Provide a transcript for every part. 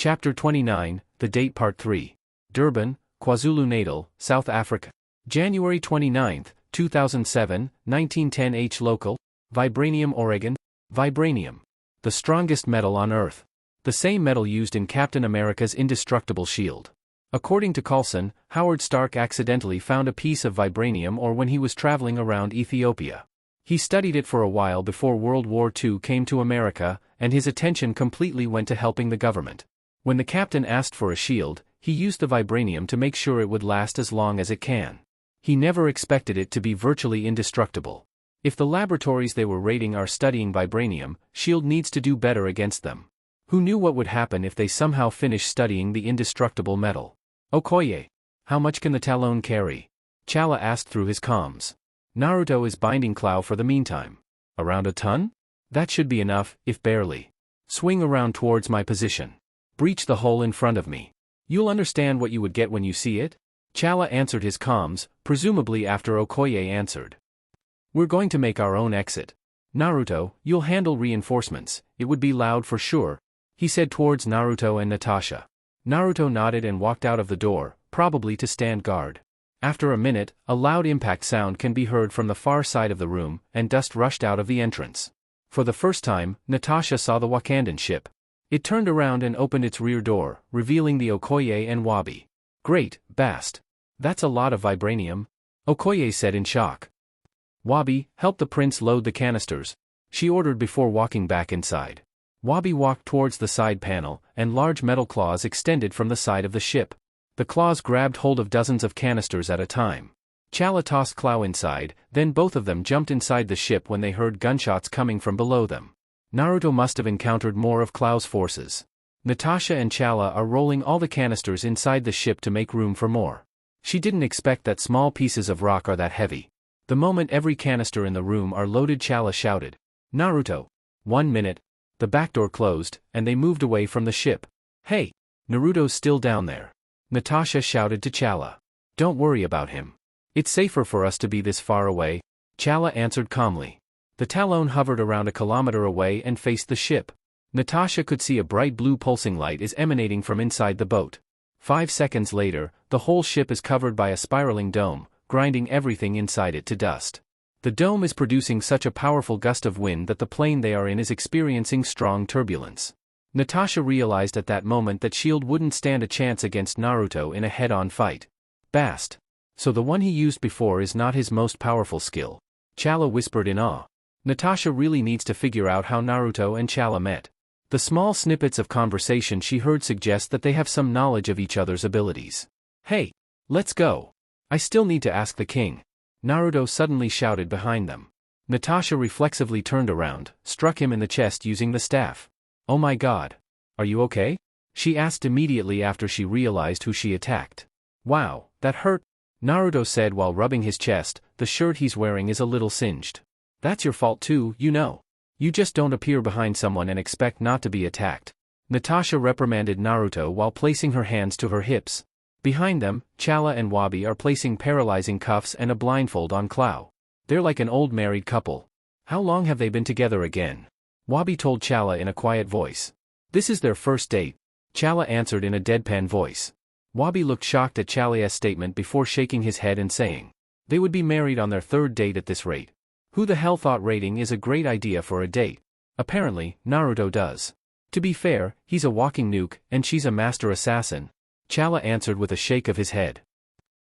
Chapter 29, The Date Part 3. Durban, KwaZulu-Natal, South Africa. January 29, 2007, 1910 H. Local, Vibranium, Oregon. Vibranium. The strongest metal on Earth. The same metal used in Captain America's indestructible shield. According to Coulson, Howard Stark accidentally found a piece of vibranium ore when he was traveling around Ethiopia. He studied it for a while before World War II came to America, and his attention completely went to helping the government. When the captain asked for a shield, he used the vibranium to make sure it would last as long as it can. He never expected it to be virtually indestructible. If the laboratories they were raiding are studying vibranium, SHIELD needs to do better against them. Who knew what would happen if they somehow finished studying the indestructible metal? Okoye. How much can the Talon carry? Chala asked through his comms. Naruto is binding Clow for the meantime. Around a ton? That should be enough, if barely. Swing around towards my position. Breach the hole in front of me. You'll understand what you would get when you see it? Chala answered his comms, presumably after Okoye answered. We're going to make our own exit. Naruto, you'll handle reinforcements, it would be loud for sure, he said towards Naruto and Natasha. Naruto nodded and walked out of the door, probably to stand guard. After a minute, a loud impact sound can be heard from the far side of the room, and dust rushed out of the entrance. For the first time, Natasha saw the Wakandan ship. It turned around and opened its rear door, revealing the Okoye and Wabi. Great, Bast. That's a lot of vibranium, Okoye said in shock. Wabi, help the prince load the canisters, she ordered before walking back inside. Wabi walked towards the side panel, and large metal claws extended from the side of the ship. The claws grabbed hold of dozens of canisters at a time. Chala tossed Clow inside, then both of them jumped inside the ship when they heard gunshots coming from below them. Naruto must have encountered more of Clow's forces. Natasha and Chala are rolling all the canisters inside the ship to make room for more. She didn't expect that small pieces of rock are that heavy. The moment every canister in the room are loaded, Chala shouted. Naruto. 1 minute. The back door closed, and they moved away from the ship. Hey! Naruto's still down there. Natasha shouted to Chala. Don't worry about him. It's safer for us to be this far away, Chala answered calmly. The Talon hovered around a kilometer away and faced the ship. Natasha could see a bright blue pulsing light is emanating from inside the boat. 5 seconds later, the whole ship is covered by a spiraling dome, grinding everything inside it to dust. The dome is producing such a powerful gust of wind that the plane they are in is experiencing strong turbulence. Natasha realized at that moment that SHIELD wouldn't stand a chance against Naruto in a head-on fight. Bast. So the one he used before is not his most powerful skill. Chala whispered in awe. Natasha really needs to figure out how Naruto and Chala met. The small snippets of conversation she heard suggest that they have some knowledge of each other's abilities. Hey, let's go. I still need to ask the king. Naruto suddenly shouted behind them. Natasha reflexively turned around, struck him in the chest using the staff. Oh my god. Are you okay? She asked immediately after she realized who she attacked. Wow, that hurt, Naruto said while rubbing his chest. The shirt he's wearing is a little singed. That's your fault too, you know. You just don't appear behind someone and expect not to be attacked. Natasha reprimanded Naruto while placing her hands to her hips. Behind them, Chala and Wabi are placing paralyzing cuffs and a blindfold on Clow. They're like an old married couple. How long have they been together again? Wabi told Chala in a quiet voice. This is their first date, Chala answered in a deadpan voice. Wabi looked shocked at Chala's statement before shaking his head and saying, they would be married on their third date at this rate. Who the hell thought raiding is a great idea for a date? Apparently, Naruto does. To be fair, he's a walking nuke, and she's a master assassin, Chala answered with a shake of his head.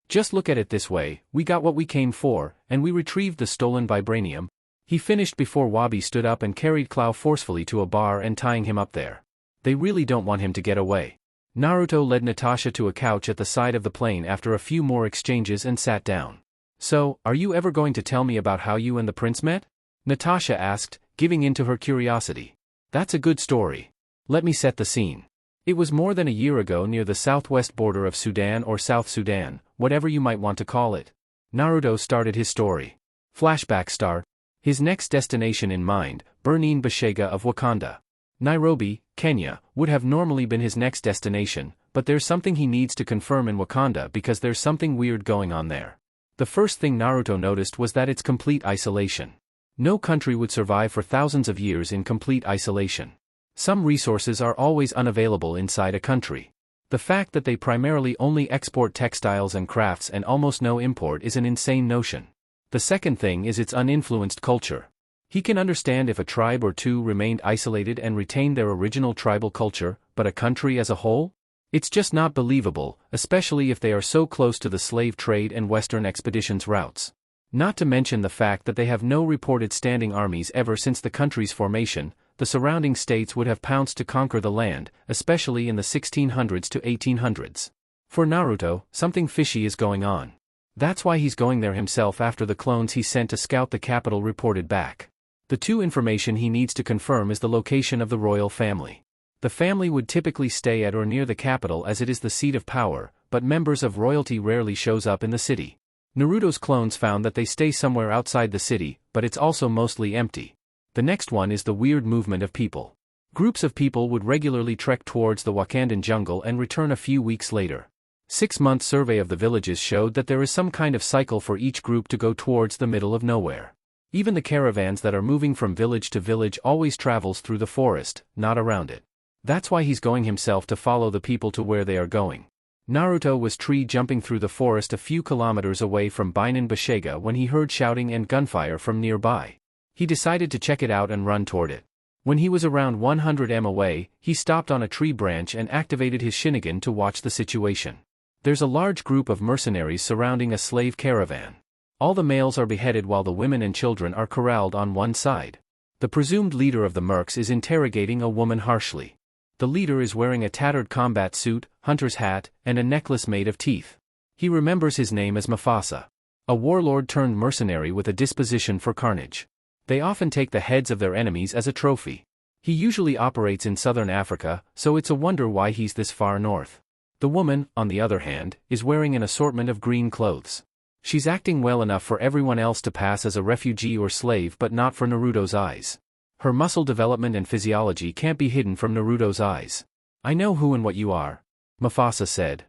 Just look at it this way, we got what we came for, and we retrieved the stolen vibranium. He finished before Wabi stood up and carried Clow forcefully to a bar and tying him up there. They really don't want him to get away. Naruto led Natasha to a couch at the side of the plane after a few more exchanges and sat down. So, are you ever going to tell me about how you and the prince met? Natasha asked, giving in to her curiosity. That's a good story. Let me set the scene. It was more than a year ago near the southwest border of Sudan or South Sudan, whatever you might want to call it. Naruto started his story. Flashback start. His next destination in mind, Barton Bashega of Wakanda. Nairobi, Kenya, would have normally been his next destination, but there's something he needs to confirm in Wakanda because there's something weird going on there. The first thing Naruto noticed was that it's complete isolation. No country would survive for thousands of years in complete isolation. Some resources are always unavailable inside a country. The fact that they primarily only export textiles and crafts and almost no import is an insane notion. The second thing is its uninfluenced culture. He can understand if a tribe or two remained isolated and retained their original tribal culture, but a country as a whole? It's just not believable, especially if they are so close to the slave trade and Western expeditions routes. Not to mention the fact that they have no reported standing armies ever since the country's formation. The surrounding states would have pounced to conquer the land, especially in the 1600s to 1800s. For Naruto, something fishy is going on. That's why he's going there himself after the clones he sent to scout the capital reported back. The two information he needs to confirm is the location of the royal family. The family would typically stay at or near the capital as it is the seat of power, but members of royalty rarely shows up in the city. Naruto's clones found that they stay somewhere outside the city, but it's also mostly empty. The next one is the weird movement of people. Groups of people would regularly trek towards the Wakandan jungle and return a few weeks later. 6-month survey of the villages showed that there is some kind of cycle for each group to go towards the middle of nowhere. Even the caravans that are moving from village to village always travels through the forest, not around it. That's why he's going himself to follow the people to where they are going. Naruto was tree jumping through the forest a few kilometers away from Binen Bashega when he heard shouting and gunfire from nearby. He decided to check it out and run toward it. When he was around 100 m away, he stopped on a tree branch and activated his Sharingan to watch the situation. There's a large group of mercenaries surrounding a slave caravan. All the males are beheaded while the women and children are corralled on one side. The presumed leader of the mercs is interrogating a woman harshly. The leader is wearing a tattered combat suit, hunter's hat, and a necklace made of teeth. He remembers his name as Mufasa. A warlord turned mercenary with a disposition for carnage. They often take the heads of their enemies as a trophy. He usually operates in southern Africa, so it's a wonder why he's this far north. The woman, on the other hand, is wearing an assortment of green clothes. She's acting well enough for everyone else to pass as a refugee or slave but not for Naruto's eyes. Her muscle development and physiology can't be hidden from Naruto's eyes. "I know who and what you are," Mufasa said.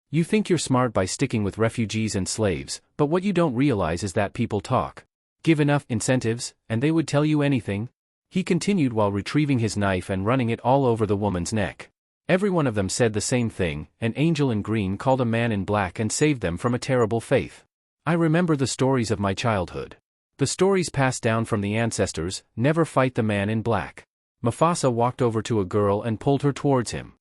"You think you're smart by sticking with refugees and slaves, but what you don't realize is that people talk. Give enough incentives, and they would tell you anything." He continued while retrieving his knife and running it all over the woman's neck. Every one of them said the same thing. An angel in green called a man in black and saved them from a terrible fate. "I remember the stories of my childhood. The stories passed down from the ancestors, never fight the man in black." Mufasa walked over to a girl and pulled her towards him.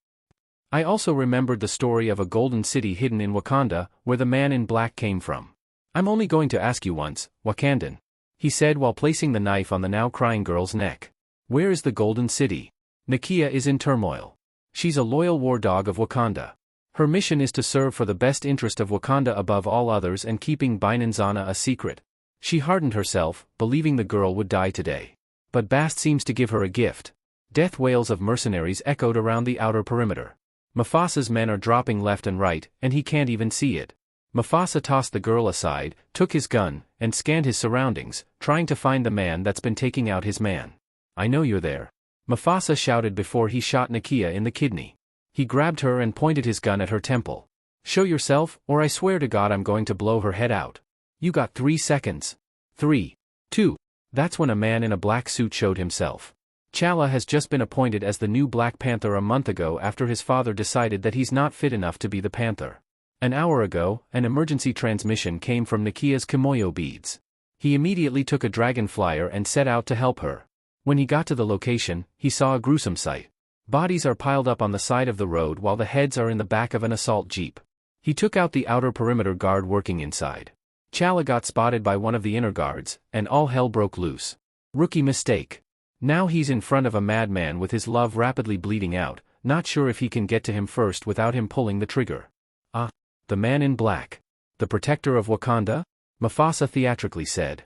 "I also remembered the story of a golden city hidden in Wakanda, where the man in black came from. I'm only going to ask you once, Wakandan," he said while placing the knife on the now crying girl's neck. "Where is the golden city?" Nakia is in turmoil. She's a loyal war dog of Wakanda. Her mission is to serve for the best interest of Wakanda above all others and keeping Binanzana a secret. She hardened herself, believing the girl would die today. But Bast seems to give her a gift. Death wails of mercenaries echoed around the outer perimeter. Mufasa's men are dropping left and right, and he can't even see it. Mufasa tossed the girl aside, took his gun, and scanned his surroundings, trying to find the man that's been taking out his man. "I know you're there," Mufasa shouted before he shot Nakia in the kidney. He grabbed her and pointed his gun at her temple. "Show yourself, or I swear to God I'm going to blow her head out. You got 3 seconds. 3, 2. That's when a man in a black suit showed himself. T'Challa has just been appointed as the new Black Panther a month ago after his father decided that he's not fit enough to be the Panther. An hour ago, an emergency transmission came from Nakia's Kimoyo beads. He immediately took a dragon flyer and set out to help her. When he got to the location, he saw a gruesome sight. Bodies are piled up on the side of the road while the heads are in the back of an assault jeep. He took out the outer perimeter guard working inside. T'Challa got spotted by one of the inner guards, and all hell broke loose. Rookie mistake. Now he's in front of a madman with his love rapidly bleeding out, not sure if he can get to him first without him pulling the trigger. "Ah, the man in black. The protector of Wakanda?" Mufasa theatrically said.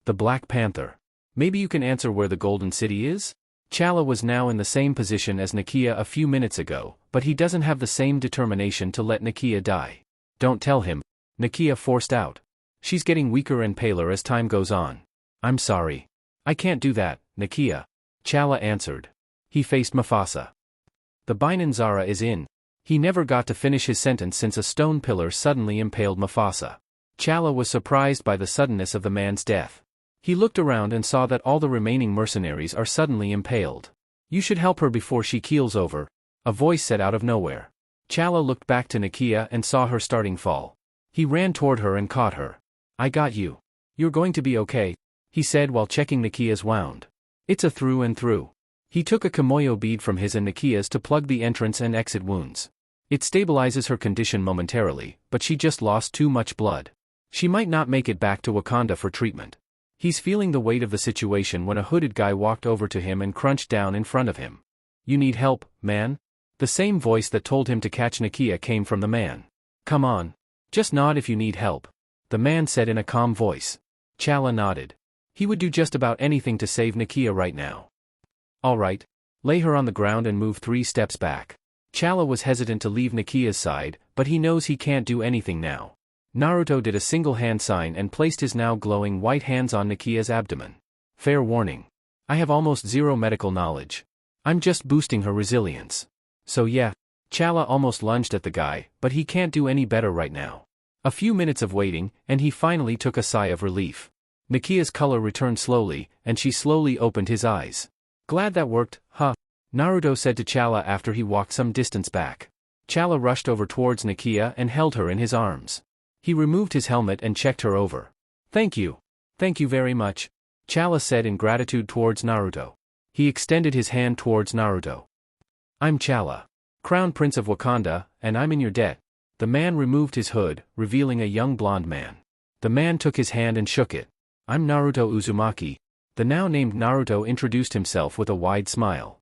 "The Black Panther. Maybe you can answer where the Golden City is?" T'Challa was now in the same position as Nakia a few minutes ago, but he doesn't have the same determination to let Nakia die. "Don't tell him," Nakia forced out. "She's getting weaker and paler as time goes on." "I'm sorry. I can't do that, Nakia," T'Challa answered. He faced Mufasa. "The Binanzara is in." He never got to finish his sentence since a stone pillar suddenly impaled Mufasa. T'Challa was surprised by the suddenness of the man's death. He looked around and saw that all the remaining mercenaries are suddenly impaled. You should help her before she keels over, a voice said out of nowhere. Chala looked back to Nakia and saw her starting fall. He ran toward her and caught her. I got you. You're going to be okay, he said while checking Nakia's wound. It's a through and through. He took a Kimoyo bead from his and Nakia's to plug the entrance and exit wounds. It stabilizes her condition momentarily, but she just lost too much blood. She might not make it back to Wakanda for treatment. He's feeling the weight of the situation when a hooded guy walked over to him and crunched down in front of him. You need help, man? The same voice that told him to catch Nakia came from the man. Come on. Just nod if you need help, the man said in a calm voice. Chala nodded. He would do just about anything to save Nakia right now. All right. Lay her on the ground and move 3 steps back. Chala was hesitant to leave Nakia's side, but he knows he can't do anything now. Naruto did a single hand sign and placed his now glowing white hands on Nakia's abdomen. Fair warning. I have almost zero medical knowledge. I'm just boosting her resilience. So yeah. Chala almost lunged at the guy, but he can't do any better right now. A few minutes of waiting, and he finally took a sigh of relief. Nakia's color returned slowly, and she slowly opened his eyes. Glad that worked, huh? Naruto said to Chala after he walked some distance back. Chala rushed over towards Nakia and held her in his arms. He removed his helmet and checked her over. Thank you. Thank you very much, Chala said in gratitude towards Naruto. He extended his hand towards Naruto. I'm Chala, Crown Prince of Wakanda, and I'm in your debt. The man removed his hood, revealing a young blonde man. The man took his hand and shook it. I'm Naruto Uzumaki. The now named Naruto introduced himself with a wide smile.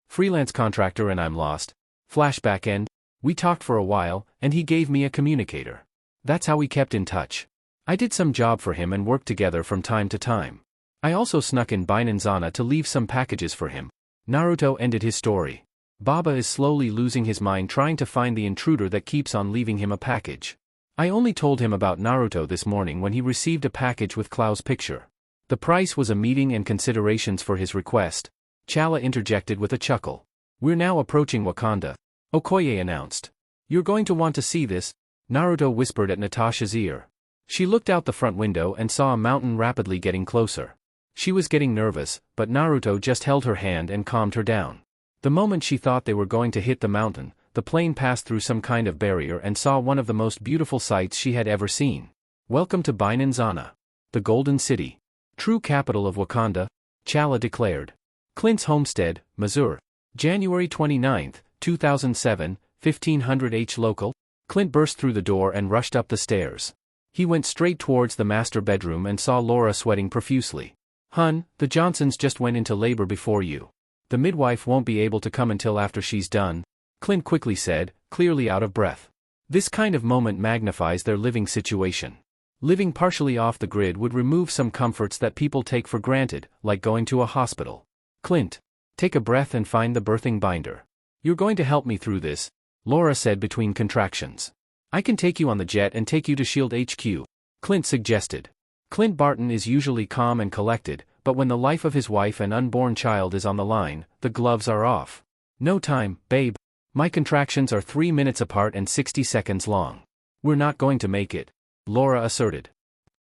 Freelance contractor and I'm lost. Flashback end. We talked for a while, and he gave me a communicator. That's how we kept in touch. I did some job for him and worked together from time to time. I also snuck in Binanzana to leave some packages for him. Naruto ended his story. Baba is slowly losing his mind trying to find the intruder that keeps on leaving him a package. I only told him about Naruto this morning when he received a package with Klau's picture. The price was a meeting and considerations for his request. Chala interjected with a chuckle. We're now approaching Wakanda, Okoye announced. You're going to want to see this, Naruto whispered at Natasha's ear. She looked out the front window and saw a mountain rapidly getting closer. She was getting nervous, but Naruto just held her hand and calmed her down. The moment she thought they were going to hit the mountain, the plane passed through some kind of barrier and saw one of the most beautiful sights she had ever seen. Welcome to Binanzana, the Golden City, true capital of Wakanda, Chala declared. Clint's homestead, Missouri. January 29, 2007, 1500 H local. Clint burst through the door and rushed up the stairs. He went straight towards the master bedroom and saw Laura sweating profusely. Hun, the Johnsons just went into labor before you. The midwife won't be able to come until after she's done, Clint quickly said, clearly out of breath. This kind of moment magnifies their living situation. Living partially off the grid would remove some comforts that people take for granted, like going to a hospital. Clint, take a breath and find the birthing binder. You're going to help me through this, Laura said between contractions. I can take you on the jet and take you to SHIELD HQ, Clint suggested. Clint Barton is usually calm and collected, but when the life of his wife and unborn child is on the line, the gloves are off. No time, babe. My contractions are 3 minutes apart and 60 seconds long. We're not going to make it, Laura asserted.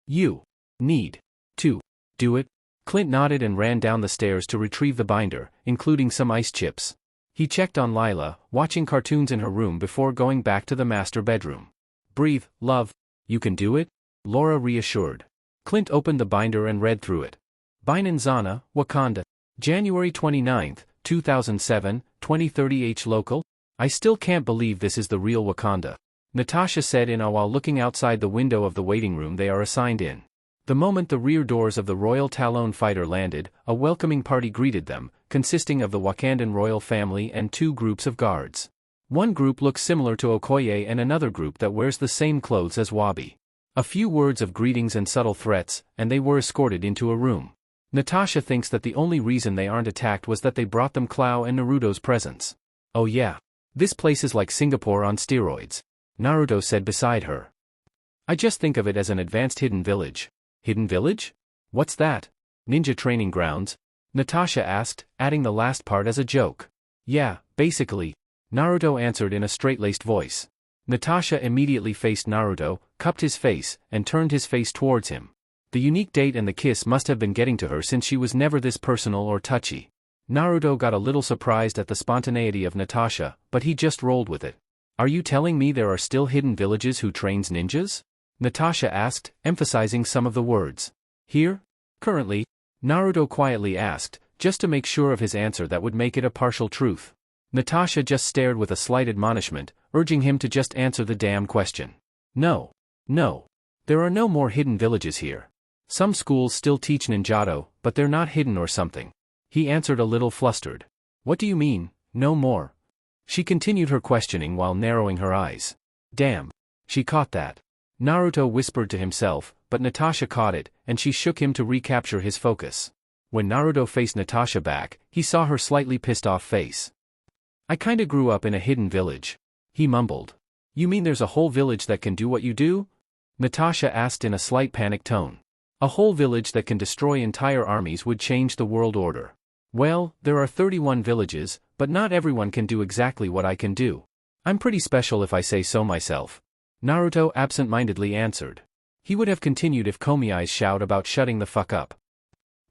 You need to do it. Clint nodded and ran down the stairs to retrieve the binder, including some ice chips. He checked on Lila, watching cartoons in her room before going back to the master bedroom. Breathe, love. You can do it, Laura reassured. Clint opened the binder and read through it. Binanzana, Wakanda. January 29, 2007, 2030 H local. I still can't believe this is the real Wakanda, Natasha said while looking outside the window of the waiting room they are assigned in. The moment the rear doors of the Royal Talon fighter landed, a welcoming party greeted them, consisting of the Wakandan royal family and 2 groups of guards. One group looks similar to Okoye and another group that wears the same clothes as Wabi. A few words of greetings and subtle threats, and they were escorted into a room. Natasha thinks that the only reason they aren't attacked was that they brought them Clau and Naruto's presents. Oh yeah. This place is like Singapore on steroids, Naruto said beside her. I just think of it as an advanced hidden village. Hidden village? What's that? Ninja training grounds? Natasha asked, adding the last part as a joke. Yeah, basically, Naruto answered in a straight-laced voice. Natasha immediately faced Naruto, cupped his face, and turned his face towards him. The unique date and the kiss must have been getting to her since she was never this personal or touchy. Naruto got a little surprised at the spontaneity of Natasha, but he just rolled with it. Are you telling me there are still hidden villages who trains ninjas? Natasha asked, emphasizing some of the words. Here? Currently? Naruto quietly asked, just to make sure of his answer that would make it a partial truth. Natasha just stared with a slight admonishment, urging him to just answer the damn question. No. No. There are no more hidden villages here. Some schools still teach ninjato, but they're not hidden or something. He answered a little flustered. What do you mean, no more? She continued her questioning while narrowing her eyes. Damn. She caught that. Naruto whispered to himself, but Natasha caught it, and she shook him to recapture his focus. When Naruto faced Natasha back, he saw her slightly pissed off face. I kinda grew up in a hidden village. He mumbled. You mean there's a whole village that can do what you do? Natasha asked in a slight panicked tone. A whole village that can destroy entire armies would change the world order. Well, there are 31 villages, but not everyone can do exactly what I can do. I'm pretty special if I say so myself. Naruto absent-mindedly answered. He would have continued if Komiai's shout about shutting the fuck up.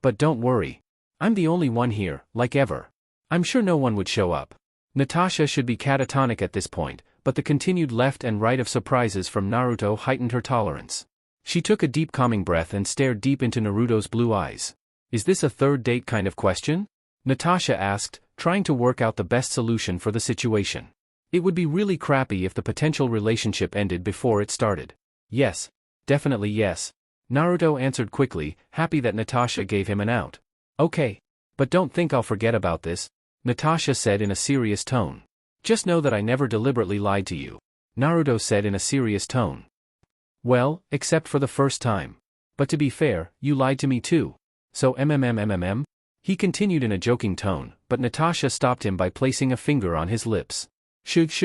But don't worry. I'm the only one here, like ever. I'm sure no one would show up. Natasha should be catatonic at this point, but the continued left and right of surprises from Naruto heightened her tolerance. She took a deep calming breath and stared deep into Naruto's blue eyes. Is this a third date kind of question? Natasha asked, trying to work out the best solution for the situation. It would be really crappy if the potential relationship ended before it started. Yes. Definitely yes. Naruto answered quickly, happy that Natasha gave him an out. Okay. But don't think I'll forget about this, Natasha said in a serious tone. Just know that I never deliberately lied to you. Naruto said in a serious tone. Well, except for the first time. But to be fair, you lied to me too. So MMM. He continued in a joking tone, but Natasha stopped him by placing a finger on his lips. Shh.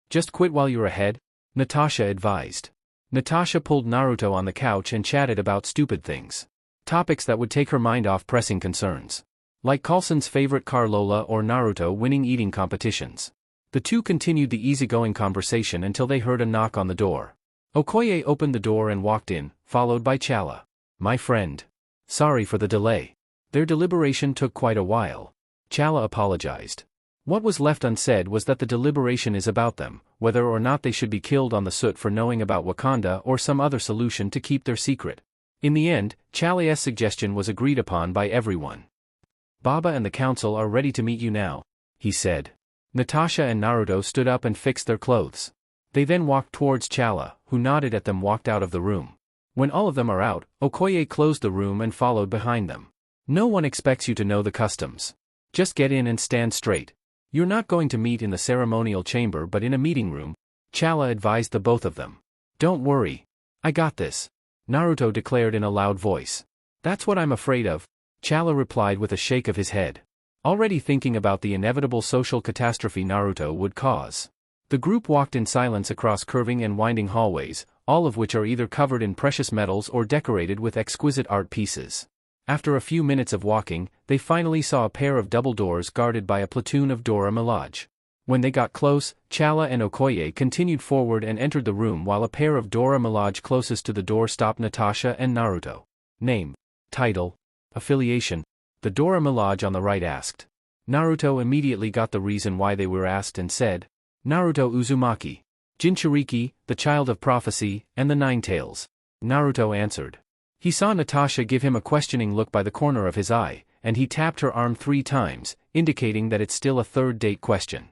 Just quit while you're ahead, Natasha advised. Natasha pulled Naruto on the couch and chatted about stupid things. Topics that would take her mind off pressing concerns. Like Coulson's favorite car Lola or Naruto winning eating competitions. The two continued the easygoing conversation until they heard a knock on the door. Okoye opened the door and walked in, followed by Chala. My friend. Sorry for the delay. Their deliberation took quite a while. Chala apologized. What was left unsaid was that the deliberation is about them, whether or not they should be killed on the soot for knowing about Wakanda or some other solution to keep their secret. In the end, Chala's suggestion was agreed upon by everyone. Baba and the council are ready to meet you now, he said. Natasha and Naruto stood up and fixed their clothes. They then walked towards Chala, who nodded at them, walked out of the room. When all of them are out, Okoye closed the room and followed behind them. No one expects you to know the customs. Just get in and stand straight. You're not going to meet in the ceremonial chamber but in a meeting room, Chala advised the both of them. Don't worry. I got this, Naruto declared in a loud voice. That's what I'm afraid of, Chala replied with a shake of his head. Already thinking about the inevitable social catastrophe Naruto would cause. The group walked in silence across curving and winding hallways, all of which are either covered in precious metals or decorated with exquisite art pieces. After a few minutes of walking, they finally saw a pair of double doors guarded by a platoon of Dora Milaje. When they got close, Chala and Okoye continued forward and entered the room while a pair of Dora Milaje closest to the door stopped Natasha and Naruto. Name, title, affiliation, the Dora Milaje on the right asked. Naruto immediately got the reason why they were asked and said, Naruto Uzumaki, Jinchuriki, the child of prophecy, and the Nine Tails. Naruto answered. He saw Natasha give him a questioning look by the corner of his eye, and he tapped her arm 3 times, indicating that it's still a third date question.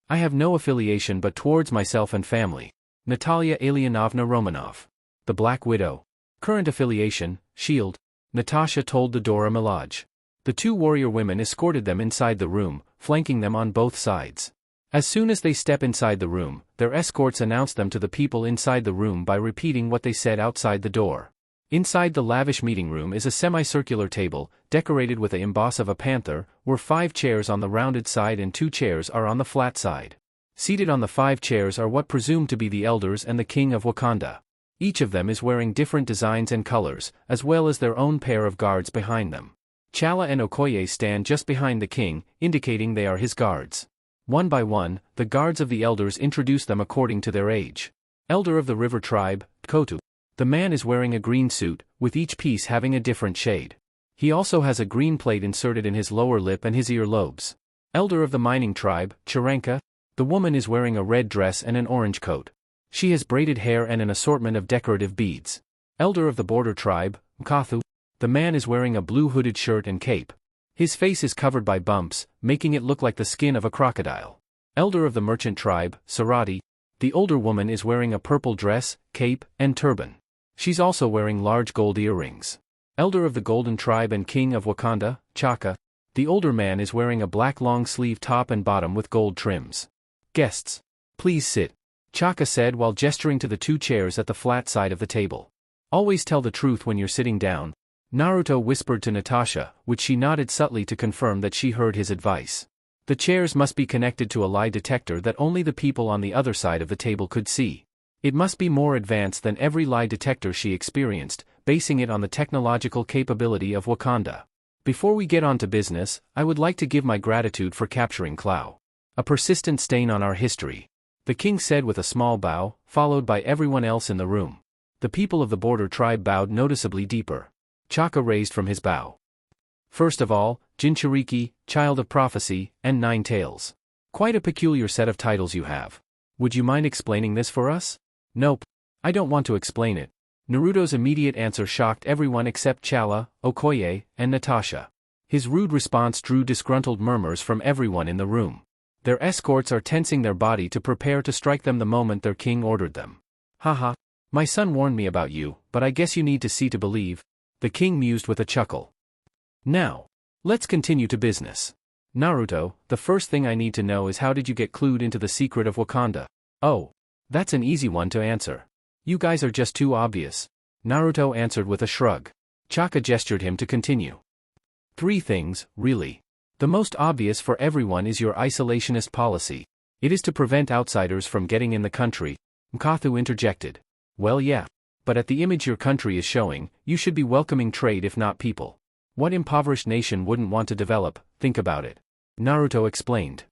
I have no affiliation but towards myself and family. Natalia Alienovna Romanov. The Black Widow. Current affiliation, SHIELD, Natasha told the Dora Milaje. The 2 warrior women escorted them inside the room, flanking them on both sides. As soon as they step inside the room, their escorts announced them to the people inside the room by repeating what they said outside the door. Inside the lavish meeting room is a semicircular table, decorated with the emboss of a panther, where 5 chairs on the rounded side and 2 chairs are on the flat side. Seated on the 5 chairs are what presume to be the elders and the king of Wakanda. Each of them is wearing different designs and colors, as well as their own pair of guards behind them. Chala and Okoye stand just behind the king, indicating they are his guards. One by one, the guards of the elders introduce them according to their age. Elder of the River Tribe, Kotu. The man is wearing a green suit, with each piece having a different shade. He also has a green plate inserted in his lower lip and his ear lobes. Elder of the mining tribe, Chirenka. The woman is wearing a red dress and an orange coat. She has braided hair and an assortment of decorative beads. Elder of the border tribe, Mkathu. The man is wearing a blue hooded shirt and cape. His face is covered by bumps, making it look like the skin of a crocodile. Elder of the merchant tribe, Sarati. The older woman is wearing a purple dress, cape, and turban. She's also wearing large gold earrings. Elder of the golden tribe and king of Wakanda, Chaka. The older man is wearing a black long-sleeve top and bottom with gold trims. Guests, please sit, Chaka said while gesturing to the 2 chairs at the flat side of the table. Always tell the truth when you're sitting down, Naruto whispered to Natasha, which she nodded subtly to confirm that she heard his advice. The chairs must be connected to a lie detector that only the people on the other side of the table could see. It must be more advanced than every lie detector she experienced, basing it on the technological capability of Wakanda. Before we get on to business, I would like to give my gratitude for capturing Clow. A persistent stain on our history, the king said with a small bow, followed by everyone else in the room. The people of the border tribe bowed noticeably deeper. Chaka raised from his bow. First of all, Jinchuriki, Child of Prophecy, and 9 Tails. Quite a peculiar set of titles you have. Would you mind explaining this for us? Nope. I don't want to explain it. Naruto's immediate answer shocked everyone except Chala, Okoye, and Natasha. His rude response drew disgruntled murmurs from everyone in the room. Their escorts are tensing their body to prepare to strike them the moment their king ordered them. Haha. My son warned me about you, but I guess you need to see to believe. The king mused with a chuckle. Now, let's continue to business. Naruto, the first thing I need to know is how did you get clued into the secret of Wakanda? Oh, that's an easy one to answer. You guys are just too obvious. Naruto answered with a shrug. Chaka gestured him to continue. 3 things, really. The most obvious for everyone is your isolationist policy. It is to prevent outsiders from getting in the country. Mkathu interjected. Well yeah. But at the image your country is showing, you should be welcoming trade if not people. What impoverished nation wouldn't want to develop, think about it. Naruto explained.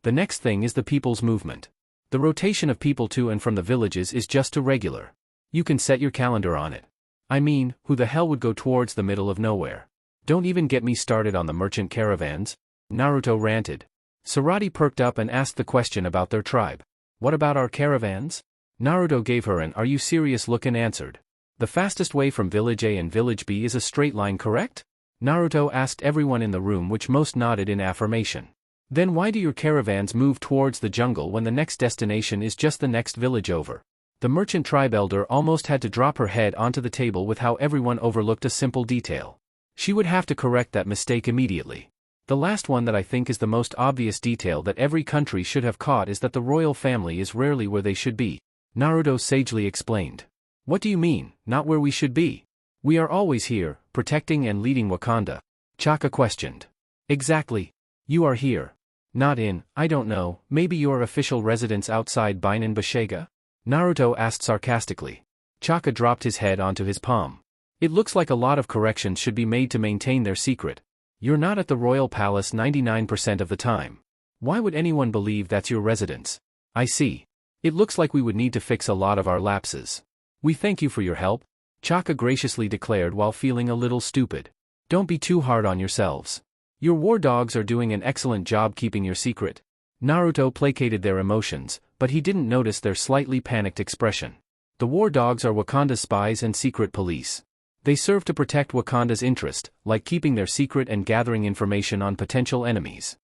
The next thing is the people's movement. The rotation of people to and from the villages is just too regular. You can set your calendar on it. I mean, who the hell would go towards the middle of nowhere? Don't even get me started on the merchant caravans. Naruto ranted. Sarati perked up and asked the question about their tribe. What about our caravans? Naruto gave her an "Are you serious?" look and answered. The fastest way from Village A and Village B is a straight line, correct? Naruto asked everyone in the room, which most nodded in affirmation. Then why do your caravans move towards the jungle when the next destination is just the next village over? The merchant tribe elder almost had to drop her head onto the table with how everyone overlooked a simple detail. She would have to correct that mistake immediately. The last one that I think is the most obvious detail that every country should have caught is that the royal family is rarely where they should be. Naruto sagely explained. What do you mean, not where we should be? We are always here, protecting and leading Wakanda. Chaka questioned. Exactly. You are here. Not in, I don't know, maybe your official residence outside Bainan Bashega? Naruto asked sarcastically. Chaka dropped his head onto his palm. It looks like a lot of corrections should be made to maintain their secret. You're not at the royal palace 99% of the time. Why would anyone believe that's your residence? I see. It looks like we would need to fix a lot of our lapses. We thank you for your help, Chaka graciously declared while feeling a little stupid. Don't be too hard on yourselves. Your war dogs are doing an excellent job keeping your secret. Naruto placated their emotions, but he didn't notice their slightly panicked expression. The war dogs are Wakanda's spies and secret police. They serve to protect Wakanda's interest, like keeping their secret and gathering information on potential enemies.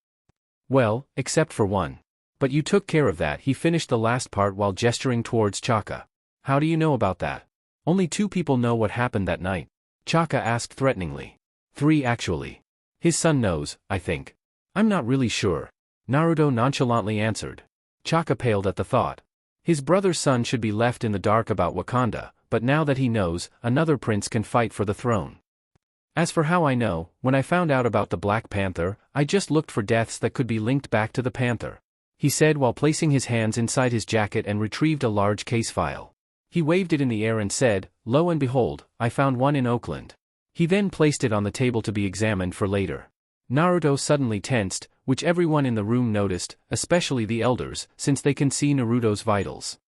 Well, except for one. But you took care of that. He finished the last part while gesturing towards Chaka. How do you know about that? Only 2 people know what happened that night. Chaka asked threateningly. 3 actually. His son knows, I think. I'm not really sure. Naruto nonchalantly answered. Chaka paled at the thought. His brother's son should be left in the dark about Wakanda, but now that he knows, another prince can fight for the throne. As for how I know, when I found out about the Black Panther, I just looked for deaths that could be linked back to the Panther, he said while placing his hands inside his jacket and retrieved a large case file. He waved it in the air and said, "Lo and behold, I found one in Oakland." He then placed it on the table to be examined for later. Naruto suddenly tensed, which everyone in the room noticed, especially the elders, since they can see Naruto's vitals.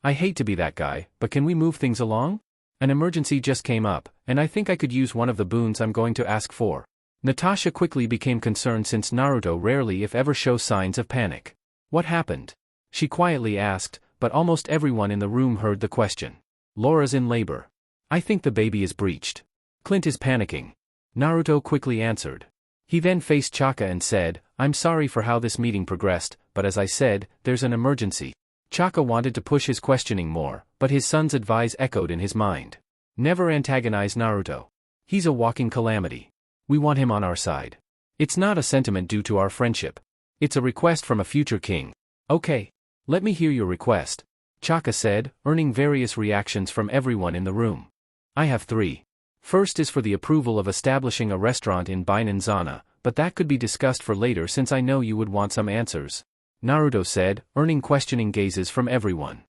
I hate to be that guy, but can we move things along? An emergency just came up, and I think I could use one of the boons I'm going to ask for. Natasha quickly became concerned since Naruto rarely if ever shows signs of panic. What happened? She quietly asked, but almost everyone in the room heard the question. Laura's in labor. I think the baby is breached. Clint is panicking. Naruto quickly answered. He then faced Chaka and said, I'm sorry for how this meeting progressed, but as I said, there's an emergency. Chaka wanted to push his questioning more, but his son's advice echoed in his mind. Never antagonize Naruto. He's a walking calamity. We want him on our side. It's not a sentiment due to our friendship. It's a request from a future king. Okay. Let me hear your request, Chaka said, earning various reactions from everyone in the room. I have 3. First is for the approval of establishing a restaurant in Binanzana, but that could be discussed for later since I know you would want some answers, Naruto said, earning questioning gazes from everyone.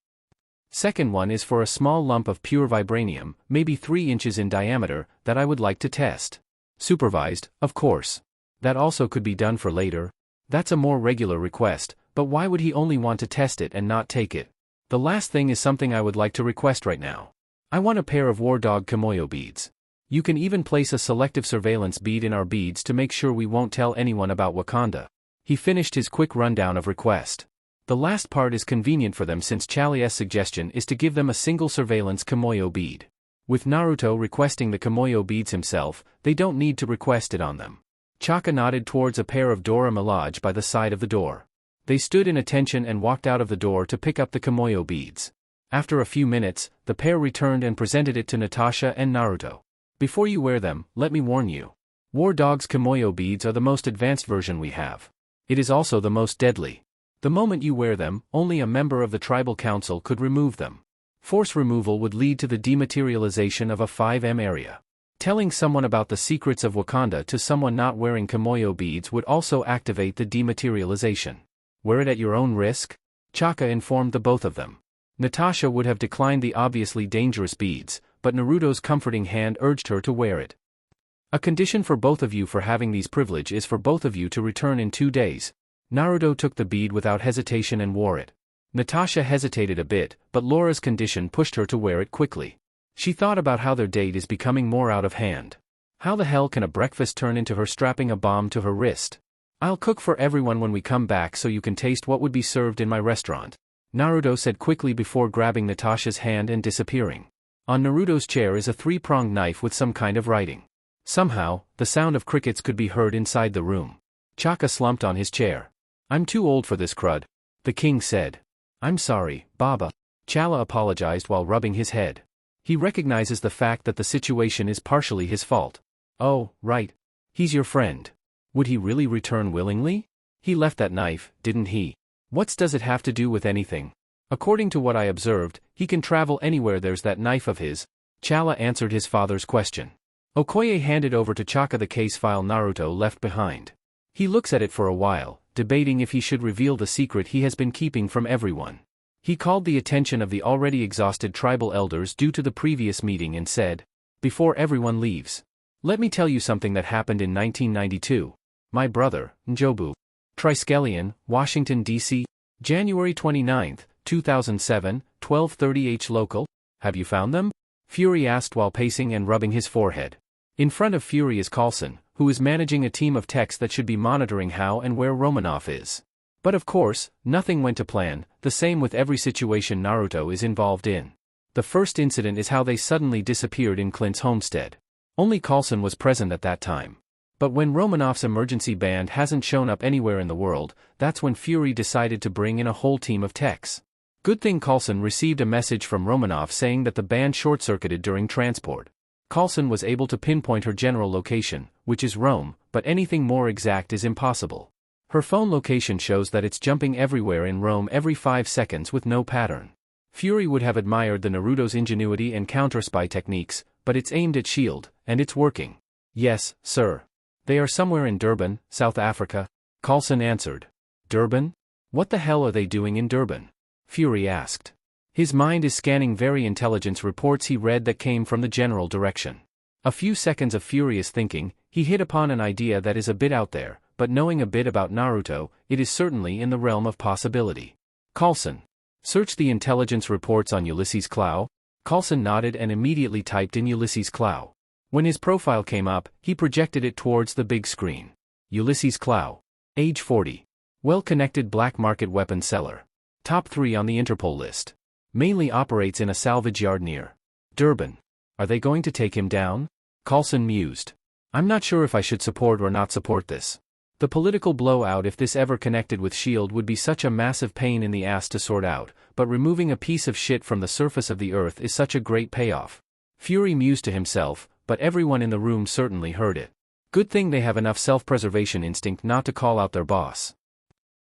Second one is for a small lump of pure vibranium, maybe 3 inches in diameter, that I would like to test. Supervised, of course. That also could be done for later. That's a more regular request, but why would he only want to test it and not take it? The last thing is something I would like to request right now. I want a pair of War Dog Kimoyo beads. You can even place a selective surveillance bead in our beads to make sure we won't tell anyone about Wakanda. He finished his quick rundown of request. The last part is convenient for them since Chalia's suggestion is to give them a single surveillance Kimoyo bead. With Naruto requesting the Kimoyo beads himself, they don't need to request it on them. Chaka nodded towards a pair of Dora Milaje by the side of the door. They stood in attention and walked out of the door to pick up the Kimoyo beads. After a few minutes, the pair returned and presented it to Natasha and Naruto. Before you wear them, let me warn you. War Dog's Kimoyo beads are the most advanced version we have. It is also the most deadly. The moment you wear them, only a member of the tribal council could remove them. Force removal would lead to the dematerialization of a 5M area. Telling someone about the secrets of Wakanda to someone not wearing Kimoyo beads would also activate the dematerialization. Wear it at your own risk? Chaka informed the both of them. Natasha would have declined the obviously dangerous beads, but Naruto's comforting hand urged her to wear it. A condition for both of you for having these privilege is for both of you to return in 2 days. Naruto took the bead without hesitation and wore it. Natasha hesitated a bit, but Laura's condition pushed her to wear it quickly. She thought about how their date is becoming more out of hand. How the hell can a breakfast turn into her strapping a bomb to her wrist? I'll cook for everyone when we come back so you can taste what would be served in my restaurant, Naruto said quickly before grabbing Natasha's hand and disappearing. On Naruto's chair is a 3-pronged knife with some kind of writing. Somehow, the sound of crickets could be heard inside the room. Chaka slumped on his chair. I'm too old for this crud, the king said. I'm sorry, Baba. Chala apologized while rubbing his head. He recognizes the fact that the situation is partially his fault. Oh, right. He's your friend. Would he really return willingly? He left that knife, didn't he? What does it have to do with anything? According to what I observed, he can travel anywhere there's that knife of his. Chala answered his father's question. Okoye handed over to Chaka the case file Naruto left behind. He looks at it for a while, debating if he should reveal the secret he has been keeping from everyone. He called the attention of the already exhausted tribal elders due to the previous meeting and said, before everyone leaves, let me tell you something that happened in 1992. My brother, Njobu. Triskelion, Washington, D.C., January 29, 2007, 12:30 H local. Have you found them? Fury asked while pacing and rubbing his forehead. In front of Fury is Coulson, who is managing a team of techs that should be monitoring how and where Romanoff is. But of course, nothing went to plan, the same with every situation Naruto is involved in. The first incident is how they suddenly disappeared in Clint's homestead. Only Coulson was present at that time. But when Romanoff's emergency band hasn't shown up anywhere in the world, that's when Fury decided to bring in a whole team of techs. Good thing Coulson received a message from Romanoff saying that the band short-circuited during transport. Coulson was able to pinpoint her general location, which is Rome, but anything more exact is impossible. Her phone location shows that it's jumping everywhere in Rome every 5 seconds with no pattern. Fury would have admired the Naruto's ingenuity and counter-spy techniques, but it's aimed at S.H.I.E.L.D., and it's working. Yes, sir. They are somewhere in Durban, South Africa, Coulson answered. Durban? What the hell are they doing in Durban? Fury asked. His mind is scanning very intelligence reports he read that came from the general direction. A few seconds of furious thinking, he hit upon an idea that is a bit out there, but knowing a bit about Naruto, it is certainly in the realm of possibility. Coulson. Search the intelligence reports on Ulysses Clow. Coulson nodded and immediately typed in Ulysses Clow. When his profile came up, he projected it towards the big screen. Ulysses Clow. Age 40. Well-connected black market weapon seller. Top 3 on the Interpol list. Mainly operates in a salvage yard near Durban. Are they going to take him down? Coulson mused. I'm not sure if I should support or not support this. The political blowout if this ever connected with S.H.I.E.L.D. would be such a massive pain in the ass to sort out, but removing a piece of shit from the surface of the earth is such a great payoff. Fury mused to himself, but everyone in the room certainly heard it. Good thing they have enough self-preservation instinct not to call out their boss.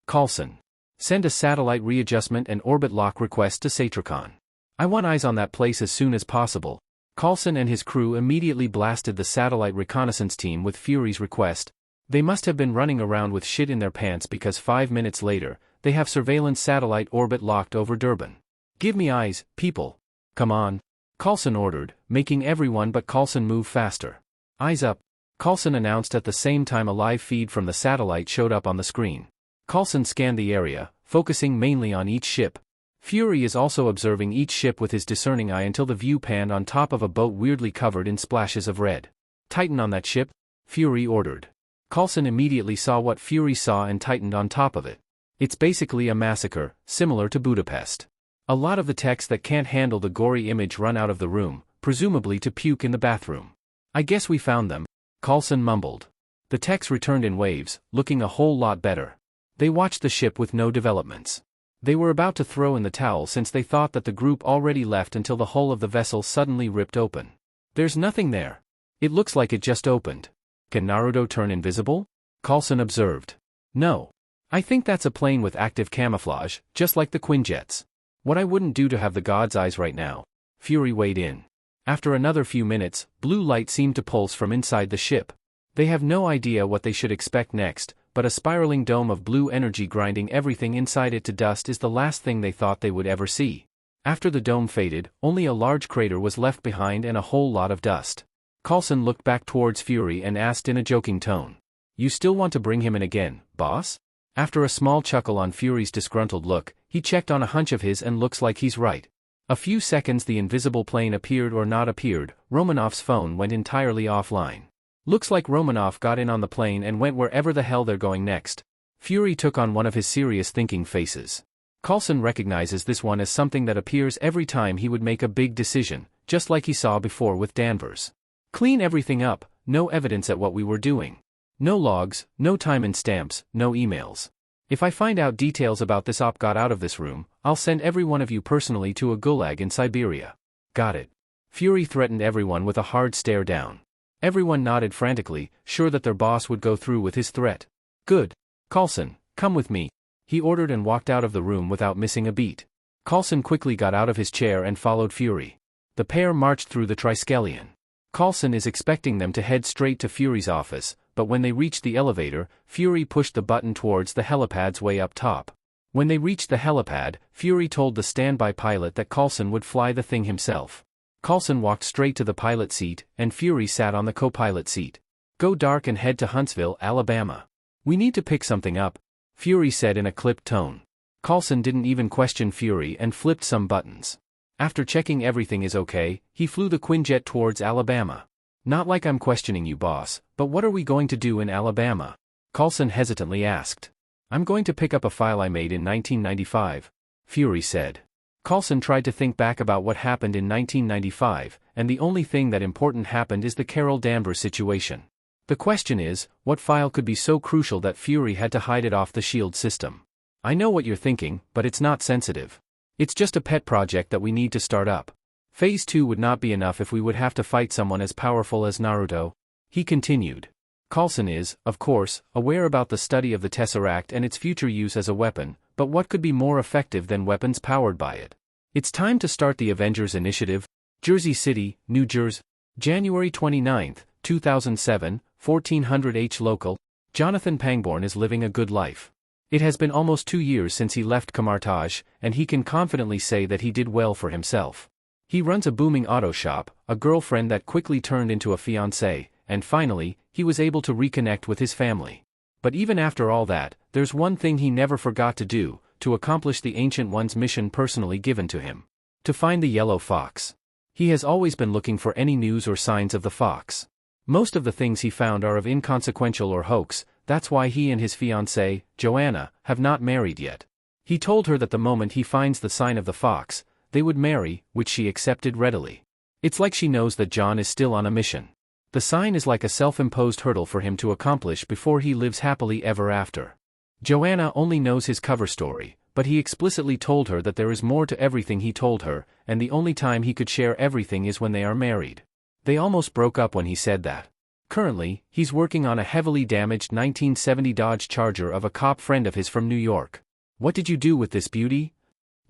Coulson. Send a satellite readjustment and orbit lock request to Satricon. I want eyes on that place as soon as possible. Coulson and his crew immediately blasted the satellite reconnaissance team with Fury's request. They must have been running around with shit in their pants because 5 minutes later, they have surveillance satellite orbit locked over Durban. Give me eyes, people. Come on. Coulson ordered, making everyone but Coulson move faster. Eyes up. Coulson announced at the same time a live feed from the satellite showed up on the screen. Coulson scanned the area, focusing mainly on each ship. Fury is also observing each ship with his discerning eye until the view panned on top of a boat weirdly covered in splashes of red. Tighten on that ship, Fury ordered. Coulson immediately saw what Fury saw and tightened on top of it. It's basically a massacre, similar to Budapest. A lot of the techs that can't handle the gory image run out of the room, presumably to puke in the bathroom. I guess we found them, Coulson mumbled. The techs returned in waves, looking a whole lot better. They watched the ship with no developments. They were about to throw in the towel since they thought that the group already left until the hull of the vessel suddenly ripped open. There's nothing there. It looks like it just opened. Can Naruto turn invisible? Coulson observed. No. I think that's a plane with active camouflage, just like the Quinjets. What I wouldn't do to have the god's eyes right now. Fury weighed in. After another few minutes, blue light seemed to pulse from inside the ship. They have no idea what they should expect next, but a spiraling dome of blue energy grinding everything inside it to dust is the last thing they thought they would ever see. After the dome faded, only a large crater was left behind and a whole lot of dust. Coulson looked back towards Fury and asked in a joking tone. You still want to bring him in again, boss? After a small chuckle on Fury's disgruntled look, he checked on a hunch of his and looks like he's right. A few seconds the invisible plane appeared or not appeared, Romanov's phone went entirely offline. Looks like Romanov got in on the plane and went wherever the hell they're going next. Fury took on one of his serious thinking faces. Coulson recognizes this one as something that appears every time he would make a big decision, just like he saw before with Danvers. Clean everything up, no evidence at what we were doing. No logs, no time and stamps, no emails. If I find out details about this op got out of this room, I'll send every one of you personally to a gulag in Siberia. Got it. Fury threatened everyone with a hard stare down. Everyone nodded frantically, sure that their boss would go through with his threat. Good. Coulson, come with me. He ordered and walked out of the room without missing a beat. Coulson quickly got out of his chair and followed Fury. The pair marched through the Triskelion. Coulson is expecting them to head straight to Fury's office, but when they reached the elevator, Fury pushed the button towards the helipad's way up top. When they reached the helipad, Fury told the standby pilot that Coulson would fly the thing himself. Coulson walked straight to the pilot seat, and Fury sat on the co-pilot seat. Go dark and head to Huntsville, Alabama. We need to pick something up, Fury said in a clipped tone. Coulson didn't even question Fury and flipped some buttons. After checking everything is okay, he flew the Quinjet towards Alabama. Not like I'm questioning you, boss, but what are we going to do in Alabama? Coulson hesitantly asked. I'm going to pick up a file I made in 1995, Fury said. Coulson tried to think back about what happened in 1995, and the only thing that important happened is the Carol Danvers situation. The question is, what file could be so crucial that Fury had to hide it off the S.H.I.E.L.D. system? I know what you're thinking, but it's not sensitive. It's just a pet project that we need to start up. Phase 2 would not be enough if we would have to fight someone as powerful as Naruto. He continued. Coulson is, of course, aware about the study of the Tesseract and its future use as a weapon, but what could be more effective than weapons powered by it? It's time to start the Avengers initiative. Jersey City, New Jersey, January 29, 2007, 1400 H local. Jonathan Pangborn is living a good life. It has been almost 2 years since he left Camartage, and he can confidently say that he did well for himself. He runs a booming auto shop, a girlfriend that quickly turned into a fiancée, and finally, he was able to reconnect with his family. But even after all that, there's one thing he never forgot to do, to accomplish the Ancient One's mission personally given to him. To find the Yellow Fox. He has always been looking for any news or signs of the fox. Most of the things he found are of inconsequential or hoax, that's why he and his fiancée, Joanna, have not married yet. He told her that the moment he finds the sign of the fox, they would marry, which she accepted readily. It's like she knows that John is still on a mission. The sign is like a self-imposed hurdle for him to accomplish before he lives happily ever after. Joanna only knows his cover story, but he explicitly told her that there is more to everything he told her, and the only time he could share everything is when they are married. They almost broke up when he said that. Currently, he's working on a heavily damaged 1970 Dodge Charger of a cop friend of his from New York. "What did you do with this beauty?"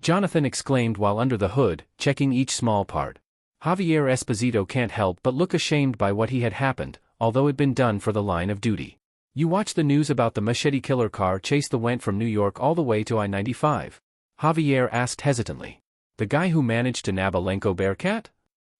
Jonathan exclaimed while under the hood, checking each small part. Javier Esposito can't help but look ashamed by what he had happened, although it'd been done for the line of duty. "You watched the news about the machete killer car chase that went from New York all the way to I-95? Javier asked hesitantly. "The guy who managed to nab a Lenco Bearcat?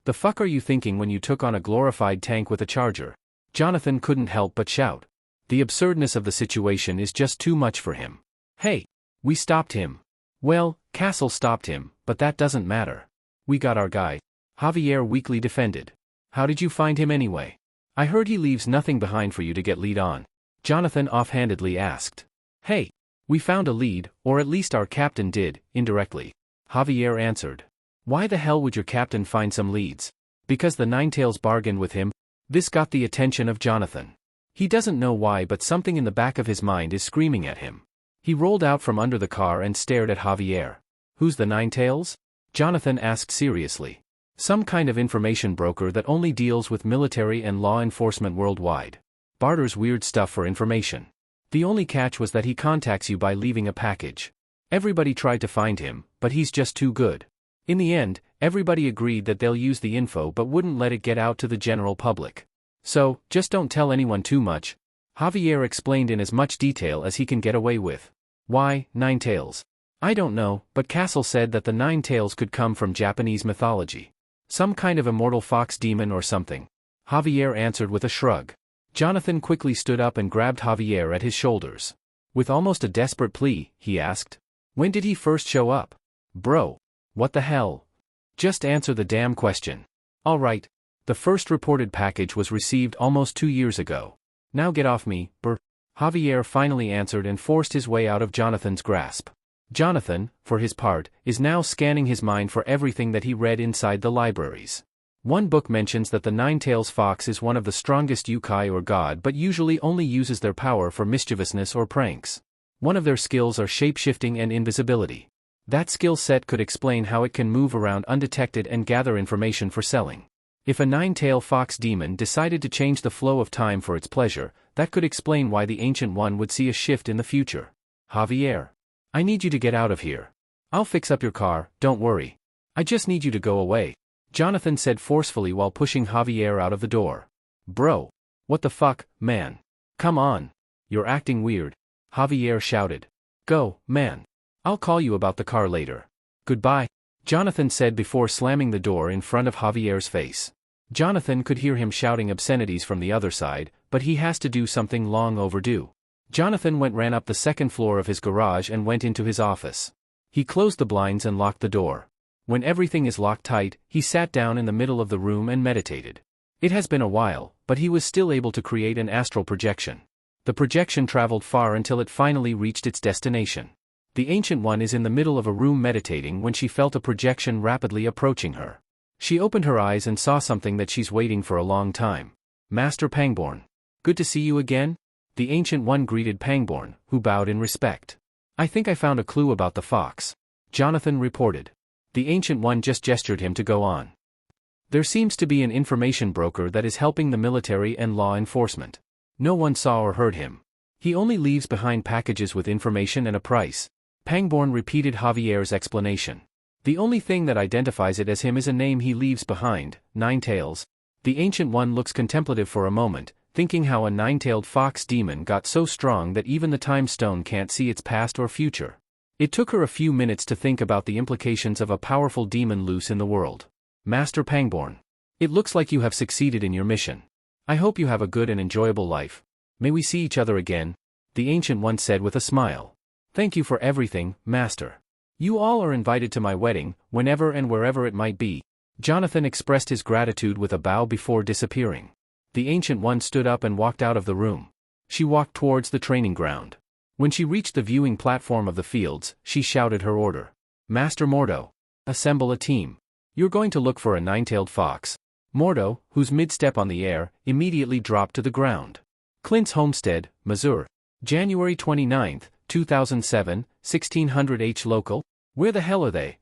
The fuck are you thinking when you took on a glorified tank with a Charger?" Jonathan couldn't help but shout. The absurdness of the situation is just too much for him. "Hey! We stopped him." "Well, Castle stopped him, but that doesn't matter. We got our guy," Javier weakly defended. "How did you find him anyway? I heard he leaves nothing behind for you to get lead on," Jonathan offhandedly asked. "Hey! We found a lead, or at least our captain did, indirectly," Javier answered. "Why the hell would your captain find some leads? Because the Ninetails bargained with him?" This got the attention of Jonathan. He doesn't know why, but something in the back of his mind is screaming at him. He rolled out from under the car and stared at Javier. "Who's the Ninetails?" Jonathan asked seriously. "Some kind of information broker that only deals with military and law enforcement worldwide. Barters weird stuff for information. The only catch was that he contacts you by leaving a package. Everybody tried to find him, but he's just too good. In the end, everybody agreed that they'll use the info but wouldn't let it get out to the general public. So, just don't tell anyone too much," Javier explained in as much detail as he can get away with. "Why, Ninetails?" "I don't know, but Castle said that the Ninetails could come from Japanese mythology. Some kind of immortal fox demon or something," Javier answered with a shrug. Jonathan quickly stood up and grabbed Javier at his shoulders. With almost a desperate plea, he asked, "When did he first show up? Bro. What the hell? Just answer the damn question." "All right. The first reported package was received almost 2 years ago. Now get off me, Javier finally answered and forced his way out of Jonathan's grasp. Jonathan, for his part, is now scanning his mind for everything that he read inside the libraries. One book mentions that the Ninetails fox is one of the strongest yokai or god but usually only uses their power for mischievousness or pranks. One of their skills are shape-shifting and invisibility. That skill set could explain how it can move around undetected and gather information for selling. If a nine-tail fox demon decided to change the flow of time for its pleasure, that could explain why the Ancient One would see a shift in the future. "Javier. I need you to get out of here. I'll fix up your car, don't worry. I just need you to go away," Jonathan said forcefully while pushing Javier out of the door. "Bro. What the fuck, man? Come on. You're acting weird," Javier shouted. "Go, man. I'll call you about the car later. Goodbye," Jonathan said before slamming the door in front of Javier's face. Jonathan could hear him shouting obscenities from the other side, but he has to do something long overdue. Jonathan ran up the second floor of his garage and went into his office. He closed the blinds and locked the door. When everything is locked tight, he sat down in the middle of the room and meditated. It has been a while, but he was still able to create an astral projection. The projection traveled far until it finally reached its destination. The Ancient One is in the middle of a room meditating when she felt a projection rapidly approaching her. She opened her eyes and saw something that she's waiting for a long time. "Master Pangborn. Good to see you again?" The Ancient One greeted Pangborn, who bowed in respect. "I think I found a clue about the fox," Jonathan reported. The Ancient One just gestured him to go on. "There seems to be an information broker that is helping the military and law enforcement. No one saw or heard him. He only leaves behind packages with information and a price." Pangborn repeated Javier's explanation. "The only thing that identifies it as him is a name he leaves behind, Ninetails." The Ancient One looks contemplative for a moment, thinking how a nine-tailed fox demon got so strong that even the time stone can't see its past or future. It took her a few minutes to think about the implications of a powerful demon loose in the world. "Master Pangborn. It looks like you have succeeded in your mission. I hope you have a good and enjoyable life. May we see each other again?" the Ancient One said with a smile. "Thank you for everything, Master. You all are invited to my wedding, whenever and wherever it might be," Jonathan expressed his gratitude with a bow before disappearing. The Ancient One stood up and walked out of the room. She walked towards the training ground. When she reached the viewing platform of the fields, she shouted her order. Master Mordo. Assemble a team. You're going to look for a nine-tailed fox. Mordo, whose mid-step on the air, immediately dropped to the ground. Clint's homestead, Missouri. January 29, 2007, 1600 H local. Where the hell are they?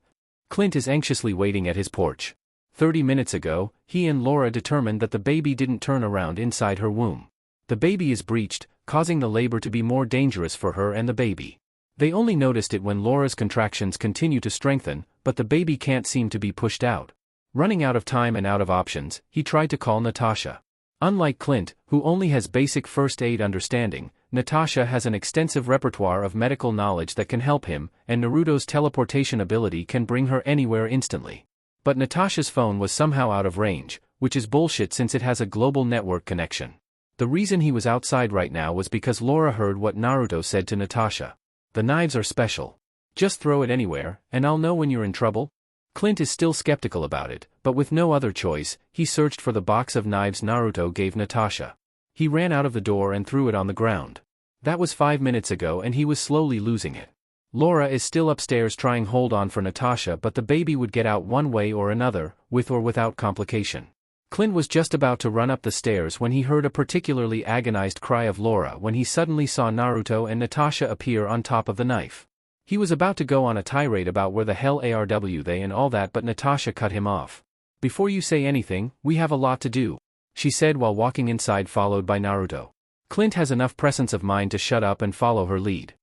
Clint is anxiously waiting at his porch. 30 minutes ago, he and Laura determined that the baby didn't turn around inside her womb. The baby is breached, causing the labor to be more dangerous for her and the baby. They only noticed it when Laura's contractions continue to strengthen, but the baby can't seem to be pushed out. Running out of time and out of options, he tried to call Natasha. Unlike Clint, who only has basic first aid understanding, Natasha has an extensive repertoire of medical knowledge that can help him, and Naruto's teleportation ability can bring her anywhere instantly. But Natasha's phone was somehow out of range, which is bullshit since it has a global network connection. The reason he was outside right now was because Laura heard what Naruto said to Natasha. The knives are special. Just throw it anywhere, and I'll know when you're in trouble. Clint is still skeptical about it, but with no other choice, he searched for the box of knives Naruto gave Natasha. He ran out of the door and threw it on the ground. That was 5 minutes ago and he was slowly losing it. Laura is still upstairs trying hold on for Natasha, but the baby would get out one way or another, with or without complication. Clint was just about to run up the stairs when he heard a particularly agonized cry of Laura when he suddenly saw Naruto and Natasha appear on top of the knife. He was about to go on a tirade about where the hell are they and all that, but Natasha cut him off. Before you say anything, we have a lot to do, she said while walking inside followed by Naruto. Clint has enough presence of mind to shut up and follow her lead.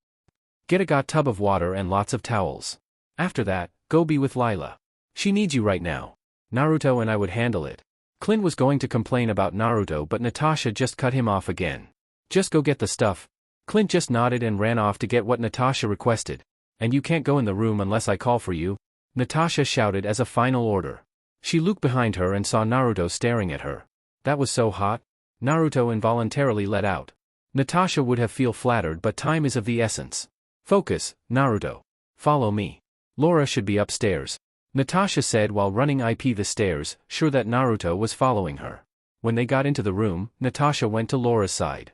Get a tub of water and lots of towels. After that, go be with Lila. She needs you right now. Naruto and I would handle it. Clint was going to complain about Naruto, but Natasha just cut him off again. Just go get the stuff. Clint just nodded and ran off to get what Natasha requested. And you can't go in the room unless I call for you, Natasha shouted as a final order. She looked behind her and saw Naruto staring at her. That was so hot. Naruto involuntarily let out. Natasha would have felt flattered, but time is of the essence. Focus, Naruto. Follow me. Laura should be upstairs, Natasha said while running up the stairs, sure that Naruto was following her. When they got into the room, Natasha went to Laura's side.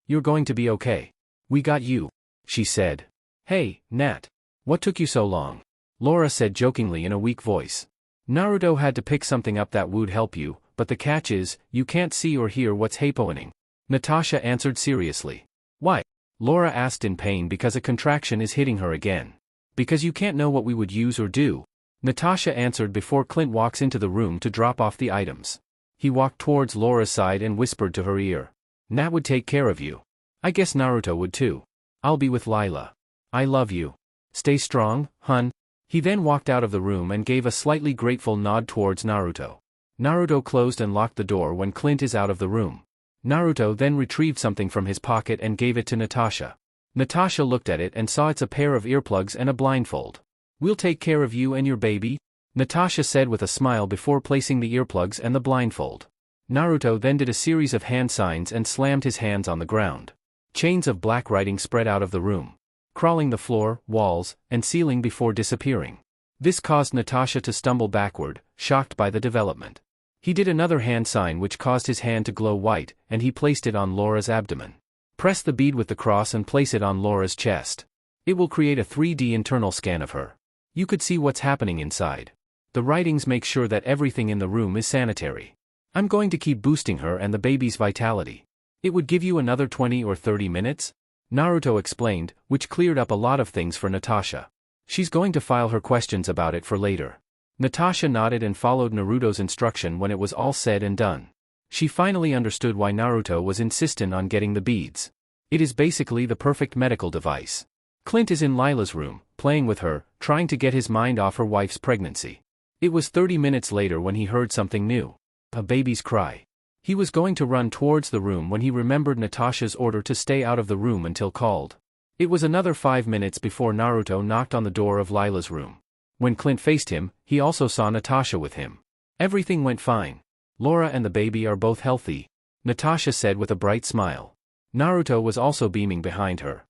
You're going to be okay. We got you, she said. Hey, Nat. What took you so long? Laura said jokingly in a weak voice. Naruto had to pick something up that would help you, but the catch is, you can't see or hear what's happening. Natasha answered seriously. Why? Laura asked in pain because a contraction is hitting her again. Because you can't know what we would use or do, Natasha answered before Clint walks into the room to drop off the items. He walked towards Laura's side and whispered to her ear. Nat would take care of you. I guess Naruto would too. I'll be with Lila. I love you. Stay strong, hun. He then walked out of the room and gave a slightly grateful nod towards Naruto. Naruto closed and locked the door when Clint is out of the room. Naruto then retrieved something from his pocket and gave it to Natasha. Natasha looked at it and saw it's a pair of earplugs and a blindfold. We'll take care of you and your baby, Natasha said with a smile before placing the earplugs and the blindfold. Naruto then did a series of hand signs and slammed his hands on the ground. Chains of black writing spread out of the room, crawling the floor, walls, and ceiling before disappearing. This caused Natasha to stumble backward, shocked by the development. He did another hand sign which caused his hand to glow white, and he placed it on Laura's abdomen. Press the bead with the cross and place it on Laura's chest. It will create a 3D internal scan of her. You could see what's happening inside. The writings make sure that everything in the room is sanitary. I'm going to keep boosting her and the baby's vitality. It would give you another 20 or 30 minutes? Naruto explained, which cleared up a lot of things for Natasha. She's going to file her questions about it for later. Natasha nodded and followed Naruto's instruction when it was all said and done. She finally understood why Naruto was insistent on getting the beads. It is basically the perfect medical device. Clint is in Lila's room, playing with her, trying to get his mind off her wife's pregnancy. It was 30 minutes later when he heard something new. A baby's cry. He was going to run towards the room when he remembered Natasha's order to stay out of the room until called. It was another 5 minutes before Naruto knocked on the door of Lila's room. When Clint faced him, he also saw Natasha with him. Everything went fine. Laura and the baby are both healthy, Natasha said with a bright smile. Naruto was also beaming behind her.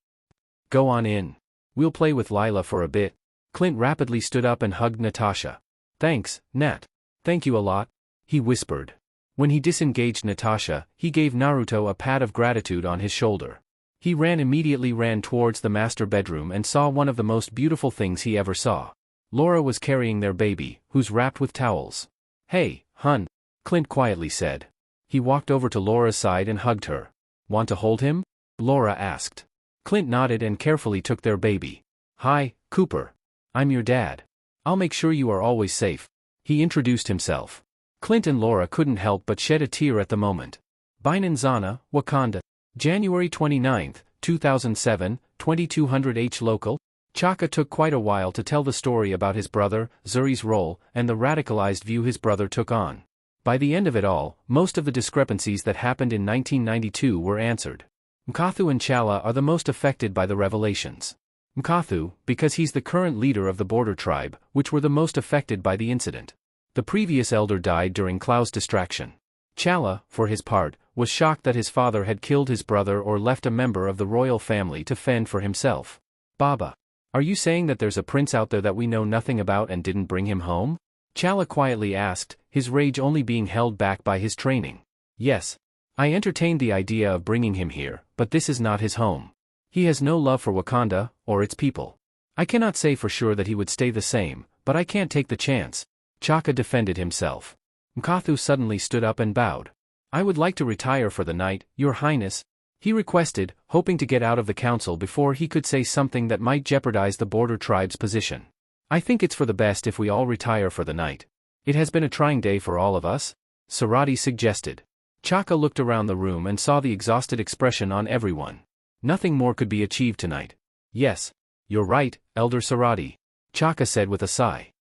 Go on in. We'll play with Lila for a bit. Clint rapidly stood up and hugged Natasha. Thanks, Nat. Thank you a lot, he whispered. When he disengaged Natasha, he gave Naruto a pat of gratitude on his shoulder. He immediately ran towards the master bedroom and saw one of the most beautiful things he ever saw. Laura was carrying their baby, who's wrapped with towels. Hey, hun, Clint quietly said. He walked over to Laura's side and hugged her. Want to hold him? Laura asked. Clint nodded and carefully took their baby. Hi, Cooper. I'm your dad. I'll make sure you are always safe. He introduced himself. Clint and Laura couldn't help but shed a tear at the moment. Binanzana, Wakanda. January 29, 2007, 2200 H local. Chaka took quite a while to tell the story about his brother, Zuri's role, and the radicalized view his brother took on. By the end of it all, most of the discrepancies that happened in 1992 were answered. Mkathu and Chala are the most affected by the revelations. Mkathu, because he's the current leader of the border tribe, which were the most affected by the incident. The previous elder died during Klau's distraction. Chala, for his part, was shocked that his father had killed his brother or left a member of the royal family to fend for himself. Baba. Are you saying that there's a prince out there that we know nothing about and didn't bring him home? Chala quietly asked, his rage only being held back by his training. Yes. I entertained the idea of bringing him here, but this is not his home. He has no love for Wakanda, or its people. I cannot say for sure that he would stay the same, but I can't take the chance. Chaka defended himself. Mkathu suddenly stood up and bowed. I would like to retire for the night, Your Highness, he requested, hoping to get out of the council before he could say something that might jeopardize the border tribe's position. I think it's for the best if we all retire for the night. It has been a trying day for all of us, Sarati suggested. Chaka looked around the room and saw the exhausted expression on everyone. Nothing more could be achieved tonight. Yes, you're right, Elder Sarati, Chaka said with a sigh.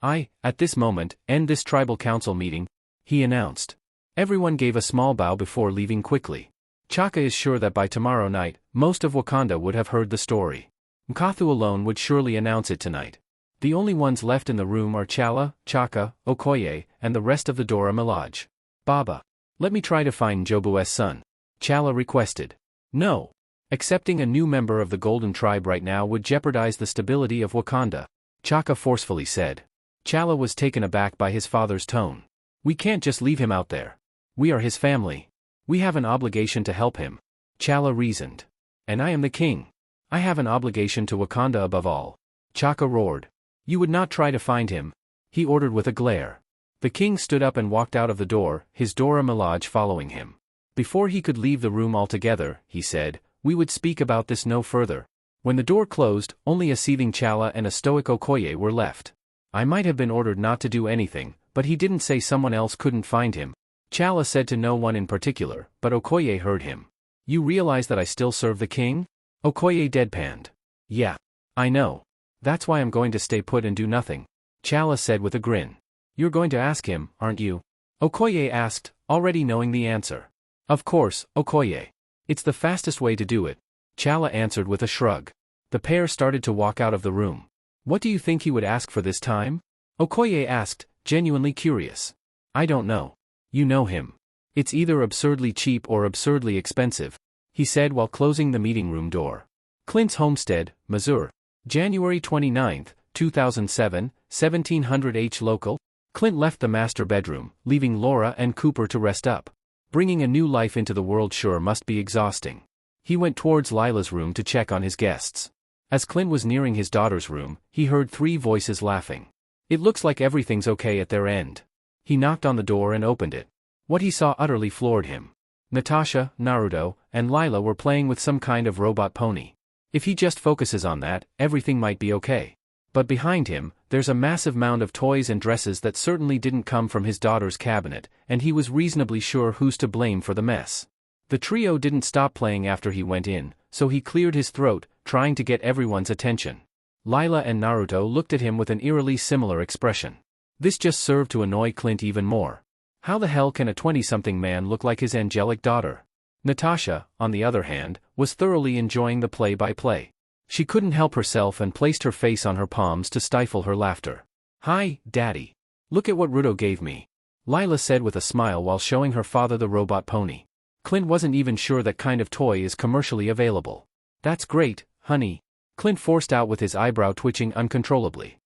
At this moment, end this tribal council meeting, he announced. Everyone gave a small bow before leaving quickly. Chaka is sure that by tomorrow night, most of Wakanda would have heard the story. Mkathu alone would surely announce it tonight. The only ones left in the room are Chala, Chaka, Okoye, and the rest of the Dora Milaje. Baba. Let me try to find Jobu's son, Chala requested. No. Accepting a new member of the Golden Tribe right now would jeopardize the stability of Wakanda, Chaka forcefully said. Chala was taken aback by his father's tone. We can't just leave him out there. We are his family. We have an obligation to help him, Chala reasoned. And I am the king. I have an obligation to Wakanda above all. Chaka roared. You would not try to find him, he ordered with a glare. The king stood up and walked out of the door, his Dora Milaje following him. Before he could leave the room altogether, he said, we would speak about this no further. When the door closed, only a seething Chala and a stoic Okoye were left. I might have been ordered not to do anything, but he didn't say someone else couldn't find him. Chala said to no one in particular, but Okoye heard him. You realize that I still serve the king? Okoye deadpanned. Yeah. I know. That's why I'm going to stay put and do nothing, Chala said with a grin. You're going to ask him, aren't you? Okoye asked, already knowing the answer. Of course, Okoye. It's the fastest way to do it, Chala answered with a shrug. The pair started to walk out of the room. What do you think he would ask for this time? Okoye asked, genuinely curious. I don't know. You know him. It's either absurdly cheap or absurdly expensive, he said while closing the meeting room door. Clint's homestead, Missouri. January 29, 2007, 1700 H local. Clint left the master bedroom, leaving Laura and Cooper to rest up. Bringing a new life into the world sure must be exhausting. He went towards Lila's room to check on his guests. As Clint was nearing his daughter's room, he heard three voices laughing. It looks like everything's okay at their end. He knocked on the door and opened it. What he saw utterly floored him. Natasha, Naruto, and Lila were playing with some kind of robot pony. If he just focuses on that, everything might be okay. But behind him, there's a massive mound of toys and dresses that certainly didn't come from his daughter's cabinet, and he was reasonably sure who's to blame for the mess. The trio didn't stop playing after he went in, so he cleared his throat, trying to get everyone's attention. Lila and Naruto looked at him with an eerily similar expression. This just served to annoy Clint even more. How the hell can a 20-something man look like his angelic daughter? Natasha, on the other hand, was thoroughly enjoying the play-by-play. She couldn't help herself and placed her face on her palms to stifle her laughter. Hi, Daddy. Look at what Ruto gave me, Lila said with a smile while showing her father the robot pony. Clint wasn't even sure that kind of toy is commercially available. That's great, honey, Clint forced out with his eyebrow twitching uncontrollably.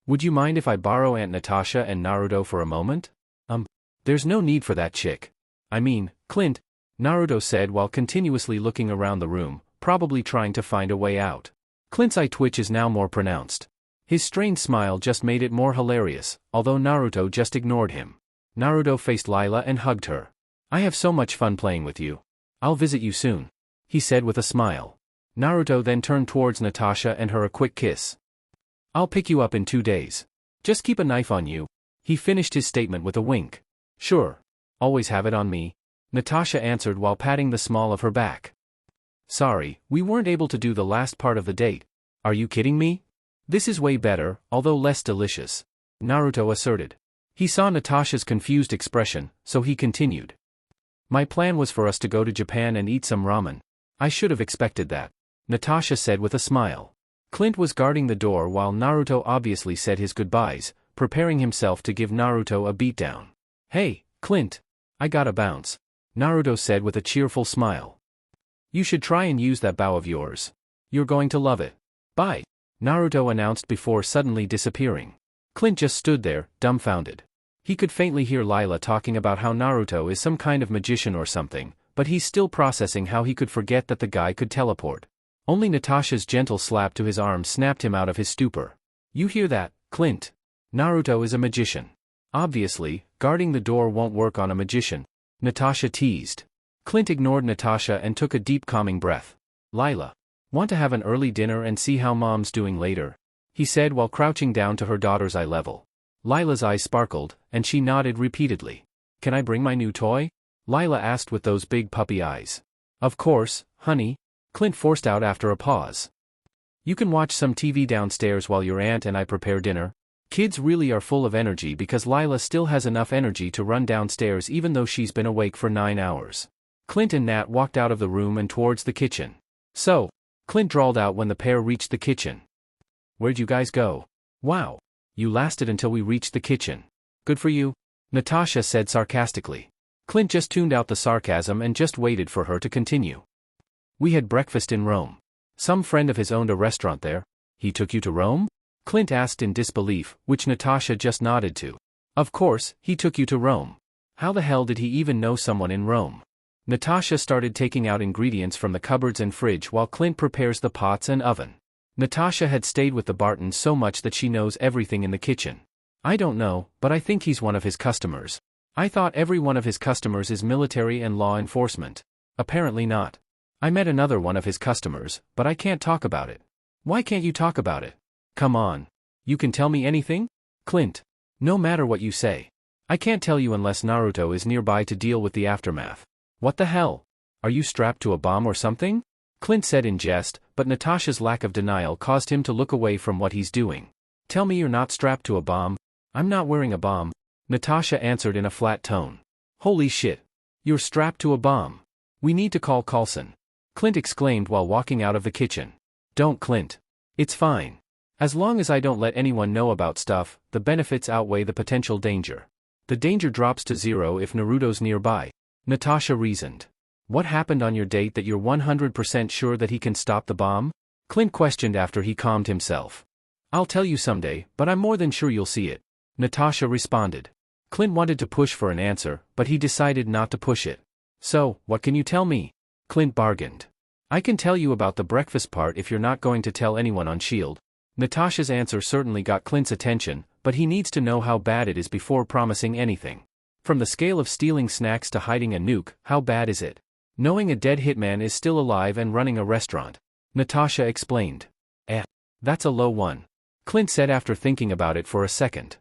Would you mind if I borrow Aunt Natasha and Naruto for a moment? There's no need for that chick. I mean, Clint, Naruto said while continuously looking around the room, probably trying to find a way out. Clint's eye twitch is now more pronounced. His strained smile just made it more hilarious, although Naruto just ignored him. Naruto faced Lila and hugged her. I have so much fun playing with you. I'll visit you soon, he said with a smile. Naruto then turned towards Natasha and her a quick kiss. I'll pick you up in 2 days. Just keep a knife on you. He finished his statement with a wink. Sure. Always have it on me, Natasha answered while patting the small of her back. Sorry, we weren't able to do the last part of the date. Are you kidding me? This is way better, although less delicious, Naruto asserted. He saw Natasha's confused expression, so he continued. My plan was for us to go to Japan and eat some ramen. I should have expected that, Natasha said with a smile. Clint was guarding the door while Naruto obviously said his goodbyes, preparing himself to give Naruto a beatdown. Hey, Clint. I gotta bounce, Naruto said with a cheerful smile. You should try and use that bow of yours. You're going to love it. Bye, Naruto announced before suddenly disappearing. Clint just stood there, dumbfounded. He could faintly hear Lila talking about how Naruto is some kind of magician or something, but he's still processing how he could forget that the guy could teleport. Only Natasha's gentle slap to his arm snapped him out of his stupor. You hear that, Clint? Naruto is a magician. Obviously, guarding the door won't work on a magician, Natasha teased. Clint ignored Natasha and took a deep calming breath. Lila, want to have an early dinner and see how mom's doing later? He said while crouching down to her daughter's eye level. Lila's eyes sparkled, and she nodded repeatedly. Can I bring my new toy? Lila asked with those big puppy eyes. Of course, honey, Clint forced out after a pause. You can watch some TV downstairs while your aunt and I prepare dinner. Kids really are full of energy because Lila still has enough energy to run downstairs even though she's been awake for 9 hours. Clint and Nat walked out of the room and towards the kitchen. So, Clint drawled out when the pair reached the kitchen. Where'd you guys go? Wow. You lasted until we reached the kitchen. Good for you, Natasha said sarcastically. Clint just tuned out the sarcasm and just waited for her to continue. We had breakfast in Rome. Some friend of his owned a restaurant there. He took you to Rome? Clint asked in disbelief, which Natasha just nodded to. Of course, he took you to Rome. How the hell did he even know someone in Rome? Natasha started taking out ingredients from the cupboards and fridge while Clint prepares the pots and oven. Natasha had stayed with the Bartons so much that she knows everything in the kitchen. I don't know, but I think he's one of his customers. I thought every one of his customers is military and law enforcement. Apparently not. I met another one of his customers, but I can't talk about it. Why can't you talk about it? Come on. You can tell me anything? Clint. No matter what you say. I can't tell you unless Naruto is nearby to deal with the aftermath. What the hell? Are you strapped to a bomb or something? Clint said in jest, but Natasha's lack of denial caused him to look away from what he's doing. Tell me you're not strapped to a bomb. I'm not wearing a bomb, Natasha answered in a flat tone. Holy shit. You're strapped to a bomb. We need to call Coulson, Clint exclaimed while walking out of the kitchen. Don't, Clint. It's fine. As long as I don't let anyone know about stuff, the benefits outweigh the potential danger. The danger drops to 0 if Naruto's nearby, Natasha reasoned. What happened on your date that you're 100% sure that he can stop the bomb? Clint questioned after he calmed himself. I'll tell you someday, but I'm more than sure you'll see it, Natasha responded. Clint wanted to push for an answer, but he decided not to push it. So, what can you tell me? Clint bargained. I can tell you about the breakfast part if you're not going to tell anyone on S.H.I.E.L.D. Natasha's answer certainly got Clint's attention, but he needs to know how bad it is before promising anything. From the scale of stealing snacks to hiding a nuke, how bad is it? Knowing a dead hitman is still alive and running a restaurant, Natasha explained. That's a low one, Clint said after thinking about it for a second.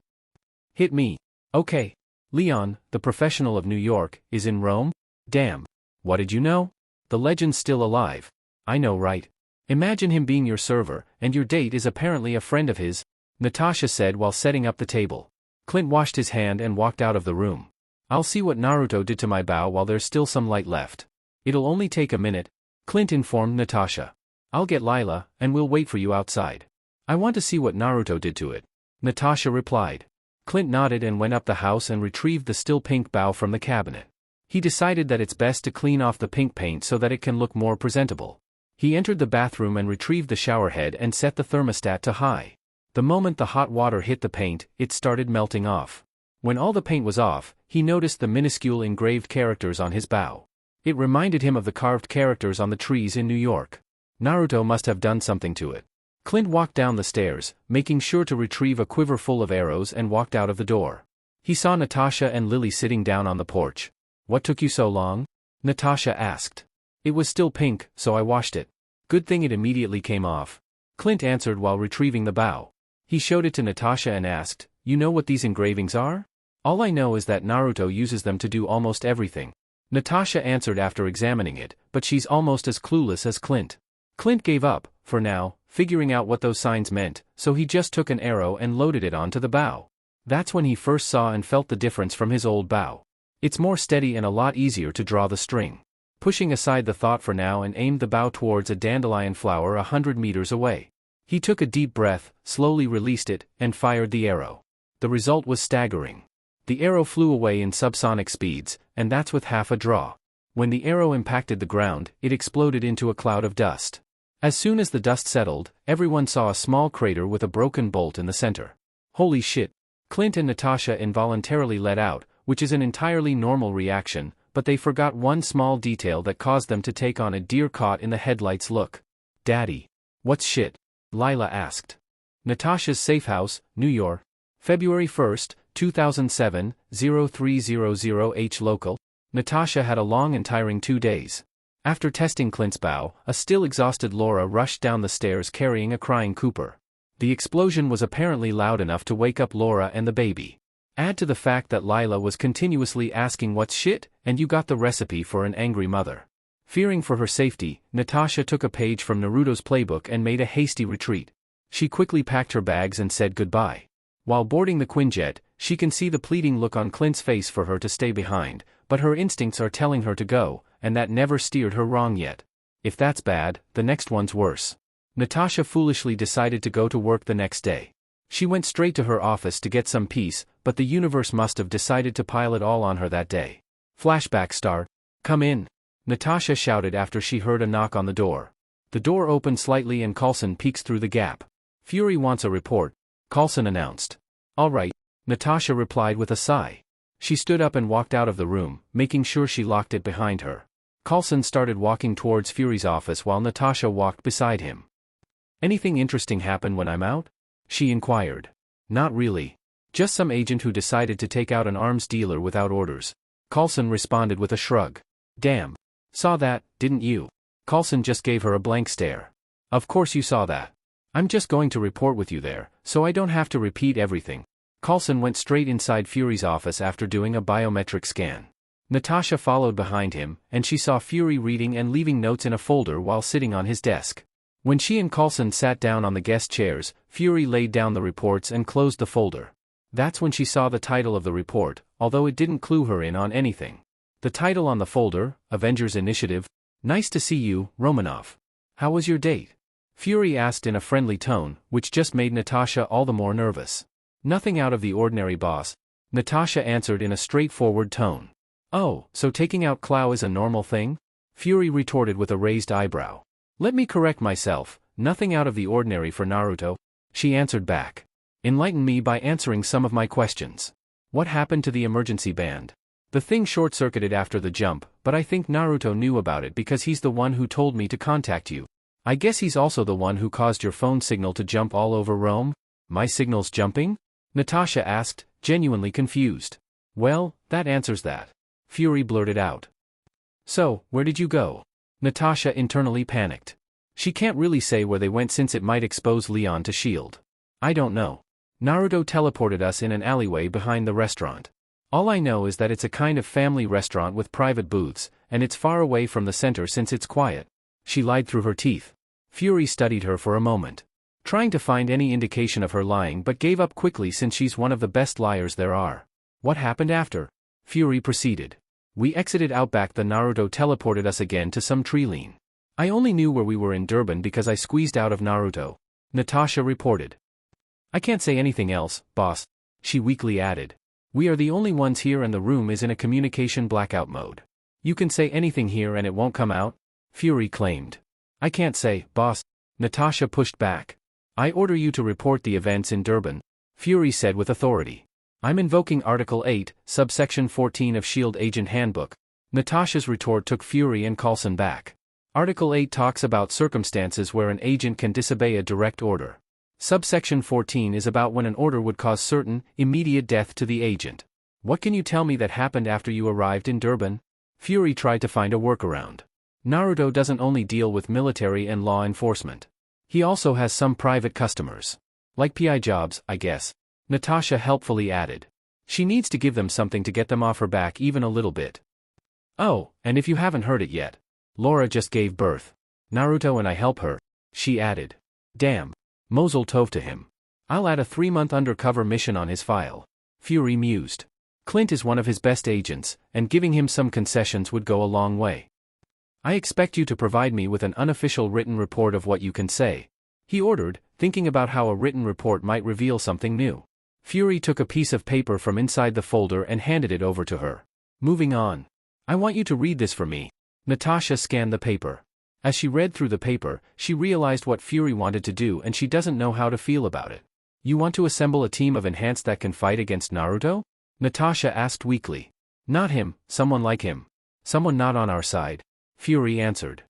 Hit me. Okay. Leon, the professional of New York, is in Rome? Damn. What did you know? The legend's still alive. I know, right? Imagine him being your server, and your date is apparently a friend of his, Natasha said while setting up the table. Clint washed his hand and walked out of the room. I'll see what Naruto did to my bow while there's still some light left. It'll only take a minute, Clint informed Natasha. I'll get Lila, and we'll wait for you outside. I want to see what Naruto did to it, Natasha replied. Clint nodded and went up the house and retrieved the still pink bow from the cabinet. He decided that it's best to clean off the pink paint so that it can look more presentable. He entered the bathroom and retrieved the shower head and set the thermostat to high. The moment the hot water hit the paint, it started melting off. When all the paint was off, he noticed the minuscule engraved characters on his bow. It reminded him of the carved characters on the trees in New York. Naruto must have done something to it. Clint walked down the stairs, making sure to retrieve a quiver full of arrows, and walked out of the door. He saw Natasha and Lily sitting down on the porch. "What took you so long?" Natasha asked. "It was still pink, so I washed it. Good thing it immediately came off," Clint answered while retrieving the bow. He showed it to Natasha and asked, "You know what these engravings are?" "All I know is that Naruto uses them to do almost everything," Natasha answered after examining it, but she's almost as clueless as Clint. Clint gave up, for now, figuring out what those signs meant, so he just took an arrow and loaded it onto the bow. That's when he first saw and felt the difference from his old bow. It's more steady and a lot easier to draw the string. Pushing aside the thought for now and aimed the bow towards a dandelion flower 100 meters away. He took a deep breath, slowly released it, and fired the arrow. The result was staggering. The arrow flew away in subsonic speeds, and that's with half a draw. When the arrow impacted the ground, it exploded into a cloud of dust. As soon as the dust settled, everyone saw a small crater with a broken bolt in the center. Holy shit! Clint and Natasha involuntarily let out, which is an entirely normal reaction, but they forgot one small detail that caused them to take on a deer-caught-in-the-headlights look. "Daddy. What's shit?" Lila asked. Natasha's safe house, New York. February 1, 2007, 0300H local. Natasha had a long and tiring 2 days. After testing Clint's bow, a still exhausted Laura rushed down the stairs carrying a crying Cooper. The explosion was apparently loud enough to wake up Laura and the baby. Add to the fact that Lila was continuously asking what's shit, and you got the recipe for an angry mother. Fearing for her safety, Natasha took a page from Naruto's playbook and made a hasty retreat. She quickly packed her bags and said goodbye. While boarding the Quinjet, she can see the pleading look on Clint's face for her to stay behind, but her instincts are telling her to go, and that never steered her wrong yet. If that's bad, the next one's worse. Natasha foolishly decided to go to work the next day. She went straight to her office to get some peace, but the universe must have decided to pile it all on her that day. Flashback start. "Come in," Natasha shouted after she heard a knock on the door. The door opened slightly and Coulson peeks through the gap. "Fury wants a report," Coulson announced. "All right," Natasha replied with a sigh. She stood up and walked out of the room, making sure she locked it behind her. Coulson started walking towards Fury's office while Natasha walked beside him. "Anything interesting happen when I'm out?" she inquired. "Not really. Just some agent who decided to take out an arms dealer without orders," Coulson responded with a shrug. "Damn. Saw that, didn't you?" Coulson just gave her a blank stare. "Of course you saw that. I'm just going to report with you there, so I don't have to repeat everything." Coulson went straight inside Fury's office after doing a biometric scan. Natasha followed behind him, and she saw Fury reading and leaving notes in a folder while sitting on his desk. When she and Coulson sat down on the guest chairs, Fury laid down the reports and closed the folder. That's when she saw the title of the report, although it didn't clue her in on anything. The title on the folder, Avengers Initiative. "Nice to see you, Romanov. How was your date?" Fury asked in a friendly tone, which just made Natasha all the more nervous. "Nothing out of the ordinary, boss," Natasha answered in a straightforward tone. "Oh, so taking out Clow is a normal thing?" Fury retorted with a raised eyebrow. "Let me correct myself, nothing out of the ordinary for Naruto," she answered back. "Enlighten me by answering some of my questions. What happened to the emergency band?" "The thing short-circuited after the jump, but I think Naruto knew about it because he's the one who told me to contact you. I guess he's also the one who caused your phone signal to jump all over Rome?" "My signal's jumping?" Natasha asked, genuinely confused. "Well, that answers that," Fury blurted out. "So, where did you go?" Natasha internally panicked. She can't really say where they went since it might expose Leon to S.H.I.E.L.D. "I don't know. Naruto teleported us in an alleyway behind the restaurant. All I know is that it's a kind of family restaurant with private booths, and it's far away from the center since it's quiet." She lied through her teeth. Fury studied her for a moment, trying to find any indication of her lying, but gave up quickly since she's one of the best liars there are. "What happened after?" Fury proceeded. "We exited Outback. The Naruto teleported us again to some tree line. I only knew where we were in Durban because I squeezed out of Naruto," Natasha reported. "I can't say anything else, boss," she weakly added. "We are the only ones here and the room is in a communication blackout mode. You can say anything here and it won't come out," Fury claimed. "I can't say, boss," Natasha pushed back. I order you to report the events in Durban, Fury said with authority. I'm invoking Article 8, subsection 14 of SHIELD Agent Handbook. Natasha's retort took Fury and Coulson back. Article 8 talks about circumstances where an agent can disobey a direct order. Subsection 14 is about when an order would cause certain, immediate death to the agent. What can you tell me that happened after you arrived in Durban? Fury tried to find a workaround. Naruto doesn't only deal with military and law enforcement. He also has some private customers. Like PI jobs, I guess. Natasha helpfully added. She needs to give them something to get them off her back even a little bit. Oh, and if you haven't heard it yet, Laura just gave birth. Naruto and I help her, she added. Damn. Mozel tov to him. I'll add a 3-month undercover mission on his file. Fury mused. Clint is one of his best agents, and giving him some concessions would go a long way. I expect you to provide me with an unofficial written report of what you can say, he ordered, thinking about how a written report might reveal something new. Fury took a piece of paper from inside the folder and handed it over to her. Moving on. I want you to read this for me. Natasha scanned the paper. As she read through the paper, she realized what Fury wanted to do and she doesn't know how to feel about it. You want to assemble a team of enhanced that can fight against Naruto? Natasha asked weakly. Not him, someone like him. Someone not on our side, Fury answered.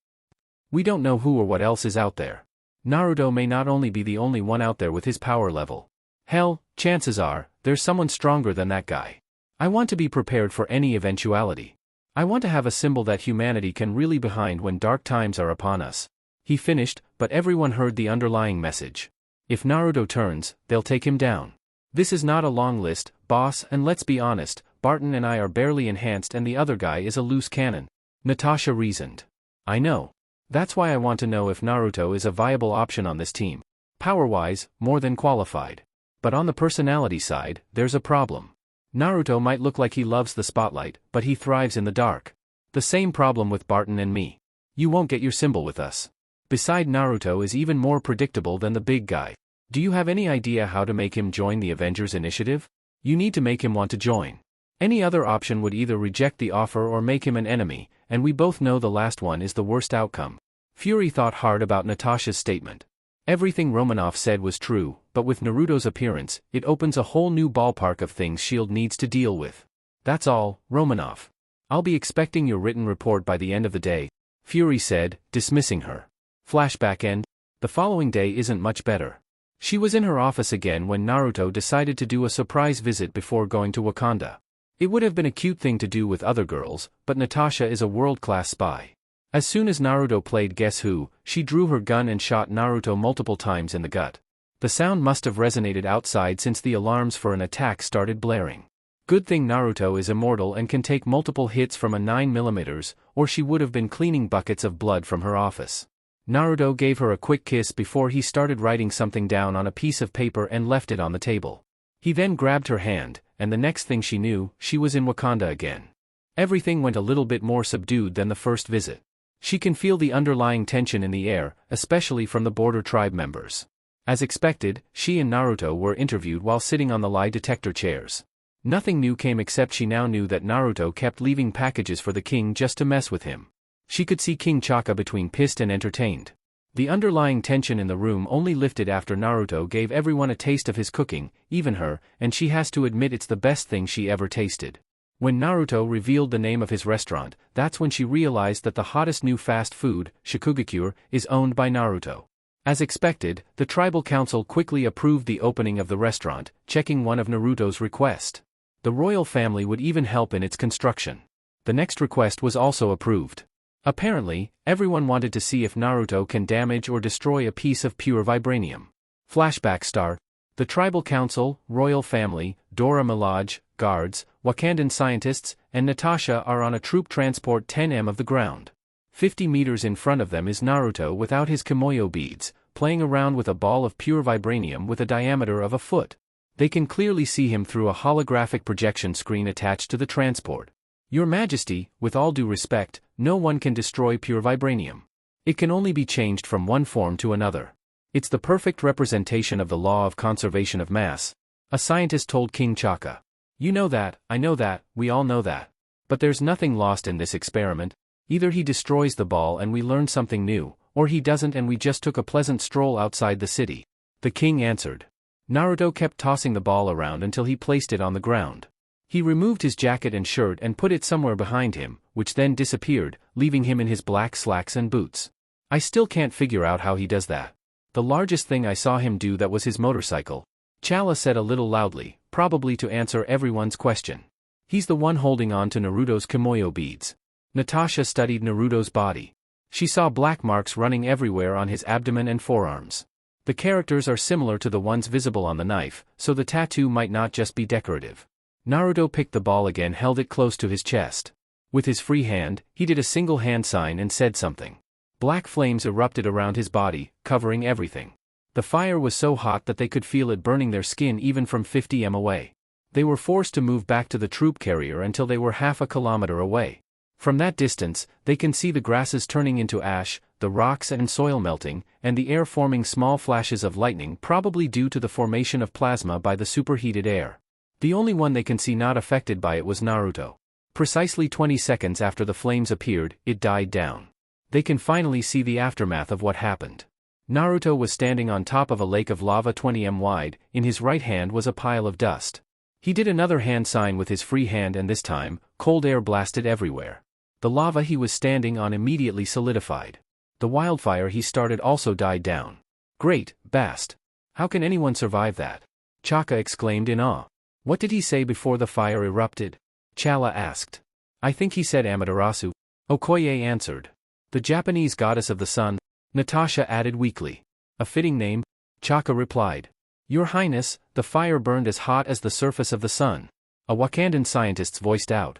We don't know who or what else is out there. Naruto may not only be the only one out there with his power level. Hell, chances are, there's someone stronger than that guy. I want to be prepared for any eventuality. I want to have a symbol that humanity can really behind when dark times are upon us. He finished, but everyone heard the underlying message. If Naruto turns, they'll take him down. This is not a long list, boss, and let's be honest, Barton and I are barely enhanced and the other guy is a loose cannon. Natasha reasoned. I know. That's why I want to know if Naruto is a viable option on this team. Power-wise, more than qualified. But on the personality side, there's a problem. Naruto might look like he loves the spotlight, but he thrives in the dark. The same problem with Barton and me. You won't get your symbol with us. Beside, Naruto is even more predictable than the big guy. Do you have any idea how to make him join the Avengers initiative? You need to make him want to join. Any other option would either reject the offer or make him an enemy, and we both know the last one is the worst outcome. Fury thought hard about Natasha's statement. Everything Romanoff said was true, but with Naruto's appearance, it opens a whole new ballpark of things SHIELD needs to deal with. That's all, Romanoff. I'll be expecting your written report by the end of the day, Fury said, dismissing her. Flashback end. The following day isn't much better. She was in her office again when Naruto decided to do a surprise visit before going to Wakanda. It would have been a cute thing to do with other girls, but Natasha is a world-class spy. As soon as Naruto played Guess Who, she drew her gun and shot Naruto multiple times in the gut. The sound must have resonated outside since the alarms for an attack started blaring. Good thing Naruto is immortal and can take multiple hits from a 9mm, or she would have been cleaning buckets of blood from her office. Naruto gave her a quick kiss before he started writing something down on a piece of paper and left it on the table. He then grabbed her hand, and the next thing she knew, she was in Wakanda again. Everything went a little bit more subdued than the first visit. She can feel the underlying tension in the air, especially from the border tribe members. As expected, she and Naruto were interviewed while sitting on the lie detector chairs. Nothing new came except she now knew that Naruto kept leaving packages for the king just to mess with him. She could see King Chaka between pissed and entertained. The underlying tension in the room only lifted after Naruto gave everyone a taste of his cooking, even her, and she has to admit it's the best thing she ever tasted. When Naruto revealed the name of his restaurant, that's when she realized that the hottest new fast food, Shikugakure, is owned by Naruto. As expected, the tribal council quickly approved the opening of the restaurant, checking one of Naruto's requests. The royal family would even help in its construction. The next request was also approved. Apparently, everyone wanted to see if Naruto can damage or destroy a piece of pure vibranium. Flashback star. The tribal council, royal family, Dora Milaje, guards, Wakandan scientists, and Natasha are on a troop transport 10m of the ground. 50 meters in front of them is Naruto without his kimoyo beads, playing around with a ball of pure vibranium with a diameter of a foot. They can clearly see him through a holographic projection screen attached to the transport. Your Majesty, with all due respect, no one can destroy pure vibranium. It can only be changed from one form to another. It's the perfect representation of the law of conservation of mass, a scientist told King Chaka. You know that, I know that, we all know that. But there's nothing lost in this experiment. Either he destroys the ball and we learn something new, or he doesn't and we just took a pleasant stroll outside the city. The king answered. Naruto kept tossing the ball around until he placed it on the ground. He removed his jacket and shirt and put it somewhere behind him, which then disappeared, leaving him in his black slacks and boots. I still can't figure out how he does that. The largest thing I saw him do that was his motorcycle. Chala said a little loudly, probably to answer everyone's question. He's the one holding on to Naruto's kimoyo beads. Natasha studied Naruto's body. She saw black marks running everywhere on his abdomen and forearms. The characters are similar to the ones visible on the knife, so the tattoo might not just be decorative. Naruto picked the ball again, held it close to his chest. With his free hand, he did a single hand sign and said something. Black flames erupted around his body, covering everything. The fire was so hot that they could feel it burning their skin even from 50 m away. They were forced to move back to the troop carrier until they were half a kilometer away. From that distance, they can see the grasses turning into ash, the rocks and soil melting, and the air forming small flashes of lightning, probably due to the formation of plasma by the superheated air. The only one they can see not affected by it was Naruto. Precisely 20 seconds after the flames appeared, it died down. They can finally see the aftermath of what happened. Naruto was standing on top of a lake of lava 20 m wide, in his right hand was a pile of dust. He did another hand sign with his free hand and this time, cold air blasted everywhere. The lava he was standing on immediately solidified. The wildfire he started also died down. Great, Bast. How can anyone survive that? Chaka exclaimed in awe. What did he say before the fire erupted? Chala asked. I think he said Amaterasu. Okoye answered. The Japanese goddess of the sun, Natasha added weakly. A fitting name, Chaka replied. Your Highness, the fire burned as hot as the surface of the sun. A Wakandan scientist voiced out.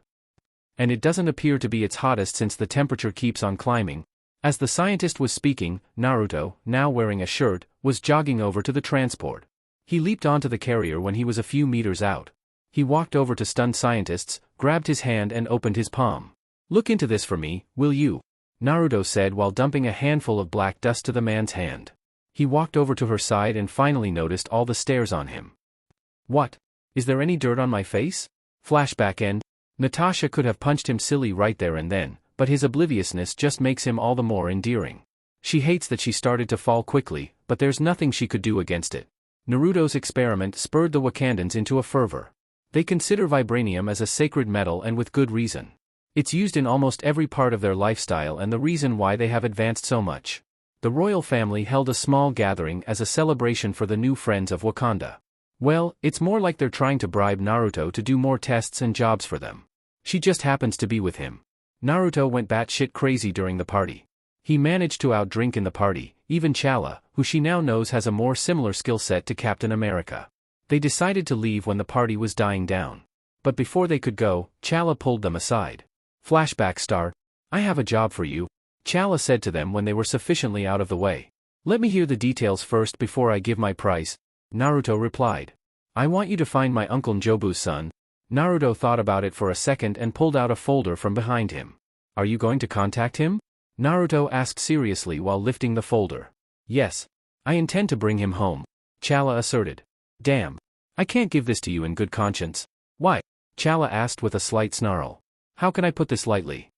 And it doesn't appear to be its hottest since the temperature keeps on climbing. As the scientist was speaking, Naruto, now wearing a shirt, was jogging over to the transport. He leaped onto the carrier when he was a few meters out. He walked over to stunned scientists, grabbed his hand and opened his palm. Look into this for me, will you? Naruto said while dumping a handful of black dust to the man's hand. He walked over to her side and finally noticed all the stares on him. What? Is there any dirt on my face? Flashback end. Natasha could have punched him silly right there and then, but his obliviousness just makes him all the more endearing. She hates that she started to fall quickly, but there's nothing she could do against it. Naruto's experiment spurred the Wakandans into a fervor. They consider vibranium as a sacred metal and with good reason. It's used in almost every part of their lifestyle and the reason why they have advanced so much. The royal family held a small gathering as a celebration for the new friends of Wakanda. Well, it's more like they're trying to bribe Naruto to do more tests and jobs for them. She just happens to be with him. Naruto went batshit crazy during the party. He managed to outdrink in the party, even Chala, who she now knows has a more similar skill set to Captain America. They decided to leave when the party was dying down. But before they could go, Chala pulled them aside. Flashback star. I have a job for you, Chala said to them when they were sufficiently out of the way. Let me hear the details first before I give my price, Naruto replied. I want you to find my uncle Njobu's son. Naruto thought about it for a second and pulled out a folder from behind him. Are you going to contact him? Naruto asked seriously while lifting the folder. Yes. I intend to bring him home, Chala asserted. Damn. I can't give this to you in good conscience. Why? Chala asked with a slight snarl. How can I put this lightly?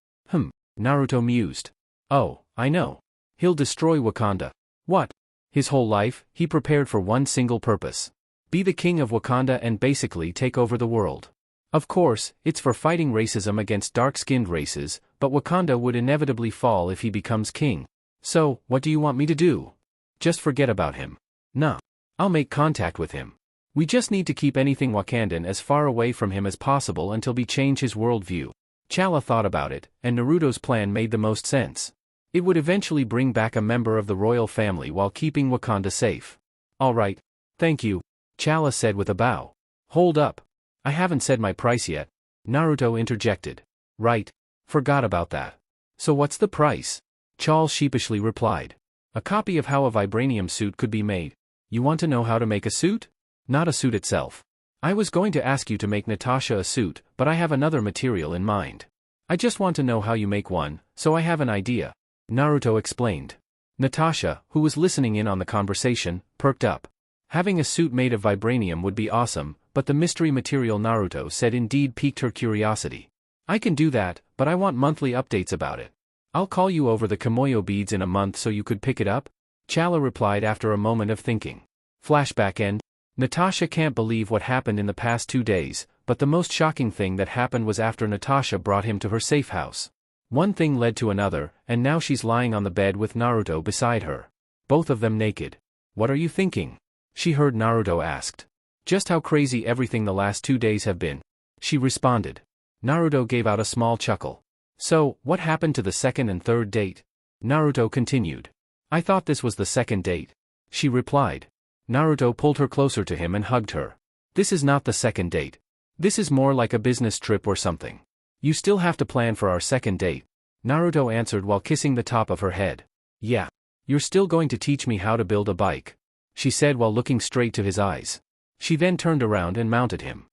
Naruto mused. Oh, I know. He'll destroy Wakanda. What? His whole life, he prepared for one single purpose. Be the king of Wakanda and basically take over the world. Of course, it's for fighting racism against dark-skinned races, but Wakanda would inevitably fall if he becomes king. So, what do you want me to do? Just forget about him. Nah. I'll make contact with him. We just need to keep anything Wakandan as far away from him as possible until we change his worldview. Chala thought about it, and Naruto's plan made the most sense. It would eventually bring back a member of the royal family while keeping Wakanda safe. Alright. Thank you, Chala said with a bow. Hold up. I haven't said my price yet, Naruto interjected. Right. Forgot about that. So what's the price? Chal sheepishly replied. A copy of how a vibranium suit could be made. You want to know how to make a suit? Not a suit itself. I was going to ask you to make Natasha a suit, but I have another material in mind. I just want to know how you make one, so I have an idea, Naruto explained. Natasha, who was listening in on the conversation, perked up. Having a suit made of vibranium would be awesome, but the mystery material Naruto said indeed piqued her curiosity. I can do that, but I want monthly updates about it. I'll call you over the kimoyo beads in a month so you could pick it up, Chala replied after a moment of thinking. Flashback end. Natasha can't believe what happened in the past 2 days, but the most shocking thing that happened was after Natasha brought him to her safe house. One thing led to another, and now she's lying on the bed with Naruto beside her. Both of them naked. What are you thinking? She heard Naruto asked. Just how crazy everything the last 2 days have been. She responded. Naruto gave out a small chuckle. So, what happened to the second and third date? Naruto continued. I thought this was the second date. She replied. Naruto pulled her closer to him and hugged her. This is not the second date. This is more like a business trip or something. You still have to plan for our second date. Naruto answered while kissing the top of her head. Yeah. You're still going to teach me how to build a bike, she said while looking straight to his eyes. She then turned around and mounted him.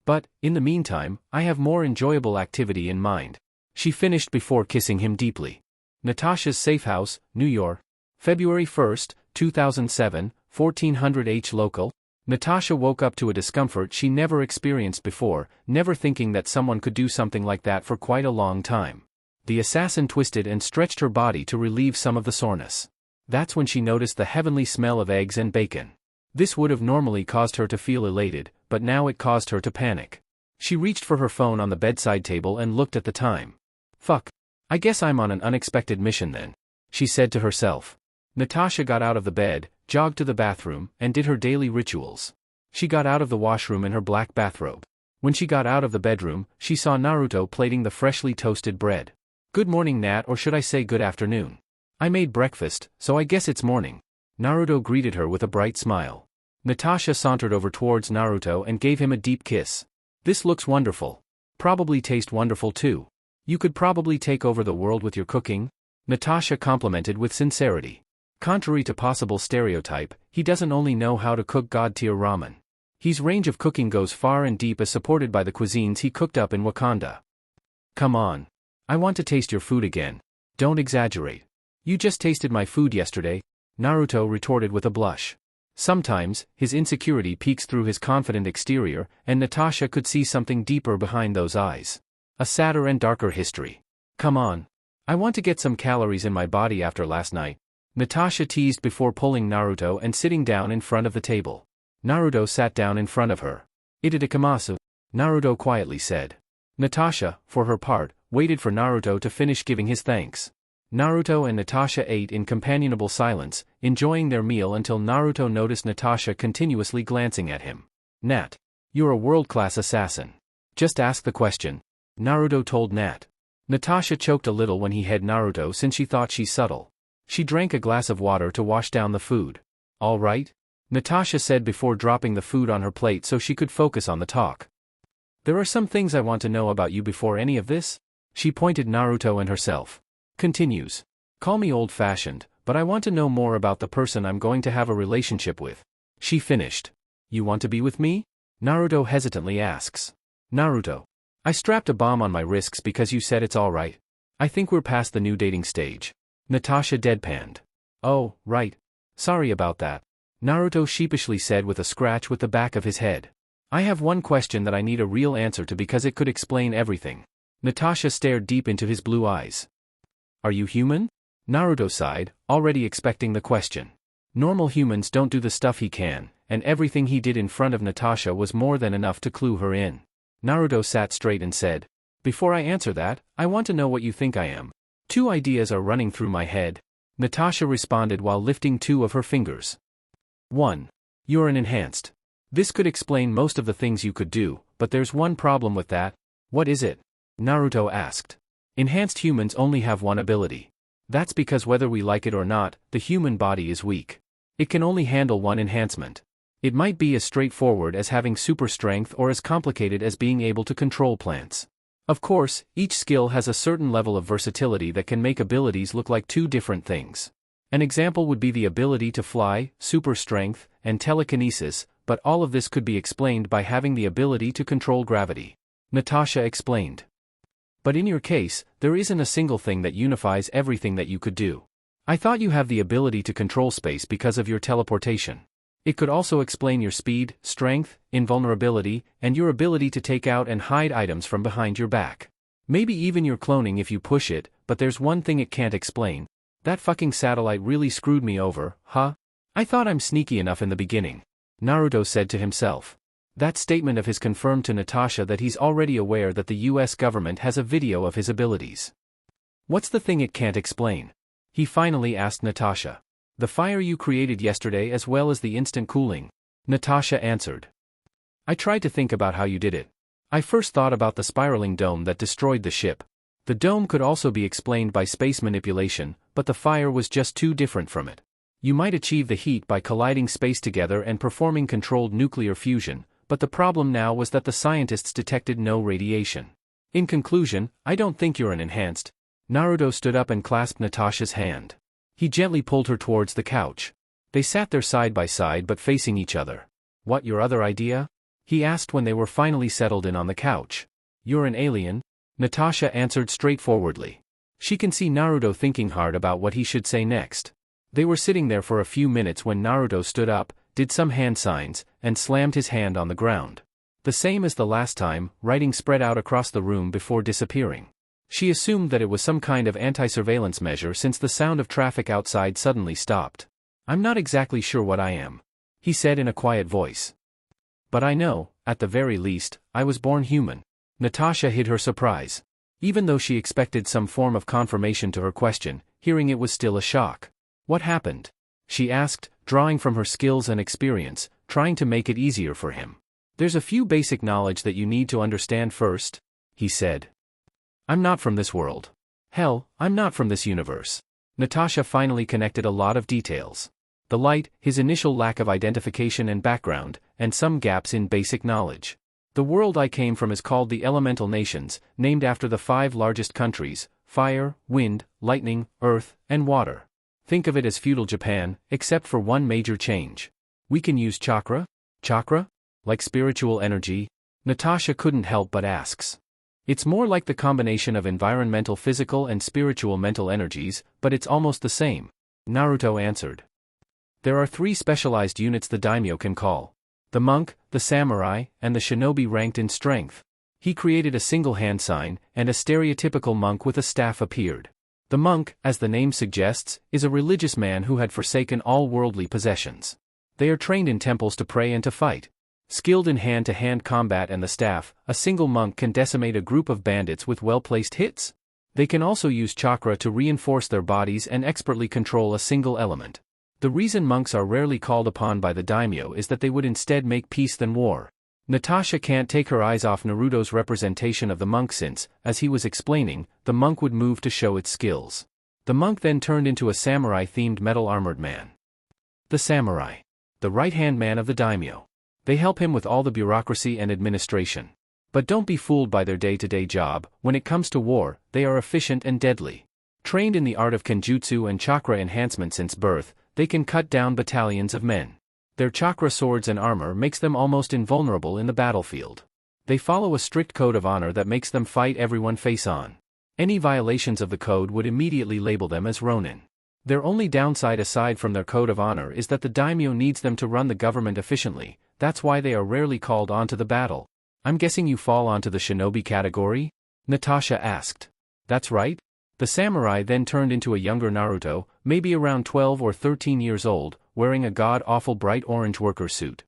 But, in the meantime, I have more enjoyable activity in mind. She finished before kissing him deeply. Natasha's safe house, New York. February 1st, 2007, 1400 H local. Natasha woke up to a discomfort she never experienced before, never thinking that someone could do something like that for quite a long time. The assassin twisted and stretched her body to relieve some of the soreness. That's when she noticed the heavenly smell of eggs and bacon. This would have normally caused her to feel elated, but now it caused her to panic. She reached for her phone on the bedside table and looked at the time. Fuck. I guess I'm on an unexpected mission then, she said to herself. Natasha got out of the bed, jogged to the bathroom, and did her daily rituals. She got out of the washroom in her black bathrobe. When she got out of the bedroom, she saw Naruto plating the freshly toasted bread. Good morning, Nat, or should I say good afternoon? I made breakfast, so I guess it's morning. Naruto greeted her with a bright smile. Natasha sauntered over towards Naruto and gave him a deep kiss. This looks wonderful. Probably taste wonderful too. You could probably take over the world with your cooking, Natasha complimented with sincerity. Contrary to possible stereotype, he doesn't only know how to cook god-tier ramen. His range of cooking goes far and deep as supported by the cuisines he cooked up in Wakanda. Come on. I want to taste your food again. Don't exaggerate. You just tasted my food yesterday, Naruto retorted with a blush. Sometimes, his insecurity peeks through his confident exterior, and Natasha could see something deeper behind those eyes. A sadder and darker history. Come on. I want to get some calories in my body after last night, Natasha teased before pulling Naruto and sitting down in front of the table. Naruto sat down in front of her. Itadakamasu, Naruto quietly said. Natasha, for her part, waited for Naruto to finish giving his thanks. Naruto and Natasha ate in companionable silence, enjoying their meal until Naruto noticed Natasha continuously glancing at him. Nat. You're a world-class assassin. Just ask the question, Naruto told Nat. Natasha choked a little when he had Naruto since she thought she's subtle. She drank a glass of water to wash down the food. All right? Natasha said before dropping the food on her plate so she could focus on the talk. There are some things I want to know about you before any of this. She pointed Naruto and herself. Continues. Call me old-fashioned, but I want to know more about the person I'm going to have a relationship with. She finished. You want to be with me? Naruto hesitantly asks. Naruto. I strapped a bomb on my wrists because you said it's alright. I think we're past the new dating stage. Natasha deadpanned. Oh, right. Sorry about that. Naruto sheepishly said with a scratch with the back of his head. I have one question that I need a real answer to because it could explain everything. Natasha stared deep into his blue eyes. Are you human? Naruto sighed, already expecting the question. Normal humans don't do the stuff he can, and everything he did in front of Natasha was more than enough to clue her in. Naruto sat straight and said, Before I answer that, I want to know what you think I am. Two ideas are running through my head. Natasha responded while lifting two of her fingers. 1. You're an enhanced. This could explain most of the things you could do, but there's one problem with that. What is it? Naruto asked. Enhanced humans only have one ability. That's because whether we like it or not, the human body is weak. It can only handle one enhancement. It might be as straightforward as having super strength or as complicated as being able to control plants. Of course, each skill has a certain level of versatility that can make abilities look like two different things. An example would be the ability to fly, super strength, and telekinesis, but all of this could be explained by having the ability to control gravity. Natasha explained. But in your case, there isn't a single thing that unifies everything that you could do. I thought you have the ability to control space because of your teleportation. It could also explain your speed, strength, invulnerability, and your ability to take out and hide items from behind your back. Maybe even your cloning if you push it, but there's one thing it can't explain. That fucking satellite really screwed me over, huh? I thought I'm sneaky enough in the beginning, Naruto said to himself. That statement of his confirmed to Natasha that he's already aware that the US government has a video of his abilities. What's the thing it can't explain? He finally asked Natasha. The fire you created yesterday as well as the instant cooling, Natasha answered. I tried to think about how you did it. I first thought about the spiraling dome that destroyed the ship. The dome could also be explained by space manipulation, but the fire was just too different from it. You might achieve the heat by colliding space together and performing controlled nuclear fusion, but the problem now was that the scientists detected no radiation. In conclusion, I don't think you're an enhanced. Naruto stood up and clasped Natasha's hand. He gently pulled her towards the couch. They sat there side by side but facing each other. What, your other idea? He asked when they were finally settled in on the couch. You're an alien? Natasha answered straightforwardly. She can see Naruto thinking hard about what he should say next. They were sitting there for a few minutes when Naruto stood up, did some hand signs, and slammed his hand on the ground. The same as the last time, writing spread out across the room before disappearing. She assumed that it was some kind of anti-surveillance measure since the sound of traffic outside suddenly stopped. I'm not exactly sure what I am, he said in a quiet voice. But I know, at the very least, I was born human. Natasha hid her surprise. Even though she expected some form of confirmation to her question, hearing it was still a shock. What happened? She asked, drawing from her skills and experience, trying to make it easier for him. There's a few basic knowledge that you need to understand first, he said. I'm not from this world. Hell, I'm not from this universe. Natasha finally connected a lot of details. The light, his initial lack of identification and background, and some gaps in basic knowledge. The world I came from is called the Elemental Nations, named after the 5 largest countries: fire, wind, lightning, earth, and water. Think of it as feudal Japan, except for one major change. We can use chakra? Chakra? Like spiritual energy? Natasha couldn't help but asks. It's more like the combination of environmental physical and spiritual mental energies, but it's almost the same, Naruto answered. There are 3 specialized units the daimyo can call. The monk, the samurai, and the shinobi ranked in strength. He created a single hand sign, and a stereotypical monk with a staff appeared. The monk, as the name suggests, is a religious man who had forsaken all worldly possessions. They are trained in temples to pray and to fight. Skilled in hand-to-hand combat, and the staff, a single monk can decimate a group of bandits with well-placed hits. They can also use chakra to reinforce their bodies and expertly control a single element. The reason monks are rarely called upon by the daimyo is that they would instead make peace than war. Natasha can't take her eyes off Naruto's representation of the monk since, as he was explaining, the monk would move to show its skills. The monk then turned into a samurai-themed metal-armored man. The samurai. The right-hand man of the daimyo. They help him with all the bureaucracy and administration. But don't be fooled by their day-to-day job. When it comes to war, they are efficient and deadly. Trained in the art of kenjutsu and chakra enhancement since birth, they can cut down battalions of men. Their chakra swords and armor makes them almost invulnerable in the battlefield. They follow a strict code of honor that makes them fight everyone face-on. Any violations of the code would immediately label them as ronin. Their only downside aside from their code of honor is that the daimyo needs them to run the government efficiently. That's why they are rarely called onto the battle. I'm guessing you fall onto the shinobi category? Natasha asked. That's right. The samurai then turned into a younger Naruto, maybe around 12 or 13 years old, wearing a god-awful bright orange worker suit.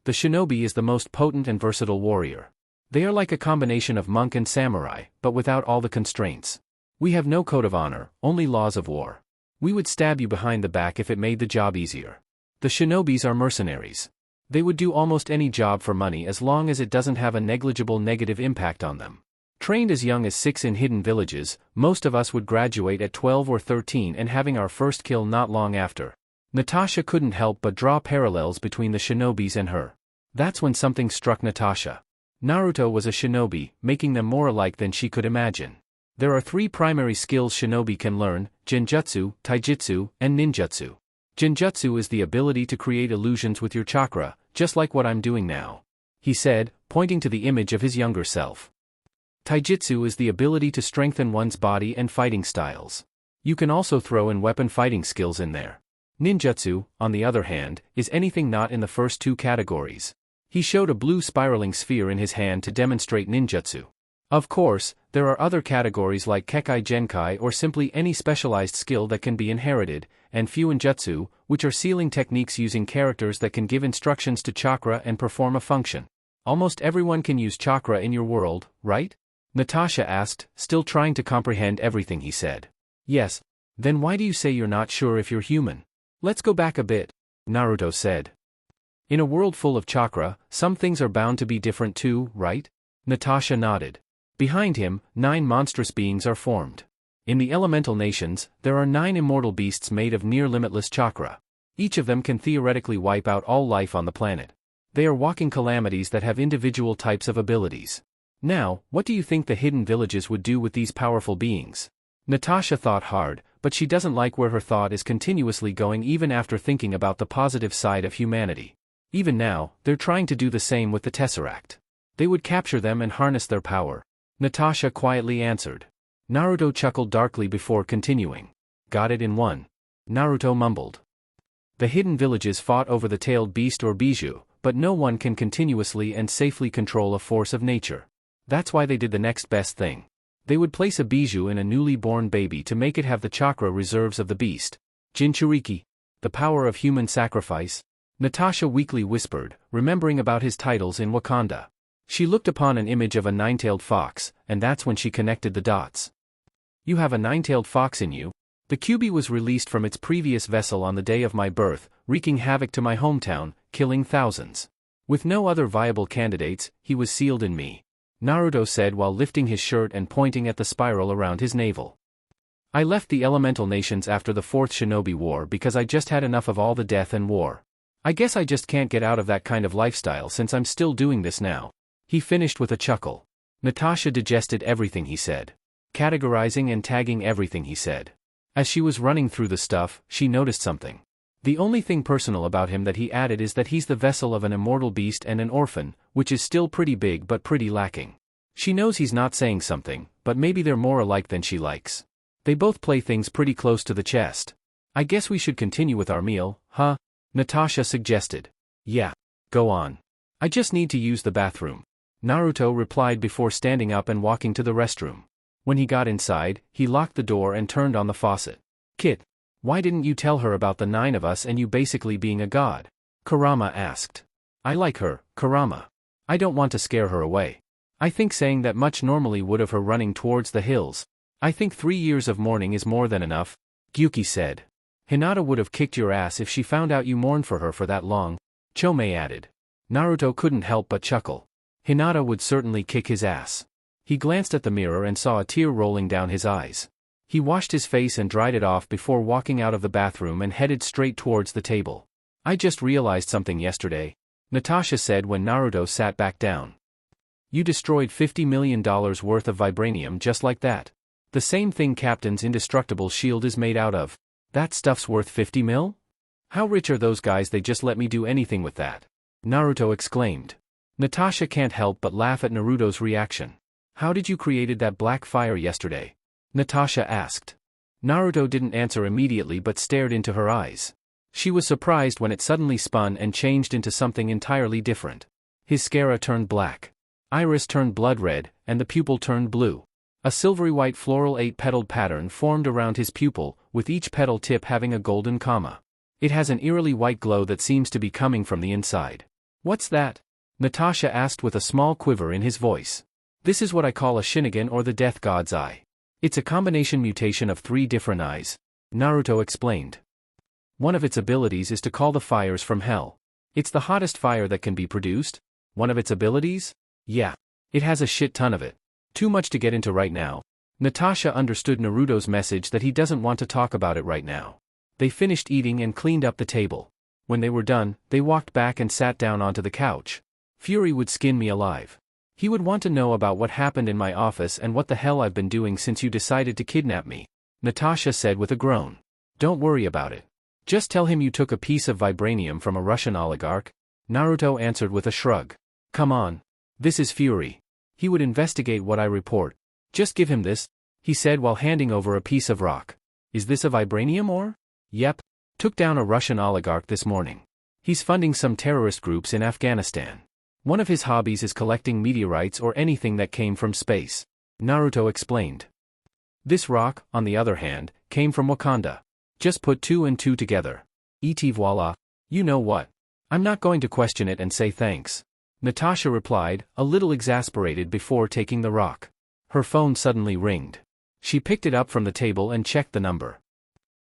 The shinobi is the most potent and versatile warrior. They are like a combination of monk and samurai, but without all the constraints. We have no code of honor, only laws of war. We would stab you behind the back if it made the job easier. The shinobis are mercenaries. They would do almost any job for money as long as it doesn't have a negligible negative impact on them. Trained as young as 6 in hidden villages, most of us would graduate at 12 or 13 and having our first kill not long after. Natasha couldn't help but draw parallels between the shinobis and her. That's when something struck Natasha. Naruto was a shinobi, making them more alike than she could imagine. There are 3 primary skills shinobi can learn: genjutsu, taijutsu, and ninjutsu. Genjutsu is the ability to create illusions with your chakra, just like what I'm doing now, he said, pointing to the image of his younger self. Taijutsu is the ability to strengthen one's body and fighting styles. You can also throw in weapon fighting skills in there. Ninjutsu, on the other hand, is anything not in the first 2 categories. He showed a blue spiraling sphere in his hand to demonstrate ninjutsu. Of course, there are other categories like Kekai Genkai or simply any specialized skill that can be inherited, and Fuinjutsu, which are sealing techniques using characters that can give instructions to chakra and perform a function. Almost everyone can use chakra in your world, right? Natasha asked, still trying to comprehend everything he said. Yes. Then why do you say you're not sure if you're human? Let's go back a bit, Naruto said. In a world full of chakra, some things are bound to be different too, right? Natasha nodded. Behind him, 9 monstrous beings are formed. In the elemental nations, there are 9 immortal beasts made of near-limitless chakra. Each of them can theoretically wipe out all life on the planet. They are walking calamities that have individual types of abilities. Now, what do you think the hidden villages would do with these powerful beings? Natasha thought hard, but she doesn't like where her thought is continuously going even after thinking about the positive side of humanity. Even now, they're trying to do the same with the Tesseract. They would capture them and harness their power. Natasha quietly answered. Naruto chuckled darkly before continuing. Got it in one. Naruto mumbled. The hidden villages fought over the tailed beast or bijou, but no one can continuously and safely control a force of nature. That's why they did the next best thing. They would place a bijou in a newly born baby to make it have the chakra reserves of the beast. Jinchuriki. The power of human sacrifice. Natasha weakly whispered, remembering about his titles in Wakanda. She looked upon an image of a 9-tailed fox, and that's when she connected the dots. You have a 9-tailed fox in you? The Kyuubi was released from its previous vessel on the day of my birth, wreaking havoc to my hometown, killing thousands. With no other viable candidates, he was sealed in me. Naruto said while lifting his shirt and pointing at the spiral around his navel. I left the elemental nations after the 4th Shinobi War because I just had enough of all the death and war. I guess I just can't get out of that kind of lifestyle since I'm still doing this now. He finished with a chuckle. Natasha digested everything he said. Categorizing and tagging everything he said. As she was running through the stuff, she noticed something. The only thing personal about him that he added is that he's the vessel of an immortal beast and an orphan, which is still pretty big but pretty lacking. She knows he's not saying something, but maybe they're more alike than she likes. They both play things pretty close to the chest. I guess we should continue with our meal, huh? Natasha suggested. Yeah. Go on. I just need to use the bathroom. Naruto replied before standing up and walking to the restroom. When he got inside, he locked the door and turned on the faucet. Kit, why didn't you tell her about the 9 of us and you basically being a god? Kurama asked. I like her, Kurama. I don't want to scare her away. I think saying that much normally would have her running towards the hills. I think 3 years of mourning is more than enough, Gyuki said. Hinata would have kicked your ass if she found out you mourned for her for that long, Chomei added. Naruto couldn't help but chuckle. Hinata would certainly kick his ass. He glanced at the mirror and saw a tear rolling down his eyes. He washed his face and dried it off before walking out of the bathroom and headed straight towards the table. I just realized something yesterday, Natasha said when Naruto sat back down. You destroyed $50 million worth of vibranium just like that. The same thing Captain's indestructible shield is made out of. That stuff's worth 50 mil? How rich are those guys they just let me do anything with that? Naruto exclaimed. Natasha can't help but laugh at Naruto's reaction. How did you created that black fire yesterday? Natasha asked. Naruto didn't answer immediately but stared into her eyes. She was surprised when it suddenly spun and changed into something entirely different. His sclera turned black. Iris turned blood red, and the pupil turned blue. A silvery white floral 8-petaled pattern formed around his pupil, with each petal tip having a golden comma. It has an eerily white glow that seems to be coming from the inside. What's that? Natasha asked with a small quiver in his voice. This is what I call a Shinigami or the Death God's Eye. It's a combination mutation of 3 different eyes, Naruto explained. One of its abilities is to call the fires from hell. It's the hottest fire that can be produced. One of its abilities? Yeah. It has a shit ton of it. Too much to get into right now. Natasha understood Naruto's message that he doesn't want to talk about it right now. They finished eating and cleaned up the table. When they were done, they walked back and sat down onto the couch. Fury would skin me alive. He would want to know about what happened in my office and what the hell I've been doing since you decided to kidnap me, Natasha said with a groan. Don't worry about it. Just tell him you took a piece of vibranium from a Russian oligarch, Naruto answered with a shrug. Come on. This is Fury. He would investigate what I report. Just give him this, he said while handing over a piece of rock. Is this a vibranium ore? Yep. Took down a Russian oligarch this morning. He's funding some terrorist groups in Afghanistan. One of his hobbies is collecting meteorites or anything that came from space, Naruto explained. This rock, on the other hand, came from Wakanda. Just put two and two together. Et voila. You know what? I'm not going to question it and say thanks. Natasha replied, a little exasperated before taking the rock. Her phone suddenly ringed. She picked it up from the table and checked the number.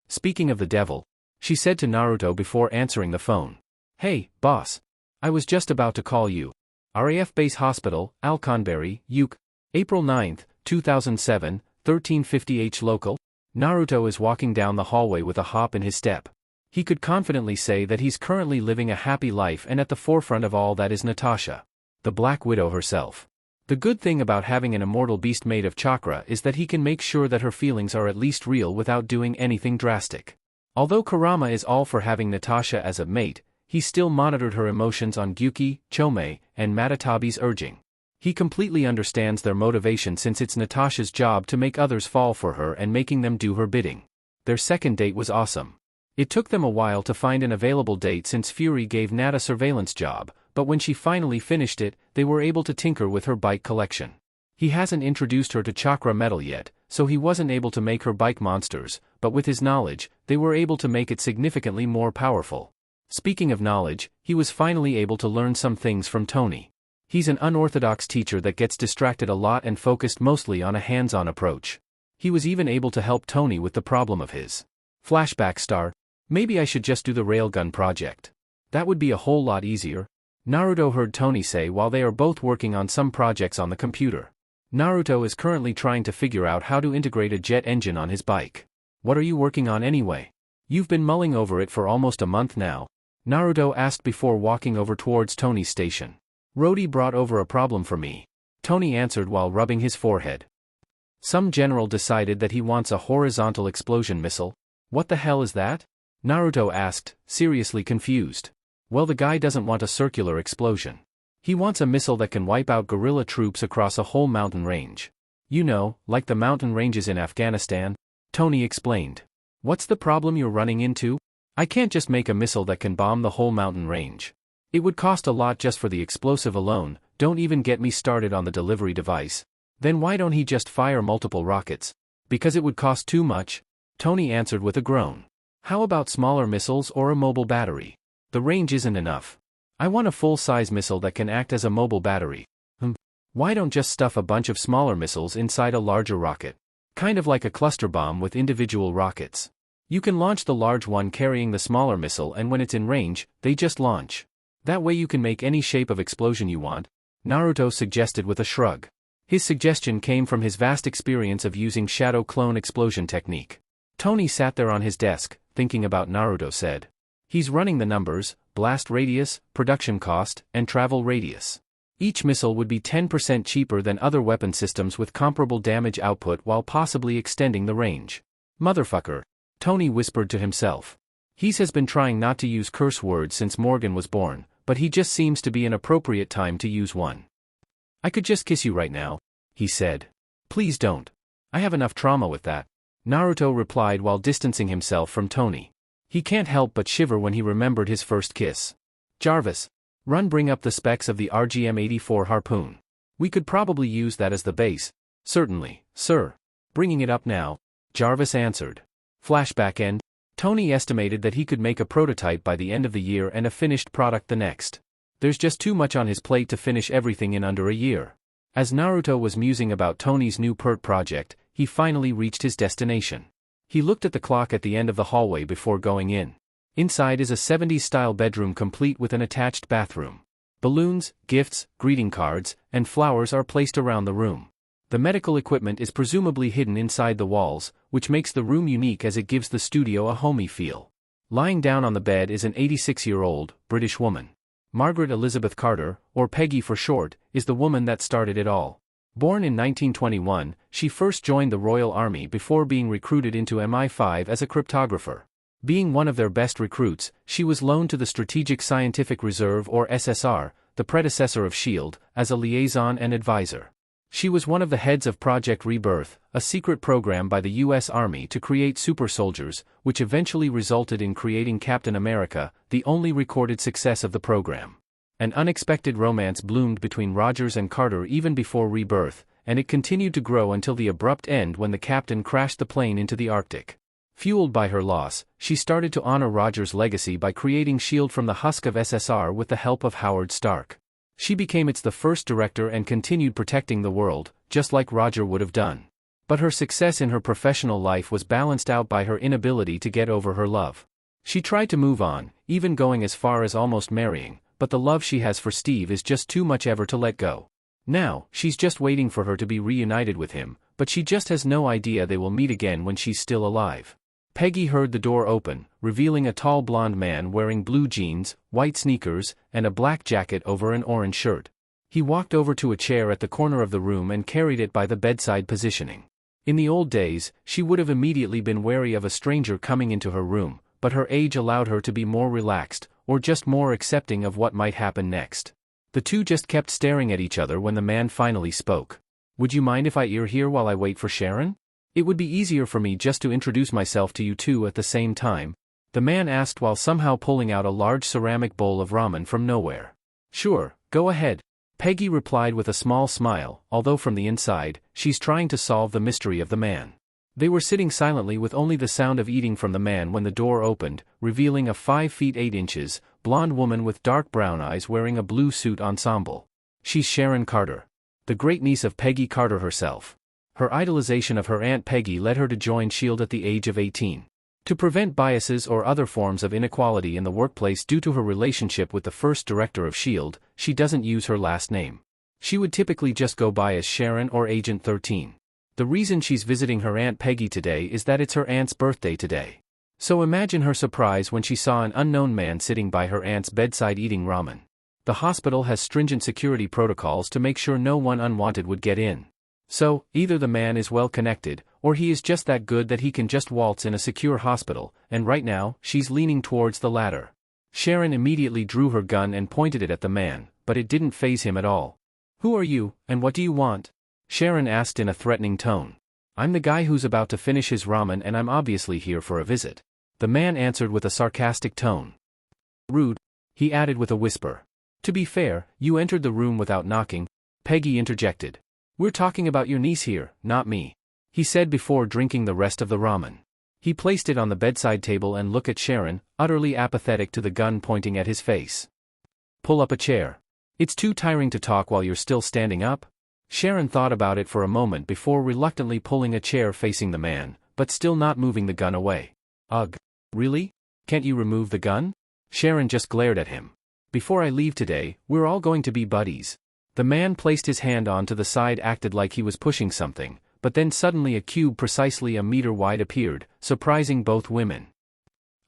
Speaking of the devil, she said to Naruto before answering the phone. Hey, boss. I was just about to call you. RAF Base Hospital, Alconbury, UK. April 9, 2007, 1350 local. Naruto is walking down the hallway with a hop in his step. He could confidently say that he's currently living a happy life, and at the forefront of all that is Natasha, the Black Widow herself. The good thing about having an immortal beast made of chakra is that he can make sure that her feelings are at least real without doing anything drastic. Although Kurama is all for having Natasha as a mate, he still monitored her emotions on Gyuki, Chome, and Matatabi's urging. He completely understands their motivation since it's Natasha's job to make others fall for her and making them do her bidding. Their second date was awesome. It took them a while to find an available date since Fury gave Nat a surveillance job, but when she finally finished it, they were able to tinker with her bike collection. He hasn't introduced her to chakra metal yet, so he wasn't able to make her bike monsters, but with his knowledge, they were able to make it significantly more powerful. Speaking of knowledge, he was finally able to learn some things from Tony. He's an unorthodox teacher that gets distracted a lot and focused mostly on a hands-on approach. He was even able to help Tony with the problem of his flashback star. Maybe I should just do the railgun project. That would be a whole lot easier. Naruto heard Tony say while they are both working on some projects on the computer. Naruto is currently trying to figure out how to integrate a jet engine on his bike. What are you working on anyway? You've been mulling over it for almost a month now. Naruto asked before walking over towards Tony's station. Rhodey brought over a problem for me. Tony answered while rubbing his forehead. Some general decided that he wants a horizontal explosion missile. What the hell is that? Naruto asked, seriously confused. Well, the guy doesn't want a circular explosion. He wants a missile that can wipe out guerrilla troops across a whole mountain range. You know, like the mountain ranges in Afghanistan, Tony explained. What's the problem you're running into? I can't just make a missile that can bomb the whole mountain range. It would cost a lot just for the explosive alone, don't even get me started on the delivery device. Then why don't he just fire multiple rockets? Because it would cost too much, Tony answered with a groan. How about smaller missiles or a mobile battery? The range isn't enough. I want a full-size missile that can act as a mobile battery. Why don't just stuff a bunch of smaller missiles inside a larger rocket? Kind of like a cluster bomb with individual rockets. You can launch the large one carrying the smaller missile, and when it's in range, they just launch. That way you can make any shape of explosion you want, Naruto suggested with a shrug. His suggestion came from his vast experience of using shadow clone explosion technique. Tony sat there on his desk, thinking about Naruto said. He's running the numbers, blast radius, production cost, and travel radius. Each missile would be 10% cheaper than other weapon systems with comparable damage output while possibly extending the range. Motherfucker, Tony whispered to himself. He has been trying not to use curse words since Morgan was born, but he just seems to be an appropriate time to use one. I could just kiss you right now, he said. Please don't. I have enough trauma with that, Naruto replied while distancing himself from Tony. He can't help but shiver when he remembered his first kiss. Jarvis, run bring up the specs of the RGM-84 harpoon. We could probably use that as the base. Certainly, sir. Bringing it up now, Jarvis answered. Flashback end. Tony estimated that he could make a prototype by the end of the year and a finished product the next. There's just too much on his plate to finish everything in under a year. As Naruto was musing about Tony's new PERT project, he finally reached his destination. He looked at the clock at the end of the hallway before going in. Inside is a 70s-style bedroom complete with an attached bathroom. Balloons, gifts, greeting cards, and flowers are placed around the room. The medical equipment is presumably hidden inside the walls, which makes the room unique as it gives the studio a homey feel. Lying down on the bed is an 86-year-old British woman. Margaret Elizabeth Carter, or Peggy for short, is the woman that started it all. Born in 1921, she first joined the Royal Army before being recruited into MI5 as a cryptographer. Being one of their best recruits, she was loaned to the Strategic Scientific Reserve or SSR, the predecessor of SHIELD, as a liaison and advisor. She was one of the heads of Project Rebirth, a secret program by the U.S. Army to create super soldiers, which eventually resulted in creating Captain America, the only recorded success of the program. An unexpected romance bloomed between Rogers and Carter even before Rebirth, and it continued to grow until the abrupt end when the captain crashed the plane into the Arctic. Fueled by her loss, she started to honor Roger's legacy by creating S.H.I.E.L.D. from the husk of SSR with the help of Howard Stark. She became its the first director and continued protecting the world, just like Roger would have done. But her success in her professional life was balanced out by her inability to get over her love. She tried to move on, even going as far as almost marrying, but the love she has for Steve is just too much ever to let go. Now, she's just waiting for her to be reunited with him, but she just has no idea they will meet again when she's still alive. Peggy heard the door open, revealing a tall blonde man wearing blue jeans, white sneakers, and a black jacket over an orange shirt. He walked over to a chair at the corner of the room and carried it by the bedside positioning. In the old days, she would have immediately been wary of a stranger coming into her room, but her age allowed her to be more relaxed, or just more accepting of what might happen next. The two just kept staring at each other when the man finally spoke. "Would you mind if I ear here while I wait for Sharon? It would be easier for me just to introduce myself to you two at the same time," the man asked while somehow pulling out a large ceramic bowl of ramen from nowhere. "Sure, go ahead," Peggy replied with a small smile, although from the inside, she's trying to solve the mystery of the man. They were sitting silently with only the sound of eating from the man when the door opened, revealing a 5 feet 8 inches, blonde woman with dark brown eyes wearing a blue suit ensemble. She's Sharon Carter, the great-niece of Peggy Carter herself. Her idolization of her Aunt Peggy led her to join S.H.I.E.L.D. at the age of 18. To prevent biases or other forms of inequality in the workplace due to her relationship with the first director of S.H.I.E.L.D., she doesn't use her last name. She would typically just go by as Sharon or Agent 13. The reason she's visiting her Aunt Peggy today is that it's her aunt's birthday today. So imagine her surprise when she saw an unknown man sitting by her aunt's bedside eating ramen. The hospital has stringent security protocols to make sure no one unwanted would get in. So, either the man is well connected, or he is just that good that he can just waltz in a secure hospital, and right now, she's leaning towards the latter. Sharon immediately drew her gun and pointed it at the man, but it didn't faze him at all. "Who are you, and what do you want?" Sharon asked in a threatening tone. "I'm the guy who's about to finish his ramen and I'm obviously here for a visit," the man answered with a sarcastic tone. "Rude," he added with a whisper. "To be fair, you entered the room without knocking," Peggy interjected. "We're talking about your niece here, not me," he said before drinking the rest of the ramen. He placed it on the bedside table and looked at Sharon, utterly apathetic to the gun pointing at his face. "Pull up a chair. It's too tiring to talk while you're still standing up." Sharon thought about it for a moment before reluctantly pulling a chair facing the man, but still not moving the gun away. "Ugh. Really? Can't you remove the gun?" Sharon just glared at him. "Before I leave today, we're all going to be buddies." The man placed his hand onto the side, acted like he was pushing something, but then suddenly a cube precisely a meter wide appeared, surprising both women.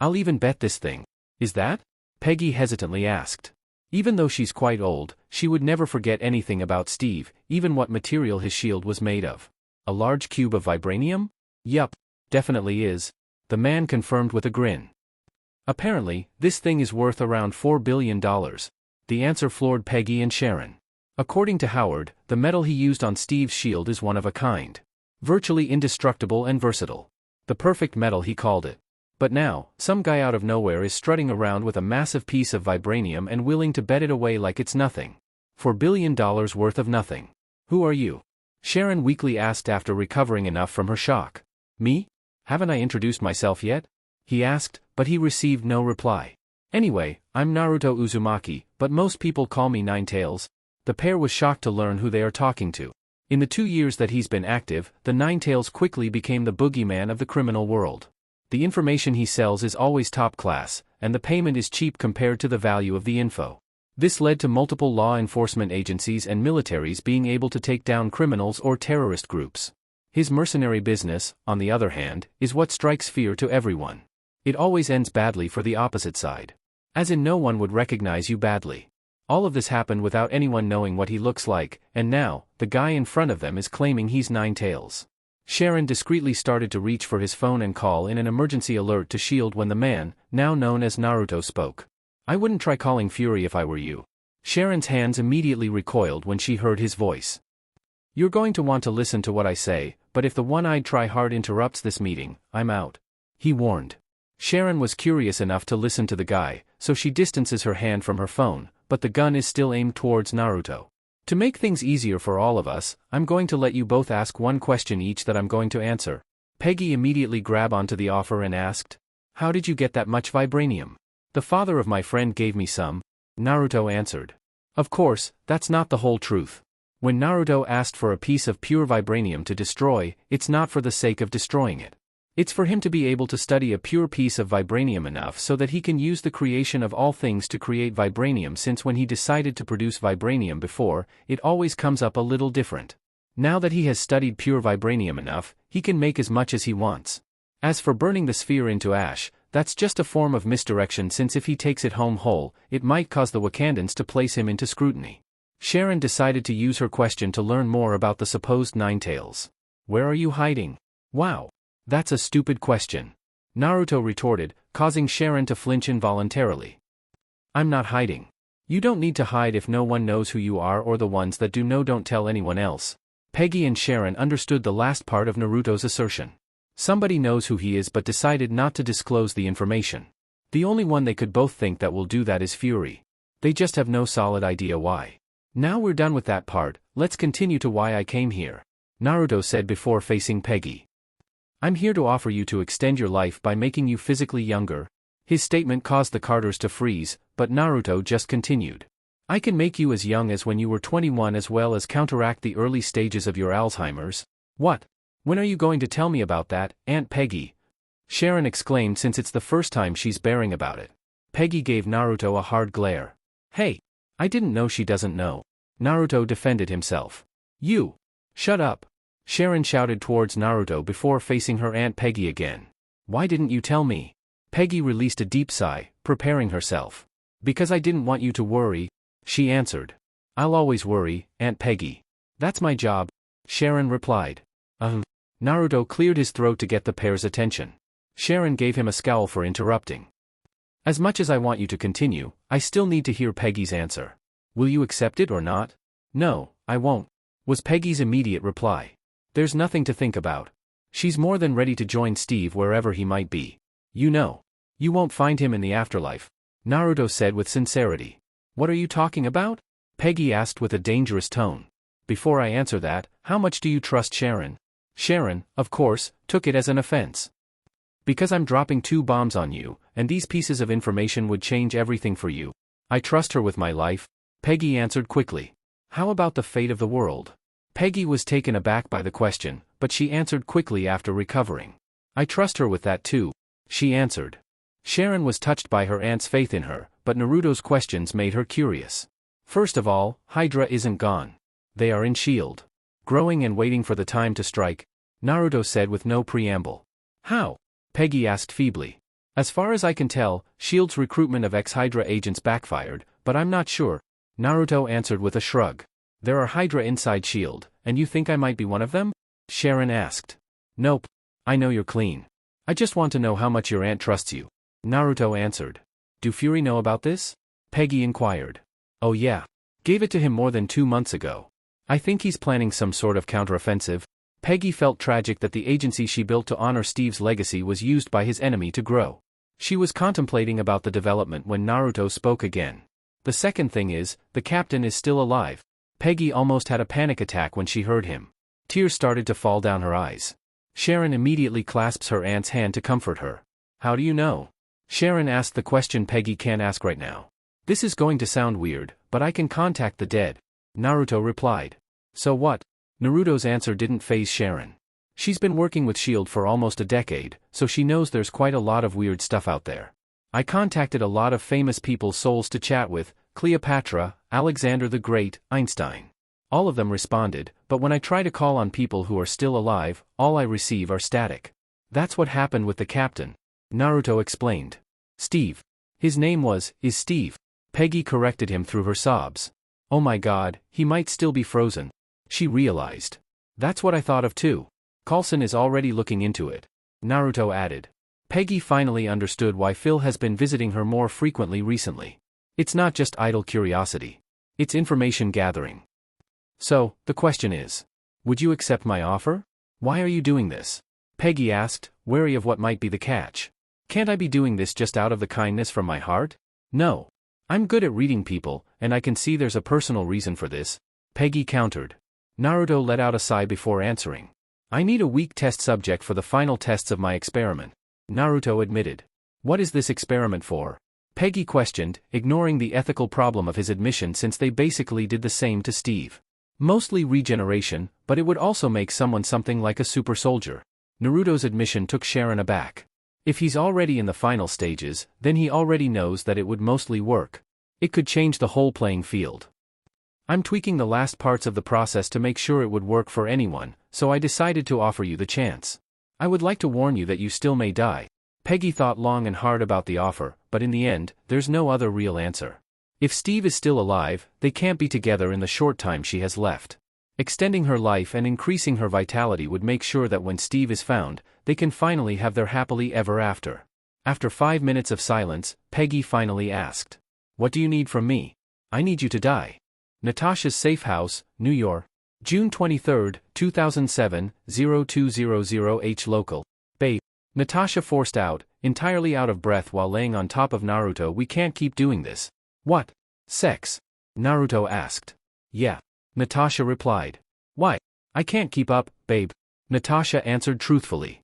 "I'll even bet this thing." "Is that?" Peggy hesitantly asked. Even though she's quite old, she would never forget anything about Steve, even what material his shield was made of. "A large cube of vibranium?" "Yup, definitely is," the man confirmed with a grin. "Apparently, this thing is worth around $4 billion. The answer floored Peggy and Sharon. According to Howard, the metal he used on Steve's shield is one of a kind. Virtually indestructible and versatile. The perfect metal, he called it. But now, some guy out of nowhere is strutting around with a massive piece of vibranium and willing to bet it away like it's nothing. $4 billion worth of nothing. "Who are you?" Sharon weakly asked after recovering enough from her shock. "Me? Haven't I introduced myself yet?" he asked, but he received no reply. "Anyway, I'm Naruto Uzumaki, but most people call me Ninetails." The pair was shocked to learn who they are talking to. In the 2 years that he's been active, the Ninetails quickly became the boogeyman of the criminal world. The information he sells is always top class, and the payment is cheap compared to the value of the info. This led to multiple law enforcement agencies and militaries being able to take down criminals or terrorist groups. His mercenary business, on the other hand, is what strikes fear to everyone. It always ends badly for the opposite side. As in, no one would recognize you badly. All of this happened without anyone knowing what he looks like, and now, the guy in front of them is claiming he's Ninetails. Sharon discreetly started to reach for his phone and call in an emergency alert to S.H.I.E.L.D. when the man, now known as Naruto, spoke. "I wouldn't try calling Fury if I were you." Sharon's hands immediately recoiled when she heard his voice. "You're going to want to listen to what I say, but if the one-eyed try-hard interrupts this meeting, I'm out," he warned. Sharon was curious enough to listen to the guy, so she distances her hand from her phone, but the gun is still aimed towards Naruto. "To make things easier for all of us, I'm going to let you both ask one question each that I'm going to answer." Peggy immediately grabbed onto the offer and asked, "How did you get that much vibranium?" "The father of my friend gave me some," Naruto answered. Of course, that's not the whole truth. When Naruto asked for a piece of pure vibranium to destroy, it's not for the sake of destroying it. It's for him to be able to study a pure piece of vibranium enough so that he can use the creation of all things to create vibranium, since when he decided to produce vibranium before, it always comes up a little different. Now that he has studied pure vibranium enough, he can make as much as he wants. As for burning the sphere into ash, that's just a form of misdirection, since if he takes it home whole, it might cause the Wakandans to place him into scrutiny. Sharon decided to use her question to learn more about the supposed Nine Tails. "Where are you hiding?" "Wow. That's a stupid question," Naruto retorted, causing Sharon to flinch involuntarily. "I'm not hiding. You don't need to hide if no one knows who you are, or the ones that do know don't tell anyone else." Peggy and Sharon understood the last part of Naruto's assertion. Somebody knows who he is but decided not to disclose the information. The only one they could both think that will do that is Fury. They just have no solid idea why. "Now we're done with that part, let's continue to why I came here," Naruto said before facing Peggy. "I'm here to offer you to extend your life by making you physically younger." His statement caused the Carters to freeze, but Naruto just continued. "I can make you as young as when you were 21 as well as counteract the early stages of your Alzheimer's." "What? When are you going to tell me about that, Aunt Peggy?" Sharon exclaimed, since it's the first time she's bearing about it. Peggy gave Naruto a hard glare. "Hey! I didn't know she doesn't know." Naruto defended himself. "You! Shut up!" Sharon shouted towards Naruto before facing her Aunt Peggy again. "Why didn't you tell me?" Peggy released a deep sigh, preparing herself. "Because I didn't want you to worry," she answered. "I'll always worry, Aunt Peggy. That's my job," Sharon replied. Naruto cleared his throat to get the pair's attention. Sharon gave him a scowl for interrupting. "As much as I want you to continue, I still need to hear Peggy's answer. Will you accept it or not?" "No, I won't," was Peggy's immediate reply. "There's nothing to think about. She's more than ready to join Steve wherever he might be. You know, you won't find him in the afterlife," Naruto said with sincerity. "What are you talking about?" Peggy asked with a dangerous tone. "Before I answer that, how much do you trust Sharon?" Sharon, of course, took it as an offense. "Because I'm dropping 2 bombs on you, and these pieces of information would change everything for you. I trust her with my life," Peggy answered quickly. "How about the fate of the world?" Peggy was taken aback by the question, but she answered quickly after recovering. "I trust her with that too," she answered. Sharon was touched by her aunt's faith in her, but Naruto's questions made her curious. "First of all, HYDRA isn't gone. They are in S.H.I.E.L.D. growing and waiting for the time to strike," Naruto said with no preamble. "How?" Peggy asked feebly. "As far as I can tell, S.H.I.E.L.D.'s recruitment of ex-HYDRA agents backfired, but I'm not sure," Naruto answered with a shrug. "There are HYDRA inside S.H.I.E.L.D., and you think I might be one of them?" Sharon asked. "Nope. I know you're clean. I just want to know how much your aunt trusts you," Naruto answered. "Do Fury know about this?" Peggy inquired. "Oh yeah. Gave it to him more than 2 months ago. I think he's planning some sort of counteroffensive." Peggy felt tragic that the agency she built to honor Steve's legacy was used by his enemy to grow. She was contemplating about the development when Naruto spoke again. "The second thing is, the captain is still alive." Peggy almost had a panic attack when she heard him. Tears started to fall down her eyes. Sharon immediately clasps her aunt's hand to comfort her. "How do you know?" Sharon asked the question Peggy can't ask right now. "This is going to sound weird, but I can contact the dead," Naruto replied. "So what?" Naruto's answer didn't faze Sharon. She's been working with S.H.I.E.L.D. for almost a decade, so she knows there's quite a lot of weird stuff out there. "I contacted a lot of famous people's souls to chat with, Cleopatra, Alexander the Great, Einstein. All of them responded, but when I try to call on people who are still alive, all I receive are static. That's what happened with the captain," Naruto explained. "Steve. His name is Steve," Peggy corrected him through her sobs. "Oh my god, he might still be frozen," she realized. "That's what I thought of too. Coulson is already looking into it," Naruto added. Peggy finally understood why Phil has been visiting her more frequently recently. It's not just idle curiosity. It's information gathering. "So, the question is, would you accept my offer? Why are you doing this?" Peggy asked, wary of what might be the catch. "Can't I be doing this just out of the kindness from my heart?" "No. I'm good at reading people, and I can see there's a personal reason for this," Peggy countered. Naruto let out a sigh before answering. I need a weak test subject for the final tests of my experiment, Naruto admitted. What is this experiment for? Peggy questioned, ignoring the ethical problem of his admission since they basically did the same to Steve. Mostly regeneration, but it would also make someone something like a super soldier. Naruto's admission took Sharon aback. If he's already in the final stages, then he already knows that it would mostly work. It could change the whole playing field. I'm tweaking the last parts of the process to make sure it would work for anyone, so I decided to offer you the chance. I would like to warn you that you still may die. Peggy thought long and hard about the offer, but in the end, there's no other real answer. If Steve is still alive, they can't be together in the short time she has left. Extending her life and increasing her vitality would make sure that when Steve is found, they can finally have their happily ever after. After 5 minutes of silence, Peggy finally asked, "What do you need from me?" "I need you to die." Natasha's Safe House, New York. June 23, 2007, 0200H local. Babe. Natasha forced out, entirely out of breath while laying on top of Naruto. "We can't keep doing this." "What? Sex?" Naruto asked. "Yeah." Natasha replied. "Why? I can't keep up, babe." Natasha answered truthfully.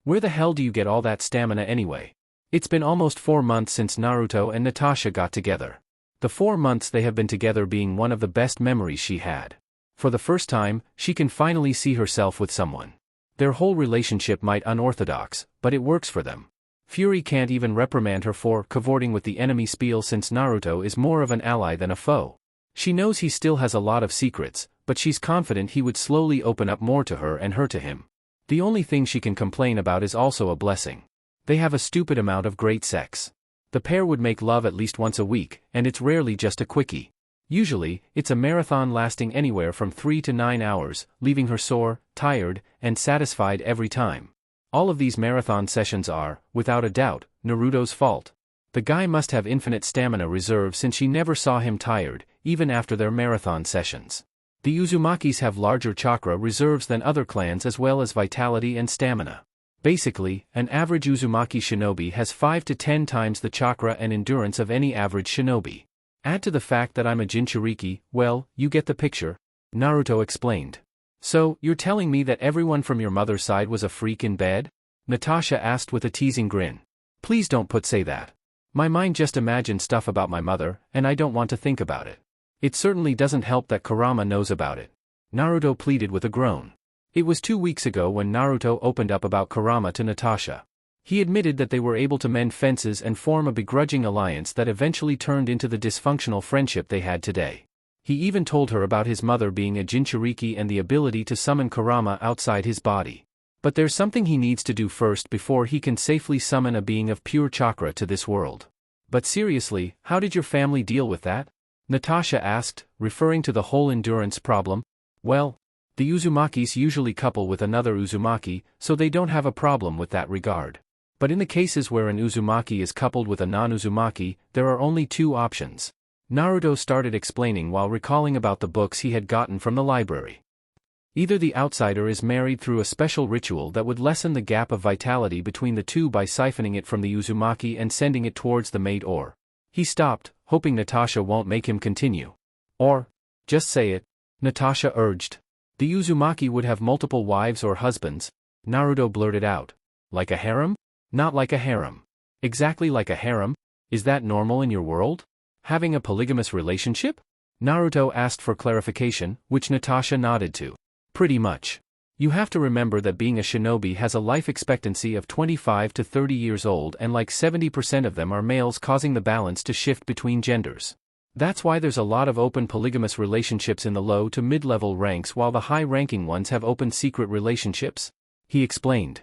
"Where the hell do you get all that stamina anyway?" It's been almost 4 months since Naruto and Natasha got together. The 4 months they have been together being one of the best memories she had. For the first time, she can finally see herself with someone. Their whole relationship might unorthodox, but it works for them. Fury can't even reprimand her for cavorting with the enemy spiel since Naruto is more of an ally than a foe. She knows he still has a lot of secrets, but she's confident he would slowly open up more to her and her to him. The only thing she can complain about is also a blessing. They have a stupid amount of great sex. The pair would make love at least once a week, and it's rarely just a quickie. Usually, it's a marathon lasting anywhere from 3 to 9 hours, leaving her sore, tired, and satisfied every time. All of these marathon sessions are, without a doubt, Naruto's fault. The guy must have infinite stamina reserve since she never saw him tired, even after their marathon sessions. The Uzumakis have larger chakra reserves than other clans as well as vitality and stamina. Basically, an average Uzumaki shinobi has 5 to 10 times the chakra and endurance of any average shinobi. Add to the fact that I'm a Jinchuriki, well, you get the picture, Naruto explained. "So, you're telling me that everyone from your mother's side was a freak in bed?" Natasha asked with a teasing grin. "Please don't say that. My mind just imagined stuff about my mother, and I don't want to think about it. It certainly doesn't help that Kurama knows about it." Naruto pleaded with a groan. It was 2 weeks ago when Naruto opened up about Kurama to Natasha. He admitted that they were able to mend fences and form a begrudging alliance that eventually turned into the dysfunctional friendship they had today. He even told her about his mother being a Jinchuriki and the ability to summon Kurama outside his body. But there's something he needs to do first before he can safely summon a being of pure chakra to this world. "But seriously, how did your family deal with that?" Natasha asked, referring to the whole endurance problem. "Well, the Uzumakis usually couple with another Uzumaki, so they don't have a problem with that regard. But in the cases where an Uzumaki is coupled with a non-Uzumaki, there are only 2 options." Naruto started explaining while recalling about the books he had gotten from the library. Either the outsider is married through a special ritual that would lessen the gap of vitality between the two by siphoning it from the Uzumaki and sending it towards the mate, or... He stopped, hoping Natasha won't make him continue. "Or, just say it," Natasha urged. "The Uzumaki would have multiple wives or husbands," Naruto blurted out. "Like a harem?" "Not like a harem. Exactly like a harem? Is that normal in your world? Having a polygamous relationship?" Naruto asked for clarification, which Natasha nodded to. "Pretty much. You have to remember that being a shinobi has a life expectancy of 25 to 30 years old and like 70% of them are males, causing the balance to shift between genders. That's why there's a lot of open polygamous relationships in the low to mid-level ranks while the high-ranking ones have open secret relationships," he explained.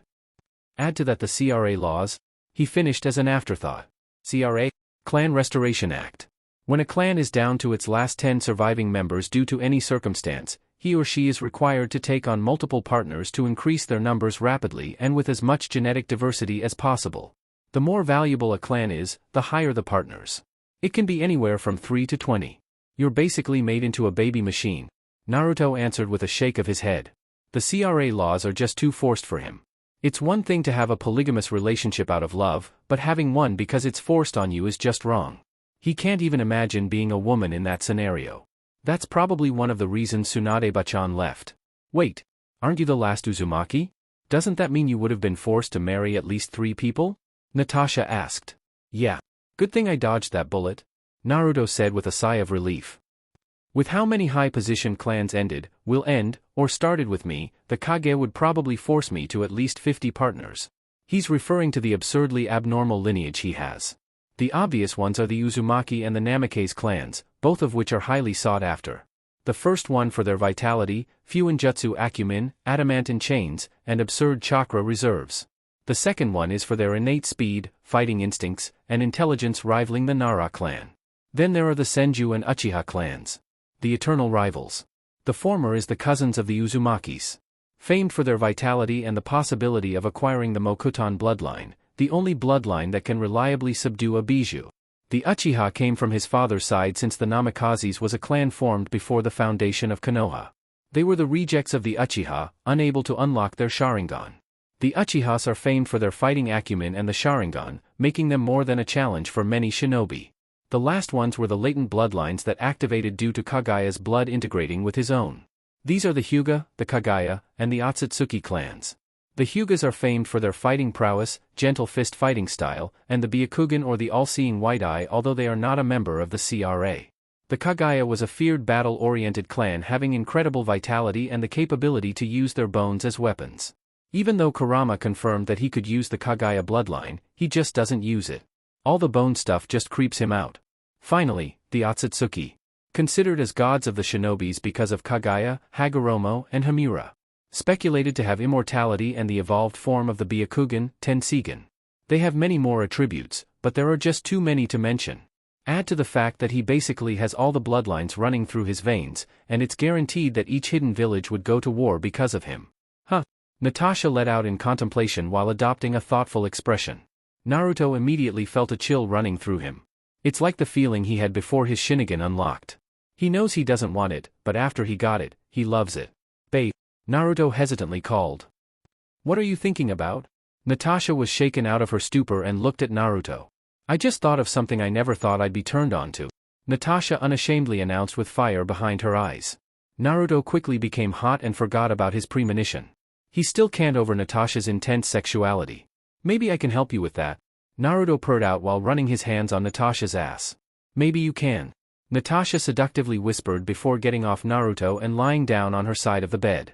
"Add to that the CRA laws," he finished as an afterthought. CRA? Clan Restoration Act. When a clan is down to its last 10 surviving members due to any circumstance, he or she is required to take on multiple partners to increase their numbers rapidly and with as much genetic diversity as possible. The more valuable a clan is, the higher the partners. It can be anywhere from 3 to 20. "You're basically made into a baby machine," Naruto answered with a shake of his head. The CRA laws are just too forced for him. It's one thing to have a polygamous relationship out of love, but having one because it's forced on you is just wrong. He can't even imagine being a woman in that scenario. That's probably one of the reasons Tsunade-bachan left. "Wait. Aren't you the last Uzumaki? Doesn't that mean you would have been forced to marry at least 3 people? Natasha asked. Yeah. Good thing I dodged that bullet, Naruto said with a sigh of relief. With how many high-position clans ended, will end, or started with me, the Kage would probably force me to at least 50 partners. He's referring to the absurdly abnormal lineage he has. The obvious ones are the Uzumaki and the Namikaze clans, both of which are highly sought after. The first one for their vitality, Fuinjutsu acumen, adamantine chains, and absurd chakra reserves. The second one is for their innate speed, fighting instincts, and intelligence rivaling the Nara clan. Then there are the Senju and Uchiha clans. The eternal rivals. The former is the cousins of the Uzumakis. Famed for their vitality and the possibility of acquiring the Mokutan bloodline, the only bloodline that can reliably subdue a Bijou. The Uchiha came from his father's side since the Namikazes was a clan formed before the foundation of Konoha. They were the rejects of the Uchiha, unable to unlock their Sharingan. The Uchihas are famed for their fighting acumen and the Sharingan, making them more than a challenge for many shinobi. The last ones were the latent bloodlines that activated due to Kagaya's blood integrating with his own. These are the Hyuga, the Kagaya, and the Otsutsuki clans. The Hyugas are famed for their fighting prowess, gentle fist fighting style, and the Byakugan or the all-seeing white eye, although they are not a member of the CRA. The Kagaya was a feared battle-oriented clan having incredible vitality and the capability to use their bones as weapons. Even though Kurama confirmed that he could use the Kagaya bloodline, he just doesn't use it. All the bone stuff just creeps him out. Finally, the Otsutsuki. Considered as gods of the shinobis because of Kagaya, Hagoromo, and Hamura. Speculated to have immortality and the evolved form of the Byakugan, Tensigan. They have many more attributes, but there are just too many to mention. Add to the fact that he basically has all the bloodlines running through his veins, and it's guaranteed that each hidden village would go to war because of him. Huh. Natasha let out in contemplation while adopting a thoughtful expression. Naruto immediately felt a chill running through him. It's like the feeling he had before his Shinigami unlocked. He knows he doesn't want it, but after he got it, he loves it. Babe, Naruto hesitantly called. What are you thinking about? Natasha was shaken out of her stupor and looked at Naruto. I just thought of something I never thought I'd be turned on to, Natasha unashamedly announced with fire behind her eyes. Naruto quickly became hot and forgot about his premonition. He still can't over Natasha's intense sexuality. Maybe I can help you with that, Naruto purred out while running his hands on Natasha's ass. Maybe you can, Natasha seductively whispered before getting off Naruto and lying down on her side of the bed.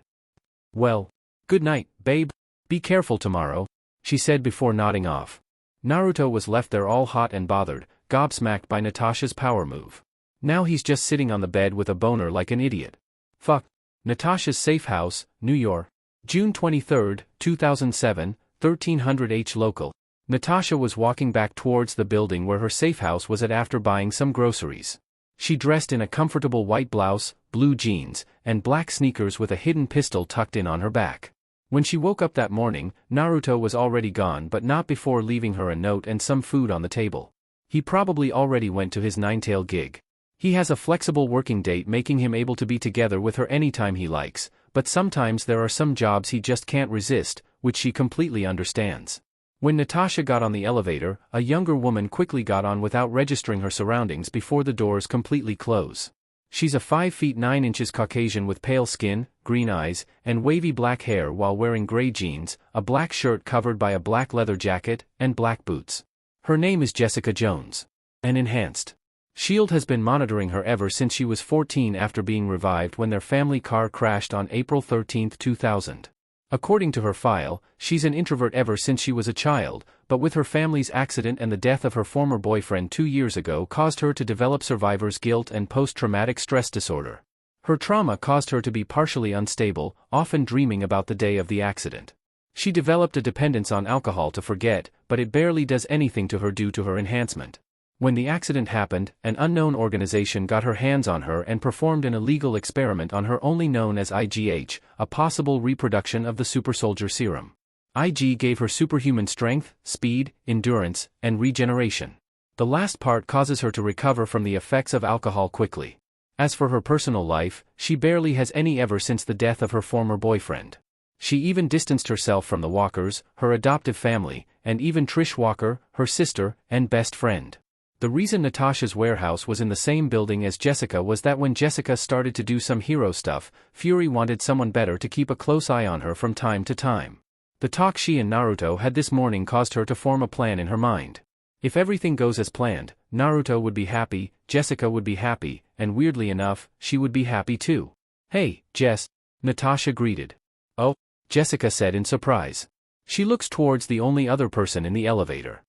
Well, good night, babe. Be careful tomorrow, she said before nodding off. Naruto was left there all hot and bothered, gobsmacked by Natasha's power move. Now he's just sitting on the bed with a boner like an idiot. Fuck. Natasha's safe house, New York. June 23, 2007, 1300 H local. Natasha was walking back towards the building where her safe house was at after buying some groceries. She dressed in a comfortable white blouse, blue jeans, and black sneakers with a hidden pistol tucked in on her back. When she woke up that morning, Naruto was already gone, but not before leaving her a note and some food on the table. He probably already went to his Ninetale gig. He has a flexible working date making him able to be together with her anytime he likes, but sometimes there are some jobs he just can't resist, which she completely understands. When Natasha got on the elevator, a younger woman quickly got on without registering her surroundings before the doors completely close. She's a 5 feet 9 inches Caucasian with pale skin, green eyes, and wavy black hair while wearing gray jeans, a black shirt covered by a black leather jacket, and black boots. Her name is Jessica Jones. An enhanced SHIELD has been monitoring her ever since she was 14 after being revived when their family car crashed on April 13, 2000. According to her file, she's an introvert ever since she was a child, but with her family's accident and the death of her former boyfriend 2 years ago caused her to develop survivor's guilt and post-traumatic stress disorder. Her trauma caused her to be partially unstable, often dreaming about the day of the accident. She developed a dependence on alcohol to forget, but it barely does anything to her due to her enhancement. When the accident happened, an unknown organization got her hands on her and performed an illegal experiment on her only known as IGH, a possible reproduction of the super soldier serum. IG gave her superhuman strength, speed, endurance, and regeneration. The last part causes her to recover from the effects of alcohol quickly. As for her personal life, she barely has any ever since the death of her former boyfriend. She even distanced herself from the Walkers, her adoptive family, and even Trish Walker, her sister, and best friend. The reason Natasha's warehouse was in the same building as Jessica was that when Jessica started to do some hero stuff, Fury wanted someone better to keep a close eye on her from time to time. The talk she and Naruto had this morning caused her to form a plan in her mind. If everything goes as planned, Naruto would be happy, Jessica would be happy, and weirdly enough, she would be happy too. "Hey, Jess," Natasha greeted. "Oh," Jessica said in surprise. She looks towards the only other person in the elevator.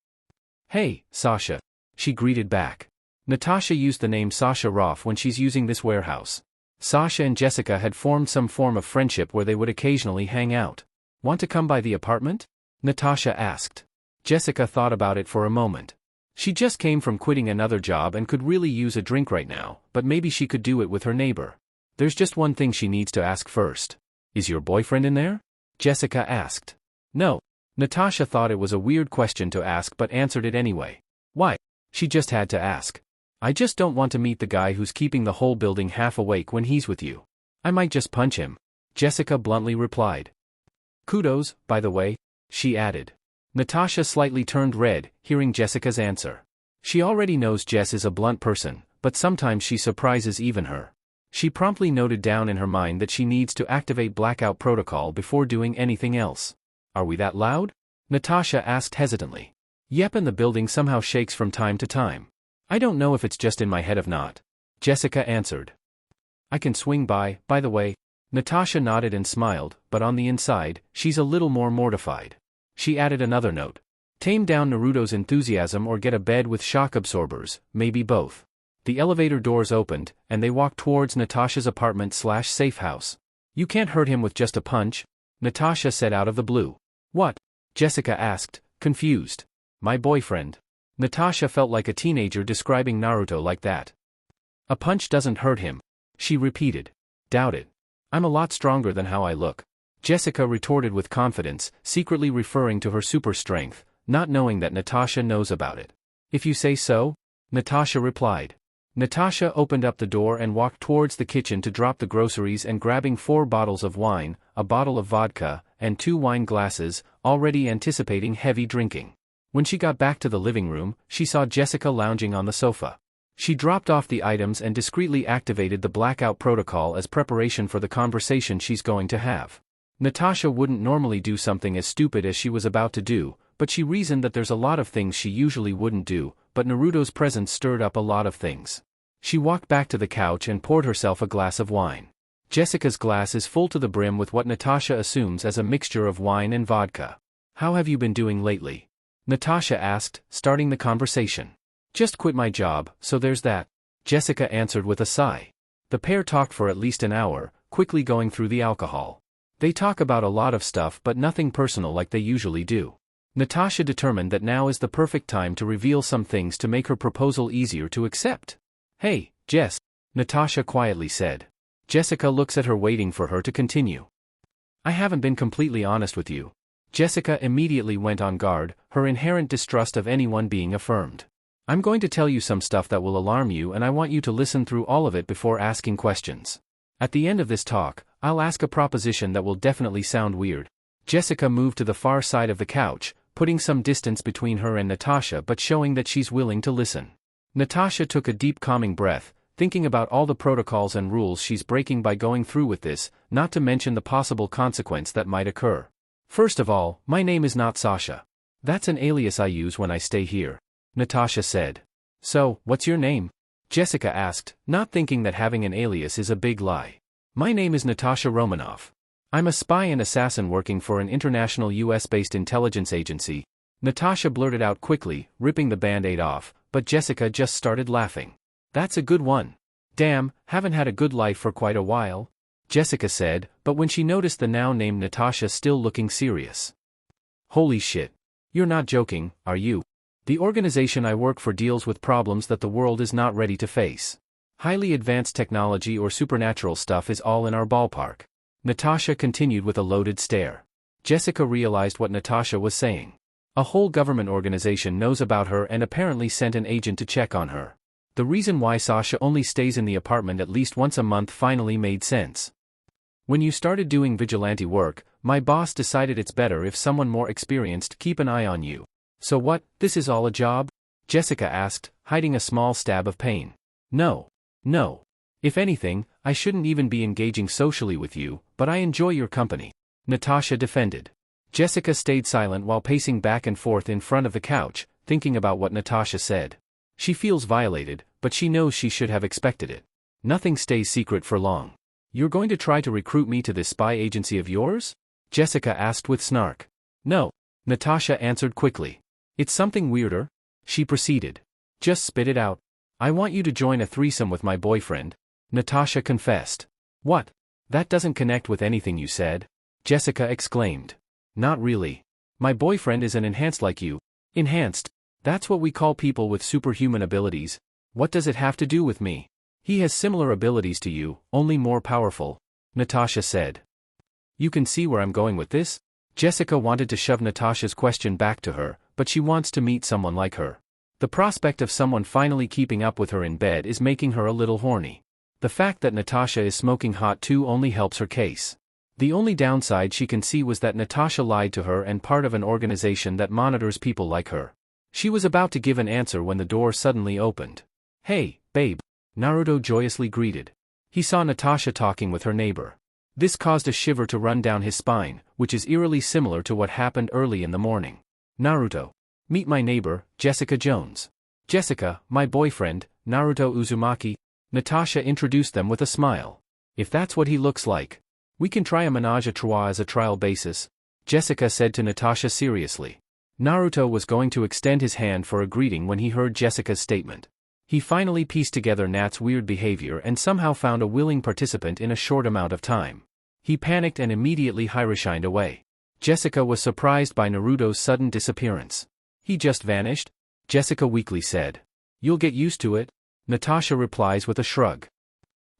"Hey, Sasha," she greeted back. Natasha used the name Sasha Roth when she's using this warehouse. Sasha and Jessica had formed some form of friendship where they would occasionally hang out. "Want to come by the apartment?" Natasha asked. Jessica thought about it for a moment. She just came from quitting another job and could really use a drink right now, but maybe she could do it with her neighbor. There's just one thing she needs to ask first. "Is your boyfriend in there?" Jessica asked. "No." Natasha thought it was a weird question to ask but answered it anyway. "Why?" She just had to ask. "I just don't want to meet the guy who's keeping the whole building half awake when he's with you. I might just punch him," Jessica bluntly replied. "Kudos, by the way," she added. Natasha slightly turned red, hearing Jessica's answer. She already knows Jess is a blunt person, but sometimes she surprises even her. She promptly noted down in her mind that she needs to activate blackout protocol before doing anything else. "Are we that loud?" Natasha asked hesitantly. "Yep, and the building somehow shakes from time to time. I don't know if it's just in my head or not," Jessica answered. "I can swing by the way." Natasha nodded and smiled, but on the inside, she's a little more mortified. She added another note. "Tame down Naruto's enthusiasm or get a bed with shock absorbers, maybe both." The elevator doors opened, and they walked towards Natasha's apartment/safe house. "You can't hurt him with just a punch," Natasha said out of the blue. "What?" Jessica asked, confused. "My boyfriend." Natasha felt like a teenager describing Naruto like that. "A punch doesn't hurt him," she repeated. "Doubt it. I'm a lot stronger than how I look," Jessica retorted with confidence, secretly referring to her super strength, not knowing that Natasha knows about it. "If you say so," Natasha replied. Natasha opened up the door and walked towards the kitchen to drop the groceries and grabbing 4 bottles of wine, a bottle of vodka, and 2 wine glasses, already anticipating heavy drinking. When she got back to the living room, she saw Jessica lounging on the sofa. She dropped off the items and discreetly activated the blackout protocol as preparation for the conversation she's going to have. Natasha wouldn't normally do something as stupid as she was about to do, but she reasoned that there's a lot of things she usually wouldn't do, but Naruto's presence stirred up a lot of things. She walked back to the couch and poured herself a glass of wine. Jessica's glass is full to the brim with what Natasha assumes as a mixture of wine and vodka. "How have you been doing lately?" Natasha asked, starting the conversation. "Just quit my job, so there's that," Jessica answered with a sigh. The pair talked for at least an hour, quickly going through the alcohol. They talk about a lot of stuff but nothing personal like they usually do. Natasha determined that now is the perfect time to reveal some things to make her proposal easier to accept. "Hey, Jess," Natasha quietly said. Jessica looks at her waiting for her to continue. "I haven't been completely honest with you." Jessica immediately went on guard, her inherent distrust of anyone being affirmed. "I'm going to tell you some stuff that will alarm you and I want you to listen through all of it before asking questions. At the end of this talk, I'll ask a proposition that will definitely sound weird." Jessica moved to the far side of the couch, putting some distance between her and Natasha but showing that she's willing to listen. Natasha took a deep calming breath, thinking about all the protocols and rules she's breaking by going through with this, not to mention the possible consequence that might occur. "First of all, my name is not Sasha. That's an alias I use when I stay here," Natasha said. "So, what's your name?" Jessica asked, not thinking that having an alias is a big lie. "My name is Natasha Romanoff. I'm a spy and assassin working for an international US-based intelligence agency," Natasha blurted out quickly, ripping the band-aid off, but Jessica just started laughing. "That's a good one. Damn, haven't had a good life for quite a while," Jessica said, but when she noticed the now-named Natasha still looking serious. "Holy shit. You're not joking, are you? The organization I work for deals with problems that the world is not ready to face. Highly advanced technology or supernatural stuff is all in our ballpark," Natasha continued with a loaded stare. Jessica realized what Natasha was saying. A whole government organization knows about her and apparently sent an agent to check on her. The reason why Sasha only stays in the apartment at least once a month finally made sense. "When you started doing vigilante work, my boss decided it's better if someone more experienced keep an eye on you. So what, this is all a job?" Jessica asked, hiding a small stab of pain. No. No. If anything, I shouldn't even be engaging socially with you, but I enjoy your company. Natasha defended. Jessica stayed silent while pacing back and forth in front of the couch, thinking about what Natasha said. She feels violated, but she knows she should have expected it. Nothing stays secret for long. You're going to try to recruit me to this spy agency of yours? Jessica asked with snark. No. Natasha answered quickly. It's something weirder. She proceeded. Just spit it out. I want you to join a threesome with my boyfriend. Natasha confessed. What? That doesn't connect with anything you said. Jessica exclaimed. Not really. My boyfriend is an enhanced like you. Enhanced? That's what we call people with superhuman abilities. What does it have to do with me? He has similar abilities to you, only more powerful. Natasha said. You can see where I'm going with this? Jessica wanted to shove Natasha's question back to her, but she wants to meet someone like her. The prospect of someone finally keeping up with her in bed is making her a little horny. The fact that Natasha is smoking hot too only helps her case. The only downside she can see was that Natasha lied to her and part of an organization that monitors people like her. She was about to give an answer when the door suddenly opened. Hey, babe. Naruto joyously greeted. He saw Natasha talking with her neighbor. This caused a shiver to run down his spine, which is eerily similar to what happened early in the morning. Naruto. Meet my neighbor, Jessica Jones. Jessica, my boyfriend, Naruto Uzumaki. Natasha introduced them with a smile. If that's what he looks like. We can try a menage a trois as a trial basis, Jessica said to Natasha seriously. Naruto was going to extend his hand for a greeting when he heard Jessica's statement. He finally pieced together Nat's weird behavior and somehow found a willing participant in a short amount of time. He panicked and immediately hiroshined away. Jessica was surprised by Naruto's sudden disappearance. He just vanished? Jessica weakly said. You'll get used to it. Natasha replies with a shrug.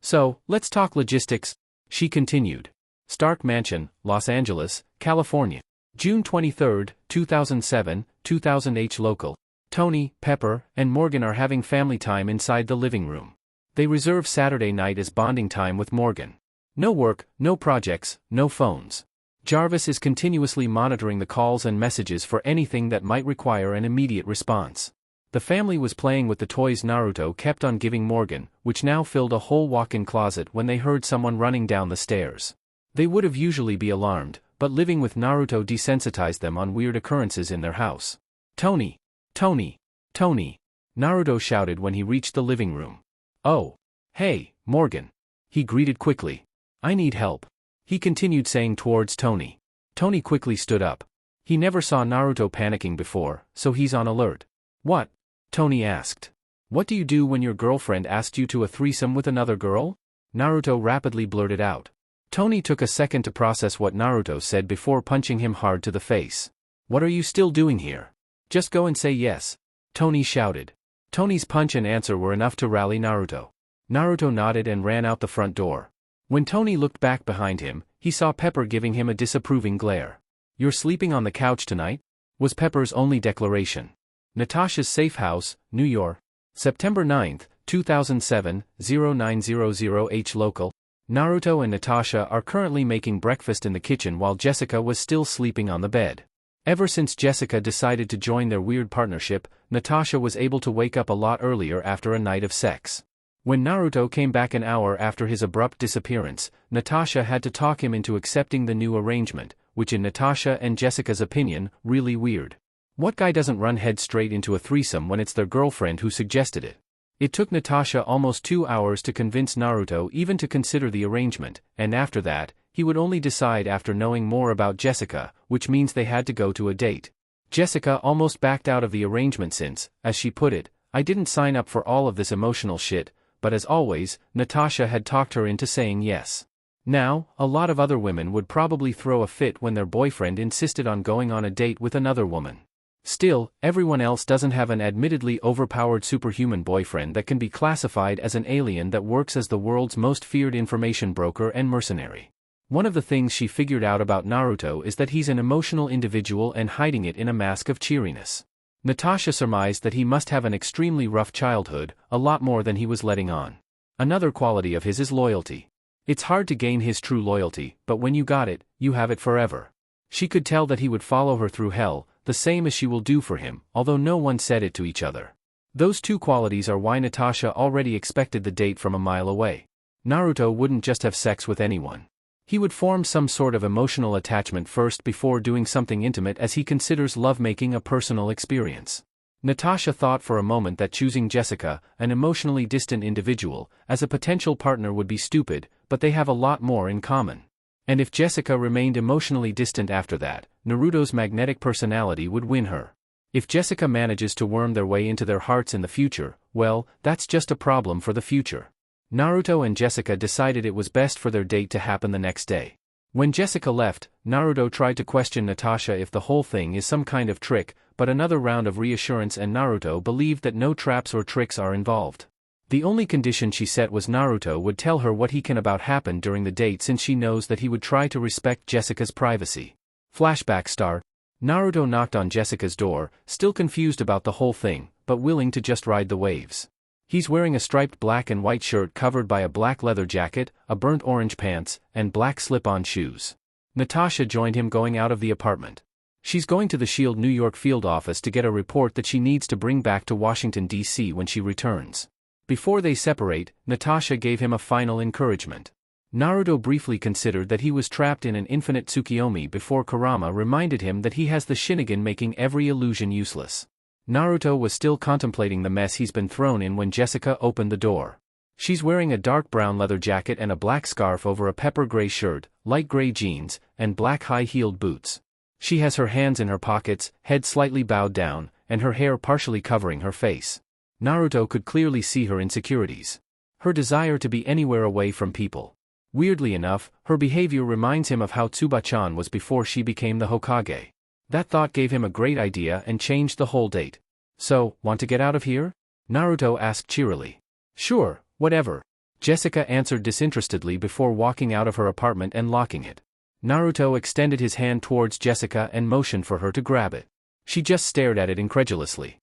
So, let's talk logistics, she continued. Stark Mansion, Los Angeles, California. June 23, 2007, 2000 H local. Tony, Pepper, and Morgan are having family time inside the living room. They reserve Saturday night as bonding time with Morgan. No work, no projects, no phones. Jarvis is continuously monitoring the calls and messages for anything that might require an immediate response. The family was playing with the toys Naruto kept on giving Morgan, which now filled a whole walk-in closet when they heard someone running down the stairs. They would have usually be alarmed, but living with Naruto desensitized them on weird occurrences in their house. Tony! Tony! Tony! Naruto shouted when he reached the living room. Oh! Hey, Morgan! He greeted quickly. I need help. He continued saying towards Tony. Tony quickly stood up. He never saw Naruto panicking before, so he's on alert. What? Tony asked. What do you do when your girlfriend asked you to a threesome with another girl? Naruto rapidly blurted out. Tony took a second to process what Naruto said before punching him hard to the face. What are you still doing here? Just go and say yes. Tony shouted. Tony's punch and answer were enough to rally Naruto. Naruto nodded and ran out the front door. When Tony looked back behind him, he saw Pepper giving him a disapproving glare. You're sleeping on the couch tonight? Was Pepper's only declaration. Natasha's Safe House, New York. September 9, 2007, 0900 H local. Naruto and Natasha are currently making breakfast in the kitchen while Jessica was still sleeping on the bed. Ever since Jessica decided to join their weird partnership, Natasha was able to wake up a lot earlier after a night of sex. When Naruto came back an hour after his abrupt disappearance, Natasha had to talk him into accepting the new arrangement, which in Natasha and Jessica's opinion, really weird. What guy doesn't run head straight into a threesome when it's their girlfriend who suggested it? It took Natasha almost 2 hours to convince Naruto even to consider the arrangement, and after that, he would only decide after knowing more about Jessica, which means they had to go to a date. Jessica almost backed out of the arrangement since, as she put it, I didn't sign up for all of this emotional shit, but as always, Natasha had talked her into saying yes. Now, a lot of other women would probably throw a fit when their boyfriend insisted on going on a date with another woman. Still, everyone else doesn't have an admittedly overpowered superhuman boyfriend that can be classified as an alien that works as the world's most feared information broker and mercenary. One of the things she figured out about Naruto is that he's an emotional individual and hiding it in a mask of cheeriness. Natasha surmised that he must have an extremely rough childhood, a lot more than he was letting on. Another quality of his is loyalty. It's hard to gain his true loyalty, but when you got it, you have it forever. She could tell that he would follow her through hell, the same as she will do for him, although no one said it to each other. Those two qualities are why Natasha already expected the date from a mile away. Naruto wouldn't just have sex with anyone. He would form some sort of emotional attachment first before doing something intimate, as he considers lovemaking a personal experience. Natasha thought for a moment that choosing Jessica, an emotionally distant individual, as a potential partner would be stupid, but they have a lot more in common. And if Jessica remained emotionally distant after that, Naruto's magnetic personality would win her. If Jessica manages to worm their way into their hearts in the future, well, that's just a problem for the future. Naruto and Jessica decided it was best for their date to happen the next day. When Jessica left, Naruto tried to question Natasha if the whole thing is some kind of trick, but another round of reassurance and Naruto believed that no traps or tricks are involved. The only condition she set was Naruto would tell her what he can about happen during the date, since she knows that he would try to respect Jessica's privacy. Flashback start. Naruto knocked on Jessica's door, still confused about the whole thing, but willing to just ride the waves. He's wearing a striped black and white shirt covered by a black leather jacket, a burnt orange pants, and black slip-on shoes. Natasha joined him going out of the apartment. She's going to the SHIELD New York field office to get a report that she needs to bring back to Washington, D.C. when she returns. Before they separate, Natasha gave him a final encouragement. Naruto briefly considered that he was trapped in an infinite Tsukiyomi before Kurama reminded him that he has the Shinigami, making every illusion useless. Naruto was still contemplating the mess he's been thrown in when Jessica opened the door. She's wearing a dark brown leather jacket and a black scarf over a pepper gray shirt, light gray jeans, and black high-heeled boots. She has her hands in her pockets, head slightly bowed down, and her hair partially covering her face. Naruto could clearly see her insecurities. Her desire to be anywhere away from people. Weirdly enough, her behavior reminds him of how Tsuba-chan was before she became the Hokage. That thought gave him a great idea and changed the whole date. So, want to get out of here? Naruto asked cheerily. Sure, whatever. Jessica answered disinterestedly before walking out of her apartment and locking it. Naruto extended his hand towards Jessica and motioned for her to grab it. She just stared at it incredulously.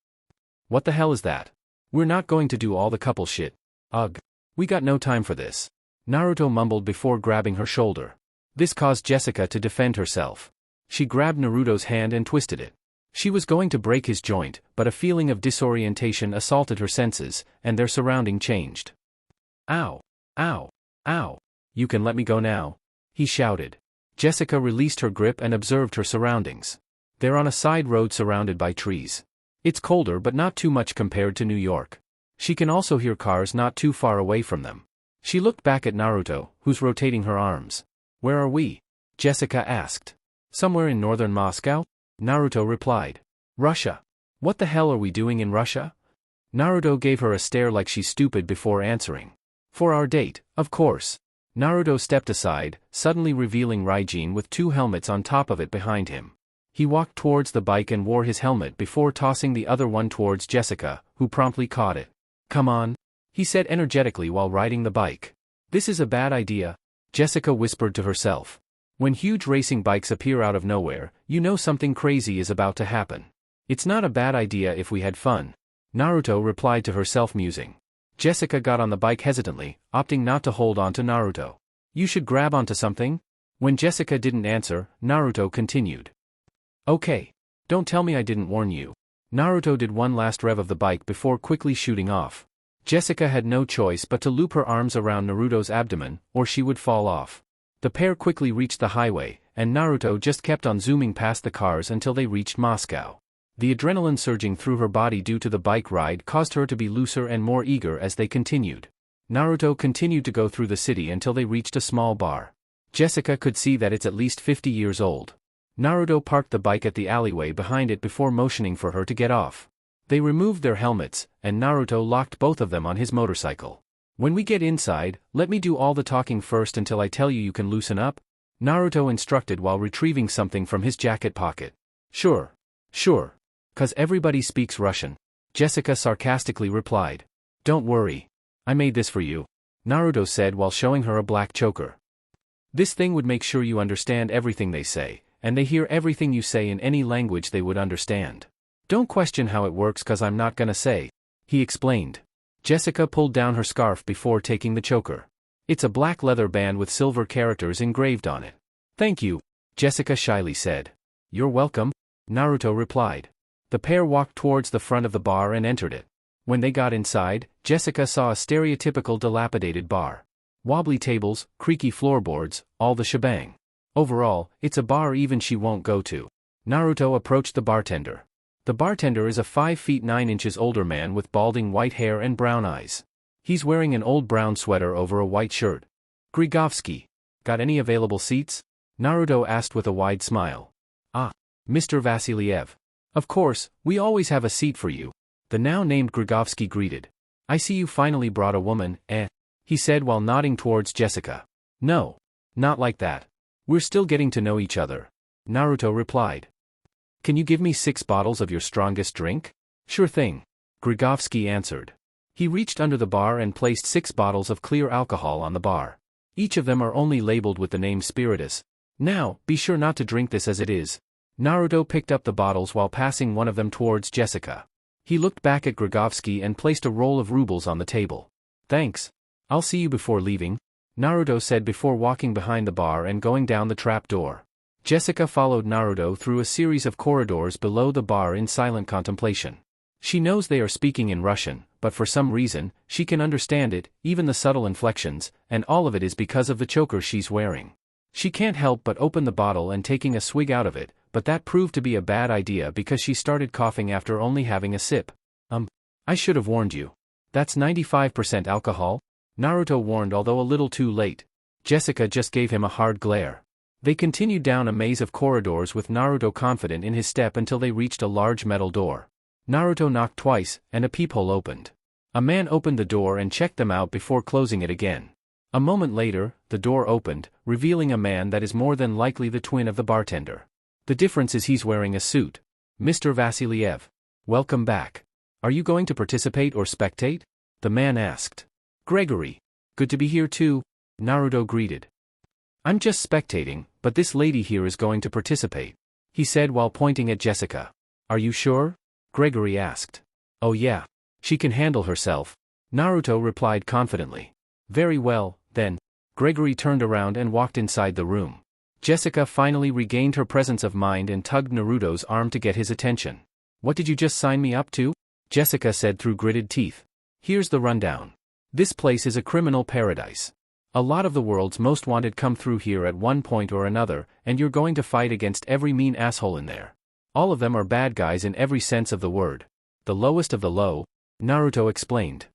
What the hell is that? We're not going to do all the couple shit. Ugh. We got no time for this. Naruto mumbled before grabbing her shoulder. This caused Jessica to defend herself. She grabbed Naruto's hand and twisted it. She was going to break his joint, but a feeling of disorientation assaulted her senses, and their surrounding changed. Ow! Ow! Ow! You can let me go now, he shouted. Jessica released her grip and observed her surroundings. They're on a side road surrounded by trees. It's colder but not too much compared to New York. She can also hear cars not too far away from them. She looked back at Naruto, who's rotating her arms. Where are we? Jessica asked. Somewhere in northern Moscow? Naruto replied. Russia. What the hell are we doing in Russia? Naruto gave her a stare like she's stupid before answering. For our date, of course. Naruto stepped aside, suddenly revealing Raijin with two helmets on top of it behind him. He walked towards the bike and wore his helmet before tossing the other one towards Jessica, who promptly caught it. Come on, he said energetically while riding the bike. This is a bad idea, Jessica whispered to herself. When huge racing bikes appear out of nowhere, you know something crazy is about to happen. It's not a bad idea if we had fun, Naruto replied to herself musing. Jessica got on the bike hesitantly, opting not to hold on to Naruto. You should grab onto something? When Jessica didn't answer, Naruto continued. Okay. Don't tell me I didn't warn you. Naruto did one last rev of the bike before quickly shooting off. Jessica had no choice but to loop her arms around Naruto's abdomen, or she would fall off. The pair quickly reached the highway, and Naruto just kept on zooming past the cars until they reached Moscow. The adrenaline surging through her body due to the bike ride caused her to be looser and more eager as they continued. Naruto continued to go through the city until they reached a small bar. Jessica could see that it's at least 50 years old. Naruto parked the bike at the alleyway behind it before motioning for her to get off. They removed their helmets, and Naruto locked both of them on his motorcycle. When we get inside, let me do all the talking first until I tell you can loosen up? Naruto instructed while retrieving something from his jacket pocket. Sure. 'Cause everybody speaks Russian, Jessica sarcastically replied. Don't worry. I made this for you, Naruto said while showing her a black choker. This thing would make sure you understand everything they say, and they hear everything you say in any language they would understand. Don't question how it works 'cause I'm not gonna say, he explained. Jessica pulled down her scarf before taking the choker. It's a black leather band with silver characters engraved on it. Thank you, Jessica shyly said. You're welcome, Naruto replied. The pair walked towards the front of the bar and entered it. When they got inside, Jessica saw a stereotypical dilapidated bar. Wobbly tables, creaky floorboards, all the shebang. Overall, it's a bar even she won't go to. Naruto approached the bartender. The bartender is a 5 feet 9 inches older man with balding white hair and brown eyes. He's wearing an old brown sweater over a white shirt. Grigovsky. Got any available seats? Naruto asked with a wide smile. Ah, Mr. Vasiliev. Of course, we always have a seat for you. The now named Grigovsky greeted. I see you finally brought a woman, he said while nodding towards Jessica. No. Not like that. We're still getting to know each other. Naruto replied. Can you give me 6 bottles of your strongest drink? Sure thing. Grigovsky answered. He reached under the bar and placed 6 bottles of clear alcohol on the bar. Each of them are only labeled with the name spiritus. Now, be sure not to drink this as it is. Naruto picked up the bottles while passing one of them towards Jessica. He looked back at Grigovsky and placed a roll of rubles on the table. Thanks. I'll see you before leaving, Naruto said before walking behind the bar and going down the trap door. Jessica followed Naruto through a series of corridors below the bar in silent contemplation. She knows they are speaking in Russian, but for some reason, she can understand it, even the subtle inflections, and all of it is because of the choker she's wearing. She can't help but open the bottle and taking a swig out of it, but that proved to be a bad idea because she started coughing after only having a sip. I should have warned you. That's 95% alcohol? Naruto warned, although a little too late. Jessica just gave him a hard glare. They continued down a maze of corridors with Naruto confident in his step until they reached a large metal door. Naruto knocked twice, and a peephole opened. A man opened the door and checked them out before closing it again. A moment later, the door opened, revealing a man that is more than likely the twin of the bartender. The difference is he's wearing a suit. Mr. Vasiliev. Welcome back. Are you going to participate or spectate? The man asked. Gregory. Good to be here too, Naruto greeted. I'm just spectating, but this lady here is going to participate, he said while pointing at Jessica. Are you sure? Gregory asked. Oh yeah. She can handle herself, Naruto replied confidently. Very well, then. Gregory turned around and walked inside the room. Jessica finally regained her presence of mind and tugged Naruto's arm to get his attention. What did you just sign me up to? Jessica said through gritted teeth. Here's the rundown. This place is a criminal paradise. A lot of the world's most wanted come through here at one point or another, and you're going to fight against every mean asshole in there. All of them are bad guys in every sense of the word. The lowest of the low, Naruto explained.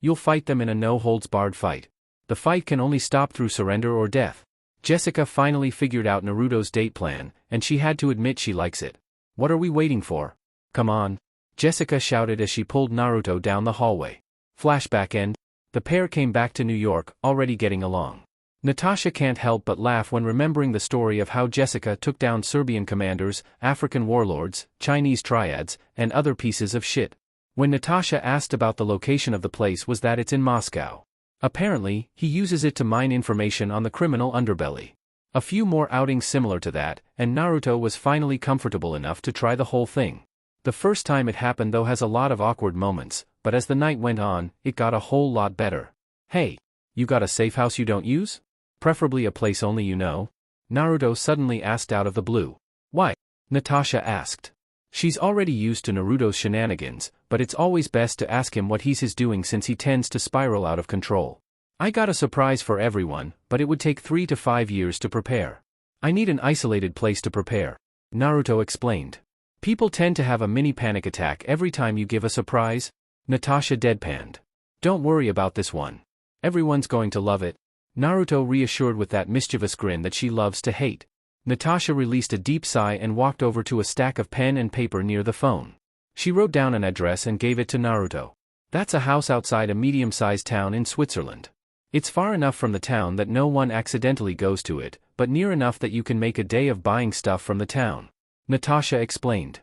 You'll fight them in a no-holds-barred fight. The fight can only stop through surrender or death. Jessica finally figured out Naruto's date plan, and she had to admit she likes it. What are we waiting for? Come on. Jessica shouted as she pulled Naruto down the hallway. Flashback end. The pair came back to New York, already getting along. Natasha can't help but laugh when remembering the story of how Jessica took down Serbian commanders, African warlords, Chinese triads, and other pieces of shit. When Natasha asked about the location of the place was that it's in Moscow. Apparently, he uses it to mine information on the criminal underbelly. A few more outings similar to that, and Naruto was finally comfortable enough to try the whole thing. The first time it happened though has a lot of awkward moments, but as the night went on, it got a whole lot better. Hey, you got a safe house you don't use? Preferably a place only you know? Naruto suddenly asked out of the blue. Why? Natasha asked. She's already used to Naruto's shenanigans, but it's always best to ask him what he's doing since he tends to spiral out of control. I got a surprise for everyone, but it would take 3 to 5 years to prepare. I need an isolated place to prepare, Naruto explained. People tend to have a mini panic attack every time you give a surprise, Natasha deadpanned. Don't worry about this one. Everyone's going to love it, Naruto reassured with that mischievous grin that she loves to hate. Natasha released a deep sigh and walked over to a stack of pen and paper near the phone. She wrote down an address and gave it to Naruto. That's a house outside a medium-sized town in Switzerland. It's far enough from the town that no one accidentally goes to it, but near enough that you can make a day of buying stuff from the town, Natasha explained.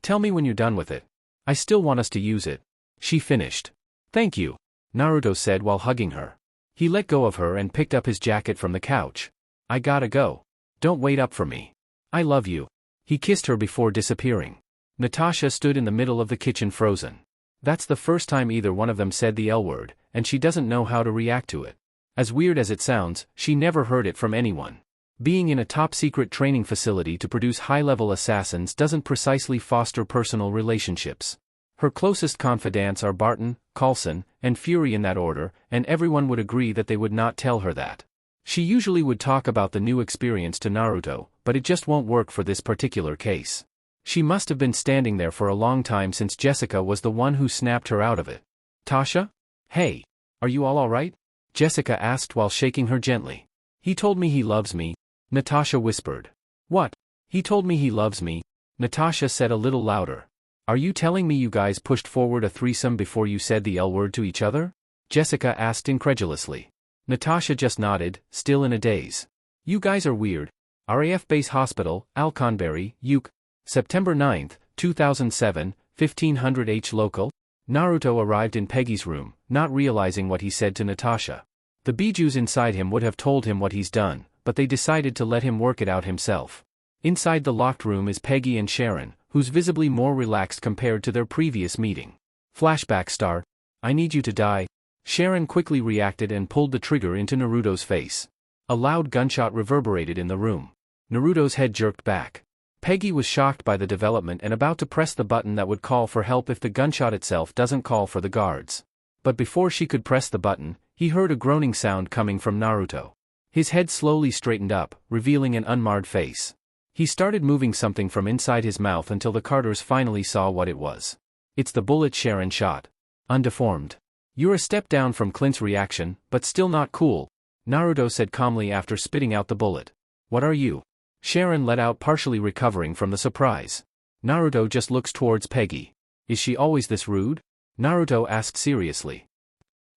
Tell me when you're done with it. I still want us to use it. She finished. Thank you, Naruto said while hugging her. He let go of her and picked up his jacket from the couch. I gotta go. Don't wait up for me. I love you. He kissed her before disappearing. Natasha stood in the middle of the kitchen frozen. That's the first time either one of them said the L word, and she doesn't know how to react to it. As weird as it sounds, she never heard it from anyone. Being in a top-secret training facility to produce high-level assassins doesn't precisely foster personal relationships. Her closest confidants are Barton, Coulson, and Fury in that order, and everyone would agree that they would not tell her that. She usually would talk about the new experience to Naruto, but it just won't work for this particular case. She must have been standing there for a long time since Jessica was the one who snapped her out of it. Tasha? Hey. Are you all right? Jessica asked while shaking her gently. He told me he loves me, Natasha whispered. What? He told me he loves me, Natasha said a little louder. Are you telling me you guys pushed forward a threesome before you said the L word to each other? Jessica asked incredulously. Natasha just nodded, still in a daze. You guys are weird. RAF Base Hospital, Alconbury, UK. September 9, 2007, 1500 H local. Naruto arrived in Peggy's room, not realizing what he said to Natasha. The bijus inside him would have told him what he's done, but they decided to let him work it out himself. Inside the locked room is Peggy and Sharon, who's visibly more relaxed compared to their previous meeting. Flashback start. I need you to die. Sharon quickly reacted and pulled the trigger into Naruto's face. A loud gunshot reverberated in the room. Naruto's head jerked back. Peggy was shocked by the development and about to press the button that would call for help if the gunshot itself doesn't call for the guards. But before she could press the button, he heard a groaning sound coming from Naruto. His head slowly straightened up, revealing an unmarred face. He started moving something from inside his mouth until the Carters finally saw what it was. It's the bullet Sharon shot. Undeformed. You're a step down from Clint's reaction, but still not cool, Naruto said calmly after spitting out the bullet. What are you? Sharon let out, partially recovering from the surprise. Naruto just looks towards Peggy. Is she always this rude? Naruto asked seriously.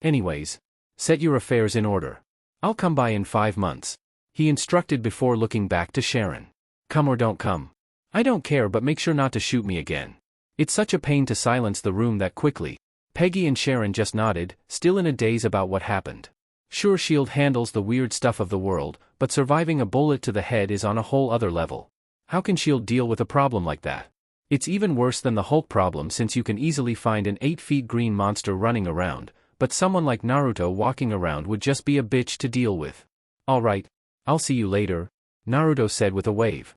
Anyways, set your affairs in order. I'll come by in 5 months, he instructed before looking back to Sharon. Come or don't come. I don't care, but make sure not to shoot me again. It's such a pain to silence the room that quickly. Peggy and Sharon just nodded, still in a daze about what happened. Sure, S.H.I.E.L.D. handles the weird stuff of the world, but surviving a bullet to the head is on a whole other level. How can S.H.I.E.L.D. deal with a problem like that? It's even worse than the Hulk problem, since you can easily find an 8 feet green monster running around, but someone like Naruto walking around would just be a bitch to deal with. Alright, I'll see you later, Naruto said with a wave.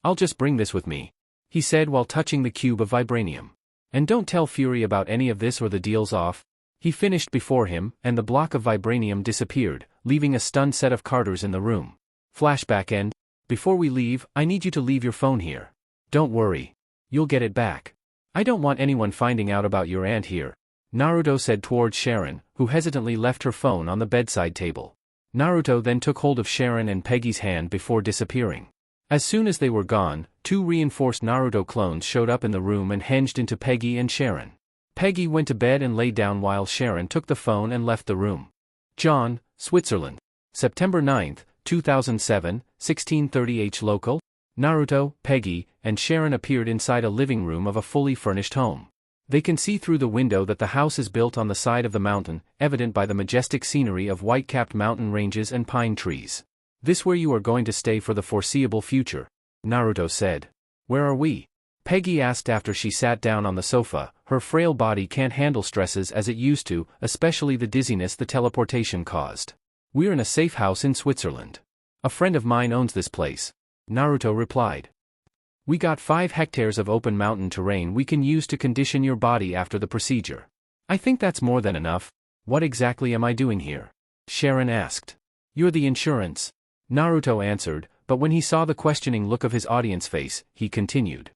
I'll just bring this with me, he said while touching the cube of vibranium. And don't tell Fury about any of this or the deal's off. He finished before him, and the block of vibranium disappeared, leaving a stunned set of Carters in the room. Flashback end. Before we leave, I need you to leave your phone here. Don't worry. You'll get it back. I don't want anyone finding out about your aunt here, Naruto said towards Sharon, who hesitantly left her phone on the bedside table. Naruto then took hold of Sharon and Peggy's hand before disappearing. As soon as they were gone, 2 reinforced Naruto clones showed up in the room and hinged into Peggy and Sharon. Peggy went to bed and lay down while Sharon took the phone and left the room. John, Switzerland. September 9, 2007, 16:30 H local. Naruto, Peggy, and Sharon appeared inside a living room of a fully furnished home. They can see through the window that the house is built on the side of the mountain, evident by the majestic scenery of white-capped mountain ranges and pine trees. This where you are going to stay for the foreseeable future, Naruto said. Where are we? Peggy asked after she sat down on the sofa. Her frail body can't handle stresses as it used to, especially the dizziness the teleportation caused. We're in a safe house in Switzerland. A friend of mine owns this place, Naruto replied. We got 5 hectares of open mountain terrain we can use to condition your body after the procedure. I think that's more than enough. What exactly am I doing here? Sharon asked. You're the insurance, Naruto answered, but when he saw the questioning look of his audience face, he continued.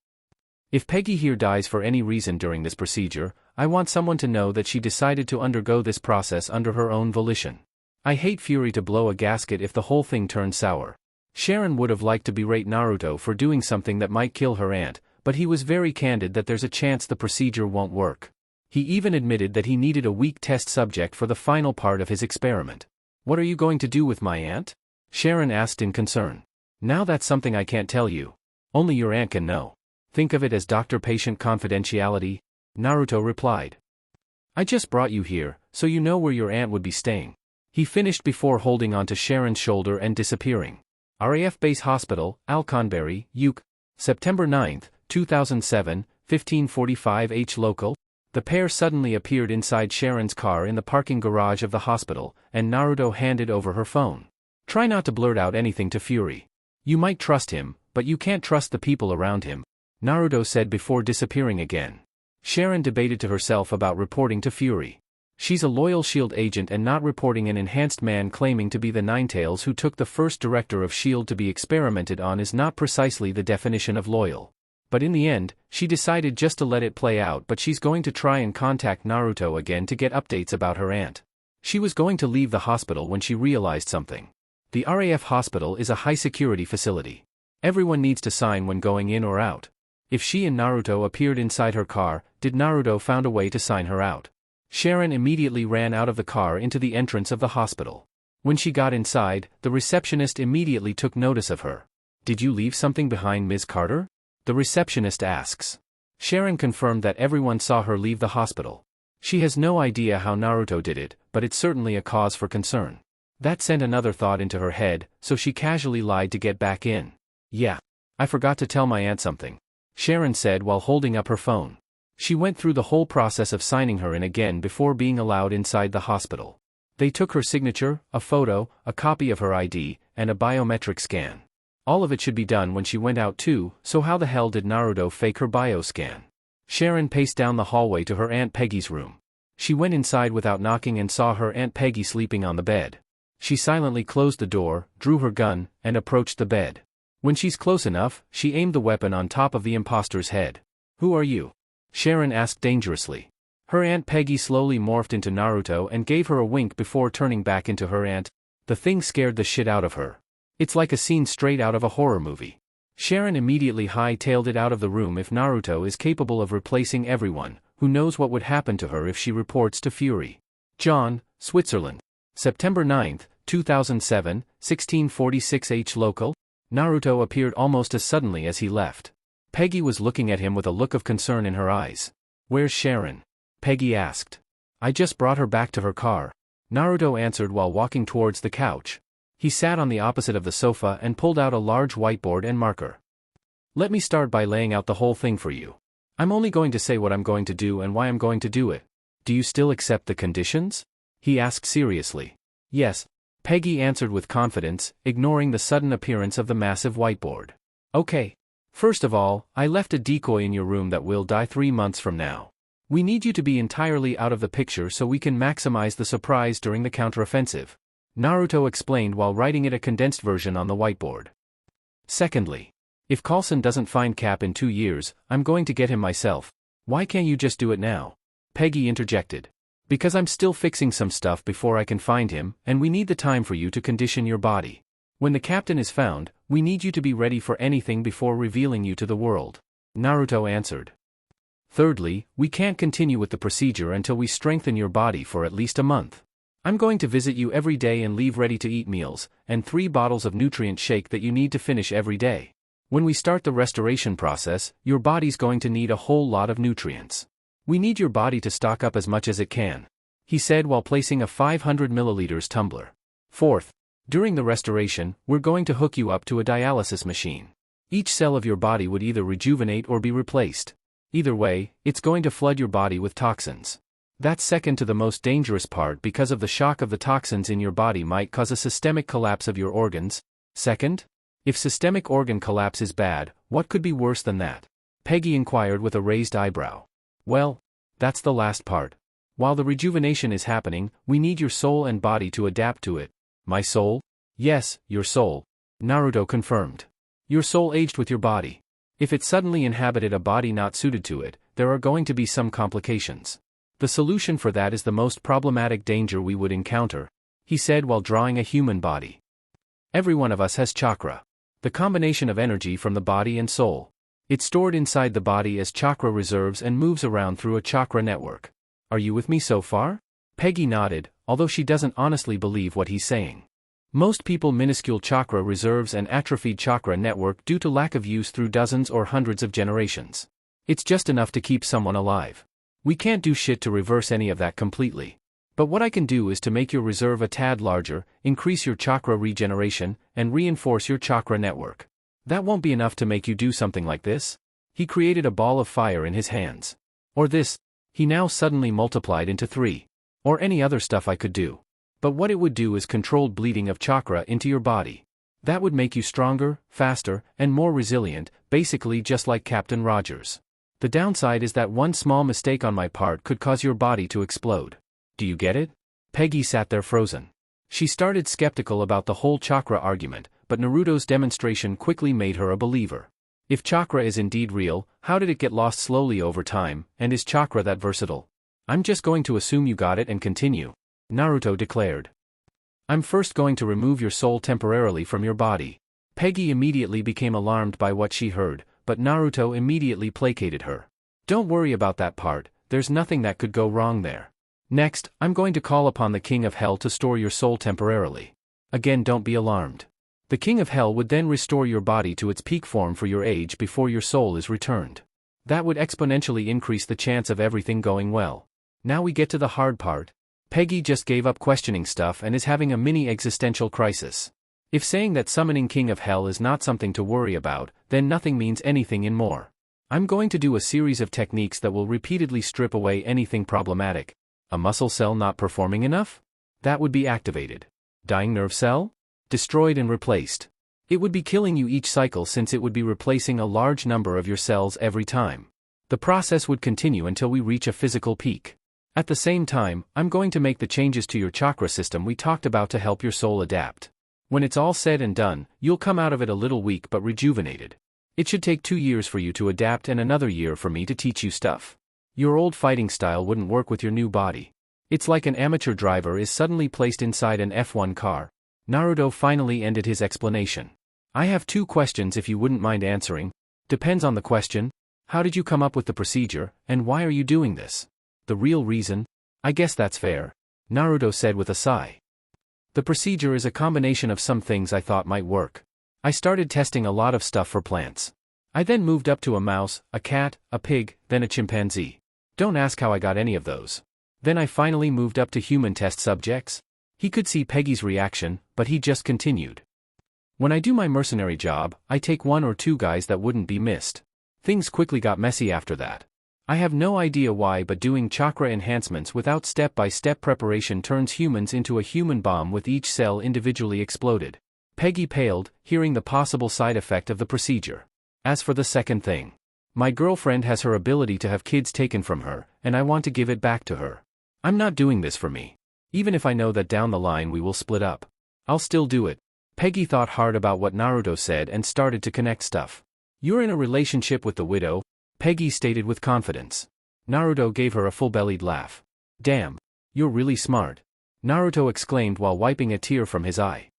If Peggy here dies for any reason during this procedure, I want someone to know that she decided to undergo this process under her own volition. I hate Fury to blow a gasket if the whole thing turns sour. Sharon would have liked to berate Naruto for doing something that might kill her aunt, but he was very candid that there's a chance the procedure won't work. He even admitted that he needed a weak test subject for the final part of his experiment. What are you going to do with my aunt? Sharon asked in concern. Now that's something I can't tell you. Only your aunt can know. Think of it as doctor-patient confidentiality, Naruto replied. I just brought you here, so you know where your aunt would be staying. He finished before holding onto Sharon's shoulder and disappearing. RAF Base Hospital, Alconbury, UK. September 9, 2007, 15:45 H local. The pair suddenly appeared inside Sharon's car in the parking garage of the hospital, and Naruto handed over her phone. Try not to blurt out anything to Fury. You might trust him, but you can't trust the people around him, Naruto said before disappearing again. Sharon debated to herself about reporting to Fury. She's a loyal S.H.I.E.L.D. agent and not reporting an enhanced man claiming to be the Ninetales who took the first director of S.H.I.E.L.D. to be experimented on is not precisely the definition of loyal. But in the end, she decided just to let it play out, but she's going to try and contact Naruto again to get updates about her aunt. She was going to leave the hospital when she realized something. The RAF hospital is a high-security facility. Everyone needs to sign when going in or out. If she and Naruto appeared inside her car, did Naruto found a way to sign her out? Sharon immediately ran out of the car into the entrance of the hospital. When she got inside, the receptionist immediately took notice of her. "Did you leave something behind, Ms. Carter?" the receptionist asks. Sharon confirmed that everyone saw her leave the hospital. She has no idea how Naruto did it, but it's certainly a cause for concern. That sent another thought into her head, so she casually lied to get back in. "Yeah. I forgot to tell my aunt something," Sharon said while holding up her phone. She went through the whole process of signing her in again before being allowed inside the hospital. They took her signature, a photo, a copy of her ID, and a biometric scan. All of it should be done when she went out too, so how the hell did Naruto fake her bioscan? Sharon paced down the hallway to her Aunt Peggy's room. She went inside without knocking and saw her Aunt Peggy sleeping on the bed. She silently closed the door, drew her gun, and approached the bed. When she's close enough, she aimed the weapon on top of the imposter's head. "Who are you?" Sharon asked dangerously. Her Aunt Peggy slowly morphed into Naruto and gave her a wink before turning back into her aunt. The thing scared the shit out of her. It's like a scene straight out of a horror movie. Sharon immediately hightailed it out of the room. If Naruto is capable of replacing everyone, who knows what would happen to her if she reports to Fury. John, Switzerland. September 9, 2007, 1646 H. Local. Naruto appeared almost as suddenly as he left. Peggy was looking at him with a look of concern in her eyes. "Where's Sharon?" Peggy asked. "I just brought her back to her car," Naruto answered while walking towards the couch. He sat on the opposite of the sofa and pulled out a large whiteboard and marker. "Let me start by laying out the whole thing for you. I'm only going to say what I'm going to do and why I'm going to do it. Do you still accept the conditions?" he asked seriously. "Yes," Peggy answered with confidence, ignoring the sudden appearance of the massive whiteboard. "Okay. First of all, I left a decoy in your room that will die 3 months from now. We need you to be entirely out of the picture so we can maximize the surprise during the counteroffensive," Naruto explained while writing it a condensed version on the whiteboard. "Secondly, if Coulson doesn't find Cap in 2 years, I'm going to get him myself." "Why can't you just do it now?" Peggy interjected. "Because I'm still fixing some stuff before I can find him, and we need the time for you to condition your body. When the captain is found, we need you to be ready for anything before revealing you to the world," Naruto answered. "Thirdly, we can't continue with the procedure until we strengthen your body for at least a month. I'm going to visit you every day and leave ready-to-eat meals, and 3 bottles of nutrient shake that you need to finish every day. When we start the restoration process, your body's going to need a whole lot of nutrients. We need your body to stock up as much as it can," he said while placing a 500 milliliters tumbler. "Fourth, during the restoration, we're going to hook you up to a dialysis machine. Each cell of your body would either rejuvenate or be replaced. Either way, it's going to flood your body with toxins. That's second to the most dangerous part because of the shock of the toxins in your body might cause a systemic collapse of your organs. Second? If systemic organ collapse is bad, what could be worse than that?" Peggy inquired with a raised eyebrow. "Well, that's the last part. While the rejuvenation is happening, we need your soul and body to adapt to it." "My soul?" "Yes, your soul," Naruto confirmed. "Your soul aged with your body. If it suddenly inhabited a body not suited to it, there are going to be some complications. The solution for that is the most problematic danger we would encounter," he said while drawing a human body. "Every one of us has chakra. The combination of energy from the body and soul. It's stored inside the body as chakra reserves and moves around through a chakra network. Are you with me so far?" Peggy nodded, although she doesn't honestly believe what he's saying. Most people minuscule chakra reserves and atrophied chakra network due to lack of use through dozens or hundreds of generations. It's just enough to keep someone alive. We can't do shit to reverse any of that completely. But what I can do is to make your reserve a tad larger, increase your chakra regeneration, and reinforce your chakra network. That won't be enough to make you do something like this? He created a ball of fire in his hands. Or this. He now suddenly multiplied into 3. Or any other stuff I could do. But what it would do is controlled bleeding of chakra into your body. That would make you stronger, faster, and more resilient, basically just like Captain Rogers. The downside is that one small mistake on my part could cause your body to explode. Do you get it? Peggy sat there frozen. She started skeptical about the whole chakra argument, but Naruto's demonstration quickly made her a believer. If chakra is indeed real, how did it get lost slowly over time, and is chakra that versatile? I'm just going to assume you got it and continue, Naruto declared. I'm first going to remove your soul temporarily from your body. Peggy immediately became alarmed by what she heard, but Naruto immediately placated her. Don't worry about that part, there's nothing that could go wrong there. Next, I'm going to call upon the King of Hell to store your soul temporarily. Again, don't be alarmed. The King of Hell would then restore your body to its peak form for your age before your soul is returned. That would exponentially increase the chance of everything going well. Now we get to the hard part. Peggy just gave up questioning stuff and is having a mini existential crisis. If saying that summoning King of Hell is not something to worry about, then nothing means anything in more. I'm going to do a series of techniques that will repeatedly strip away anything problematic. A muscle cell not performing enough? That would be activated. Dying nerve cell? Destroyed and replaced. It would be killing you each cycle since it would be replacing a large number of your cells every time. The process would continue until we reach a physical peak. At the same time, I'm going to make the changes to your chakra system we talked about to help your soul adapt. When it's all said and done, you'll come out of it a little weak but rejuvenated. It should take 2 years for you to adapt and another year for me to teach you stuff. Your old fighting style wouldn't work with your new body. It's like an amateur driver is suddenly placed inside an F1 car. Naruto finally ended his explanation. I have 2 questions if you wouldn't mind answering. Depends on the question. How did you come up with the procedure, and why are you doing this? The real reason? I guess that's fair, Naruto said with a sigh. The procedure is a combination of some things I thought might work. I started testing a lot of stuff for plants. I then moved up to a mouse, a cat, a pig, then a chimpanzee. Don't ask how I got any of those. Then I finally moved up to human test subjects. He could see Peggy's reaction, but he just continued. When I do my mercenary job, I take 1 or 2 guys that wouldn't be missed. Things quickly got messy after that. I have no idea why, but doing chakra enhancements without step-by-step preparation turns humans into a human bomb with each cell individually exploded. Peggy paled, hearing the possible side effect of the procedure. As for the second thing, my girlfriend has her ability to have kids taken from her, and I want to give it back to her. I'm not doing this for me. Even if I know that down the line we will split up, I'll still do it. Peggy thought hard about what Naruto said and started to connect stuff. You're in a relationship with the widow, Peggy stated with confidence. Naruto gave her a full-bellied laugh. Damn, you're really smart, Naruto exclaimed while wiping a tear from his eye.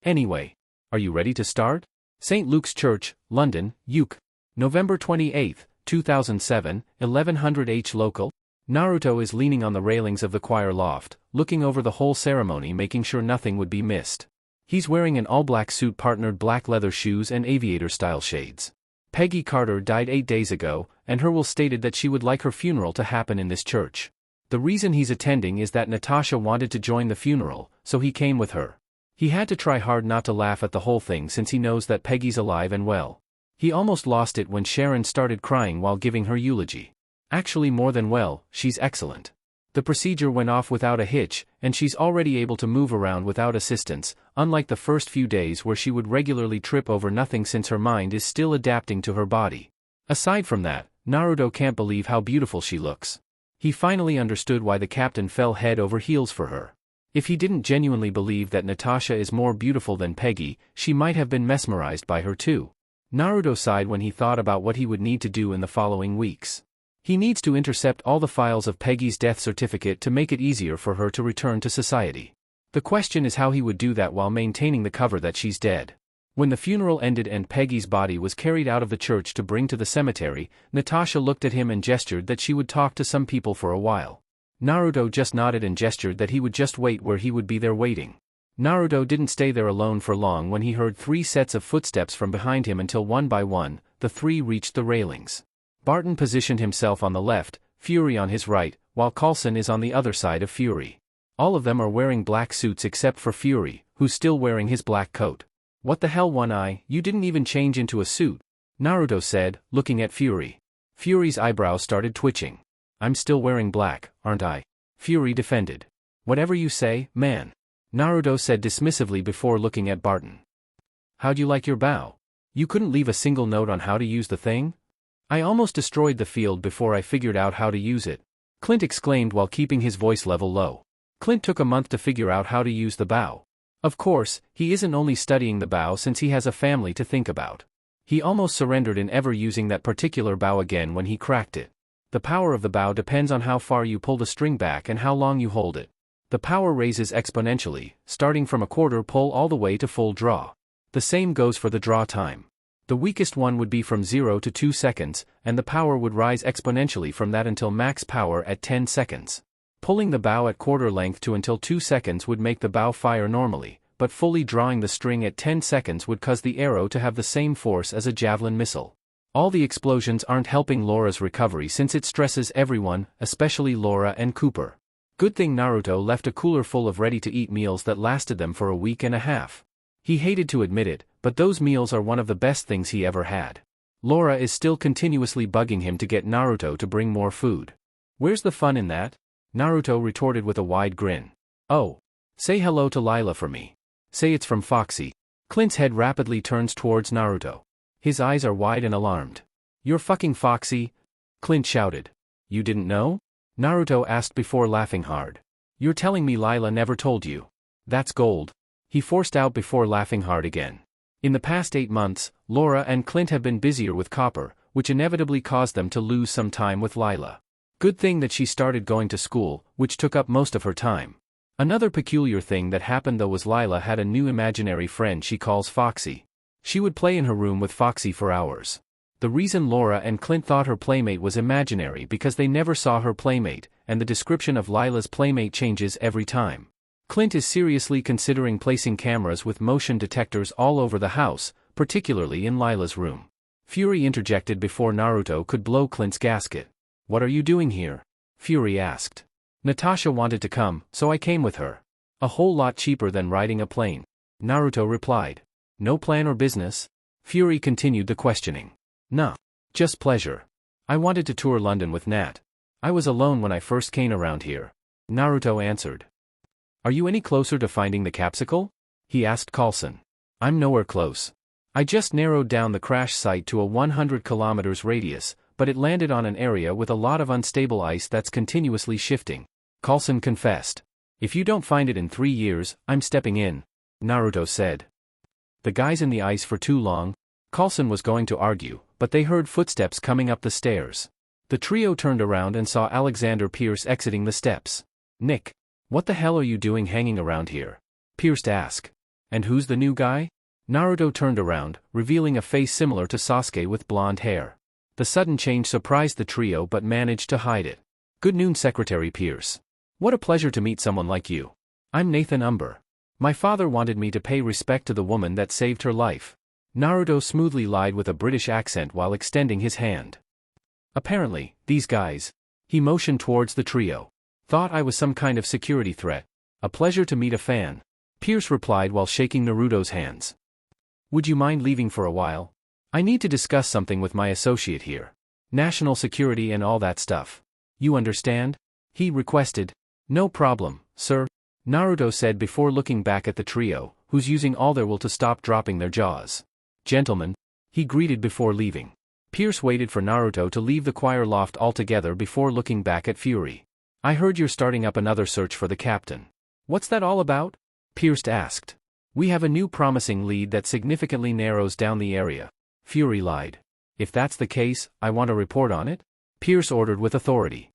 Anyway, are you ready to start? St. Luke's Church, London, UK. November 28, 2007, 1100 H local. Naruto is leaning on the railings of the choir loft, looking over the whole ceremony, making sure nothing would be missed. He's wearing an all-black suit, partnered black leather shoes and aviator-style shades. Peggy Carter died 8 days ago, and her will stated that she would like her funeral to happen in this church. The reason he's attending is that Natasha wanted to join the funeral, so he came with her. He had to try hard not to laugh at the whole thing since he knows that Peggy's alive and well. He almost lost it when Sharon started crying while giving her eulogy. Actually, more than well, she's excellent. The procedure went off without a hitch, and she's already able to move around without assistance, unlike the first few days where she would regularly trip over nothing since her mind is still adapting to her body. Aside from that, Naruto can't believe how beautiful she looks. He finally understood why the captain fell head over heels for her. If he didn't genuinely believe that Natasha is more beautiful than Peggy, she might have been mesmerized by her too. Naruto sighed when he thought about what he would need to do in the following weeks. He needs to intercept all the files of Peggy's death certificate to make it easier for her to return to society. The question is how he would do that while maintaining the cover that she's dead. When the funeral ended and Peggy's body was carried out of the church to bring to the cemetery, Natasha looked at him and gestured that she would talk to some people for a while. Naruto just nodded and gestured that he would just wait where he would be there waiting. Naruto didn't stay there alone for long when he heard 3 sets of footsteps from behind him until one by one, the 3 reached the railings. Barton positioned himself on the left, Fury on his right, while Coulson is on the other side of Fury. All of them are wearing black suits except for Fury, who's still wearing his black coat. What the hell, One Eye, you didn't even change into a suit, Naruto said, looking at Fury. Fury's eyebrows started twitching. I'm still wearing black, aren't I? Fury defended. Whatever you say, man, Naruto said dismissively before looking at Barton. How'd you like your bow? You couldn't leave a single note on how to use the thing? I almost destroyed the field before I figured out how to use it, Clint exclaimed while keeping his voice level low. Clint took a month to figure out how to use the bow. Of course, he isn't only studying the bow since he has a family to think about. He almost surrendered in ever using that particular bow again when he cracked it. The power of the bow depends on how far you pull the string back and how long you hold it. The power raises exponentially, starting from a quarter pull all the way to full draw. The same goes for the draw time. The weakest one would be from 0 to 2 seconds, and the power would rise exponentially from that until max power at 10 seconds. Pulling the bow at quarter length to until 2 seconds would make the bow fire normally, but fully drawing the string at 10 seconds would cause the arrow to have the same force as a javelin missile. All the explosions aren't helping Laura's recovery since it stresses everyone, especially Laura and Cooper. Good thing Naruto left a cooler full of ready-to-eat meals that lasted them for a week and a half. He hated to admit it, but those meals are one of the best things he ever had. Laura is still continuously bugging him to get Naruto to bring more food. Where's the fun in that? Naruto retorted with a wide grin. Oh. Say hello to Lila for me. Say it's from Foxy. Clint's head rapidly turns towards Naruto. His eyes are wide and alarmed. You're fucking Foxy? Clint shouted. You didn't know? Naruto asked before laughing hard. You're telling me Lila never told you? That's gold. He forced out before laughing hard again. In the past 8 months, Laura and Clint have been busier with Copper, which inevitably caused them to lose some time with Lila. Good thing that she started going to school, which took up most of her time. Another peculiar thing that happened though was Lila had a new imaginary friend she calls Foxy. She would play in her room with Foxy for hours. The reason Laura and Clint thought her playmate was imaginary because they never saw her playmate, and the description of Lila's playmate changes every time. Clint is seriously considering placing cameras with motion detectors all over the house, particularly in Lila's room. Fury interjected before Naruto could blow Clint's gasket. What are you doing here? Fury asked. Natasha wanted to come, so I came with her. A whole lot cheaper than riding a plane. Naruto replied. No plan or business? Fury continued the questioning. Nah. Just pleasure. I wanted to tour London with Nat. I was alone when I first came around here. Naruto answered. Are you any closer to finding the capsule? He asked Coulson. I'm nowhere close. I just narrowed down the crash site to a 100 kilometers radius, but it landed on an area with a lot of unstable ice that's continuously shifting. Coulson confessed. If you don't find it in 3 years, I'm stepping in, Naruto said. The guy's in the ice for too long? Coulson was going to argue, but they heard footsteps coming up the stairs. The trio turned around and saw Alexander Pierce exiting the steps. Nick. What the hell are you doing hanging around here? Pierce asked. And who's the new guy? Naruto turned around, revealing a face similar to Sasuke with blonde hair. The sudden change surprised the trio but managed to hide it. Good noon, Secretary Pierce. What a pleasure to meet someone like you. I'm Nathan Umber. My father wanted me to pay respect to the woman that saved her life. Naruto smoothly lied with a British accent while extending his hand. Apparently, these guys. He motioned towards the trio. Thought I was some kind of security threat. A pleasure to meet a fan. Pierce replied while shaking Naruto's hands. Would you mind leaving for a while? I need to discuss something with my associate here. National security and all that stuff. You understand? He requested. No problem, sir. Naruto said before looking back at the trio, who's using all their will to stop dropping their jaws. Gentlemen. He greeted before leaving. Pierce waited for Naruto to leave the choir loft altogether before looking back at Fury. I heard you're starting up another search for the captain. What's that all about? Pierce asked. We have a new promising lead that significantly narrows down the area. Fury lied. If that's the case, I want a report on it? Pierce ordered with authority.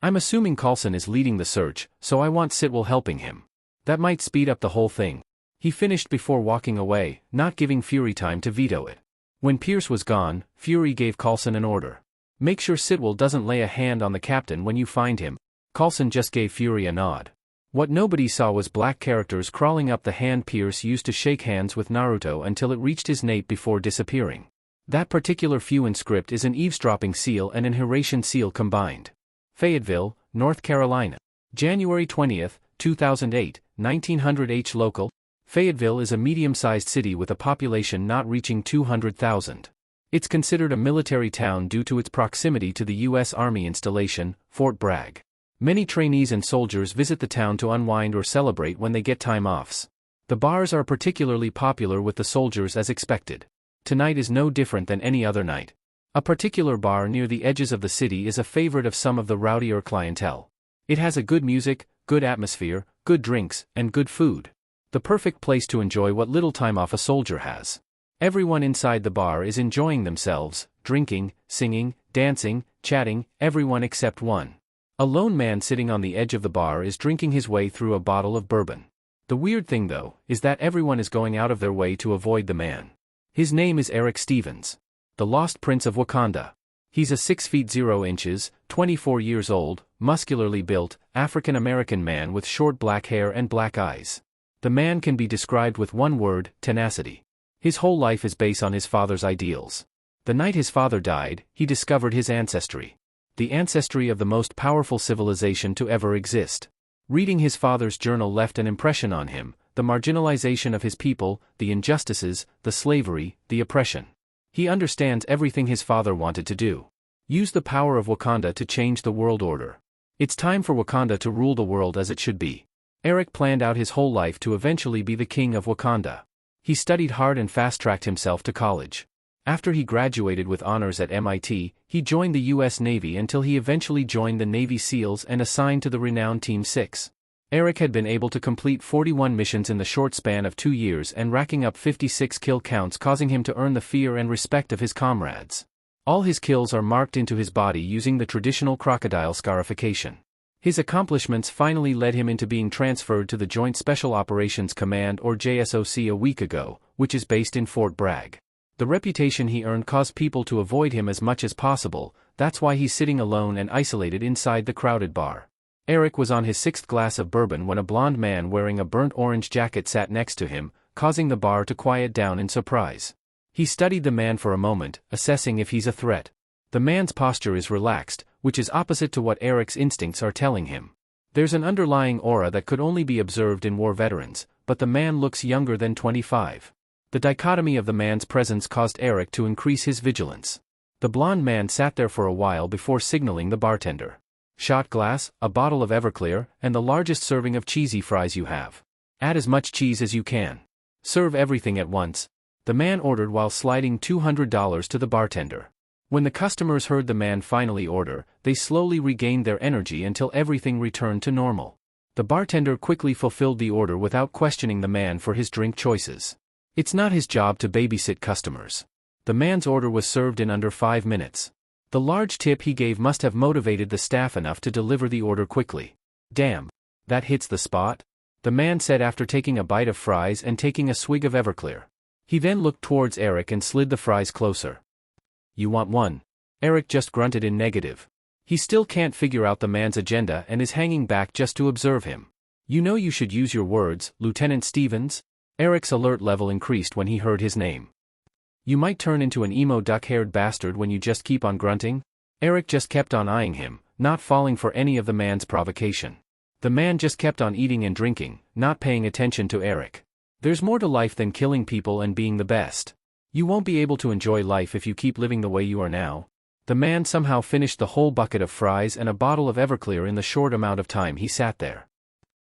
I'm assuming Coulson is leading the search, so I want Sitwell helping him. That might speed up the whole thing. He finished before walking away, not giving Fury time to veto it. When Pierce was gone, Fury gave Coulson an order. Make sure Sitwell doesn't lay a hand on the captain when you find him. Coulson just gave Fury a nod. What nobody saw was black characters crawling up the hand Pierce used to shake hands with Naruto until it reached his nape before disappearing. That particular Fuin script is an eavesdropping seal and an Hiratian seal combined. Fayetteville, North Carolina. January 20, 2008, 1900 H. Local. Fayetteville is a medium-sized city with a population not reaching 200,000. It's considered a military town due to its proximity to the U.S. Army installation, Fort Bragg. Many trainees and soldiers visit the town to unwind or celebrate when they get time offs. The bars are particularly popular with the soldiers as expected. Tonight is no different than any other night. A particular bar near the edges of the city is a favorite of some of the rowdier clientele. It has a good music, good atmosphere, good drinks, and good food. The perfect place to enjoy what little time off a soldier has. Everyone inside the bar is enjoying themselves, drinking, singing, dancing, chatting, everyone except one. A lone man sitting on the edge of the bar is drinking his way through a bottle of bourbon. The weird thing though, is that everyone is going out of their way to avoid the man. His name is Eric Stevens. The Lost Prince of Wakanda. He's a 6 feet 0 inches, 24 years old, muscularly built, African-American man with short black hair and black eyes. The man can be described with one word: tenacity. His whole life is based on his father's ideals. The night his father died, he discovered his ancestry. The ancestry of the most powerful civilization to ever exist. Reading his father's journal left an impression on him: the marginalization of his people, the injustices, the slavery, the oppression. He understands everything his father wanted to do. Use the power of Wakanda to change the world order. It's time for Wakanda to rule the world as it should be. Eric planned out his whole life to eventually be the king of Wakanda. He studied hard and fast-tracked himself to college. After he graduated with honors at MIT, he joined the U.S. Navy until he eventually joined the Navy SEALs and assigned to the renowned Team 6. Eric had been able to complete 41 missions in the short span of 2 years and racking up 56 kill counts, causing him to earn the fear and respect of his comrades. All his kills are marked into his body using the traditional crocodile scarification. His accomplishments finally led him into being transferred to the Joint Special Operations Command or JSOC a week ago, which is based in Fort Bragg. The reputation he earned caused people to avoid him as much as possible. That's why he's sitting alone and isolated inside the crowded bar. Eric was on his 6th glass of bourbon when a blond man wearing a burnt orange jacket sat next to him, causing the bar to quiet down in surprise. He studied the man for a moment, assessing if he's a threat. The man's posture is relaxed, which is opposite to what Eric's instincts are telling him. There's an underlying aura that could only be observed in war veterans, but the man looks younger than 25. The dichotomy of the man's presence caused Eric to increase his vigilance. The blond man sat there for a while before signaling the bartender. Shot glass, a bottle of Everclear, and the largest serving of cheesy fries you have. Add as much cheese as you can. Serve everything at once. The man ordered while sliding $200 to the bartender. When the customers heard the man finally order, they slowly regained their energy until everything returned to normal. The bartender quickly fulfilled the order without questioning the man for his drink choices. It's not his job to babysit customers. The man's order was served in under 5 minutes. The large tip he gave must have motivated the staff enough to deliver the order quickly. Damn. That hits the spot, the man said after taking a bite of fries and taking a swig of Everclear. He then looked towards Eric and slid the fries closer. You want one? Eric just grunted in negative. He still can't figure out the man's agenda and is hanging back just to observe him. You know you should use your words, Lieutenant Stevens? Eric's alert level increased when he heard his name. You might turn into an emo duck-haired bastard when you just keep on grunting? Eric just kept on eyeing him, not falling for any of the man's provocation. The man just kept on eating and drinking, not paying attention to Eric. There's more to life than killing people and being the best. You won't be able to enjoy life if you keep living the way you are now. The man somehow finished the whole bucket of fries and a bottle of Everclear in the short amount of time he sat there.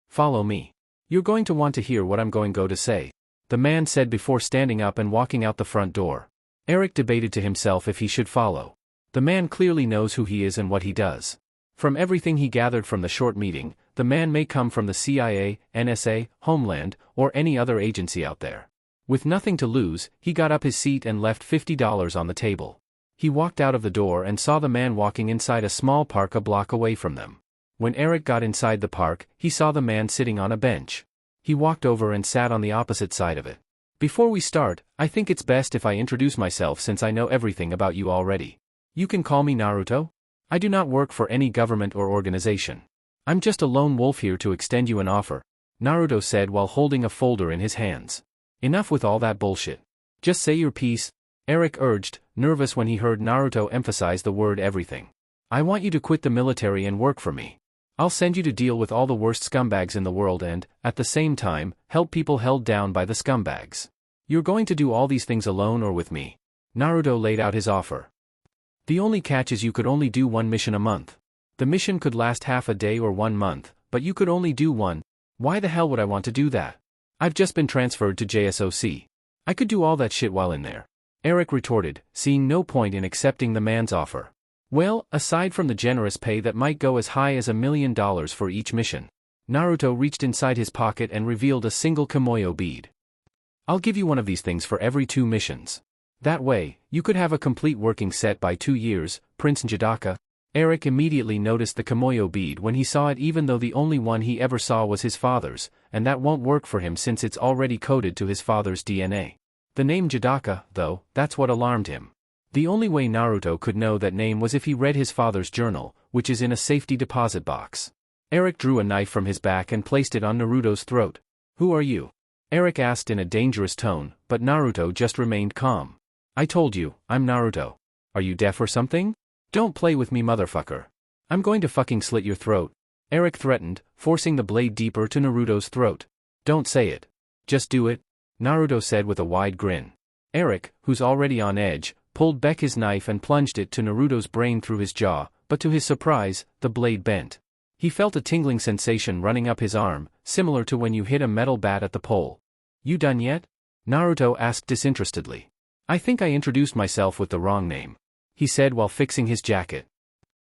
Follow me. You're going to want to hear what I'm going to say, the man said before standing up and walking out the front door. Eric debated to himself if he should follow. The man clearly knows who he is and what he does. From everything he gathered from the short meeting, the man may come from the CIA, NSA, Homeland, or any other agency out there. With nothing to lose, he got up his seat and left $50 on the table. He walked out of the door and saw the man walking inside a small park a block away from them. When Eric got inside the park, he saw the man sitting on a bench. He walked over and sat on the opposite side of it. Before we start, I think it's best if I introduce myself since I know everything about you already. You can call me Naruto. I do not work for any government or organization. I'm just a lone wolf here to extend you an offer, Naruto said while holding a folder in his hands. Enough with all that bullshit. Just say your piece, Eric urged, nervous when he heard Naruto emphasize the word everything. I want you to quit the military and work for me. I'll send you to deal with all the worst scumbags in the world and, at the same time, help people held down by the scumbags. You're going to do all these things alone or with me? Naruto laid out his offer. The only catch is you could only do one mission a month. The mission could last half a day or 1 month, but you could only do one. Why the hell would I want to do that? I've just been transferred to JSOC. I could do all that shit while in there. Eric retorted, seeing no point in accepting the man's offer. Well, aside from the generous pay that might go as high as $1 million for each mission. Naruto reached inside his pocket and revealed a single Kimoyo bead. I'll give you one of these things for every 2 missions. That way, you could have a complete working set by 2 years, Prince Njidaka. Eric immediately noticed the Kimoyo bead when he saw it, even though the only one he ever saw was his father's, and that won't work for him since it's already coded to his father's DNA. The name Njidaka, though, that's what alarmed him. The only way Naruto could know that name was if he read his father's journal, which is in a safety deposit box. Eric drew a knife from his back and placed it on Naruto's throat. Who are you? Eric asked in a dangerous tone, but Naruto just remained calm. I told you, I'm Naruto. Are you deaf or something? Don't play with me, motherfucker. I'm going to fucking slit your throat. Eric threatened, forcing the blade deeper to Naruto's throat. Don't say it. Just do it, Naruto said with a wide grin. Eric, who's already on edge, pulled back his knife and plunged it to Naruto's brain through his jaw, but to his surprise, the blade bent. He felt a tingling sensation running up his arm, similar to when you hit a metal bat at the pole. You done yet? Naruto asked disinterestedly. I think I introduced myself with the wrong name, he said while fixing his jacket.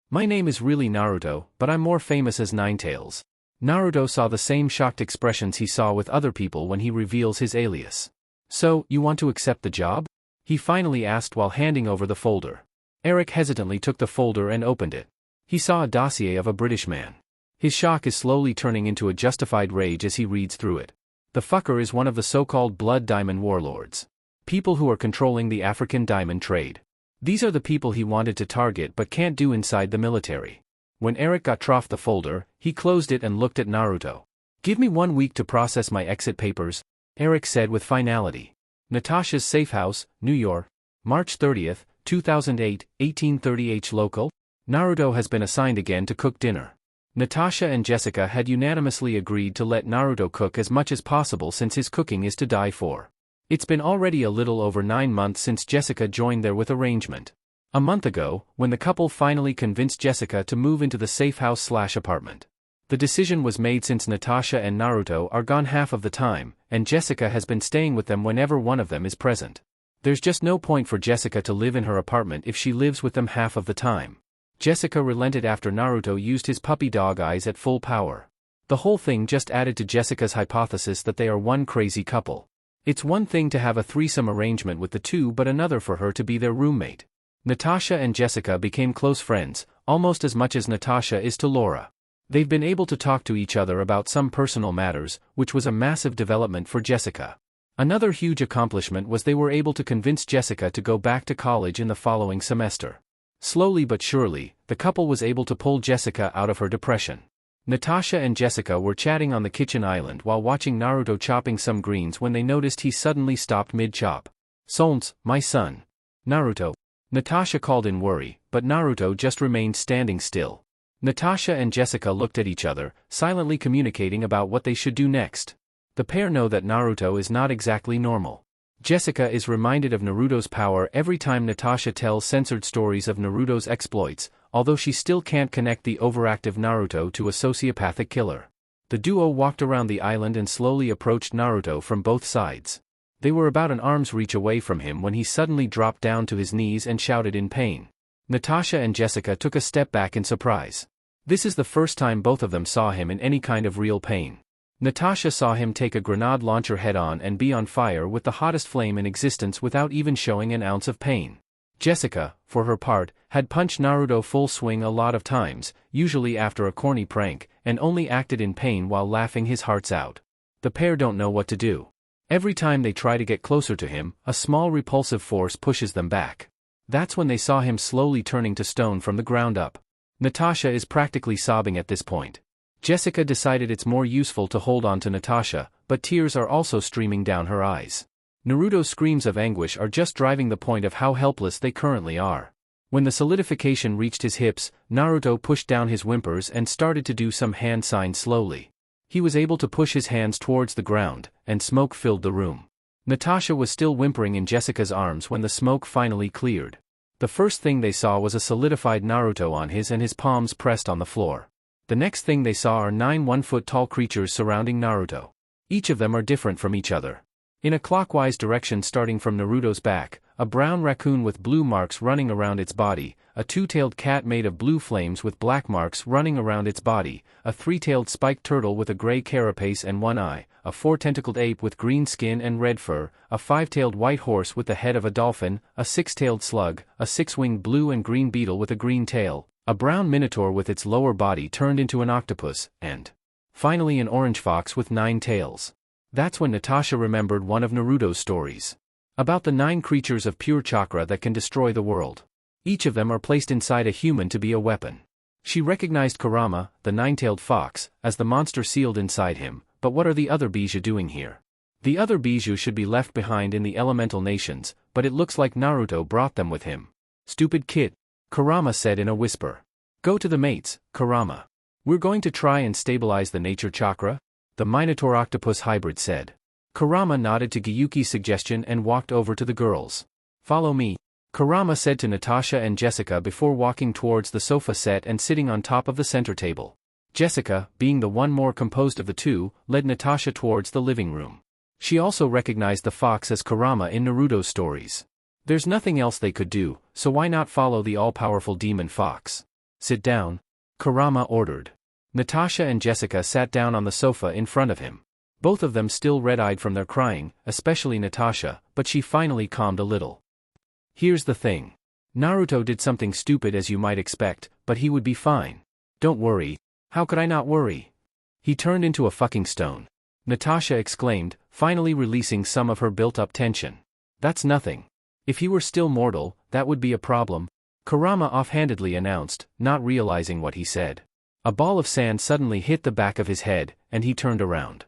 My name is really Naruto, but I'm more famous as Ninetales. Naruto saw the same shocked expressions he saw with other people when he reveals his alias. So, you want to accept the job? He finally asked while handing over the folder. Eric hesitantly took the folder and opened it. He saw a dossier of a British man. His shock is slowly turning into a justified rage as he reads through it. The fucker is one of the so-called blood diamond warlords. People who are controlling the African diamond trade. These are the people he wanted to target but can't do inside the military. When Eric got off the folder, he closed it and looked at Naruto. Give me 1 week to process my exit papers, Eric said with finality. Natasha's Safe House, New York. March 30, 2008, 18:30 local. Naruto has been assigned again to cook dinner. Natasha and Jessica had unanimously agreed to let Naruto cook as much as possible since his cooking is to die for. It's been already a little over 9 months since Jessica joined there with arrangement. A month ago, when the couple finally convinced Jessica to move into the safe house/apartment. The decision was made since Natasha and Naruto are gone half of the time, and Jessica has been staying with them whenever one of them is present. There's just no point for Jessica to live in her apartment if she lives with them half of the time. Jessica relented after Naruto used his puppy dog eyes at full power. The whole thing just added to Jessica's hypothesis that they are one crazy couple. It's one thing to have a threesome arrangement with the two, but another for her to be their roommate. Natasha and Jessica became close friends, almost as much as Natasha is to Laura. They've been able to talk to each other about some personal matters, which was a massive development for Jessica. Another huge accomplishment was they were able to convince Jessica to go back to college in the following semester. Slowly but surely, the couple was able to pull Jessica out of her depression. Natasha and Jessica were chatting on the kitchen island while watching Naruto chopping some greens when they noticed he suddenly stopped mid-chop. Solns, my son. Naruto. Natasha called in worry, but Naruto just remained standing still. Natasha and Jessica looked at each other, silently communicating about what they should do next. The pair know that Naruto is not exactly normal. Jessica is reminded of Naruto's power every time Natasha tells censored stories of Naruto's exploits, although she still can't connect the overactive Naruto to a sociopathic killer. The duo walked around the island and slowly approached Naruto from both sides. They were about an arm's reach away from him when he suddenly dropped down to his knees and shouted in pain. Natasha and Jessica took a step back in surprise. This is the first time both of them saw him in any kind of real pain. Natasha saw him take a grenade launcher head-on and be on fire with the hottest flame in existence without even showing an ounce of pain. Jessica, for her part, had punched Naruto full swing a lot of times, usually after a corny prank, and only acted in pain while laughing his hearts out. The pair don't know what to do. Every time they try to get closer to him, a small repulsive force pushes them back. That's when they saw him slowly turning to stone from the ground up. Natasha is practically sobbing at this point. Jessica decided it's more useful to hold on to Natasha, but tears are also streaming down her eyes. Naruto's screams of anguish are just driving the point of how helpless they currently are. When the solidification reached his hips, Naruto pushed down his whimpers and started to do some hand signs slowly. He was able to push his hands towards the ground, and smoke filled the room. Natasha was still whimpering in Jessica's arms when the smoke finally cleared. The first thing they saw was a solidified Naruto on his and his palms pressed on the floor. The next thing they saw are 9 1-foot-tall creatures surrounding Naruto. Each of them are different from each other. In a clockwise direction starting from Naruto's back, a brown raccoon with blue marks running around its body, a two-tailed cat made of blue flames with black marks running around its body, a three-tailed spiked turtle with a gray carapace and one eye, a four-tentacled ape with green skin and red fur, a five-tailed white horse with the head of a dolphin, a six-tailed slug, a six-winged blue and green beetle with a green tail, a brown minotaur with its lower body turned into an octopus, and finally an orange fox with 9 tails. That's when Natasha remembered one of Naruto's stories about the 9 creatures of pure chakra that can destroy the world. Each of them are placed inside a human to be a weapon. She recognized Kurama, the 9-tailed fox, as the monster sealed inside him, but what are the other Bijou doing here? The other Bijou should be left behind in the elemental nations, but it looks like Naruto brought them with him. Stupid kid, Kurama said in a whisper. Go to the mates, Kurama. We're going to try and stabilize the nature chakra, the Minotaur Octopus hybrid said. Kurama nodded to Gyuki's suggestion and walked over to the girls. Follow me, Kurama said to Natasha and Jessica before walking towards the sofa set and sitting on top of the center table. Jessica, being the one more composed of the two, led Natasha towards the living room. She also recognized the fox as Kurama in Naruto's stories. There's nothing else they could do, so why not follow the all-powerful demon fox? Sit down, Kurama ordered. Natasha and Jessica sat down on the sofa in front of him. Both of them still red-eyed from their crying, especially Natasha, but she finally calmed a little. Here's the thing. Naruto did something stupid as you might expect, but he would be fine. Don't worry. How could I not worry? He turned into a fucking stone. Natasha exclaimed, finally releasing some of her built-up tension. That's nothing. If he were still mortal, that would be a problem, Kurama offhandedly announced, not realizing what he said. A ball of sand suddenly hit the back of his head, and he turned around.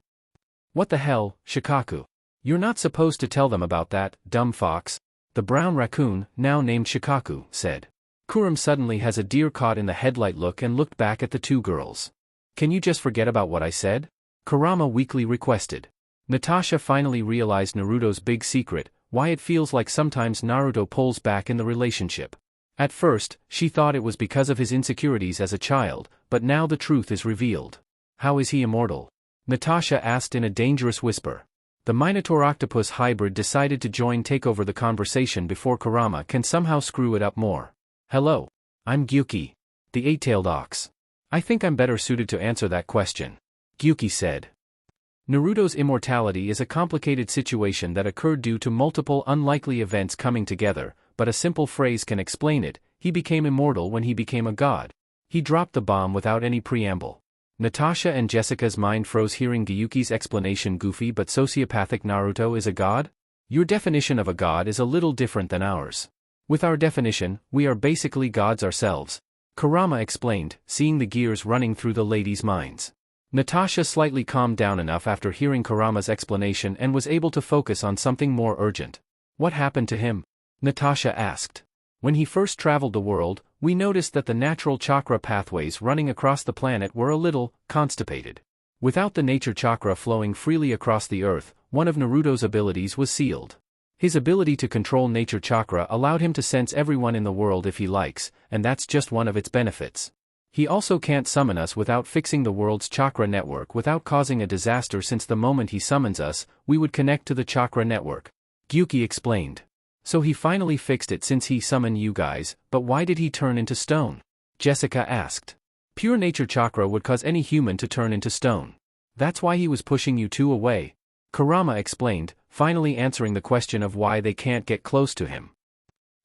What the hell, Shikaku? You're not supposed to tell them about that, dumb fox, the brown raccoon, now named Shikaku, said. Kurum suddenly has a deer caught in the headlight look and looked back at the two girls. Can you just forget about what I said? Kurama weakly requested. Natasha finally realized Naruto's big secret, why it feels like sometimes Naruto pulls back in the relationship. At first, she thought it was because of his insecurities as a child, but now the truth is revealed. How is he immortal? Natasha asked in a dangerous whisper. The Minotaur Octopus hybrid decided to take over the conversation before Kurama can somehow screw it up more. Hello. I'm Gyuki, the 8-tailed ox. I think I'm better suited to answer that question, Gyuki said. Naruto's immortality is a complicated situation that occurred due to multiple unlikely events coming together, but a simple phrase can explain it: he became immortal when he became a god. He dropped the bomb without any preamble. Natasha and Jessica's mind froze hearing Gyuki's explanation. Goofy but sociopathic Naruto is a god? Your definition of a god is a little different than ours. With our definition, we are basically gods ourselves, Kurama explained, seeing the gears running through the ladies' minds. Natasha slightly calmed down enough after hearing Kurama's explanation and was able to focus on something more urgent. What happened to him? Natasha asked. When he first traveled the world, we noticed that the natural chakra pathways running across the planet were a little constipated. Without the nature chakra flowing freely across the earth, one of Naruto's abilities was sealed. His ability to control nature chakra allowed him to sense everyone in the world if he likes, and that's just one of its benefits. He also can't summon us without fixing the world's chakra network without causing a disaster, since the moment he summons us, we would connect to the chakra network, Gyuki explained. So he finally fixed it since he summoned you guys, but why did he turn into stone? Jessica asked. Pure nature chakra would cause any human to turn into stone. That's why he was pushing you two away, Kurama explained, finally answering the question of why they can't get close to him.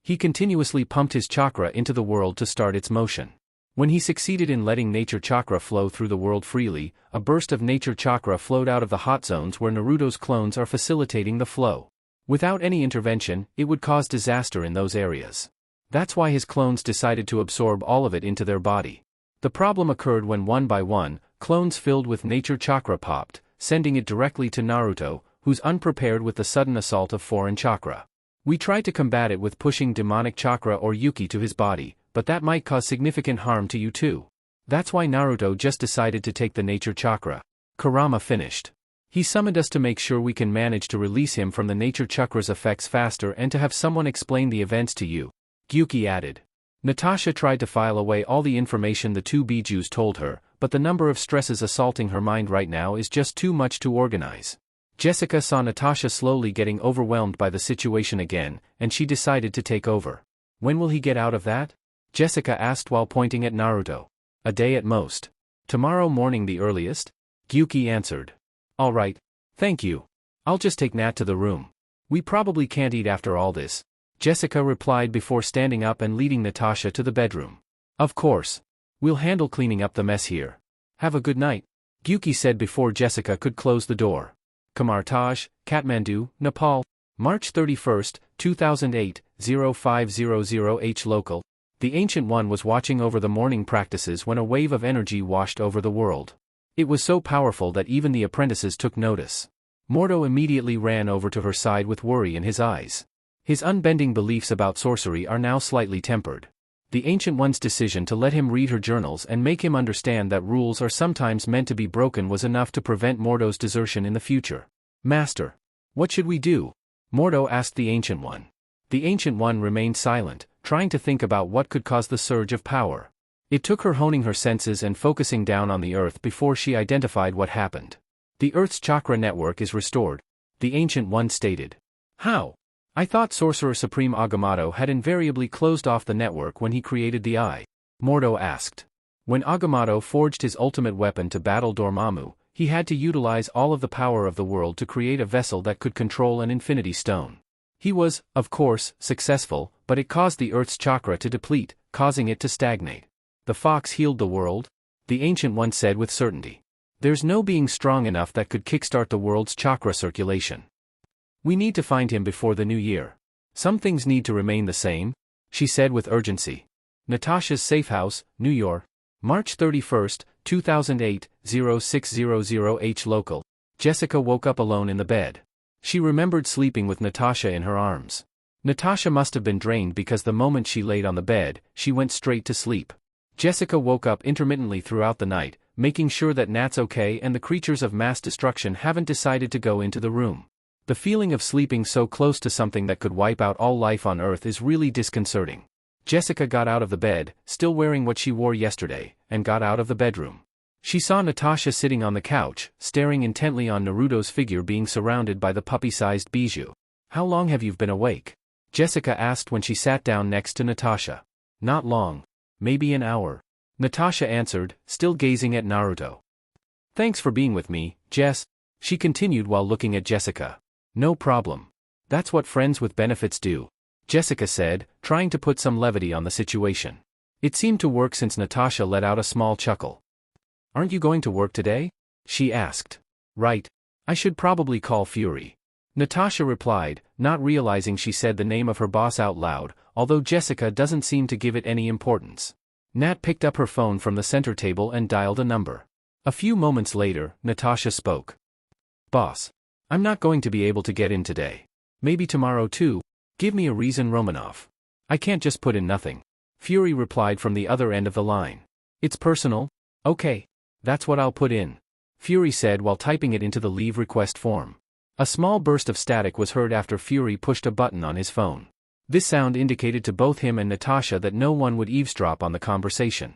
He continuously pumped his chakra into the world to start its motion. When he succeeded in letting nature chakra flow through the world freely, a burst of nature chakra flowed out of the hot zones where Naruto's clones are facilitating the flow. Without any intervention, it would cause disaster in those areas. That's why his clones decided to absorb all of it into their body. The problem occurred when one by one, clones filled with nature chakra popped, sending it directly to Naruto, who's unprepared with the sudden assault of foreign chakra. We tried to combat it with pushing demonic chakra or Yuki to his body, but that might cause significant harm to you too. That's why Naruto just decided to take the nature chakra, Kurama finished. He summoned us to make sure we can manage to release him from the nature chakra's effects faster and to have someone explain the events to you, Gyuki added. Natasha tried to file away all the information the two Bijus told her, but the number of stresses assaulting her mind right now is just too much to organize. Jessica saw Natasha slowly getting overwhelmed by the situation again, and she decided to take over. When will he get out of that? Jessica asked while pointing at Naruto. A day at most. Tomorrow morning the earliest? Gyuki answered. All right. Thank you. I'll just take Nat to the room. We probably can't eat after all this, Jessica replied before standing up and leading Natasha to the bedroom. Of course. We'll handle cleaning up the mess here. Have a good night, Gyuki said before Jessica could close the door. Kamartaj, Kathmandu, Nepal, March 31, 2008, 0500H local. The Ancient One was watching over the morning practices when a wave of energy washed over the world. It was so powerful that even the apprentices took notice. Mordo immediately ran over to her side with worry in his eyes. His unbending beliefs about sorcery are now slightly tempered. The Ancient One's decision to let him read her journals and make him understand that rules are sometimes meant to be broken was enough to prevent Mordo's desertion in the future. Master, what should we do? Mordo asked the Ancient One. The Ancient One remained silent, trying to think about what could cause the surge of power. It took her honing her senses and focusing down on the earth before she identified what happened. The Earth's chakra network is restored, the Ancient One stated. How? I thought Sorcerer Supreme Agamotto had invariably closed off the network when he created the Eye. Mordo asked. When Agamotto forged his ultimate weapon to battle Dormammu, he had to utilize all of the power of the world to create a vessel that could control an infinity stone. He was, of course, successful, but it caused the Earth's chakra to deplete, causing it to stagnate. The fox healed the world? The Ancient One said with certainty. There's no being strong enough that could kickstart the world's chakra circulation. We need to find him before the new year. Some things need to remain the same, she said with urgency. Natasha's safe house, New York, March 31, 2008, 0600H local. Jessica woke up alone in the bed. She remembered sleeping with Natasha in her arms. Natasha must have been drained because the moment she laid on the bed, she went straight to sleep. Jessica woke up intermittently throughout the night, making sure that Nat's okay and the creatures of mass destruction haven't decided to go into the room. The feeling of sleeping so close to something that could wipe out all life on Earth is really disconcerting. Jessica got out of the bed, still wearing what she wore yesterday, and got out of the bedroom. She saw Natasha sitting on the couch, staring intently on Naruto's figure being surrounded by the puppy-sized bijou. How long have you been awake? Jessica asked when she sat down next to Natasha. Not long. Maybe an hour. Natasha answered, still gazing at Naruto. Thanks for being with me, Jess, she continued while looking at Jessica. No problem. That's what friends with benefits do, Jessica said, trying to put some levity on the situation. It seemed to work since Natasha let out a small chuckle. Aren't you going to work today? She asked. Right. I should probably call Fury. Natasha replied, not realizing she said the name of her boss out loud, although Jessica doesn't seem to give it any importance. Nat picked up her phone from the center table and dialed a number. A few moments later, Natasha spoke. Boss. I'm not going to be able to get in today. Maybe tomorrow too. Give me a reason, Romanov. I can't just put in nothing. Fury replied from the other end of the line. It's personal? Okay. That's what I'll put in, Fury said while typing it into the leave request form. A small burst of static was heard after Fury pushed a button on his phone. This sound indicated to both him and Natasha that no one would eavesdrop on the conversation.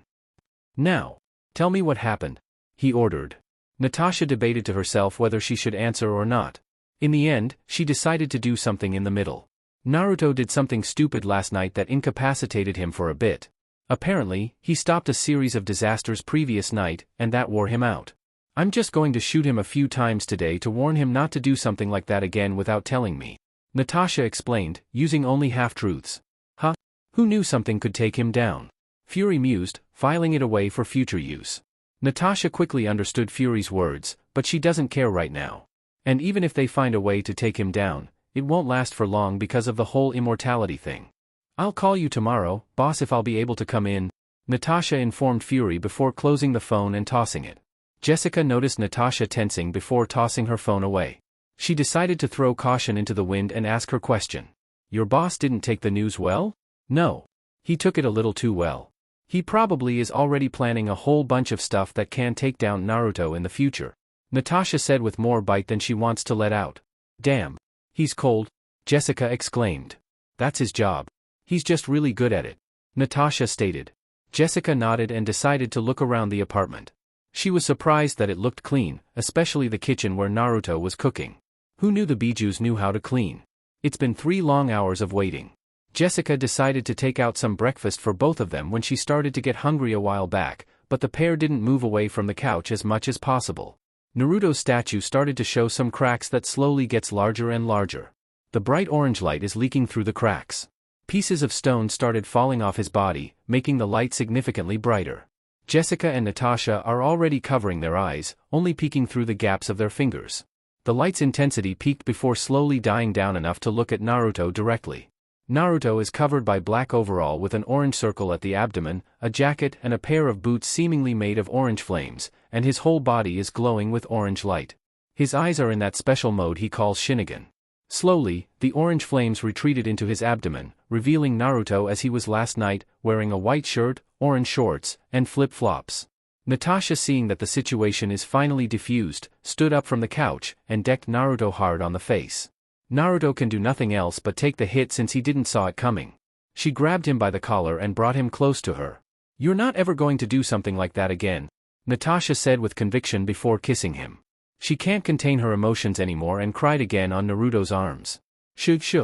Now, tell me what happened, he ordered. Natasha debated to herself whether she should answer or not. In the end, she decided to do something in the middle. Naruto did something stupid last night that incapacitated him for a bit. Apparently, he stopped a series of disasters previous night, and that wore him out. I'm just going to shoot him a few times today to warn him not to do something like that again without telling me, Natasha explained, using only half-truths. Huh? Who knew something could take him down? Fury mused, filing it away for future use. Natasha quickly understood Fury's words, but she doesn't care right now. And even if they find a way to take him down, it won't last for long because of the whole immortality thing. I'll call you tomorrow, boss, if I'll be able to come in, Natasha informed Fury before closing the phone and tossing it. Jessica noticed Natasha tensing before tossing her phone away. She decided to throw caution into the wind and ask her question. Your boss didn't take the news well? No. He took it a little too well. He probably is already planning a whole bunch of stuff that can take down Naruto in the future, Natasha said with more bite than she wants to let out. Damn. He's cold, Jessica exclaimed. That's his job. He's just really good at it, Natasha stated. Jessica nodded and decided to look around the apartment. She was surprised that it looked clean, especially the kitchen where Naruto was cooking. Who knew the Bijus knew how to clean? It's been 3 long hours of waiting. Jessica decided to take out some breakfast for both of them when she started to get hungry a while back, but the pair didn't move away from the couch as much as possible. Naruto's statue started to show some cracks that slowly gets larger and larger. The bright orange light is leaking through the cracks. Pieces of stone started falling off his body, making the light significantly brighter. Jessica and Natasha are already covering their eyes, only peeking through the gaps of their fingers. The light's intensity peaked before slowly dying down enough to look at Naruto directly. Naruto is covered by black overall with an orange circle at the abdomen, a jacket and a pair of boots seemingly made of orange flames, and his whole body is glowing with orange light. His eyes are in that special mode he calls Shinigami. Slowly, the orange flames retreated into his abdomen, revealing Naruto as he was last night, wearing a white shirt, orange shorts, and flip-flops. Natasha, seeing that the situation is finally diffused, stood up from the couch and decked Naruto hard on the face. Naruto can do nothing else but take the hit since he didn't saw it coming. She grabbed him by the collar and brought him close to her. "You're not ever going to do something like that again," Natasha said with conviction before kissing him. She can't contain her emotions anymore and cried again on Naruto's arms. Shh.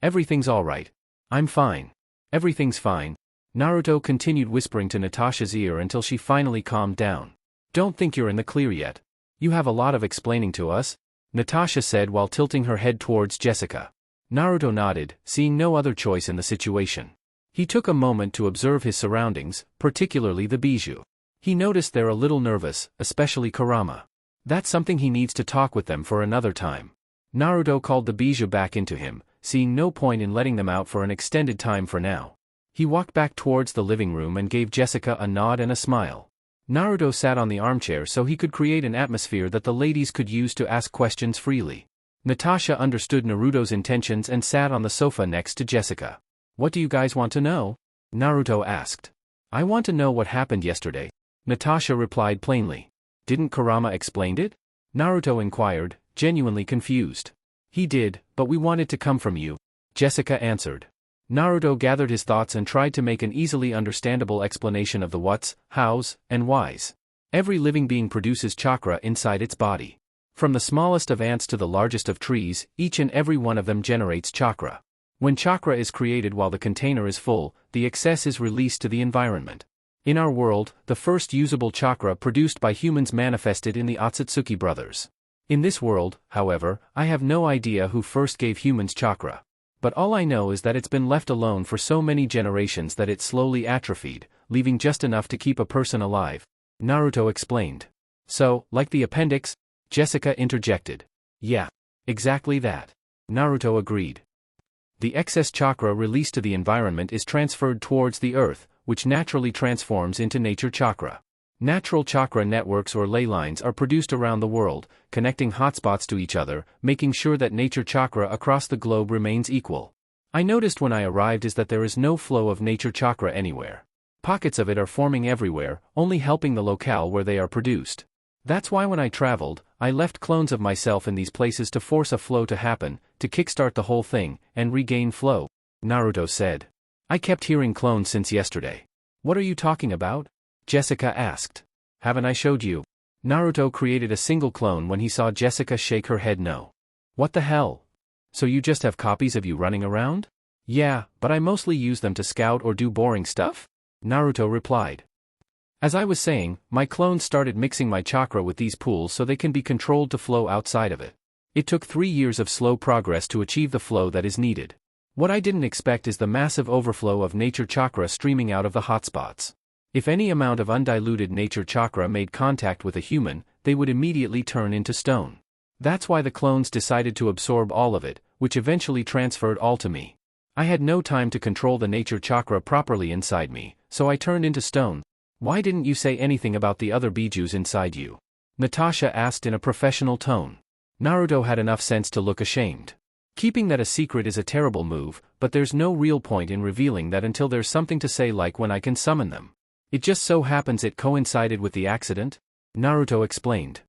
Everything's alright. I'm fine. Everything's fine." Naruto continued whispering to Natasha's ear until she finally calmed down. "Don't think you're in the clear yet. You have a lot of explaining to us," Natasha said while tilting her head towards Jessica. Naruto nodded, seeing no other choice in the situation. He took a moment to observe his surroundings, particularly the Biju. He noticed they're a little nervous, especially Kurama. That's something he needs to talk with them for another time. Naruto called the Biju back into him, seeing no point in letting them out for an extended time for now. He walked back towards the living room and gave Jessica a nod and a smile. Naruto sat on the armchair so he could create an atmosphere that the ladies could use to ask questions freely. Natasha understood Naruto's intentions and sat on the sofa next to Jessica. "What do you guys want to know?" Naruto asked. "I want to know what happened yesterday," Natasha replied plainly. "Didn't Kurama explain it?" Naruto inquired, genuinely confused. "He did, but we want it to come from you," Jessica answered. Naruto gathered his thoughts and tried to make an easily understandable explanation of the whats, hows, and whys. Every living being produces chakra inside its body. From the smallest of ants to the largest of trees, each and every one of them generates chakra. When chakra is created while the container is full, the excess is released to the environment. In our world, the first usable chakra produced by humans manifested in the Otsutsuki brothers. In this world, however, I have no idea who first gave humans chakra. But all I know is that it's been left alone for so many generations that it slowly atrophied, leaving just enough to keep a person alive, Naruto explained. "So, like the appendix?" Jessica interjected. "Yeah. Exactly that," Naruto agreed. The excess chakra released to the environment is transferred towards the earth, which naturally transforms into nature chakra. Natural chakra networks or ley lines are produced around the world, connecting hotspots to each other, making sure that nature chakra across the globe remains equal. I noticed when I arrived is that there is no flow of nature chakra anywhere. Pockets of it are forming everywhere, only helping the locale where they are produced. That's why when I traveled, I left clones of myself in these places to force a flow to happen, to kickstart the whole thing, and regain flow, Naruto said. "I kept hearing clones since yesterday." "What are you talking about?" Jessica asked. "Haven't I showed you?" Naruto created a single clone when he saw Jessica shake her head no. "What the hell? So you just have copies of you running around?" "Yeah, but I mostly use them to scout or do boring stuff," Naruto replied. "As I was saying, my clones started mixing my chakra with these pools so they can be controlled to flow outside of it. It took 3 years of slow progress to achieve the flow that is needed. What I didn't expect is the massive overflow of nature chakra streaming out of the hotspots. If any amount of undiluted nature chakra made contact with a human, they would immediately turn into stone. That's why the clones decided to absorb all of it, which eventually transferred all to me. I had no time to control the nature chakra properly inside me, so I turned into stone." "Why didn't you say anything about the other bijus inside you?" Natasha asked in a professional tone. Naruto had enough sense to look ashamed. Keeping that a secret is a terrible move, but there's no real point in revealing that until there's something to say, like when I can summon them. It just so happens it coincided with the accident, Naruto explained.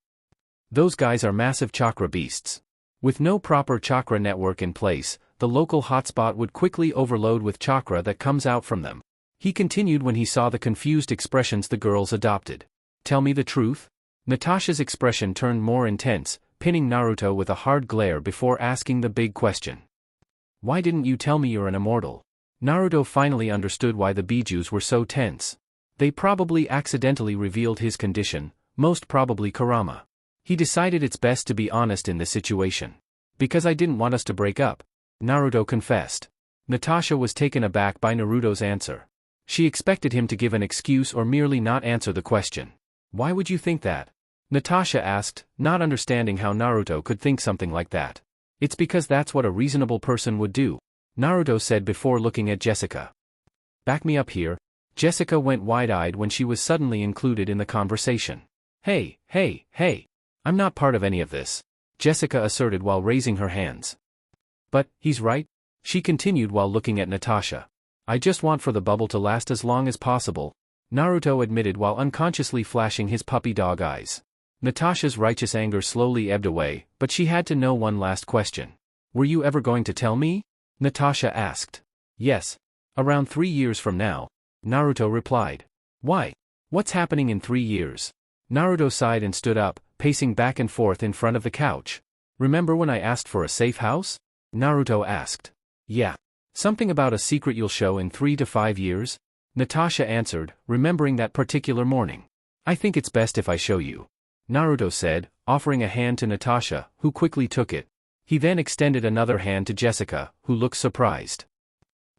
"Those guys are massive chakra beasts. With no proper chakra network in place, the local hotspot would quickly overload with chakra that comes out from them," he continued when he saw the confused expressions the girls adopted. "Tell me the truth?" Natasha's expression turned more intense, pinning Naruto with a hard glare before asking the big question. Why didn't you tell me you're an immortal? Naruto finally understood why the Bijus were so tense. They probably accidentally revealed his condition, most probably Kurama. He decided it's best to be honest in this situation. Because I didn't want us to break up, Naruto confessed. Natasha was taken aback by Naruto's answer. She expected him to give an excuse or merely not answer the question. Why would you think that? Natasha asked, not understanding how Naruto could think something like that. It's because that's what a reasonable person would do, Naruto said before looking at Jessica. Back me up here. Jessica went wide-eyed when she was suddenly included in the conversation. Hey, I'm not part of any of this, Jessica asserted while raising her hands. But, he's right, she continued while looking at Natasha. I just want for the bubble to last as long as possible, Naruto admitted while unconsciously flashing his puppy dog eyes. Natasha's righteous anger slowly ebbed away, but she had to know one last question. Were you ever going to tell me? Natasha asked. Yes. Around 3 years from now, Naruto replied. Why? What's happening in 3 years? Naruto sighed and stood up, pacing back and forth in front of the couch. Remember when I asked for a safe house? Naruto asked. Yeah. Something about a secret you'll show in 3 to 5 years? Natasha answered, remembering that particular morning. I think it's best if I show you, Naruto said, offering a hand to Natasha, who quickly took it. He then extended another hand to Jessica, who looked surprised.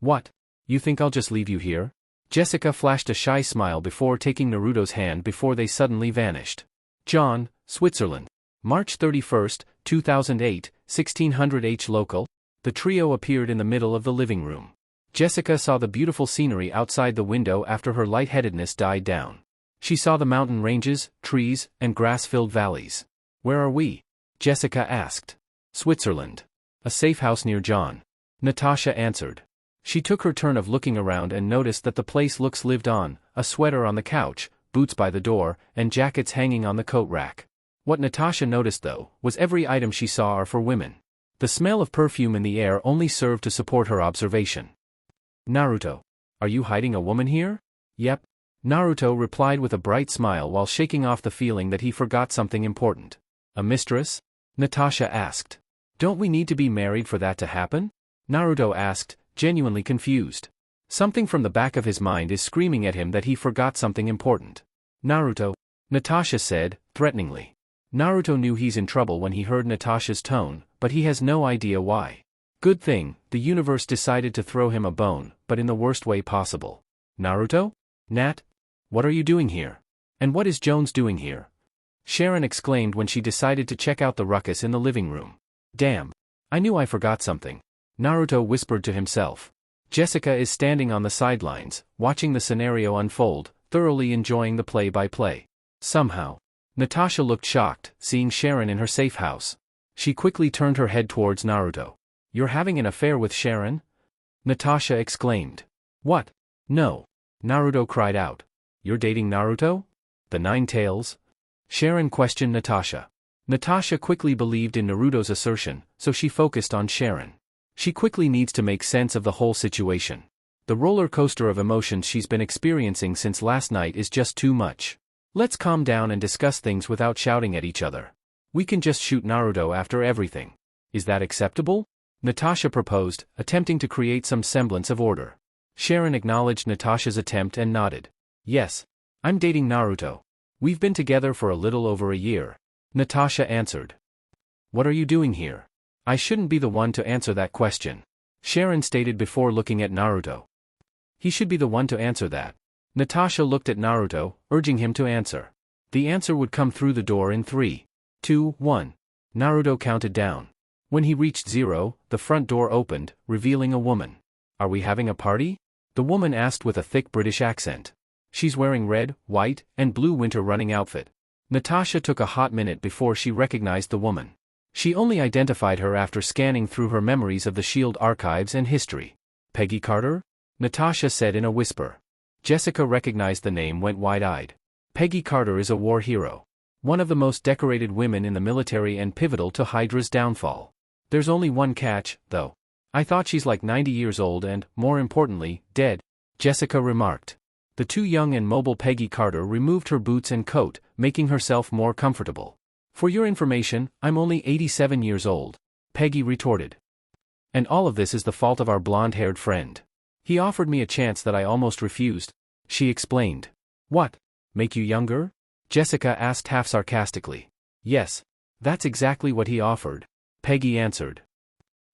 What? You think I'll just leave you here? Jessica flashed a shy smile before taking Naruto's hand before they suddenly vanished. John, Switzerland. March 31, 2008, 1600 H local. The trio appeared in the middle of the living room. Jessica saw the beautiful scenery outside the window after her lightheadedness died down. She saw the mountain ranges, trees, and grass-filled valleys. Where are we? Jessica asked. Switzerland. A safe house near John. Natasha answered. She took her turn of looking around and noticed that the place looks lived on, a sweater on the couch, boots by the door, and jackets hanging on the coat rack. What Natasha noticed though, was every item she saw are for women. The smell of perfume in the air only served to support her observation. Naruto. Are you hiding a woman here? Yep. Naruto replied with a bright smile while shaking off the feeling that he forgot something important. A mistress? Natasha asked. Don't we need to be married for that to happen? Naruto asked, genuinely confused. Something from the back of his mind is screaming at him that he forgot something important. Naruto, Natasha said, threateningly. Naruto knew he's in trouble when he heard Natasha's tone, but he has no idea why. Good thing, the universe decided to throw him a bone, but in the worst way possible. Naruto? Nat? What are you doing here? And what is Jones doing here? Sharon exclaimed when she decided to check out the ruckus in the living room. Damn. I knew I forgot something. Naruto whispered to himself. Jessica is standing on the sidelines, watching the scenario unfold, thoroughly enjoying the play-by-play. Somehow, Natasha looked shocked, seeing Sharon in her safe house. She quickly turned her head towards Naruto. You're having an affair with Sharon? Natasha exclaimed. What? No. Naruto cried out. You're dating Naruto? The Nine Tails? Sharon questioned Natasha. Natasha quickly believed in Naruto's assertion, so she focused on Sharon. She quickly needs to make sense of the whole situation. The roller coaster of emotions she's been experiencing since last night is just too much. Let's calm down and discuss things without shouting at each other. We can just shoot Naruto after everything. Is that acceptable? Natasha proposed, attempting to create some semblance of order. Sharon acknowledged Natasha's attempt and nodded. Yes. I'm dating Naruto. We've been together for a little over a year. Natasha answered. What are you doing here? I shouldn't be the one to answer that question. Sharon stated before looking at Naruto. He should be the one to answer that. Natasha looked at Naruto, urging him to answer. The answer would come through the door in 3, 2, 1. Naruto counted down. When he reached 0, the front door opened, revealing a woman. Are we having a party? The woman asked with a thick British accent. She's wearing red, white, and blue winter running outfit. Natasha took a hot minute before she recognized the woman. She only identified her after scanning through her memories of the SHIELD archives and history. Peggy Carter? Natasha said in a whisper. Jessica recognized the name, went wide-eyed. Peggy Carter is a war hero. One of the most decorated women in the military and pivotal to HYDRA's downfall. There's only one catch, though. I thought she's like 90 years old and, more importantly, dead, Jessica remarked. The too young and mobile Peggy Carter removed her boots and coat, making herself more comfortable. For your information, I'm only 87 years old, Peggy retorted. And all of this is the fault of our blonde-haired friend. He offered me a chance that I almost refused, she explained. What? Make you younger? Jessica asked half sarcastically. Yes. That's exactly what he offered, Peggy answered.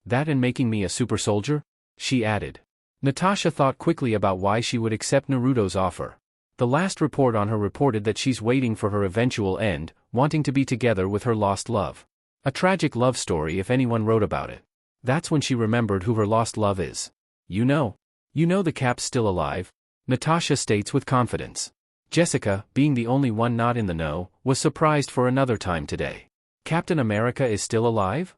That and making me a super soldier? She added. Natasha thought quickly about why she would accept Naruto's offer. The last report on her reported that she's waiting for her eventual end, wanting to be together with her lost love. A tragic love story if anyone wrote about it. That's when she remembered who her lost love is. You know the Cap's still alive, Natasha states with confidence. Jessica, being the only one not in the know, was surprised for another time today. Captain America is still alive?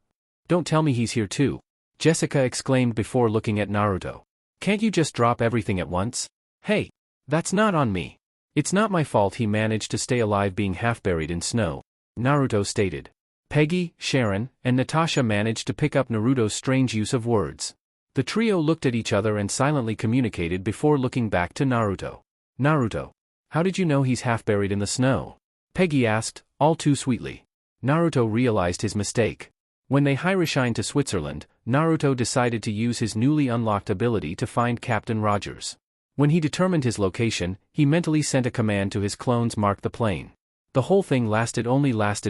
Don't tell me he's here too, Jessica exclaimed before looking at Naruto. Can't you just drop everything at once? Hey, that's not on me. It's not my fault he managed to stay alive being half buried in snow, Naruto stated. Peggy, Sharon, and Natasha managed to pick up Naruto's strange use of words. The trio looked at each other and silently communicated before looking back to Naruto. Naruto, how did you know he's half buried in the snow? Peggy asked, all too sweetly. Naruto realized his mistake. When they high-reshined to Switzerland, Naruto decided to use his newly unlocked ability to find Captain Rogers. When he determined his location, he mentally sent a command to his clones mark the plane. The whole thing lasted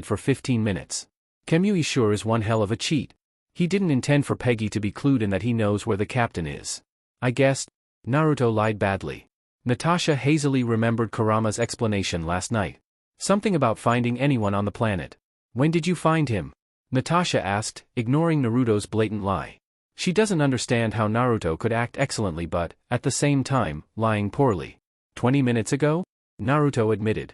for 15 minutes. Kamui sure is one hell of a cheat. He didn't intend for Peggy to be clued in that he knows where the captain is. I guessed. Naruto lied badly. Natasha hazily remembered Kurama's explanation last night. Something about finding anyone on the planet. When did you find him? Natasha asked, ignoring Naruto's blatant lie. She doesn't understand how Naruto could act excellently but, at the same time, lying poorly. 20 minutes ago? Naruto admitted.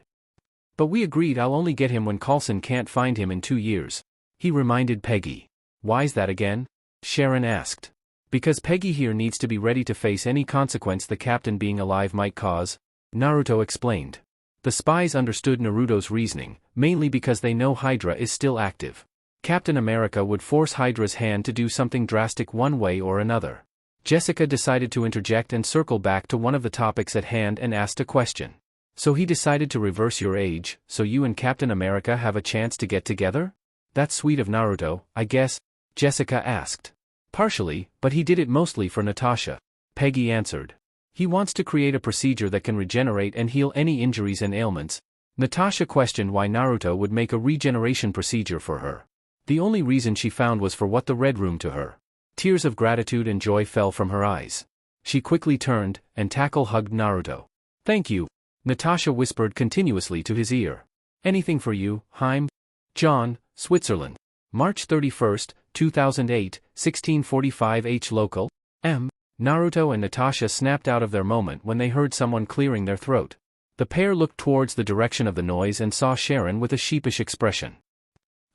But we agreed I'll only get him when Coulson can't find him in 2 years. He reminded Peggy. Why's that again? Sharon asked. Because Peggy here needs to be ready to face any consequence the captain being alive might cause, Naruto explained. The spies understood Naruto's reasoning, mainly because they know HYDRA is still active. Captain America would force HYDRA's hand to do something drastic one way or another. Jessica decided to interject and circle back to one of the topics at hand and asked a question. So he decided to reverse your age, so you and Captain America have a chance to get together? That's sweet of Naruto, I guess, Jessica asked. Partially, but he did it mostly for Natasha, Peggy answered. He wants to create a procedure that can regenerate and heal any injuries and ailments. Natasha questioned why Naruto would make a regeneration procedure for her. The only reason she found was for what the Red Room to her. Tears of gratitude and joy fell from her eyes. She quickly turned, and hugged Naruto. Thank you, Natasha whispered continuously to his ear. Anything for you, Heim? John, Switzerland. March 31, 2008, 16:45 H local. M. Naruto and Natasha snapped out of their moment when they heard someone clearing their throat. The pair looked towards the direction of the noise and saw Sharon with a sheepish expression.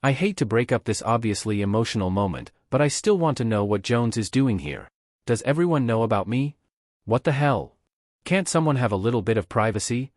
I hate to break up this obviously emotional moment, but I still want to know what Jones is doing here. Does everyone know about me? What the hell? Can't someone have a little bit of privacy?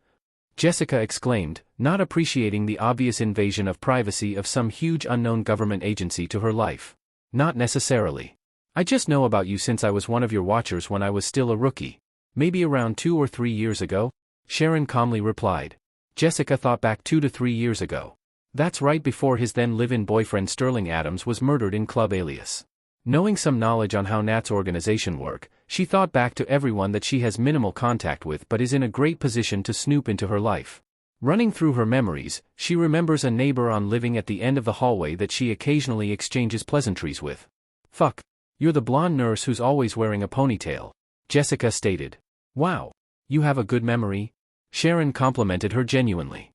Jessica exclaimed, not appreciating the obvious invasion of privacy of some huge unknown government agency to her life. Not necessarily. I just know about you since I was one of your watchers when I was still a rookie. Maybe around 2 or 3 years ago? Sharon calmly replied. Jessica thought back 2 to 3 years ago. That's right before his then live-in boyfriend Sterling Adams was murdered in Club Alias. Knowing some knowledge on how Nat's organization work, she thought back to everyone that she has minimal contact with but is in a great position to snoop into her life. Running through her memories, she remembers a neighbor on living at the end of the hallway that she occasionally exchanges pleasantries with. Fuck. You're the blonde nurse who's always wearing a ponytail, Jessica stated. Wow. You have a good memory? Sharon complimented her genuinely.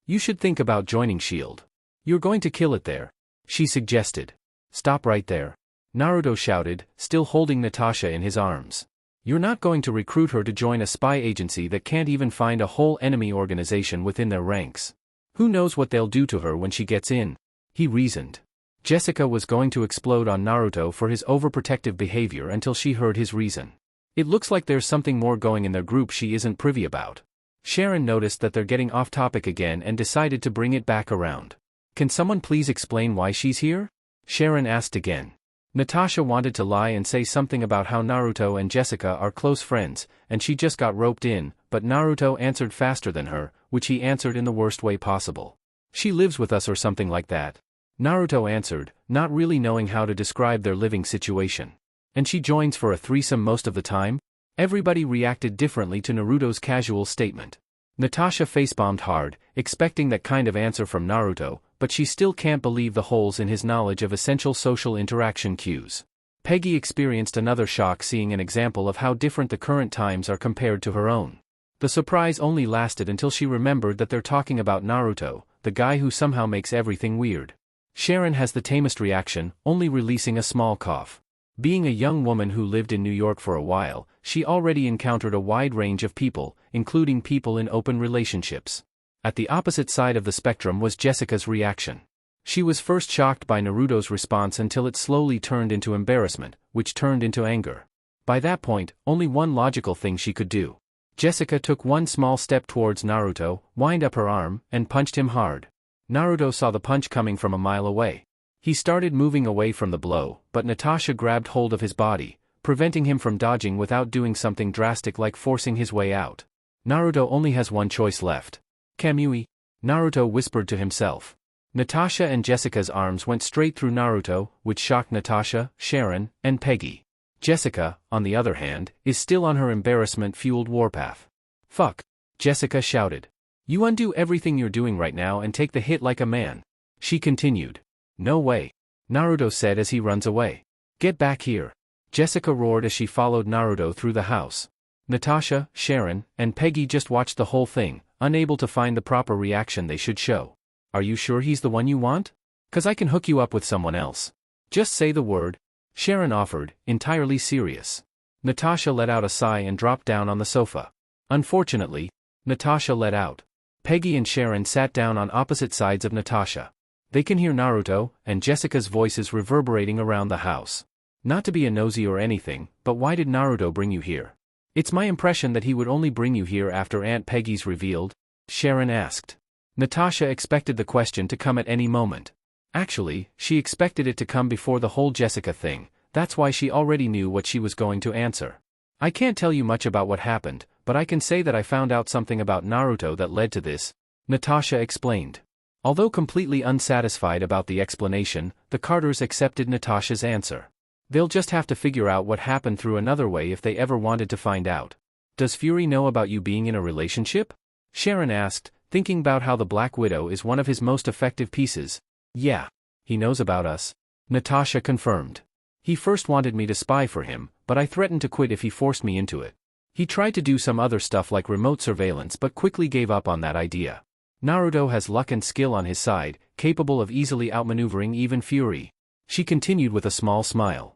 You should think about joining S.H.I.E.L.D. You're going to kill it there, she suggested. Stop right there. Naruto shouted, still holding Natasha in his arms. You're not going to recruit her to join a spy agency that can't even find a whole enemy organization within their ranks. Who knows what they'll do to her when she gets in? He reasoned. Jessica was going to explode on Naruto for his overprotective behavior until she heard his reason. It looks like there's something more going in their group she isn't privy about. Sharon noticed that they're getting off topic again and decided to bring it back around. Can someone please explain why she's here? Sharon asked again. Natasha wanted to lie and say something about how Naruto and Jessica are close friends, and she just got roped in, but Naruto answered faster than her, which he answered in the worst way possible. She lives with us or something like that. Naruto answered, not really knowing how to describe their living situation. And she joins for a threesome most of the time? Everybody reacted differently to Naruto's casual statement. Natasha facepalmed hard, expecting that kind of answer from Naruto, but she still can't believe the holes in his knowledge of essential social interaction cues. Peggy experienced another shock seeing an example of how different the current times are compared to her own. The surprise only lasted until she remembered that they're talking about Naruto, the guy who somehow makes everything weird. Sharon has the tamest reaction, only releasing a small cough. Being a young woman who lived in New York for a while, she already encountered a wide range of people, including people in open relationships. At the opposite side of the spectrum was Jessica's reaction. She was first shocked by Naruto's response until it slowly turned into embarrassment, which turned into anger. By that point, only one logical thing she could do. Jessica took one small step towards Naruto, wind up her arm, and punched him hard. Naruto saw the punch coming from a mile away. He started moving away from the blow, but Natasha grabbed hold of his body, preventing him from dodging without doing something drastic like forcing his way out. Naruto only has one choice left. Kamui? Naruto whispered to himself. Natasha and Jessica's arms went straight through Naruto, which shocked Natasha, Sharon, and Peggy. Jessica, on the other hand, is still on her embarrassment-fueled warpath. Fuck! Jessica shouted. You undo everything you're doing right now and take the hit like a man. She continued. No way. Naruto said as he runs away. Get back here. Jessica roared as she followed Naruto through the house. Natasha, Sharon, and Peggy just watched the whole thing, unable to find the proper reaction they should show. Are you sure he's the one you want? 'Cause I can hook you up with someone else. Just say the word. Sharon offered, entirely serious. Natasha let out a sigh and dropped down on the sofa. Unfortunately, Natasha let out. Peggy and Sharon sat down on opposite sides of Natasha. They can hear Naruto and Jessica's voices reverberating around the house. Not to be a nosy or anything, but why did Naruto bring you here? It's my impression that he would only bring you here after Aunt Peggy's revealed, Sharon asked. Natasha expected the question to come at any moment. Actually, she expected it to come before the whole Jessica thing, that's why she already knew what she was going to answer. I can't tell you much about what happened, but I can say that I found out something about Naruto that led to this, Natasha explained. Although completely unsatisfied about the explanation, the Carters accepted Natasha's answer. They'll just have to figure out what happened through another way if they ever wanted to find out. Does Fury know about you being in a relationship? Sharon asked, thinking about how the Black Widow is one of his most effective pieces. Yeah. He knows about us. Natasha confirmed. He first wanted me to spy for him, but I threatened to quit if he forced me into it. He tried to do some other stuff like remote surveillance but quickly gave up on that idea. Naruto has luck and skill on his side, capable of easily outmaneuvering even Fury. She continued with a small smile.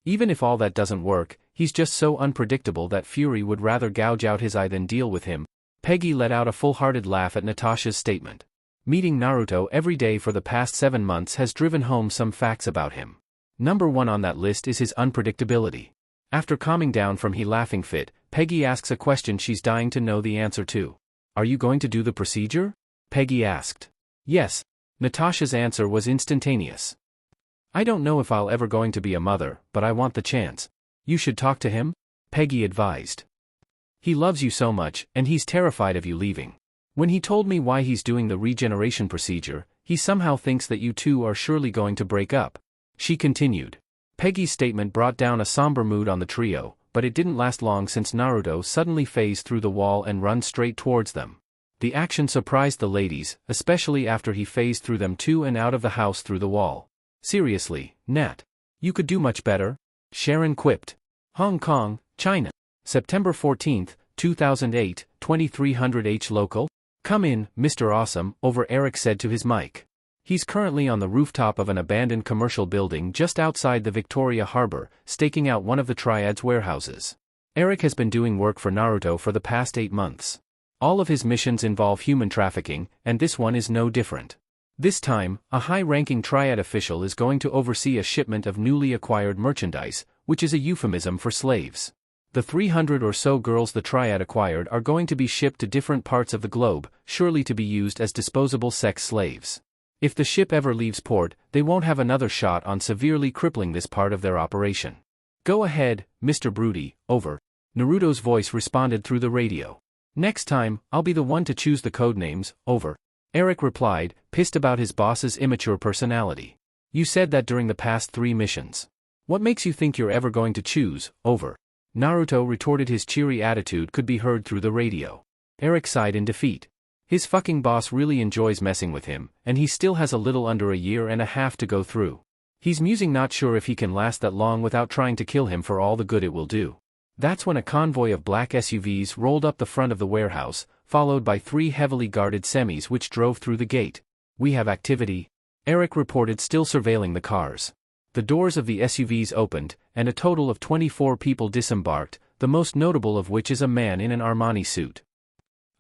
Even if all that doesn't work, he's just so unpredictable that Fury would rather gouge out his eye than deal with him. Peggy let out a full-hearted laugh at Natasha's statement. Meeting Naruto every day for the past 7 months has driven home some facts about him. Number 1 on that list is his unpredictability. After calming down from his laughing fit, Peggy asks a question she's dying to know the answer to. Are you going to do the procedure? Peggy asked. Yes. Natasha's answer was instantaneous. I don't know if I'll ever going to be a mother, but I want the chance. You should talk to him? Peggy advised. He loves you so much, and he's terrified of you leaving. When he told me why he's doing the regeneration procedure, he somehow thinks that you two are surely going to break up. She continued. Peggy's statement brought down a somber mood on the trio, but it didn't last long since Naruto suddenly phased through the wall and ran straight towards them. The action surprised the ladies, especially after he phased through them too and out of the house through the wall. Seriously, Nat. You could do much better, Sharon quipped. Hong Kong, China. September 14, 2008, 2300 H local. Come in, Mr. Awesome, over Eric said to his mic. He's currently on the rooftop of an abandoned commercial building just outside the Victoria Harbor, staking out one of the Triad's warehouses. Eric has been doing work for Naruto for the past 8 months. All of his missions involve human trafficking, and this one is no different. This time, a high-ranking Triad official is going to oversee a shipment of newly acquired merchandise, which is a euphemism for slaves. The 300 or so girls the Triad acquired are going to be shipped to different parts of the globe, surely to be used as disposable sex slaves. If the ship ever leaves port, they won't have another shot on severely crippling this part of their operation. Go ahead, Mr. Broody, over. Naruto's voice responded through the radio. Next time, I'll be the one to choose the code names, over. Eric replied, pissed about his boss's immature personality. You said that during the past 3 missions. What makes you think you're ever going to choose, over? Naruto retorted. His cheery attitude could be heard through the radio. Eric sighed in defeat. His fucking boss really enjoys messing with him, and he still has a little under a year and a half to go through. He's musing, not sure if he can last that long without trying to kill him for all the good it will do. That's when a convoy of black SUVs rolled up the front of the warehouse, followed by 3 heavily guarded semis which drove through the gate. We have activity, Eric reported, still surveilling the cars. The doors of the SUVs opened, and a total of 24 people disembarked, the most notable of which is a man in an Armani suit.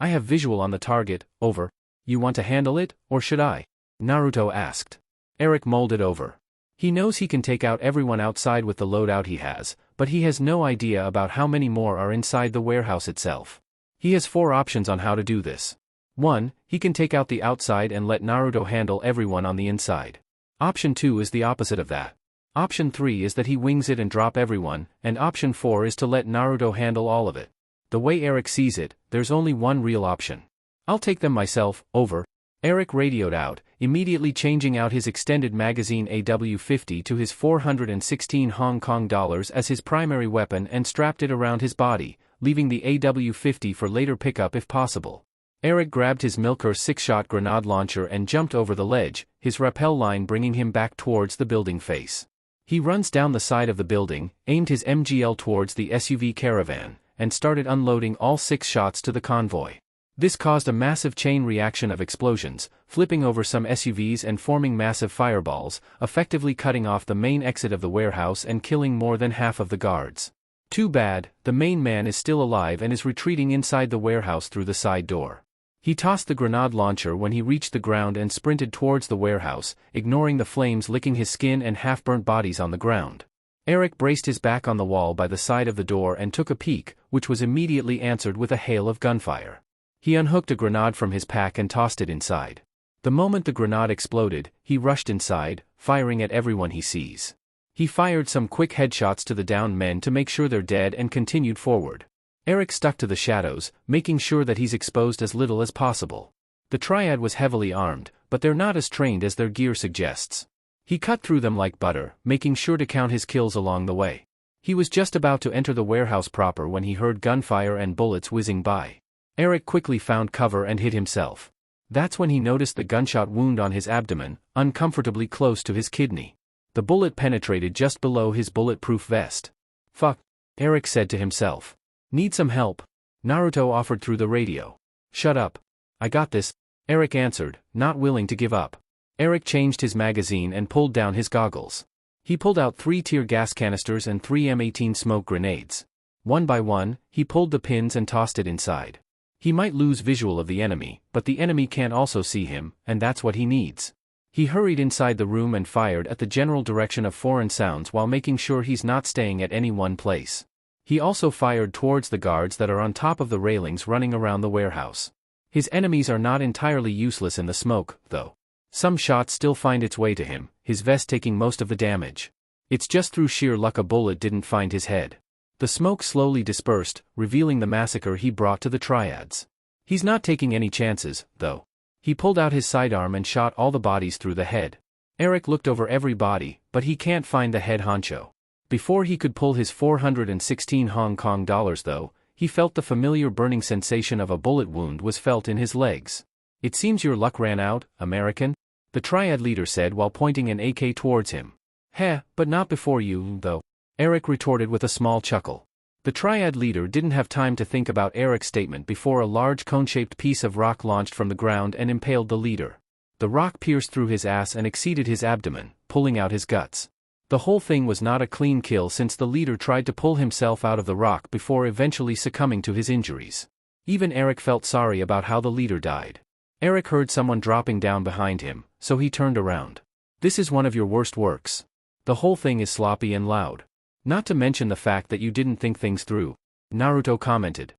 I have visual on the target, over. You want to handle it, or should I? Naruto asked. Eric mulled it over. He knows he can take out everyone outside with the loadout he has, but he has no idea about how many more are inside the warehouse itself. He has 4 options on how to do this. 1. He can take out the outside and let Naruto handle everyone on the inside. Option 2 is the opposite of that. Option 3 is that he wings it and drop everyone, and option 4 is to let Naruto handle all of it. The way Eric sees it, there's only one real option. I'll take them myself, over. Eric radioed out, immediately changing out his extended magazine AW-50 to his 416 Hong Kong dollars as his primary weapon and strapped it around his body, leaving the AW-50 for later pickup if possible. Eric grabbed his Milker 6-shot grenade launcher and jumped over the ledge, his rappel line bringing him back towards the building face. He runs down the side of the building, aimed his MGL towards the SUV caravan, and started unloading all 6 shots to the convoy. This caused a massive chain reaction of explosions, flipping over some SUVs and forming massive fireballs, effectively cutting off the main exit of the warehouse and killing more than half of the guards. Too bad, the main man is still alive and is retreating inside the warehouse through the side door. He tossed the grenade launcher when he reached the ground and sprinted towards the warehouse, ignoring the flames licking his skin and half-burnt bodies on the ground. Eric braced his back on the wall by the side of the door and took a peek, which was immediately answered with a hail of gunfire. He unhooked a grenade from his pack and tossed it inside. The moment the grenade exploded, he rushed inside, firing at everyone he sees. He fired some quick headshots to the downed men to make sure they're dead and continued forward. Eric stuck to the shadows, making sure that he's exposed as little as possible. The triad was heavily armed, but they're not as trained as their gear suggests. He cut through them like butter, making sure to count his kills along the way. He was just about to enter the warehouse proper when he heard gunfire and bullets whizzing by. Eric quickly found cover and hid himself. That's when he noticed the gunshot wound on his abdomen, uncomfortably close to his kidney. The bullet penetrated just below his bulletproof vest. Fuck, Eric said to himself. Need some help? Naruto offered through the radio. Shut up. I got this, Eric answered, not willing to give up. Eric changed his magazine and pulled down his goggles. He pulled out 3 tear gas canisters and 3 M18 smoke grenades. One by one, he pulled the pins and tossed it inside. He might lose visual of the enemy, but the enemy can also see him, and that's what he needs. He hurried inside the room and fired at the general direction of foreign sounds while making sure he's not staying at any one place. He also fired towards the guards that are on top of the railings running around the warehouse. His enemies are not entirely useless in the smoke, though. Some shots still find its way to him, his vest taking most of the damage. It's just through sheer luck a bullet didn't find his head. The smoke slowly dispersed, revealing the massacre he brought to the triads. He's not taking any chances, though. He pulled out his sidearm and shot all the bodies through the head. Eric looked over every body, but he can't find the head honcho. Before he could pull his 416 Hong Kong dollars though, he felt the familiar burning sensation of a bullet wound was felt in his legs. It seems your luck ran out, American, the triad leader said while pointing an AK towards him. Heh, but not before you, though, Eric retorted with a small chuckle. The triad leader didn't have time to think about Eric's statement before a large cone-shaped piece of rock launched from the ground and impaled the leader. The rock pierced through his ass and exceeded his abdomen, pulling out his guts. The whole thing was not a clean kill since the leader tried to pull himself out of the rock before eventually succumbing to his injuries. Even Eric felt sorry about how the leader died. Eric heard someone dropping down behind him, so he turned around. This is one of your worst works. The whole thing is sloppy and loud. Not to mention the fact that you didn't think things through, Naruto commented.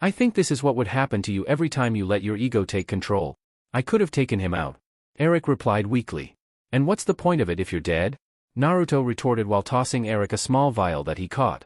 I think this is what would happen to you every time you let your ego take control. I could have taken him out, Eric replied weakly. And what's the point of it if you're dead? Naruto retorted while tossing Eric a small vial that he caught.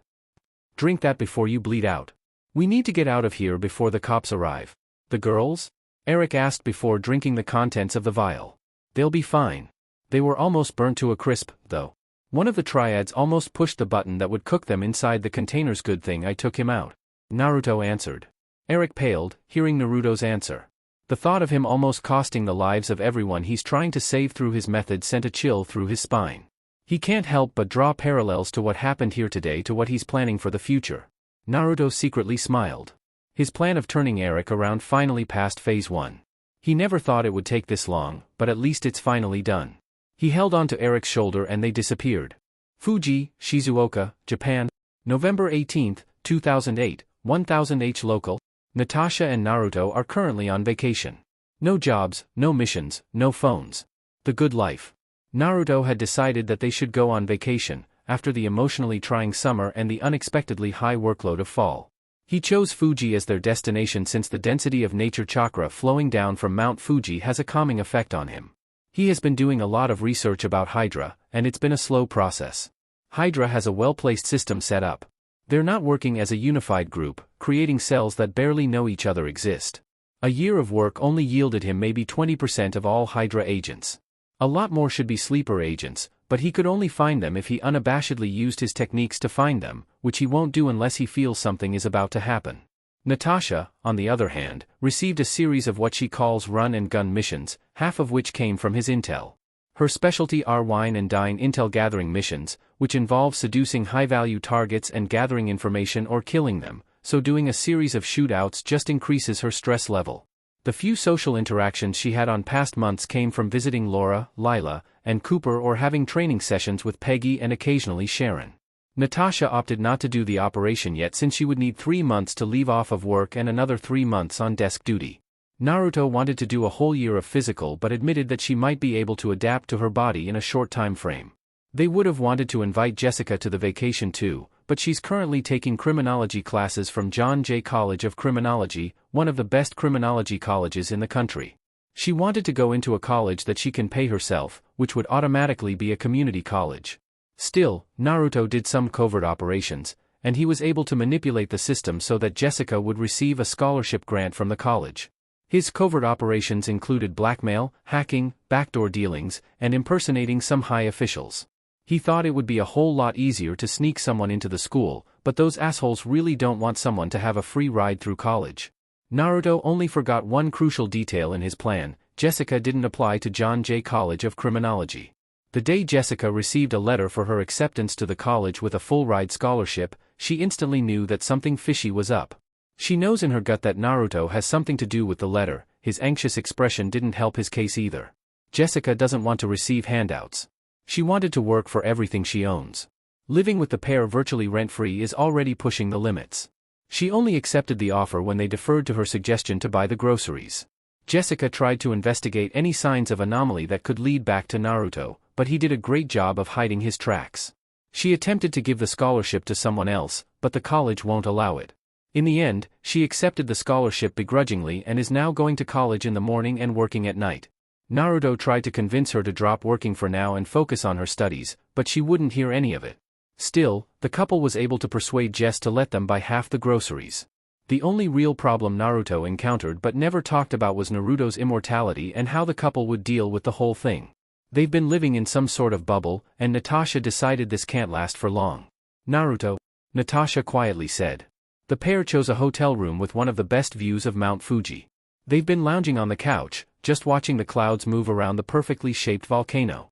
Drink that before you bleed out. We need to get out of here before the cops arrive. The girls? Eric asked before drinking the contents of the vial. They'll be fine. They were almost burnt to a crisp, though. One of the triads almost pushed the button that would cook them inside the containers. Good thing I took him out. Naruto answered. Eric paled, hearing Naruto's answer. The thought of him almost costing the lives of everyone he's trying to save through his method sent a chill through his spine. He can't help but draw parallels to what happened here today to what he's planning for the future. Naruto secretly smiled. His plan of turning Eric around finally passed phase 1. He never thought it would take this long, but at least it's finally done. He held onto Eric's shoulder and they disappeared. Fuji, Shizuoka, Japan, November 18, 2008, 1000H local. Natasha and Naruto are currently on vacation. No jobs, no missions, no phones. The good life. Naruto had decided that they should go on vacation, after the emotionally trying summer and the unexpectedly high workload of fall. He chose Fuji as their destination since the density of nature chakra flowing down from Mount Fuji has a calming effect on him. He has been doing a lot of research about HYDRA, and it's been a slow process. HYDRA has a well-placed system set up. They're not working as a unified group, creating cells that barely know each other exist. A year of work only yielded him maybe 20% of all HYDRA agents. A lot more should be sleeper agents, but he could only find them if he unabashedly used his techniques to find them, which he won't do unless he feels something is about to happen. Natasha, on the other hand, received a series of what she calls run-and-gun missions, half of which came from his intel. Her specialty are wine and dine intel gathering missions, which involve seducing high-value targets and gathering information or killing them, so doing a series of shootouts just increases her stress level. The few social interactions she had on past months came from visiting Laura, Lila, and Cooper or having training sessions with Peggy and occasionally Sharon. Natasha opted not to do the operation yet since she would need 3 months to leave off of work and another 3 months on desk duty. Naruto wanted to do a whole year of physical but admitted that she might be able to adapt to her body in a short time frame. They would have wanted to invite Jessica to the vacation too, but she's currently taking criminology classes from John Jay College of Criminology, one of the best criminology colleges in the country. She wanted to go into a college that she can pay herself, which would automatically be a community college. Still, Naruto did some covert operations, and he was able to manipulate the system so that Jessica would receive a scholarship grant from the college. His covert operations included blackmail, hacking, backdoor dealings, and impersonating some high officials. He thought it would be a whole lot easier to sneak someone into the school, but those assholes really don't want someone to have a free ride through college. Naruto only forgot one crucial detail in his plan: Jessica didn't apply to John Jay College of Criminology. The day Jessica received a letter for her acceptance to the college with a full-ride scholarship, she instantly knew that something fishy was up. She knows in her gut that Naruto has something to do with the letter. His anxious expression didn't help his case either. Jessica doesn't want to receive handouts. She wanted to work for everything she owns. Living with the pair virtually rent-free is already pushing the limits. She only accepted the offer when they deferred to her suggestion to buy the groceries. Jessica tried to investigate any signs of anomaly that could lead back to Naruto, but he did a great job of hiding his tracks. She attempted to give the scholarship to someone else, but the college won't allow it. In the end, she accepted the scholarship begrudgingly and is now going to college in the morning and working at night. Naruto tried to convince her to drop working for now and focus on her studies, but she wouldn't hear any of it. Still, the couple was able to persuade Jess to let them buy half the groceries. The only real problem Naruto encountered but never talked about was Naruto's immortality and how the couple would deal with the whole thing. They've been living in some sort of bubble, and Natasha decided this can't last for long. Naruto, Natasha quietly said. The pair chose a hotel room with one of the best views of Mount Fuji. They've been lounging on the couch, just watching the clouds move around the perfectly shaped volcano.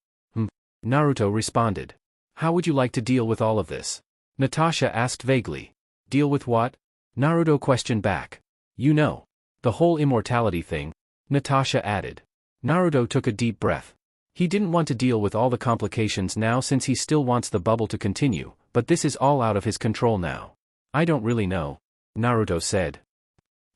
Naruto responded. How would you like to deal with all of this? Natasha asked vaguely. Deal with what? Naruto questioned back. You know. The whole immortality thing, Natasha added. Naruto took a deep breath. He didn't want to deal with all the complications now since he still wants the bubble to continue, but this is all out of his control now. I don't really know, Naruto said.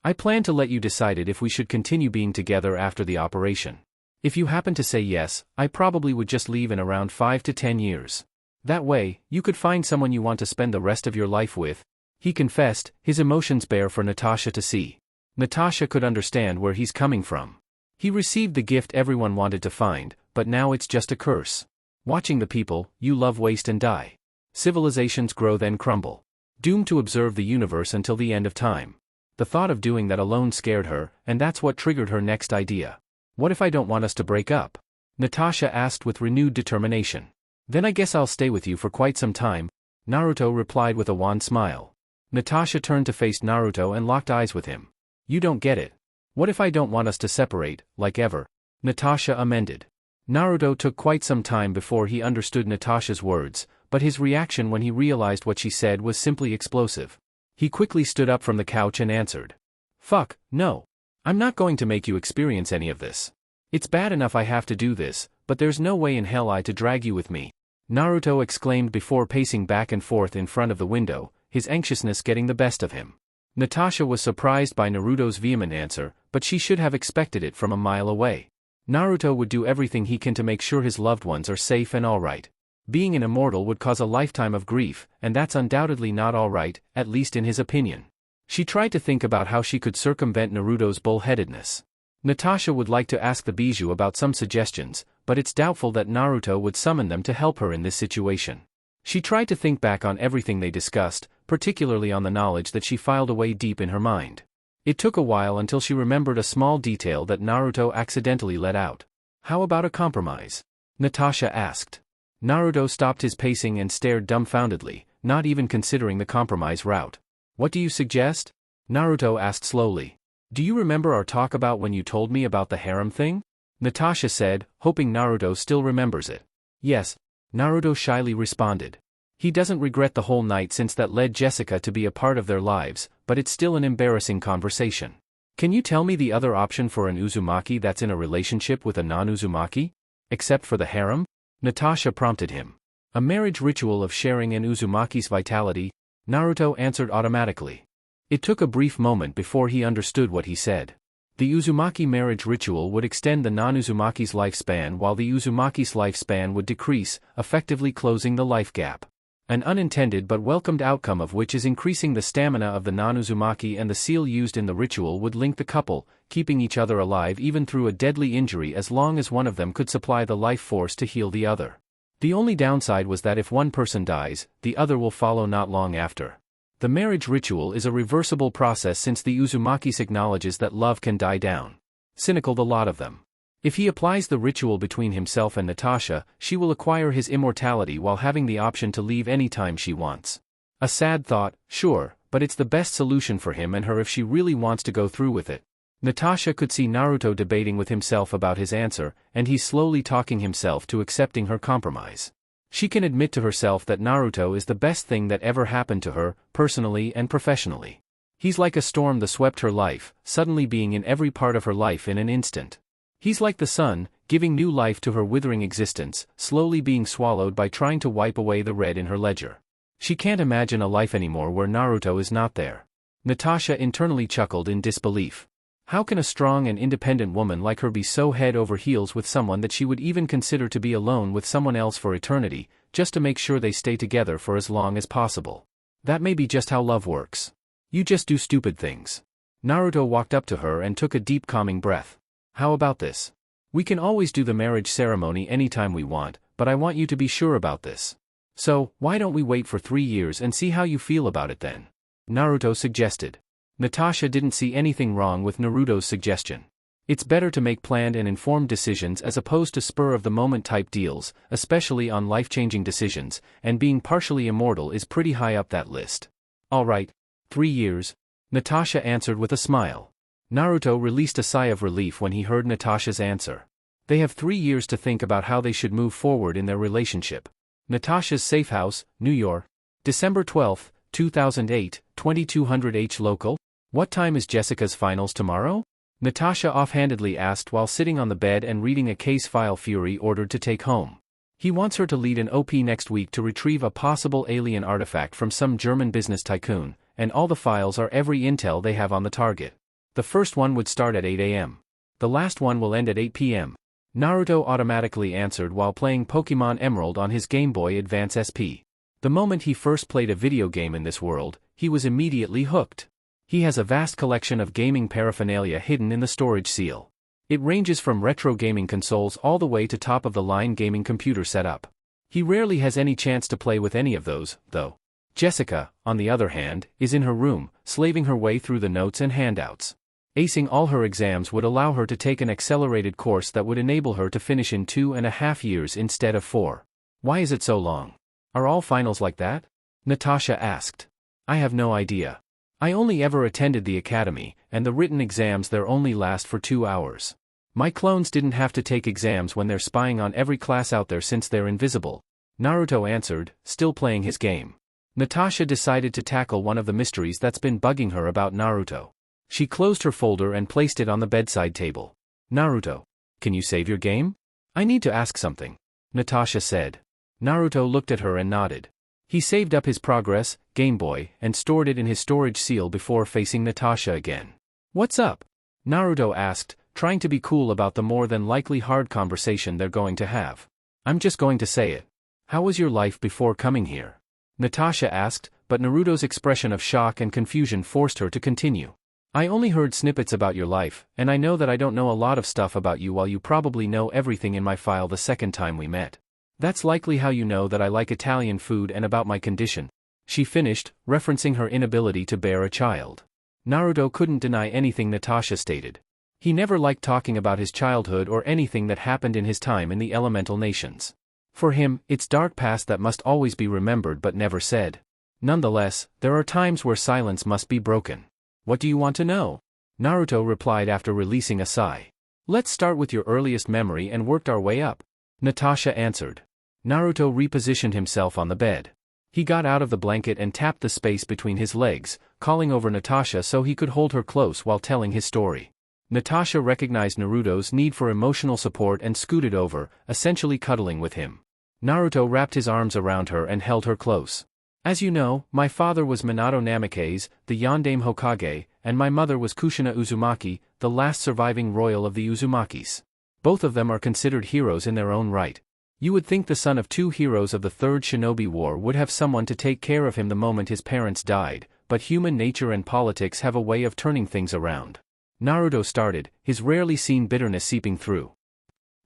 I plan to let you decide it if we should continue being together after the operation. If you happen to say yes, I probably would just leave in around 5 to 10 years. That way, you could find someone you want to spend the rest of your life with. He confessed, his emotions bare for Natasha to see. Natasha could understand where he's coming from. He received the gift everyone wanted to find, but now it's just a curse. Watching the people you love waste and die. Civilizations grow then crumble. Doomed to observe the universe until the end of time. The thought of doing that alone scared her, and that's what triggered her next idea. What if I don't want us to break up? Natasha asked with renewed determination. Then I guess I'll stay with you for quite some time, Naruto replied with a wan smile. Natasha turned to face Naruto and locked eyes with him. You don't get it. What if I don't want us to separate, like ever? Natasha amended. Naruto took quite some time before he understood Natasha's words, but his reaction when he realized what she said was simply explosive. He quickly stood up from the couch and answered. Fuck, no. I'm not going to make you experience any of this. It's bad enough I have to do this, but there's no way in hell I to drag you with me. Naruto exclaimed before pacing back and forth in front of the window, his anxiousness getting the best of him. Natasha was surprised by Naruto's vehement answer, but she should have expected it from a mile away. Naruto would do everything he can to make sure his loved ones are safe and alright. Being an immortal would cause a lifetime of grief, and that's undoubtedly not alright, at least in his opinion. She tried to think about how she could circumvent Naruto's bullheadedness. Natasha would like to ask the Bijou about some suggestions, but it's doubtful that Naruto would summon them to help her in this situation. She tried to think back on everything they discussed, particularly on the knowledge that she filed away deep in her mind. It took a while until she remembered a small detail that Naruto accidentally let out. How about a compromise? Natasha asked. Naruto stopped his pacing and stared dumbfoundedly, not even considering the compromise route. What do you suggest? Naruto asked slowly. Do you remember our talk about when you told me about the harem thing? Natasha said, hoping Naruto still remembers it. Yes, Naruto shyly responded. He doesn't regret the whole night since that led Jessica to be a part of their lives, but it's still an embarrassing conversation. Can you tell me the other option for an Uzumaki that's in a relationship with a non-Uzumaki? Except for the harem? Natasha prompted him. A marriage ritual of sharing an Uzumaki's vitality, Naruto answered automatically. It took a brief moment before he understood what he said. The Uzumaki marriage ritual would extend the non-Uzumaki's lifespan while the Uzumaki's lifespan would decrease, effectively closing the life gap. An unintended but welcomed outcome of which is increasing the stamina of the non-Uzumaki, and the seal used in the ritual would link the couple, keeping each other alive even through a deadly injury as long as one of them could supply the life force to heal the other. The only downside was that if one person dies, the other will follow not long after. The marriage ritual is a reversible process since the Uzumaki acknowledges that love can die down. Cynical the lot of them. If he applies the ritual between himself and Natasha, she will acquire his immortality while having the option to leave any time she wants. A sad thought, sure, but it's the best solution for him and her if she really wants to go through with it. Natasha could see Naruto debating with himself about his answer, and he's slowly talking himself to accepting her compromise. She can admit to herself that Naruto is the best thing that ever happened to her, personally and professionally. He's like a storm that swept her life, suddenly being in every part of her life in an instant. He's like the sun, giving new life to her withering existence, slowly being swallowed by trying to wipe away the red in her ledger. She can't imagine a life anymore where Naruto is not there. Natasha internally chuckled in disbelief. How can a strong and independent woman like her be so head over heels with someone that she would even consider to be alone with someone else for eternity, just to make sure they stay together for as long as possible? That may be just how love works. You just do stupid things. Naruto walked up to her and took a deep calming breath. How about this? We can always do the marriage ceremony anytime we want, but I want you to be sure about this. So, why don't we wait for 3 years and see how you feel about it then? Naruto suggested. Natasha didn't see anything wrong with Naruto's suggestion. It's better to make planned and informed decisions as opposed to spur-of-the-moment type deals, especially on life-changing decisions, and being partially immortal is pretty high up that list. Alright, 3 years, Natasha answered with a smile. Naruto released a sigh of relief when he heard Natasha's answer. They have 3 years to think about how they should move forward in their relationship. Natasha's Safe House, New York. December 12, 2008, 2200 H local. What time is Jessica's finals tomorrow? Natasha offhandedly asked while sitting on the bed and reading a case file Fury ordered to take home. He wants her to lead an OP next week to retrieve a possible alien artifact from some German business tycoon, and all the files are every intel they have on the target. The first one would start at 8 a.m. The last one will end at 8 p.m. Naruto automatically answered while playing Pokemon Emerald on his Game Boy Advance SP. The moment he first played a video game in this world, he was immediately hooked. He has a vast collection of gaming paraphernalia hidden in the storage seal. It ranges from retro gaming consoles all the way to top-of-the-line gaming computer setup. He rarely has any chance to play with any of those, though. Jessica, on the other hand, is in her room, slaving her way through the notes and handouts. Acing all her exams would allow her to take an accelerated course that would enable her to finish in 2.5 years instead of 4. Why is it so long? Are all finals like that? Natasha asked. I have no idea. I only ever attended the academy, and the written exams there only last for 2 hours. My clones didn't have to take exams when they're spying on every class out there since they're invisible. Naruto answered, still playing his game. Natasha decided to tackle one of the mysteries that's been bugging her about Naruto. She closed her folder and placed it on the bedside table. Naruto, can you save your game? I need to ask something, Natasha said. Naruto looked at her and nodded. He saved up his progress, Game Boy, and stored it in his storage seal before facing Natasha again. What's up? Naruto asked, trying to be cool about the more than likely hard conversation they're going to have. I'm just going to say it. How was your life before coming here? Natasha asked, but Naruto's expression of shock and confusion forced her to continue. I only heard snippets about your life, and I know that I don't know a lot of stuff about you while you probably know everything in my file the second time we met. That's likely how you know that I like Italian food and about my condition. She finished, referencing her inability to bear a child. Naruto couldn't deny anything Natasha stated. He never liked talking about his childhood or anything that happened in his time in the elemental nations. For him, it's dark past that must always be remembered but never said. Nonetheless, there are times where silence must be broken. What do you want to know? Naruto replied after releasing a sigh. Let's start with your earliest memory and work our way up. Natasha answered. Naruto repositioned himself on the bed. He got out of the blanket and tapped the space between his legs, calling over Natasha so he could hold her close while telling his story. Natasha recognized Naruto's need for emotional support and scooted over, essentially cuddling with him. Naruto wrapped his arms around her and held her close. As you know, my father was Minato Namikaze, the Yondaime Hokage, and my mother was Kushina Uzumaki, the last surviving royal of the Uzumakis. Both of them are considered heroes in their own right. You would think the son of 2 heroes of the Third Shinobi War would have someone to take care of him the moment his parents died, but human nature and politics have a way of turning things around. Naruto started, his rarely seen bitterness seeping through.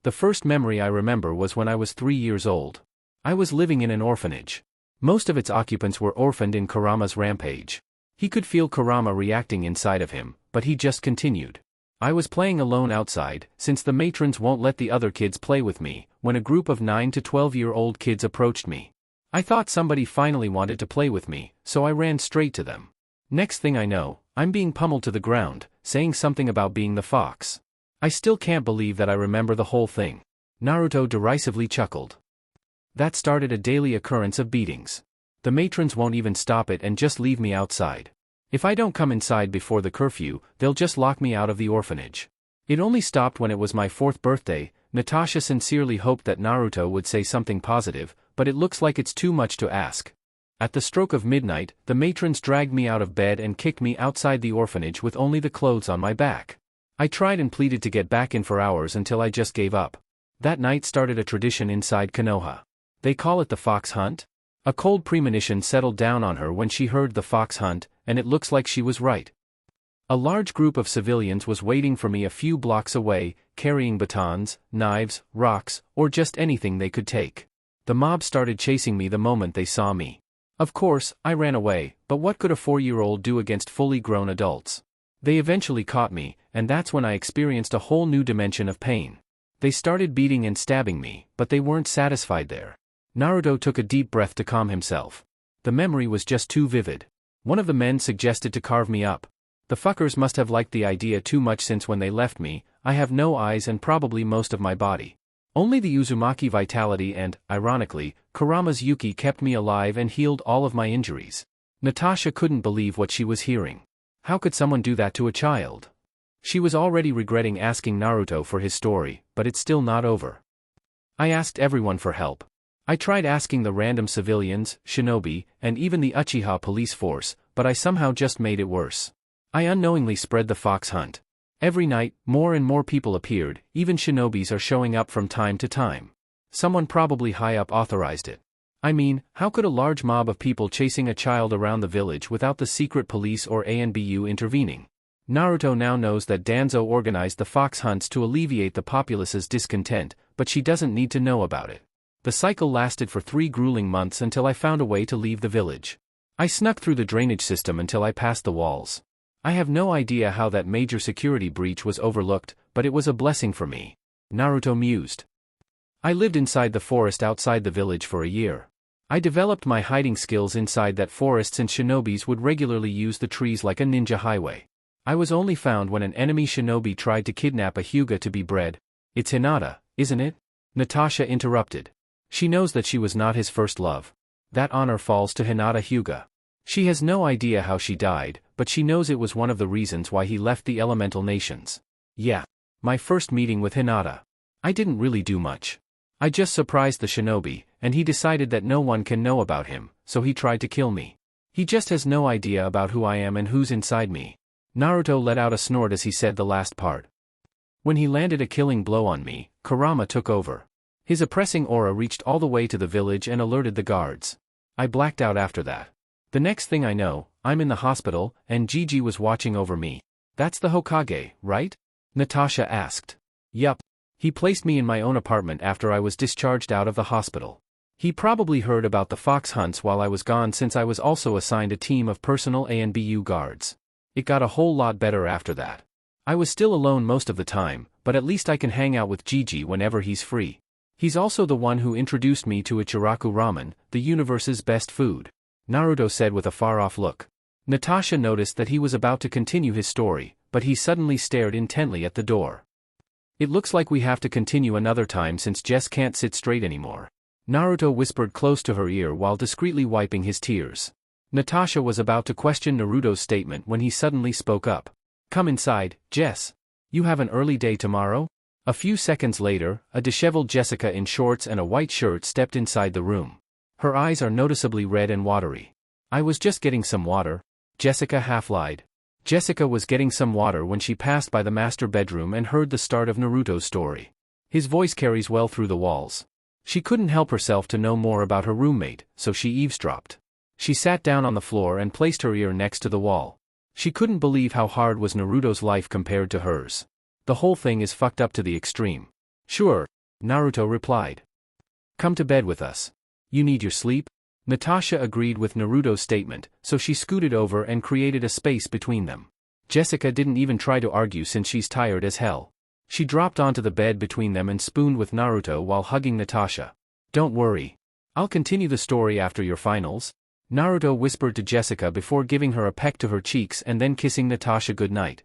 The first memory I remember was when I was 3 years old. I was living in an orphanage. Most of its occupants were orphaned in Kurama's rampage. He could feel Kurama reacting inside of him, but he just continued. I was playing alone outside, since the matrons won't let the other kids play with me, when a group of 9 to 12-year-old kids approached me. I thought somebody finally wanted to play with me, so I ran straight to them. Next thing I know, I'm being pummeled to the ground, saying something about being the fox. I still can't believe that I remember the whole thing. Naruto derisively chuckled. That started a daily occurrence of beatings. The matrons won't even stop it and just leave me outside. If I don't come inside before the curfew, they'll just lock me out of the orphanage. It only stopped when it was my 4th birthday. Natasha sincerely hoped that Naruto would say something positive, but it looks like it's too much to ask. At the stroke of midnight, the matrons dragged me out of bed and kicked me outside the orphanage with only the clothes on my back. I tried and pleaded to get back in for hours until I just gave up. That night started a tradition inside Konoha. They call it the fox hunt? A cold premonition settled down on her when she heard the fox hunt, and it looks like she was right. A large group of civilians was waiting for me a few blocks away, carrying batons, knives, rocks, or just anything they could take. The mob started chasing me the moment they saw me. Of course, I ran away, but what could a 4-year-old do against fully grown adults? They eventually caught me, and that's when I experienced a whole new dimension of pain. They started beating and stabbing me, but they weren't satisfied there. Naruto took a deep breath to calm himself. The memory was just too vivid. One of the men suggested to carve me up. The fuckers must have liked the idea too much since when they left me, I have no eyes and probably most of my body. Only the Uzumaki vitality and, ironically, Kurama's Yuki kept me alive and healed all of my injuries. Natasha couldn't believe what she was hearing. How could someone do that to a child? She was already regretting asking Naruto for his story, but it's still not over. I asked everyone for help. I tried asking the random civilians, shinobi, and even the Uchiha police force, but I somehow just made it worse. I unknowingly spread the fox hunt. Every night, more and more people appeared, even shinobis are showing up from time to time. Someone probably high up authorized it. I mean, how could a large mob of people chasing a child around the village without the secret police or ANBU intervening? Naruto now knows that Danzo organized the fox hunts to alleviate the populace's discontent, but she doesn't need to know about it. The cycle lasted for 3 grueling months until I found a way to leave the village. I snuck through the drainage system until I passed the walls. I have no idea how that major security breach was overlooked, but it was a blessing for me. Naruto mused. I lived inside the forest outside the village for a year. I developed my hiding skills inside that forests and shinobis would regularly use the trees like a ninja highway. I was only found when an enemy shinobi tried to kidnap a Hyuga to be bred. It's Hinata, isn't it? Natasha interrupted. She knows that she was not his first love. That honor falls to Hinata Hyuga. She has no idea how she died, but she knows it was one of the reasons why he left the elemental nations. Yeah. My first meeting with Hinata. I didn't really do much. I just surprised the shinobi, and he decided that no one can know about him, so he tried to kill me. He just has no idea about who I am and who's inside me. Naruto let out a snort as he said the last part. When he landed a killing blow on me, Kurama took over. His oppressing aura reached all the way to the village and alerted the guards. I blacked out after that. The next thing I know, I'm in the hospital, and Gigi was watching over me. That's the Hokage, right? Natasha asked. Yup. He placed me in my own apartment after I was discharged out of the hospital. He probably heard about the fox hunts while I was gone since I was also assigned a team of personal ANBU guards. It got a whole lot better after that. I was still alone most of the time, but at least I can hang out with Gigi whenever he's free. He's also the one who introduced me to Ichiraku ramen, the universe's best food. Naruto said with a far-off look. Natasha noticed that he was about to continue his story, but he suddenly stared intently at the door. It looks like we have to continue another time since Jess can't sit straight anymore. Naruto whispered close to her ear while discreetly wiping his tears. Natasha was about to question Naruto's statement when he suddenly spoke up. Come inside, Jess. You have an early day tomorrow? A few seconds later, a disheveled Jessica in shorts and a white shirt stepped inside the room. Her eyes are noticeably red and watery. I was just getting some water, Jessica half-lied. Jessica was getting some water when she passed by the master bedroom and heard the start of Naruto's story. His voice carries well through the walls. She couldn't help herself to know more about her roommate, so she eavesdropped. She sat down on the floor and placed her ear next to the wall. She couldn't believe how hard was Naruto's life compared to hers. The whole thing is fucked up to the extreme. Sure, Naruto replied. Come to bed with us. You need your sleep? Natasha agreed with Naruto's statement, so she scooted over and created a space between them. Jessica didn't even try to argue since she's tired as hell. She dropped onto the bed between them and spooned with Naruto while hugging Natasha. Don't worry. I'll continue the story after your finals. Naruto whispered to Jessica before giving her a peck to her cheeks and then kissing Natasha goodnight.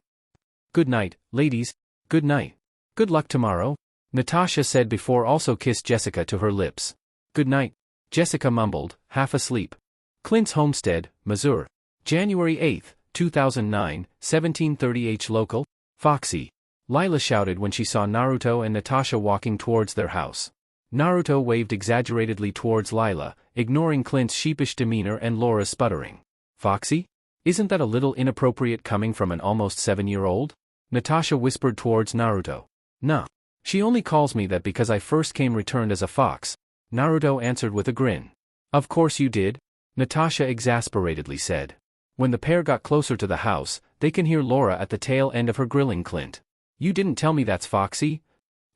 Good night, ladies. Good night. Good luck tomorrow, Natasha said before also kissed Jessica to her lips. Good night, Jessica mumbled, half asleep. Clint's homestead, Missouri. January 8, 2009, 17:30 H local. Foxy. Lila shouted when she saw Naruto and Natasha walking towards their house. Naruto waved exaggeratedly towards Lila, ignoring Clint's sheepish demeanor and Laura's sputtering. Foxy? Isn't that a little inappropriate coming from an almost 7-year-old? Natasha whispered towards Naruto. Nah. She only calls me that because I first came returned as a fox. Naruto answered with a grin. Of course you did, Natasha exasperatedly said. When the pair got closer to the house, they can hear Laura at the tail end of her grilling Clint. You didn't tell me that's Foxy?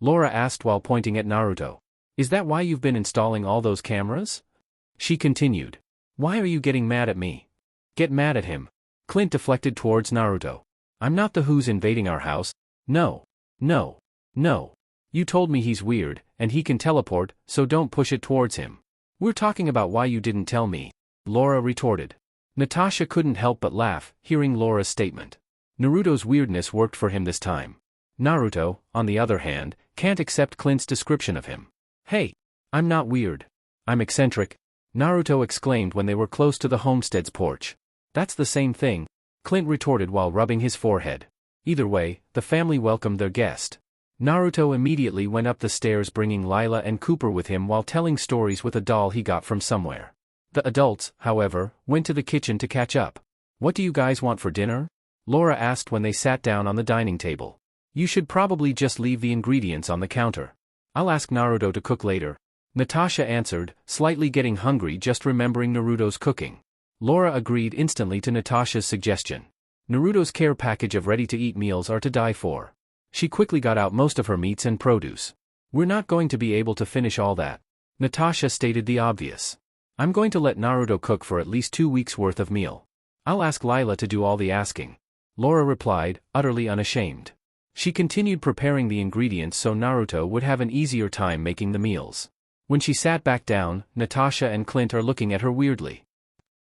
Laura asked while pointing at Naruto. Is that why you've been installing all those cameras? She continued. Why are you getting mad at me? Get mad at him. Clint deflected towards Naruto. I'm not the who's invading our house. No. No. No. You told me he's weird, and he can teleport, so don't push it towards him. We're talking about why you didn't tell me, Laura retorted. Natasha couldn't help but laugh, hearing Laura's statement. Naruto's weirdness worked for him this time. Naruto, on the other hand, can't accept Clint's description of him. Hey, I'm not weird. I'm eccentric, Naruto exclaimed when they were close to the homestead's porch. That's the same thing, Clint retorted while rubbing his forehead. Either way, the family welcomed their guest. Naruto immediately went up the stairs bringing Lila and Cooper with him while telling stories with a doll he got from somewhere. The adults, however, went to the kitchen to catch up. What do you guys want for dinner? Laura asked when they sat down on the dining table. You should probably just leave the ingredients on the counter. I'll ask Naruto to cook later, Natasha answered, slightly getting hungry just remembering Naruto's cooking. Laura agreed instantly to Natasha's suggestion. Naruto's care package of ready-to-eat meals are to die for. She quickly got out most of her meats and produce. We're not going to be able to finish all that. Natasha stated the obvious. I'm going to let Naruto cook for at least 2 weeks' worth of meal. I'll ask Lila to do all the asking. Laura replied, utterly unashamed. She continued preparing the ingredients so Naruto would have an easier time making the meals. When she sat back down, Natasha and Clint are looking at her weirdly.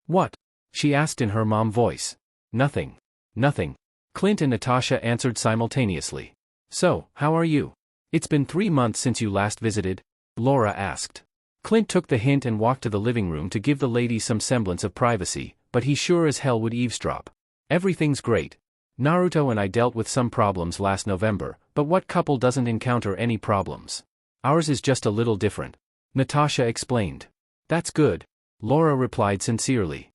What? She asked in her mom voice. Nothing. Nothing. Clint and Natasha answered simultaneously. So, how are you? It's been 3 months since you last visited? Laura asked. Clint took the hint and walked to the living room to give the ladies some semblance of privacy, but he sure as hell would eavesdrop. Everything's great. Naruto and I dealt with some problems last November, but what couple doesn't encounter any problems? Ours is just a little different. Natasha explained. That's good. Laura replied sincerely.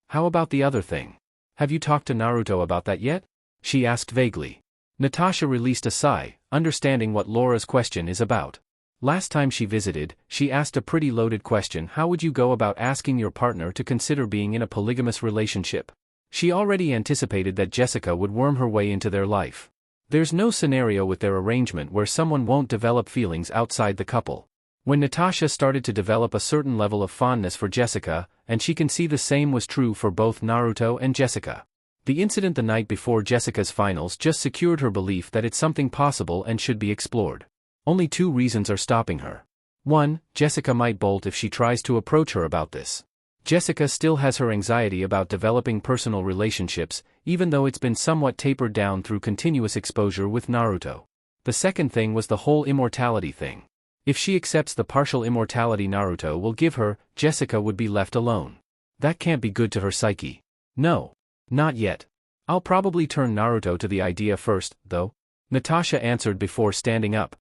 How about the other thing? Have you talked to Naruto about that yet? She asked vaguely. Natasha released a sigh, understanding what Laura's question is about. Last time she visited, she asked a pretty loaded question: how would you go about asking your partner to consider being in a polygamous relationship? She already anticipated that Jessica would worm her way into their life. There's no scenario with their arrangement where someone won't develop feelings outside the couple. When Natasha started to develop a certain level of fondness for Jessica, and she can see the same was true for both Naruto and Jessica. The incident the night before Jessica's finals just secured her belief that it's something possible and should be explored. Only 2 reasons are stopping her. 1. Jessica might bolt if she tries to approach her about this. Jessica still has her anxiety about developing personal relationships, even though it's been somewhat tapered down through continuous exposure with Naruto. The second thing was the whole immortality thing. If she accepts the partial immortality Naruto will give her, Jessica would be left alone. That can't be good to her psyche. No. Not yet. I'll probably turn Naruto to the idea first, though. Natasha answered before standing up.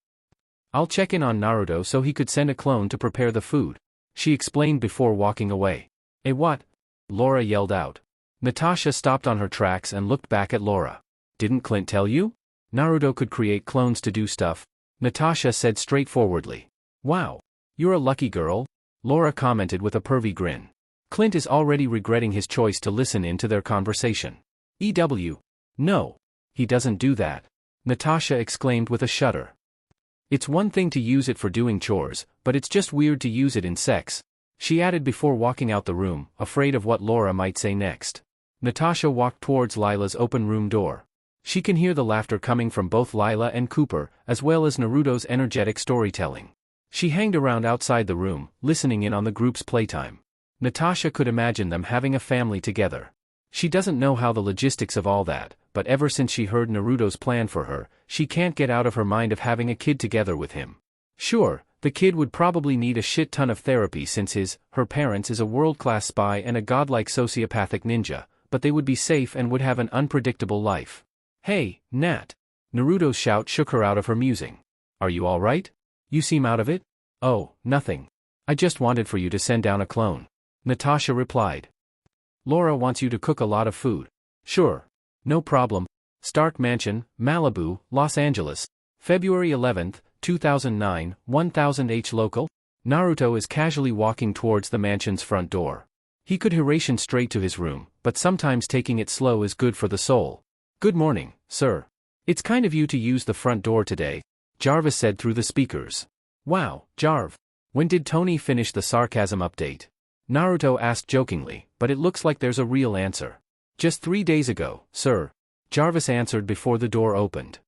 I'll check in on Naruto so he could send a clone to prepare the food, she explained before walking away. Eh, what? Laura yelled out. Natasha stopped on her tracks and looked back at Laura. Didn't Clint tell you? Naruto could create clones to do stuff, Natasha said straightforwardly. Wow. You're a lucky girl, Laura commented with a pervy grin. Clint is already regretting his choice to listen in to their conversation. No. He doesn't do that, Natasha exclaimed with a shudder. It's one thing to use it for doing chores, but it's just weird to use it in sex, she added before walking out the room, afraid of what Laura might say next. Natasha walked towards Lila's open room door. She can hear the laughter coming from both Lila and Cooper, as well as Naruto's energetic storytelling. She hanged around outside the room, listening in on the group's playtime. Natasha could imagine them having a family together. She doesn't know how the logistics of all that, but ever since she heard Naruto's plan for her, she can't get out of her mind of having a kid together with him. Sure, the kid would probably need a shit ton of therapy since her parents is a world-class spy and a godlike sociopathic ninja, but they would be safe and would have an unpredictable life. Hey, Nat! Naruto's shout shook her out of her musing. Are you alright? You seem out of it? Oh, nothing. I just wanted for you to send down a clone, Natasha replied. Laura wants you to cook a lot of food. Sure. No problem. Stark Mansion, Malibu, Los Angeles. February 11, 2009, 1000 local. Naruto is casually walking towards the mansion's front door. He could hurration straight to his room, but sometimes taking it slow is good for the soul. Good morning, sir. It's kind of you to use the front door today, Jarvis said through the speakers. Wow, Jarv. When did Tony finish the sarcasm update? Naruto asked jokingly, but it looks like there's a real answer. Just 3 days ago, sir, Jarvis answered before the door opened.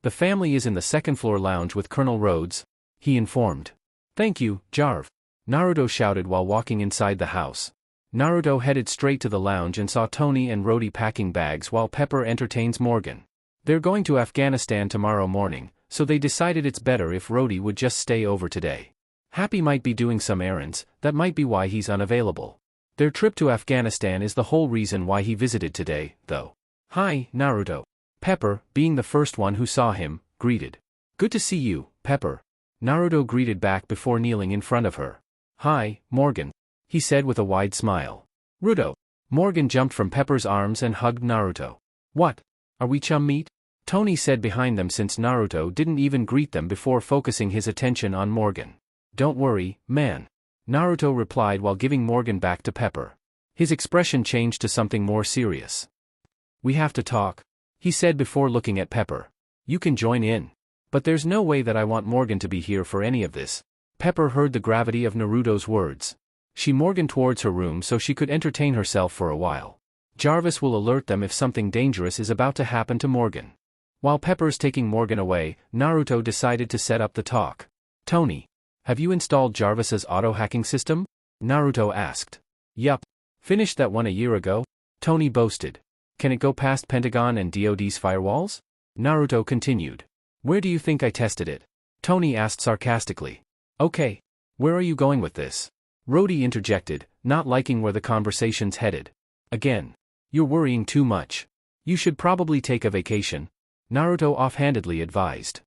The family is in the second-floor lounge with Colonel Rhodes, he informed. Thank you, Jarv, Naruto shouted while walking inside the house. Naruto headed straight to the lounge and saw Tony and Rhodey packing bags while Pepper entertains Morgan. They're going to Afghanistan tomorrow morning, so they decided it's better if Rhodey would just stay over today. Happy might be doing some errands, that might be why he's unavailable. Their trip to Afghanistan is the whole reason why he visited today, though. Hi, Naruto. Pepper, being the first one who saw him, greeted. Good to see you, Pepper. Naruto greeted back before kneeling in front of her. Hi, Morgan, he said with a wide smile. Rudo. Morgan jumped from Pepper's arms and hugged Naruto. What? Are we chum meat? Tony said behind them since Naruto didn't even greet them before focusing his attention on Morgan. Don't worry, man, Naruto replied while giving Morgan back to Pepper. His expression changed to something more serious. We have to talk, he said before looking at Pepper. You can join in. But there's no way that I want Morgan to be here for any of this. Pepper heard the gravity of Naruto's words. She Morgan towards her room so she could entertain herself for a while. Jarvis will alert them if something dangerous is about to happen to Morgan. While Pepper's taking Morgan away, Naruto decided to set up the talk. Tony, have you installed Jarvis's auto-hacking system? Naruto asked. Yup. Finished that one a year ago, Tony boasted. Can it go past Pentagon and DoD's firewalls? Naruto continued. Where do you think I tested it? Tony asked sarcastically. Okay. Where are you going with this? Rhodey interjected, not liking where the conversation's headed. Again. You're worrying too much. You should probably take a vacation, Naruto offhandedly advised.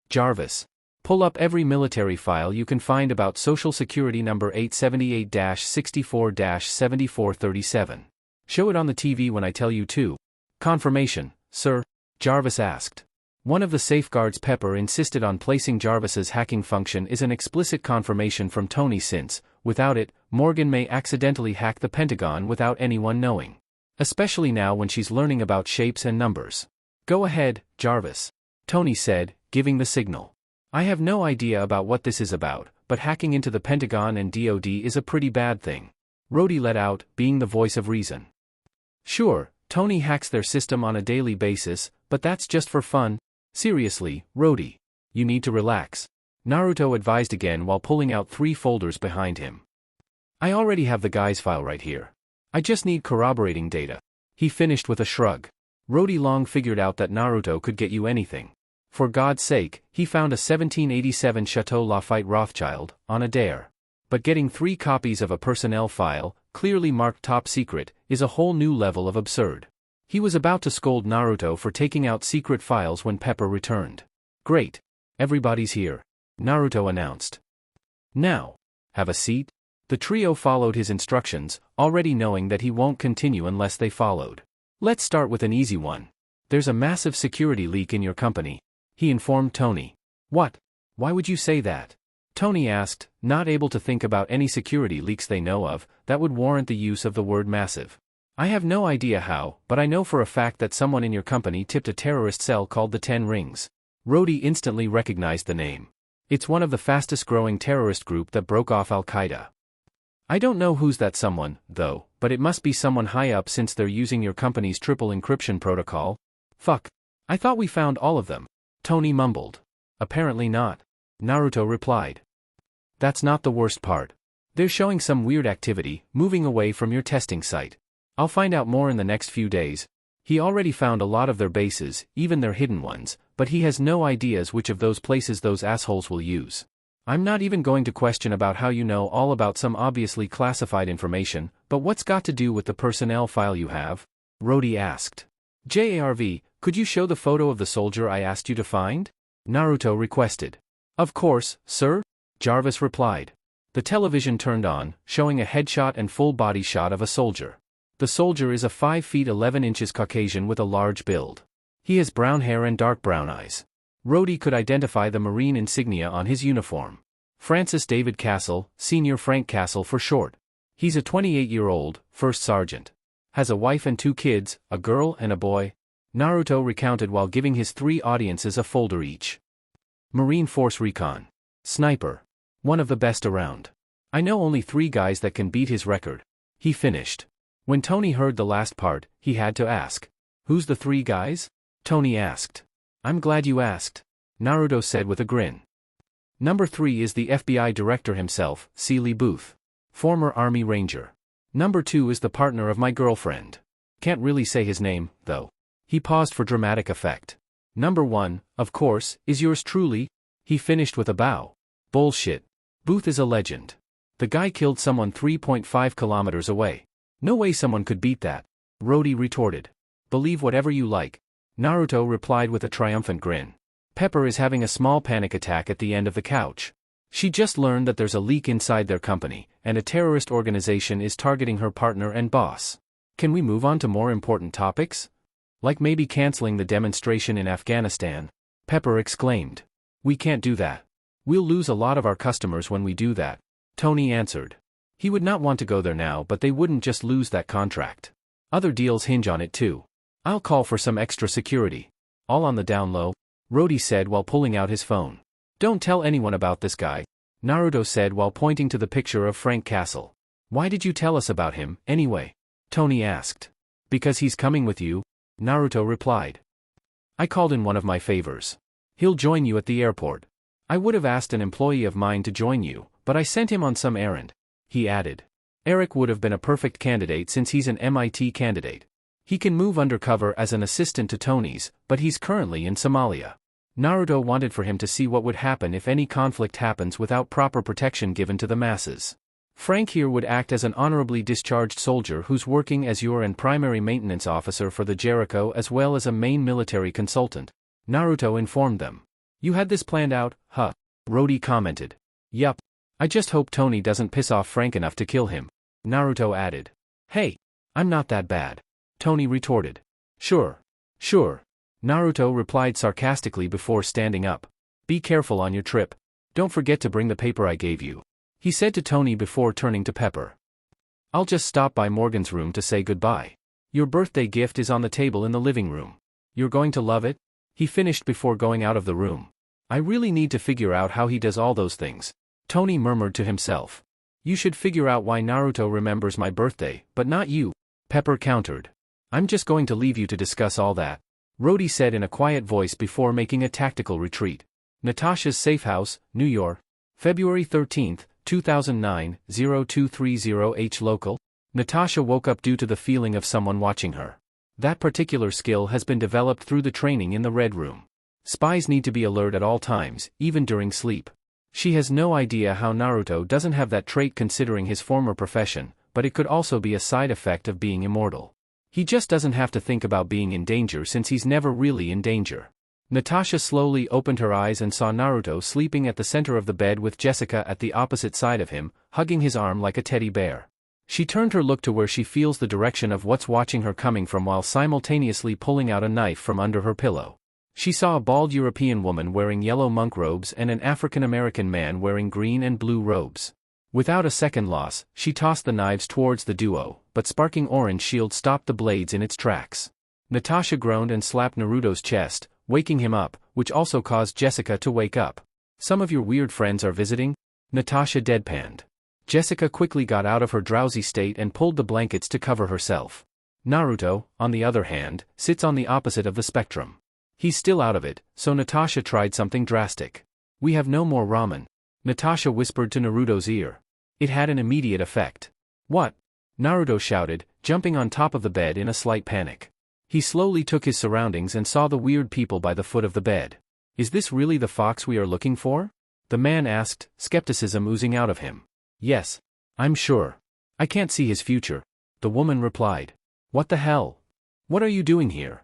Jarvis. Pull up every military file you can find about Social Security number 878-64-7437. Show it on the TV when I tell you to. Confirmation, sir, Jarvis asked. One of the safeguards Pepper insisted on placing Jarvis's hacking function is an explicit confirmation from Tony since, without it, Morgan may accidentally hack the Pentagon without anyone knowing. Especially now when she's learning about shapes and numbers. Go ahead, Jarvis, Tony said, giving the signal. I have no idea about what this is about, but hacking into the Pentagon and DoD is a pretty bad thing. Rhodey let out, being the voice of reason. Sure, Tony hacks their system on a daily basis, but that's just for fun. Seriously, Rhodey. You need to relax. Naruto advised again while pulling out 3 folders behind him. I already have the guy's file right here. I just need corroborating data. He finished with a shrug. Rhodey long figured out that Naruto could get you anything. For God's sake, he found a 1787 Chateau Lafite Rothschild, on a dare. But getting 3 copies of a personnel file, clearly marked top secret, is a whole new level of absurd. He was about to scold Naruto for taking out secret files when Pepper returned. Great. Everybody's here, Naruto announced. Now, have a seat? The trio followed his instructions, already knowing that he won't continue unless they followed. Let's start with an easy one. There's a massive security leak in your company, he informed Tony. What? Why would you say that? Tony asked, not able to think about any security leaks they know of that would warrant the use of the word massive. I have no idea how, but I know for a fact that someone in your company tipped a terrorist cell called the 10 Rings. Rhodey instantly recognized the name. It's one of the fastest-growing terrorist group that broke off Al-Qaeda. I don't know who's that someone, though, but it must be someone high up since they're using your company's triple encryption protocol. Fuck. I thought we found all of them. Tony mumbled. Apparently not. Naruto replied. That's not the worst part. They're showing some weird activity, moving away from your testing site. I'll find out more in the next few days. He already found a lot of their bases, even their hidden ones, but he has no ideas which of those places those assholes will use. I'm not even going to question about how you know all about some obviously classified information, but what's got to do with the personnel file you have? Rhodey asked. JARV, could you show the photo of the soldier I asked you to find? Naruto requested. Of course, sir, Jarvis replied. The television turned on, showing a headshot and full body shot of a soldier. The soldier is a 5 feet 11 inches Caucasian with a large build. He has brown hair and dark brown eyes. Rhodey could identify the Marine insignia on his uniform. Francis David Castle, Senior Frank Castle for short. He's a 28-year-old, first sergeant. Has a wife and 2 kids, a girl and a boy. Naruto recounted while giving his 3 audiences a folder each. Marine Force Recon. Sniper. One of the best around. I know only 3 guys that can beat his record. He finished. When Tony heard the last part, he had to ask. Who's the 3 guys? Tony asked. I'm glad you asked, Naruto said with a grin. Number 3 is the FBI director himself, Seeley Booth. Former Army Ranger. Number 2 is the partner of my girlfriend. Can't really say his name, though. He paused for dramatic effect. Number 1, of course, is yours truly. He finished with a bow. Bullshit. Booth is a legend. The guy killed someone 3.5 kilometers away. No way someone could beat that. Rhodey retorted. Believe whatever you like. Naruto replied with a triumphant grin. Pepper is having a small panic attack at the end of the couch. She just learned that there's a leak inside their company, and a terrorist organization is targeting her partner and boss. Can we move on to more important topics? Like maybe canceling the demonstration in Afghanistan? Pepper exclaimed. We can't do that. We'll lose a lot of our customers when we do that, Tony answered. He would not want to go there now, but they wouldn't just lose that contract. Other deals hinge on it too. I'll call for some extra security. All on the down low, Rhodey said while pulling out his phone. Don't tell anyone about this guy, Naruto said while pointing to the picture of Frank Castle. Why did you tell us about him, anyway? Tony asked. Because he's coming with you, Naruto replied. I called in one of my favors. He'll join you at the airport. I would have asked an employee of mine to join you, but I sent him on some errand, he added. Eric would have been a perfect candidate since he's an MIT candidate. He can move undercover as an assistant to Tony's, but he's currently in Somalia. Naruto wanted for him to see what would happen if any conflict happens without proper protection given to the masses. Frank here would act as an honorably discharged soldier who's working as your and primary maintenance officer for the Jericho as well as a main military consultant. Naruto informed them. You had this planned out, huh? Rhodey commented. Yup. I just hope Tony doesn't piss off Frank enough to kill him. Naruto added. Hey, I'm not that bad. Tony retorted. Sure. Naruto replied sarcastically before standing up. Be careful on your trip. Don't forget to bring the paper I gave you, he said to Tony before turning to Pepper. I'll just stop by Morgan's room to say goodbye. Your birthday gift is on the table in the living room. You're going to love it? He finished before going out of the room. I really need to figure out how he does all those things, Tony murmured to himself. You should figure out why Naruto remembers my birthday, but not you, Pepper countered. I'm just going to leave you to discuss all that, Rhodey said in a quiet voice before making a tactical retreat. Natasha's safe house, New York. February 13, 2009, 0230 H local. Natasha woke up due to the feeling of someone watching her. That particular skill has been developed through the training in the Red Room. Spies need to be alert at all times, even during sleep. She has no idea how Naruto doesn't have that trait considering his former profession, but it could also be a side effect of being immortal. He just doesn't have to think about being in danger since he's never really in danger. Natasha slowly opened her eyes and saw Naruto sleeping at the center of the bed with Jessica at the opposite side of him, hugging his arm like a teddy bear. She turned her look to where she feels the direction of what's watching her coming from while simultaneously pulling out a knife from under her pillow. She saw a bald European woman wearing yellow monk robes and an African American man wearing green and blue robes. Without a second loss, she tossed the knives towards the duo, but sparking orange shield stopped the blades in its tracks. Natasha groaned and slapped Naruto's chest, waking him up, which also caused Jessica to wake up. Some of your weird friends are visiting? Natasha deadpanned. Jessica quickly got out of her drowsy state and pulled the blankets to cover herself. Naruto, on the other hand, sits on the opposite of the spectrum. He's still out of it, so Natasha tried something drastic. We have no more ramen, Natasha whispered to Naruto's ear. It had an immediate effect. What? Naruto shouted, jumping on top of the bed in a slight panic. He slowly took his surroundings and saw the weird people by the foot of the bed. Is this really the fox we are looking for? The man asked, skepticism oozing out of him. Yes. I'm sure. I can't see his future, the woman replied. What the hell? What are you doing here?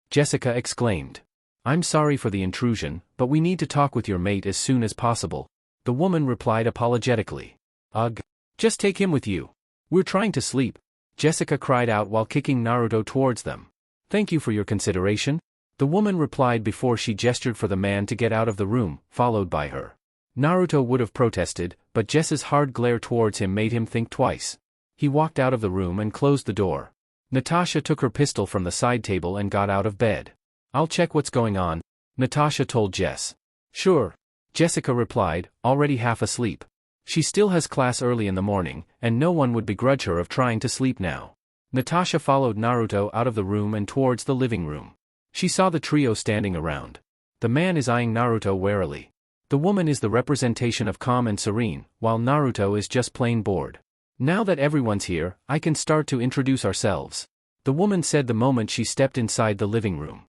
Jessica exclaimed. I'm sorry for the intrusion, but we need to talk with your mate as soon as possible, the woman replied apologetically. Ugh. Just take him with you. We're trying to sleep, Jessica cried out while kicking Naruto towards them. Thank you for your consideration, the woman replied before she gestured for the man to get out of the room, followed by her. Naruto would have protested, but Jess's hard glare towards him made him think twice. He walked out of the room and closed the door. Natasha took her pistol from the side table and got out of bed. I'll check what's going on, Natasha told Jess. Sure, Jessica replied, already half asleep. She still has class early in the morning, and no one would begrudge her of trying to sleep now. Natasha followed Naruto out of the room and towards the living room. She saw the trio standing around. The man is eyeing Naruto warily. The woman is the representation of calm and serene, while Naruto is just plain bored. Now that everyone's here, I can start to introduce ourselves, the woman said the moment she stepped inside the living room.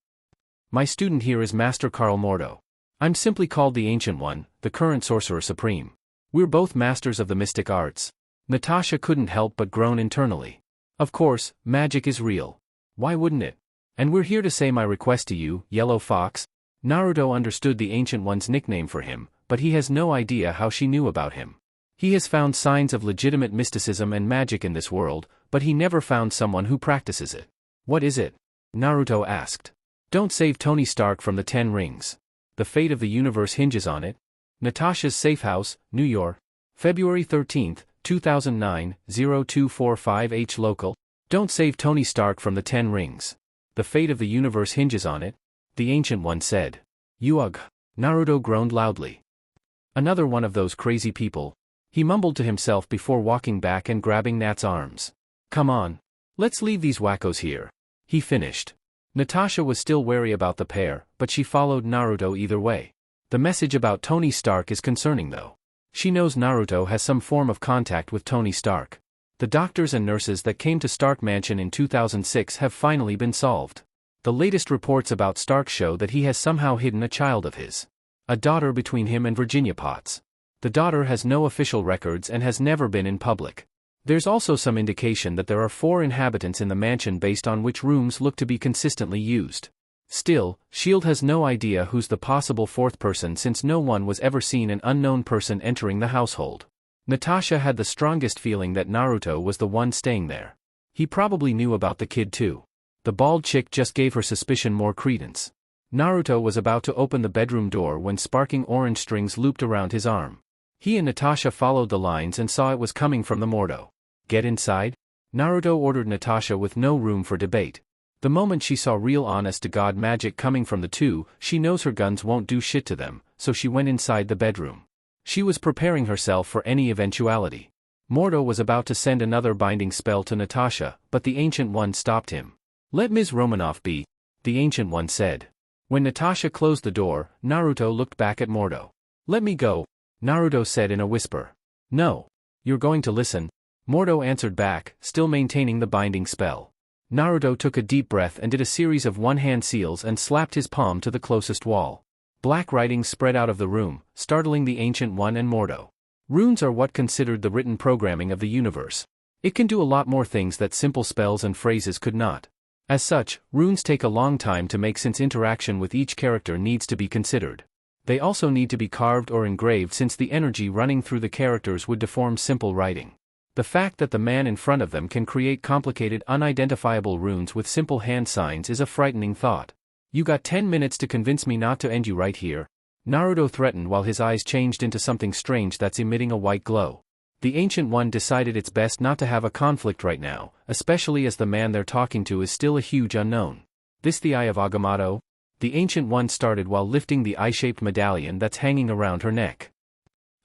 My student here is Master Carl Mordo. I'm simply called the Ancient One, the current Sorcerer Supreme. We're both masters of the mystic arts. Natasha couldn't help but groan internally. Of course, magic is real. Why wouldn't it? And we're here to say my request to you, Yellow Fox. Naruto understood the Ancient One's nickname for him, but he has no idea how she knew about him. He has found signs of legitimate mysticism and magic in this world, but he never found someone who practices it. What is it? Naruto asked. Don't save Tony Stark from the 10 Rings. The fate of the universe hinges on it. Natasha's safe house, New York. February 13, 2009, 0245 H local. Don't save Tony Stark from the 10 Rings. The fate of the universe hinges on it, the Ancient One said. Ugh. Naruto groaned loudly. Another one of those crazy people. He mumbled to himself before walking back and grabbing Nat's arms. Come on. Let's leave these wackos here. He finished. Natasha was still wary about the pair, but she followed Naruto either way. The message about Tony Stark is concerning though. She knows Naruto has some form of contact with Tony Stark. The doctors and nurses that came to Stark Mansion in 2006 have finally been solved. The latest reports about Stark show that he has somehow hidden a child of his. A daughter between him and Virginia Potts. The daughter has no official records and has never been in public. There's also some indication that there are 4 inhabitants in the mansion based on which rooms look to be consistently used. Still, S.H.I.E.L.D. has no idea who's the possible 4th person since no one was ever seen an unknown person entering the household. Natasha had the strongest feeling that Naruto was the one staying there. He probably knew about the kid too. The bald chick just gave her suspicion more credence. Naruto was about to open the bedroom door when sparking orange strings looped around his arm. He and Natasha followed the lines and saw it was coming from the Mordo. Get inside? Naruto ordered Natasha with no room for debate. The moment she saw real honest-to-God magic coming from the two, she knows her guns won't do shit to them, so she went inside the bedroom. She was preparing herself for any eventuality. Mordo was about to send another binding spell to Natasha, but the Ancient One stopped him. Let Ms. Romanoff be, the Ancient One said. When Natasha closed the door, Naruto looked back at Mordo. Let me go, Naruto said in a whisper. No. You're going to listen? Mordo answered back, still maintaining the binding spell. Naruto took a deep breath and did a series of one-hand seals and slapped his palm to the closest wall. Black writing spread out of the room, startling the Ancient One and Mordo. Runes are what considered the written programming of the universe. It can do a lot more things that simple spells and phrases could not. As such, runes take a long time to make since interaction with each character needs to be considered. They also need to be carved or engraved since the energy running through the characters would deform simple writing. The fact that the man in front of them can create complicated unidentifiable runes with simple hand signs is a frightening thought. You got 10 minutes to convince me not to end you right here, Naruto threatened while his eyes changed into something strange that's emitting a white glow. The Ancient One decided it's best not to have a conflict right now, especially as the man they're talking to is still a huge unknown. This the Eye of Agamotto? The Ancient One started while lifting the eye-shaped medallion that's hanging around her neck.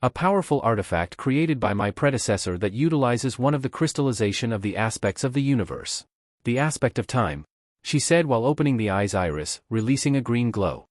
A powerful artifact created by my predecessor that utilizes one of the crystallization of the aspects of the universe. The aspect of time, she said while opening the eye's iris, releasing a green glow.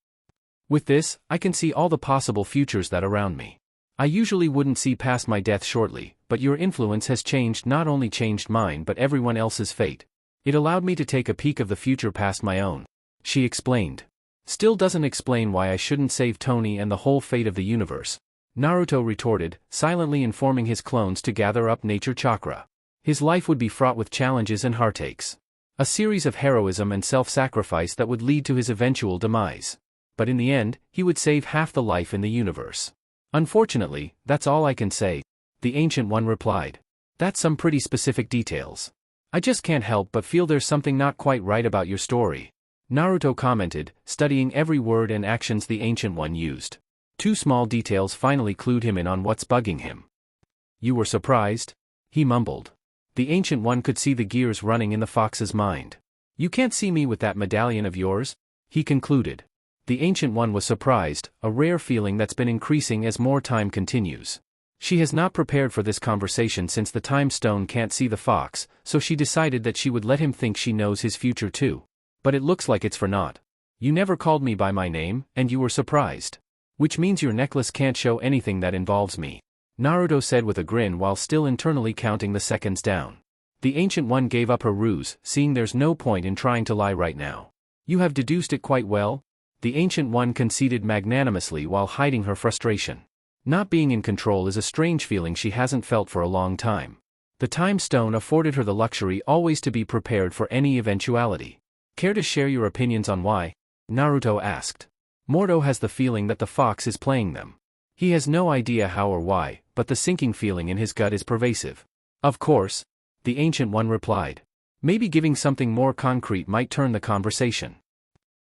With this, I can see all the possible futures that around me. I usually wouldn't see past my death shortly, but your influence has changed not only changed mine but everyone else's fate. It allowed me to take a peek of the future past my own. She explained. Still doesn't explain why I shouldn't save Tony and the whole fate of the universe. Naruto retorted, silently informing his clones to gather up nature chakra. His life would be fraught with challenges and heartaches. A series of heroism and self-sacrifice that would lead to his eventual demise. But in the end, he would save half the life in the universe. Unfortunately, that's all I can say, the Ancient One replied. That's some pretty specific details. I just can't help but feel there's something not quite right about your story, Naruto commented, studying every word and actions the Ancient One used. 2 small details finally clued him in on what's bugging him. You were surprised? He mumbled. The Ancient One could see the gears running in the fox's mind. You can't see me with that medallion of yours? He concluded. The Ancient One was surprised, a rare feeling that's been increasing as more time continues. She has not prepared for this conversation since the time stone can't see the fox, so she decided that she would let him think she knows his future too. But it looks like it's for naught. You never called me by my name, and you were surprised. Which means your necklace can't show anything that involves me, Naruto said with a grin while still internally counting the seconds down. The Ancient One gave up her ruse, seeing there's no point in trying to lie right now. You have deduced it quite well? The Ancient One conceded magnanimously while hiding her frustration. Not being in control is a strange feeling she hasn't felt for a long time. The time stone afforded her the luxury always to be prepared for any eventuality. Care to share your opinions on why? Naruto asked. Mordo has the feeling that the fox is playing them. He has no idea how or why, but the sinking feeling in his gut is pervasive. Of course, the Ancient One replied. Maybe giving something more concrete might turn the conversation.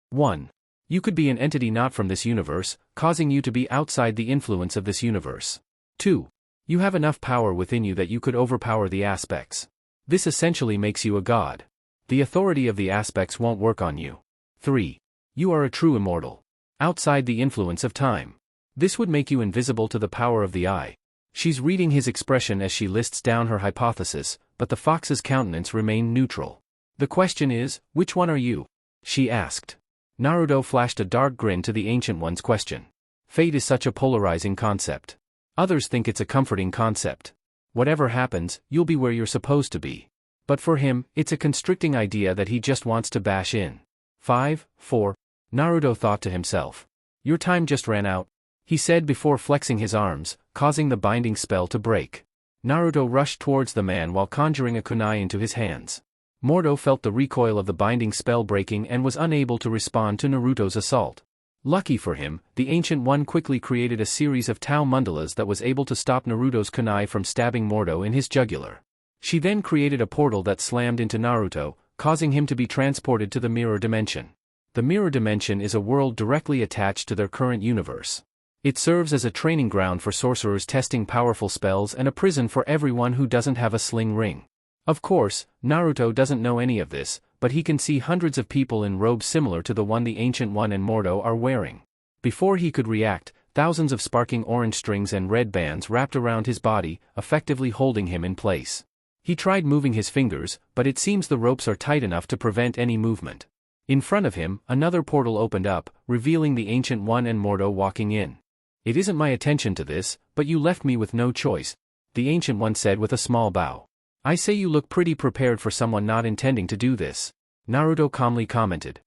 1. You could be an entity not from this universe, causing you to be outside the influence of this universe. 2. You have enough power within you that you could overpower the aspects. This essentially makes you a god. The authority of the aspects won't work on you. 3. You are a true immortal. Outside the influence of time. This would make you invisible to the power of the eye. She's reading his expression as she lists down her hypothesis, but the fox's countenance remained neutral. The question is, which one are you? She asked. Naruto flashed a dark grin to the Ancient One's question. Fate is such a polarizing concept. Others think it's a comforting concept. Whatever happens, you'll be where you're supposed to be. But for him, it's a constricting idea that he just wants to bash in. 5, 4. Naruto thought to himself. Your time just ran out, he said before flexing his arms, causing the binding spell to break. Naruto rushed towards the man while conjuring a kunai into his hands. Mordo felt the recoil of the binding spell breaking and was unable to respond to Naruto's assault. Lucky for him, the Ancient One quickly created a series of Tau mandalas that was able to stop Naruto's kunai from stabbing Mordo in his jugular. She then created a portal that slammed into Naruto, causing him to be transported to the mirror dimension. The mirror dimension is a world directly attached to their current universe. It serves as a training ground for sorcerers testing powerful spells and a prison for everyone who doesn't have a sling ring. Of course, Naruto doesn't know any of this, but he can see hundreds of people in robes similar to the one the Ancient One and Mordo are wearing. Before he could react, thousands of sparking orange strings and red bands wrapped around his body, effectively holding him in place. He tried moving his fingers, but it seems the ropes are tight enough to prevent any movement. In front of him, another portal opened up, revealing the Ancient One and Mordo walking in. It isn't my attention to this, but you left me with no choice, the Ancient One said with a small bow. I say you look pretty prepared for someone not intending to do this, Naruto calmly commented.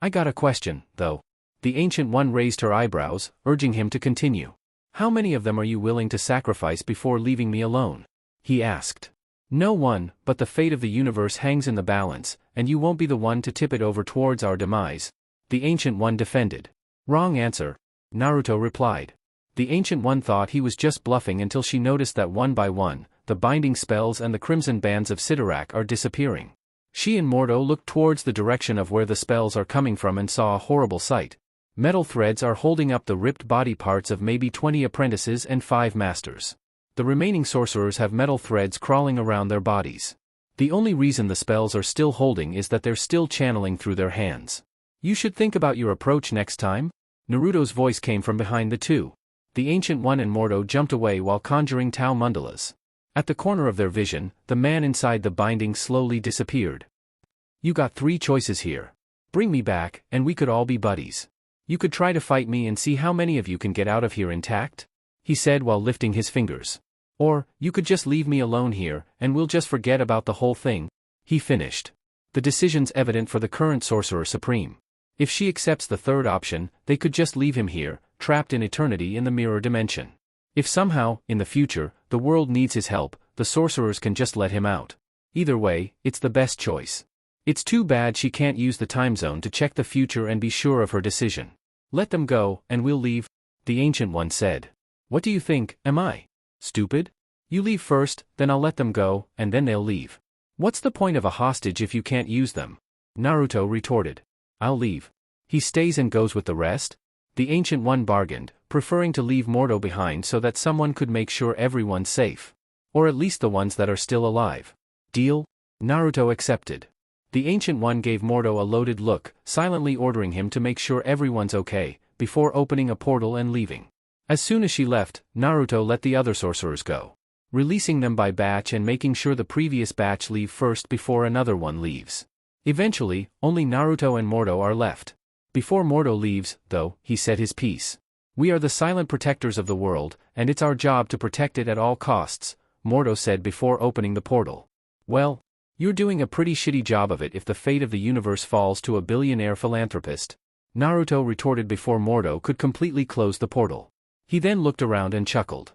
I got a question, though. The Ancient One raised her eyebrows, urging him to continue. How many of them are you willing to sacrifice before leaving me alone? He asked. No one, but the fate of the universe hangs in the balance, and you won't be the one to tip it over towards our demise, the Ancient One defended. Wrong answer, Naruto replied. The Ancient One thought he was just bluffing until she noticed that one by one, the binding spells and the crimson bands of Sidorak are disappearing. She and Mordo looked towards the direction of where the spells are coming from and saw a horrible sight. Metal threads are holding up the ripped body parts of maybe 20 apprentices and 5 masters. The remaining sorcerers have metal threads crawling around their bodies. The only reason the spells are still holding is that they're still channeling through their hands. You should think about your approach next time. Naruto's voice came from behind the two. The Ancient One and Mordo jumped away while conjuring Tau mandalas. At the corner of their vision, the man inside the binding slowly disappeared. You got 3 choices here. Bring me back, and we could all be buddies. You could try to fight me and see how many of you can get out of here intact, he said while lifting his fingers. Or, you could just leave me alone here, and we'll just forget about the whole thing, he finished. The decision's evident for the current Sorcerer Supreme. If she accepts the third option, they could just leave him here, trapped in eternity in the mirror dimension. If somehow, in the future, the world needs his help, the sorcerers can just let him out. Either way, it's the best choice. It's too bad she can't use the time zone to check the future and be sure of her decision. Let them go, and we'll leave, the Ancient One said. What do you think, am I stupid? You leave first, then I'll let them go, and then they'll leave. What's the point of a hostage if you can't use them? Naruto retorted. I'll leave. He stays and goes with the rest? The Ancient One bargained, preferring to leave Mordo behind so that someone could make sure everyone's safe. Or at least the ones that are still alive. Deal? Naruto accepted. The Ancient One gave Mordo a loaded look, silently ordering him to make sure everyone's okay, before opening a portal and leaving. As soon as she left, Naruto let the other sorcerers go, releasing them by batch and making sure the previous batch leave first before another one leaves. Eventually, only Naruto and Mordo are left. Before Mordo leaves, though, he said his piece. We are the silent protectors of the world, and it's our job to protect it at all costs, Mordo said before opening the portal. Well, you're doing a pretty shitty job of it if the fate of the universe falls to a billionaire philanthropist, Naruto retorted before Mordo could completely close the portal. He then looked around and chuckled.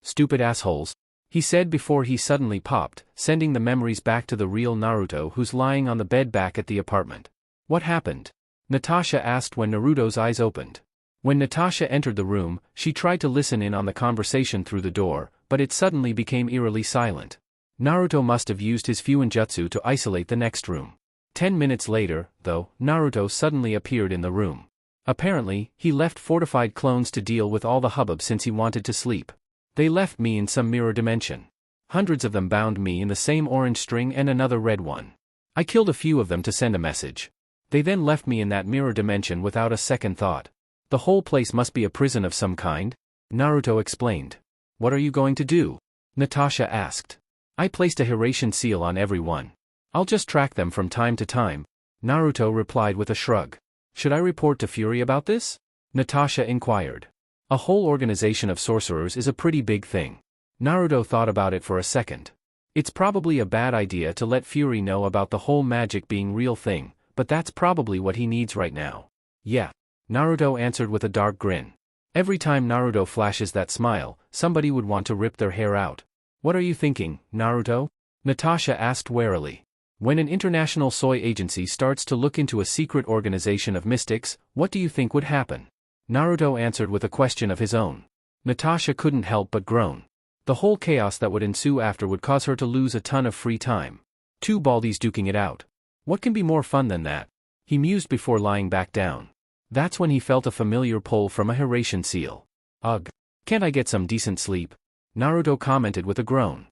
Stupid assholes, he said before he suddenly popped, sending the memories back to the real Naruto who's lying on the bed back at the apartment. What happened? Natasha asked when Naruto's eyes opened. When Natasha entered the room, she tried to listen in on the conversation through the door, but it suddenly became eerily silent. Naruto must have used his Fuinjutsu to isolate the next room. 10 minutes later, though, Naruto suddenly appeared in the room. Apparently, he left fortified clones to deal with all the hubbub since he wanted to sleep. They left me in some mirror dimension. Hundreds of them bound me in the same orange string and another red one. I killed a few of them to send a message. They then left me in that mirror dimension without a second thought. The whole place must be a prison of some kind, Naruto explained. What are you going to do? Natasha asked. I placed a Hiratian seal on everyone. I'll just track them from time to time, Naruto replied with a shrug. Should I report to Fury about this? Natasha inquired. A whole organization of sorcerers is a pretty big thing. Naruto thought about it for a second. It's probably a bad idea to let Fury know about the whole magic being real thing, but that's probably what he needs right now. Yeah, Naruto answered with a dark grin. Every time Naruto flashes that smile, somebody would want to rip their hair out. What are you thinking, Naruto? Natasha asked warily. When an international soy agency starts to look into a secret organization of mystics, what do you think would happen? Naruto answered with a question of his own. Natasha couldn't help but groan. The whole chaos that would ensue after would cause her to lose a ton of free time. Two baldies duking it out. What can be more fun than that? He mused before lying back down. That's when he felt a familiar pull from a Hiratian seal. Ugh. Can't I get some decent sleep? Naruto commented with a groan.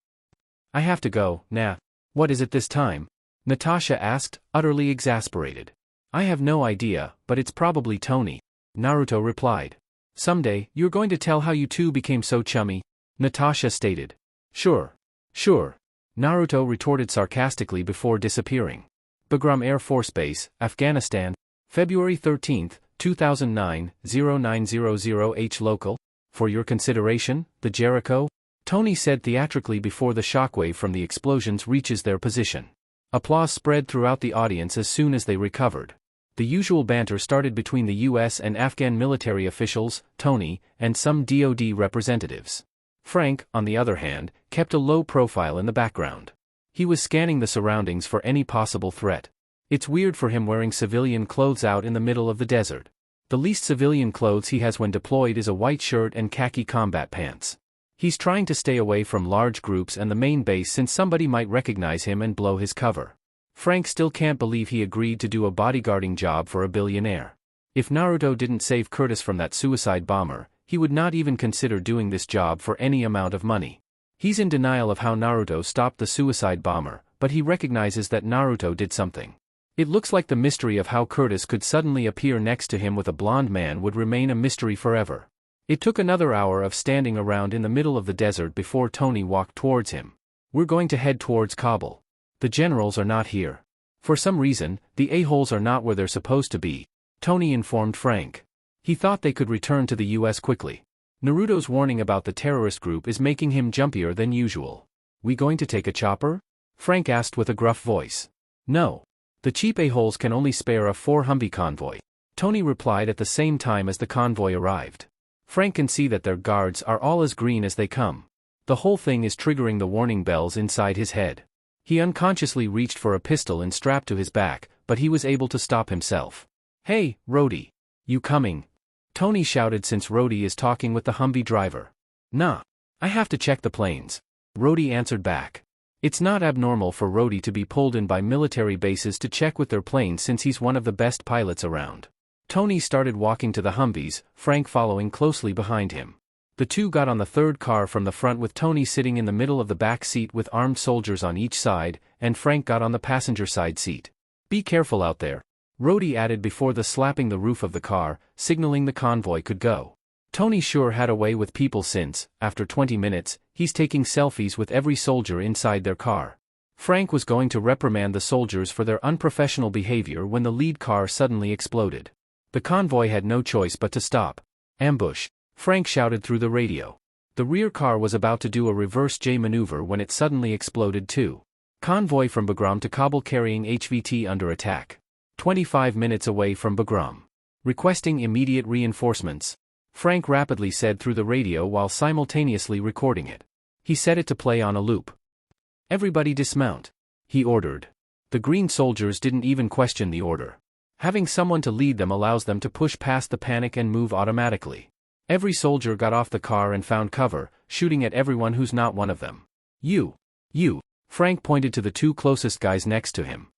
I have to go, nah. What is it this time? Natasha asked, utterly exasperated. I have no idea, but it's probably Tony. Naruto replied. Someday, you're going to tell how you two became so chummy, Natasha stated. Sure. Naruto retorted sarcastically before disappearing. Bagram Air Force Base, Afghanistan, February 13, 2009, 0900H local. For your consideration, the Jericho? Tony said theatrically before the shockwave from the explosions reaches their position. Applause spread throughout the audience as soon as they recovered. The usual banter started between the US and Afghan military officials, Tony, and some DoD representatives. Frank, on the other hand, kept a low profile in the background. He was scanning the surroundings for any possible threat. It's weird for him wearing civilian clothes out in the middle of the desert. The least civilian clothes he has when deployed is a white shirt and khaki combat pants. He's trying to stay away from large groups and the main base since somebody might recognize him and blow his cover. Frank still can't believe he agreed to do a bodyguarding job for a billionaire. If Naruto didn't save Curtis from that suicide bomber, he would not even consider doing this job for any amount of money. He's in denial of how Naruto stopped the suicide bomber, but he recognizes that Naruto did something. It looks like the mystery of how Curtis could suddenly appear next to him with a blonde man would remain a mystery forever. It took another hour of standing around in the middle of the desert before Tony walked towards him. We're going to head towards Kabul. The generals are not here. For some reason, the a-holes are not where they're supposed to be, Tony informed Frank. He thought they could return to the US quickly. Naruto's warning about the terrorist group is making him jumpier than usual. We going to take a chopper? Frank asked with a gruff voice. No. The cheap a-holes can only spare a 4-Humvee convoy, Tony replied at the same time as the convoy arrived. Frank can see that their guards are all as green as they come. The whole thing is triggering the warning bells inside his head. He unconsciously reached for a pistol and strapped to his back, but he was able to stop himself. Hey, Rhodey. You coming? Tony shouted since Rhodey is talking with the Humvee driver. Nah. I have to check the planes. Rhodey answered back. It's not abnormal for Rhodey to be pulled in by military bases to check with their planes since he's one of the best pilots around. Tony started walking to the Humvees, Frank following closely behind him. The two got on the third car from the front with Tony sitting in the middle of the back seat with armed soldiers on each side, and Frank got on the passenger side seat. Be careful out there, Rhodey added before slapping the roof of the car, signaling the convoy could go. Tony sure had a way with people since, after 20 minutes, he's taking selfies with every soldier inside their car. Frank was going to reprimand the soldiers for their unprofessional behavior when the lead car suddenly exploded. The convoy had no choice but to stop. Ambush, Frank shouted through the radio. The rear car was about to do a reverse J maneuver when it suddenly exploded too. Convoy from Bagram to Kabul carrying HVT under attack. 25 minutes away from Bagram. Requesting immediate reinforcements, Frank rapidly said through the radio while simultaneously recording it. He set it to play on a loop. Everybody dismount, he ordered. The green soldiers didn't even question the order. Having someone to lead them allows them to push past the panic and move automatically. Every soldier got off the car and found cover, shooting at everyone who's not one of them. You, Frank pointed to the two closest guys next to him.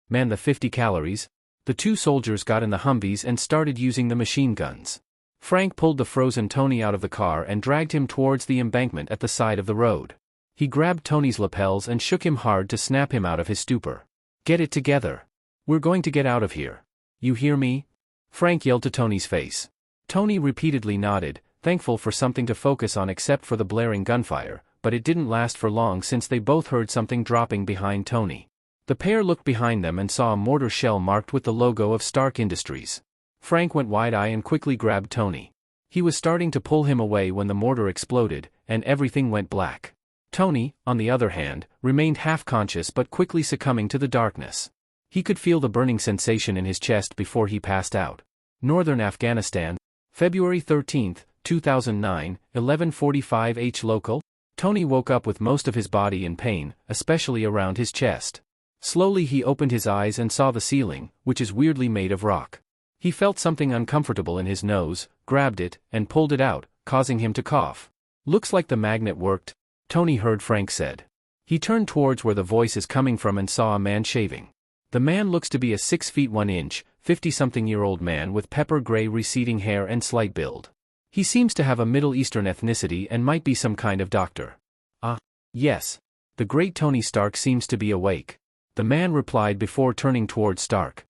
Man the 50 calories. The two soldiers got in the Humvees and started using the machine guns. Frank pulled the frozen Tony out of the car and dragged him towards the embankment at the side of the road. He grabbed Tony's lapels and shook him hard to snap him out of his stupor. Get it together. We're going to get out of here. You hear me? Frank yelled to Tony's face. Tony repeatedly nodded, thankful for something to focus on except for the blaring gunfire, but it didn't last for long since they both heard something dropping behind Tony. The pair looked behind them and saw a mortar shell marked with the logo of Stark Industries. Frank went wide-eyed and quickly grabbed Tony. He was starting to pull him away when the mortar exploded, and everything went black. Tony, on the other hand, remained half-conscious but quickly succumbing to the darkness. He could feel the burning sensation in his chest before he passed out. Northern Afghanistan, February 13, 2009, 11:45 H local. Tony woke up with most of his body in pain, especially around his chest. Slowly he opened his eyes and saw the ceiling, which is weirdly made of rock. He felt something uncomfortable in his nose, grabbed it, and pulled it out, causing him to cough. "Looks like the magnet worked," Tony heard Frank said. He turned towards where the voice is coming from and saw a man shaving. The man looks to be a 6 feet 1 inch, 50-something-year-old man with pepper-gray receding hair and slight build. He seems to have a Middle Eastern ethnicity and might be some kind of doctor. "Ah, yes. The great Tony Stark seems to be awake," the man replied before turning towards Stark.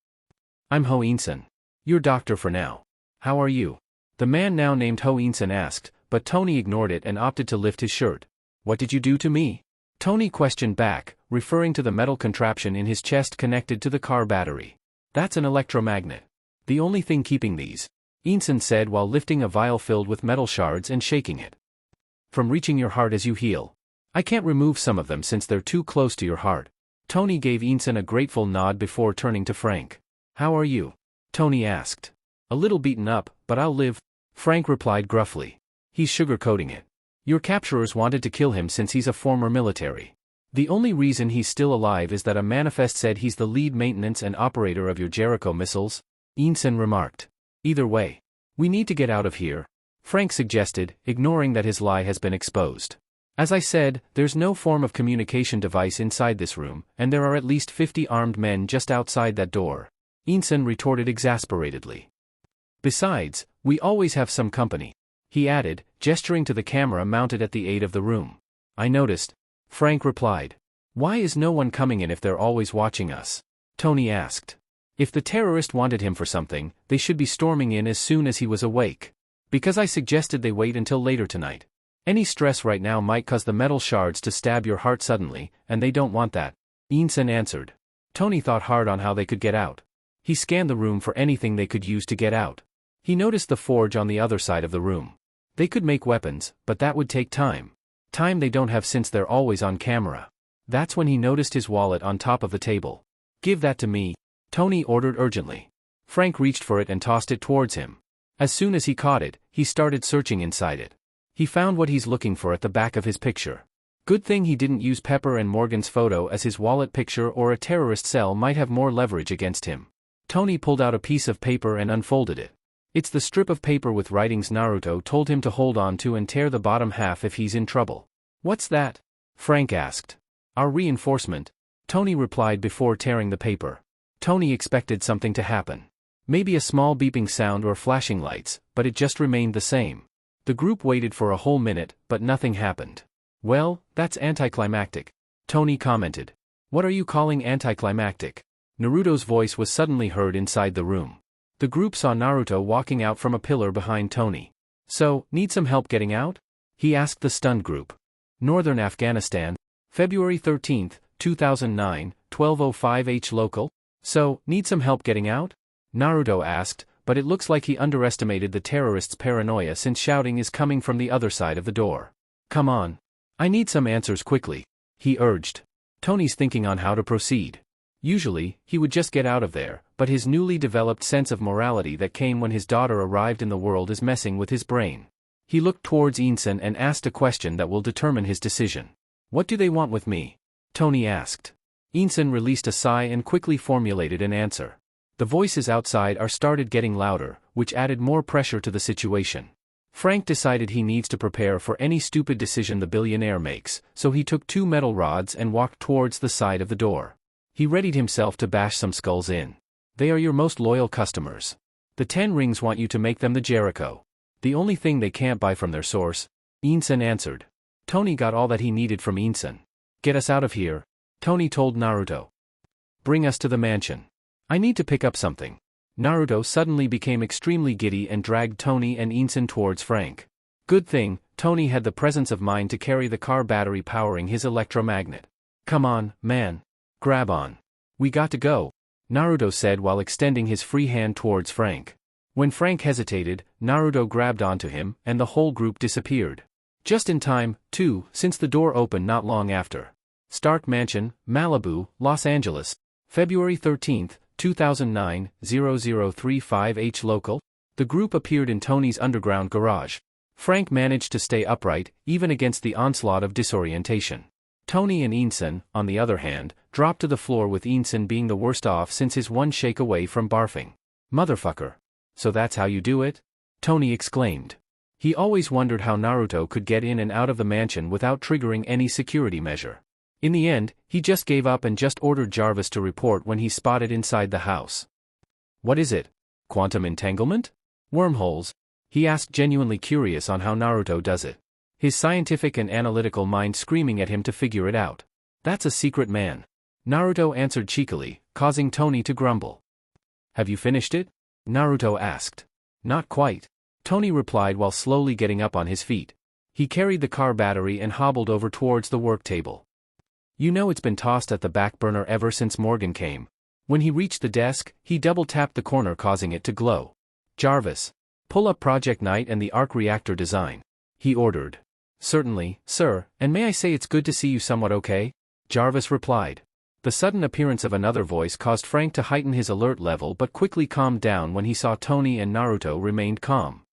"I'm Ho Inson. Your doctor for now. How are you?" The man now named Ho Inson asked, but Tony ignored it and opted to lift his shirt. "What did you do to me?" Tony questioned back, referring to the metal contraption in his chest connected to the car battery. "That's an electromagnet. The only thing keeping these," Inson said while lifting a vial filled with metal shards and shaking it, "from reaching your heart as you heal. I can't remove some of them since they're too close to your heart." Tony gave Inson a grateful nod before turning to Frank. "How are you?" Tony asked. "A little beaten up, but I'll live," Frank replied gruffly. "He's sugarcoating it. Your capturers wanted to kill him since he's a former military. The only reason he's still alive is that a manifest said he's the lead maintenance and operator of your Jericho missiles," Inson remarked. "Either way, we need to get out of here," Frank suggested, ignoring that his lie has been exposed. "As I said, there's no form of communication device inside this room, and there are at least 50 armed men just outside that door," Inson retorted exasperatedly. "Besides, we always have some company," he added, gesturing to the camera mounted at the aid of the room. "I noticed," Frank replied. "Why is no one coming in if they're always watching us?" Tony asked. "If the terrorist wanted him for something, they should be storming in as soon as he was awake. Because I suggested they wait until later tonight. Any stress right now might cause the metal shards to stab your heart suddenly, and they don't want that," Inson answered. Tony thought hard on how they could get out. He scanned the room for anything they could use to get out. He noticed the forge on the other side of the room. They could make weapons, but that would take time. Time they don't have since they're always on camera. That's when he noticed his wallet on top of the table. "Give that to me," Tony ordered urgently. Frank reached for it and tossed it towards him. As soon as he caught it, he started searching inside it. He found what he's looking for at the back of his picture. Good thing he didn't use Pepper and Morgan's photo, as his wallet picture or a terrorist cell might have more leverage against him. Tony pulled out a piece of paper and unfolded it. It's the strip of paper with writings Naruto told him to hold on to and tear the bottom half if he's in trouble. "What's that?" Frank asked. "Our reinforcement," Tony replied before tearing the paper. Tony expected something to happen. Maybe a small beeping sound or flashing lights, but it just remained the same. The group waited for a whole minute, but nothing happened. "Well, that's anticlimactic," Tony commented. "What are you calling anticlimactic?" Naruto's voice was suddenly heard inside the room. The group saw Naruto walking out from a pillar behind Tony. "So, need some help getting out?" he asked the stunned group. Northern Afghanistan, February 13, 2009, 12:05 H local. "So, need some help getting out?" Naruto asked, but it looks like he underestimated the terrorists' paranoia since shouting is coming from the other side of the door. "Come on. I need some answers quickly," he urged. Tony's thinking on how to proceed. Usually, he would just get out of there, but his newly developed sense of morality that came when his daughter arrived in the world is messing with his brain. He looked towards Inson and asked a question that will determine his decision. "What do they want with me?" Tony asked. Inson released a sigh and quickly formulated an answer. The voices outside started getting louder, which added more pressure to the situation. Frank decided he needs to prepare for any stupid decision the billionaire makes, so he took 2 metal rods and walked towards the side of the door. He readied himself to bash some skulls in. "They are your most loyal customers. The 10 rings want you to make them the Jericho. The only thing they can't buy from their source," Inson answered. Tony got all that he needed from Inson. "Get us out of here," Tony told Naruto. "Bring us to the mansion. I need to pick up something." Naruto suddenly became extremely giddy and dragged Tony and Inson towards Frank. Good thing, Tony had the presence of mind to carry the car battery powering his electromagnet. Come on, man. Grab on. We got to go, Naruto said while extending his free hand towards Frank. When Frank hesitated, Naruto grabbed onto him, and the whole group disappeared. Just in time, too, since the door opened not long after. Stark Mansion, Malibu, Los Angeles. February 13, 2009, 0035H local. The group appeared in Tony's underground garage. Frank managed to stay upright, even against the onslaught of disorientation. Tony and Inson, on the other hand, dropped to the floor with Inson being the worst off since his one shake away from barfing. Motherfucker. So that's how you do it? Tony exclaimed. He always wondered how Naruto could get in and out of the mansion without triggering any security measure. In the end, he just gave up and just ordered Jarvis to report when he spotted inside the house. What is it? Quantum entanglement? Wormholes? He asked, genuinely curious on how Naruto does it. His scientific and analytical mind screaming at him to figure it out. That's a secret, man. Naruto answered cheekily, causing Tony to grumble. Have you finished it? Naruto asked. Not quite. Tony replied while slowly getting up on his feet. He carried the car battery and hobbled over towards the work table. You know it's been tossed at the back burner ever since Morgan came. When he reached the desk, he double-tapped the corner causing it to glow. Jarvis. Pull up Project Knight and the arc reactor design. He ordered. Certainly, sir, and may I say it's good to see you somewhat okay? Jarvis replied. The sudden appearance of another voice caused Frank to heighten his alert level but quickly calmed down when he saw Tony and Naruto remained calm.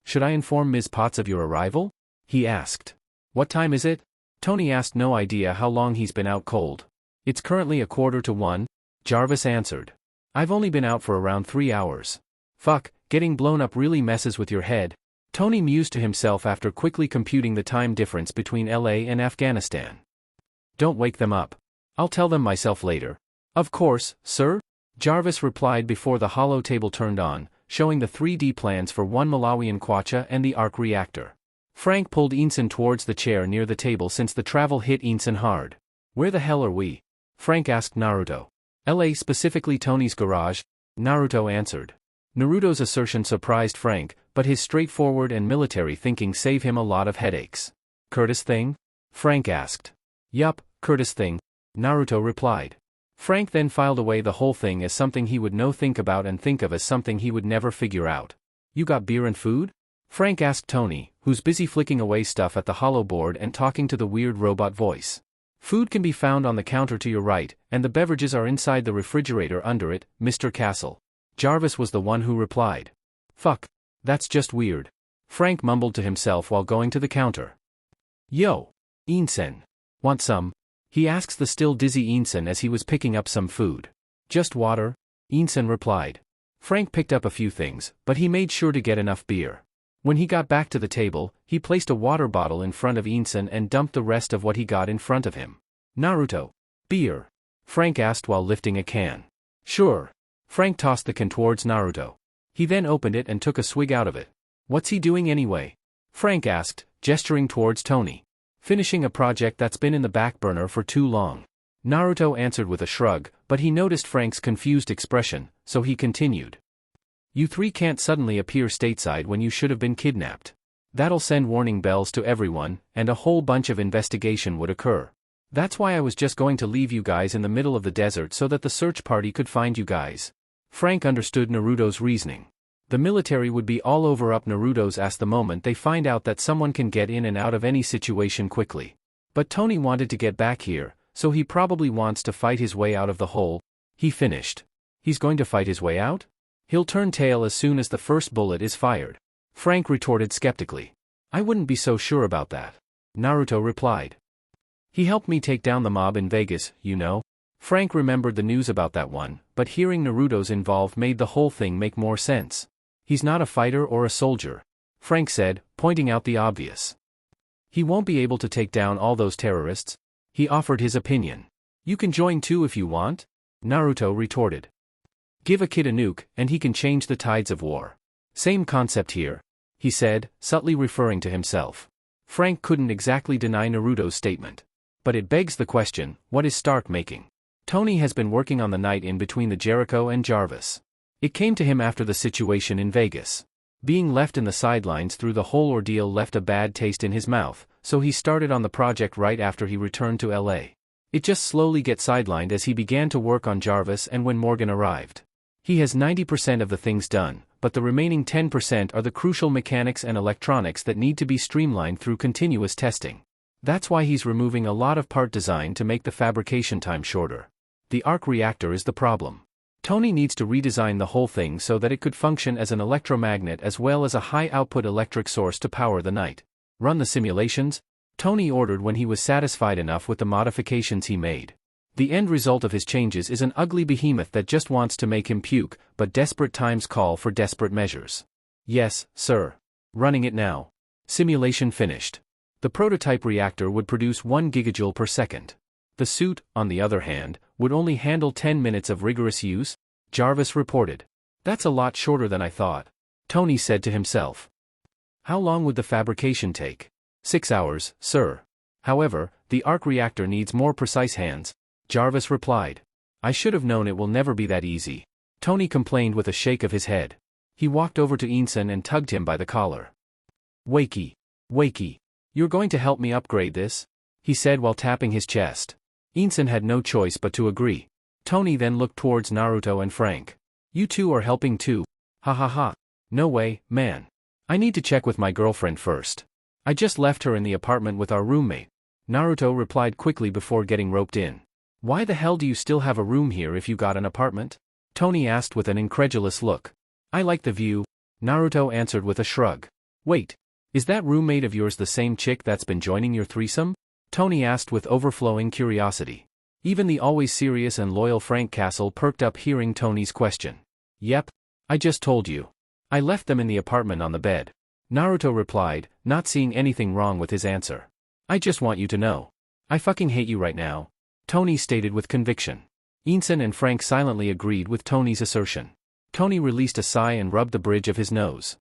Should I inform Ms. Potts of your arrival? He asked. What time is it? Tony asked, no idea how long he's been out cold. It's currently 1:45. Jarvis answered. I've only been out for around 3 hours. Fuck, getting blown up really messes with your head. Tony mused to himself after quickly computing the time difference between LA and Afghanistan. Don't wake them up. I'll tell them myself later. Of course, sir? Jarvis replied before the hollow table turned on, showing the 3D plans for one Malawian kwacha and the arc reactor. Frank pulled Inson towards the chair near the table since the travel hit Inson hard. Where the hell are we? Frank asked Naruto. LA, specifically Tony's garage, Naruto answered. Naruto's assertion surprised Frank, but his straightforward and military thinking saved him a lot of headaches. Curtis thing? Frank asked. Yup, Curtis thing, Naruto replied. Frank then filed away the whole thing as something he would no think about and think of as something he would never figure out. You got beer and food? Frank asked Tony, who's busy flicking away stuff at the hollow board and talking to the weird robot voice. Food can be found on the counter to your right, and the beverages are inside the refrigerator under it, Mr. Castle. Jarvis was the one who replied. Fuck. That's just weird. Frank mumbled to himself while going to the counter. Yo. Inson. Want some? He asked the still dizzy Inson as he was picking up some food. Just water, Inson replied. Frank picked up a few things, but he made sure to get enough beer. When he got back to the table, he placed a water bottle in front of Inson and dumped the rest of what he got in front of him. Naruto. Beer? Frank asked while lifting a can. Sure. Frank tossed the can towards Naruto. He then opened it and took a swig out of it. What's he doing anyway? Frank asked, gesturing towards Tony. Finishing a project that's been in the back burner for too long. Naruto answered with a shrug, but he noticed Frank's confused expression, so he continued. You three can't suddenly appear stateside when you should have been kidnapped. That'll send warning bells to everyone, and a whole bunch of investigation would occur. That's why I was just going to leave you guys in the middle of the desert so that the search party could find you guys. Frank understood Naruto's reasoning. The military would be all over up Naruto's ass the moment they find out that someone can get in and out of any situation quickly. But Tony wanted to get back here, so he probably wants to fight his way out of the hole. He finished. He's going to fight his way out? He'll turn tail as soon as the first bullet is fired. Frank retorted skeptically. I wouldn't be so sure about that. Naruto replied. He helped me take down the mob in Vegas, you know. Frank remembered the news about that one, but hearing Naruto's involved made the whole thing make more sense. He's not a fighter or a soldier, Frank said, pointing out the obvious. He won't be able to take down all those terrorists. He offered his opinion. You can join too if you want, Naruto retorted. Give a kid a nuke, and he can change the tides of war. Same concept here, he said, subtly referring to himself. Frank couldn't exactly deny Naruto's statement. But it begs the question, what is Stark making? Tony has been working on the night in between the Jericho and Jarvis. It came to him after the situation in Vegas. Being left in the sidelines through the whole ordeal left a bad taste in his mouth, so he started on the project right after he returned to LA. It just slowly got sidelined as he began to work on Jarvis and when Morgan arrived. He has 90% of the things done, but the remaining 10% are the crucial mechanics and electronics that need to be streamlined through continuous testing. That's why he's removing a lot of part design to make the fabrication time shorter. The arc reactor is the problem. Tony needs to redesign the whole thing so that it could function as an electromagnet as well as a high-output electric source to power the night. Run the simulations? Tony ordered when he was satisfied enough with the modifications he made. The end result of his changes is an ugly behemoth that just wants to make him puke, but desperate times call for desperate measures. Yes, sir. Running it now. Simulation finished. The prototype reactor would produce 1 gigajoule per second. The suit, on the other hand, would only handle 10 minutes of rigorous use, Jarvis reported. That's a lot shorter than I thought, Tony said to himself. How long would the fabrication take? 6 hours, sir. However, the arc reactor needs more precise hands, Jarvis replied. I should have known it will never be that easy, Tony complained with a shake of his head. He walked over to Ensign and tugged him by the collar. Wakey. You're going to help me upgrade this? He said while tapping his chest. Ensign had no choice but to agree. Tony then looked towards Naruto and Frank. You two are helping too. Ha ha ha. No way, man. I need to check with my girlfriend first. I just left her in the apartment with our roommate. Naruto replied quickly before getting roped in. Why the hell do you still have a room here if you got an apartment? Tony asked with an incredulous look. I like the view, Naruto answered with a shrug. Wait, is that roommate of yours the same chick that's been joining your threesome? Tony asked with overflowing curiosity. Even the always serious and loyal Frank Castle perked up hearing Tony's question. Yep. I just told you. I left them in the apartment on the bed. Naruto replied, not seeing anything wrong with his answer. I just want you to know. I fucking hate you right now, Tony stated with conviction. Ensign and Frank silently agreed with Tony's assertion. Tony released a sigh and rubbed the bridge of his nose.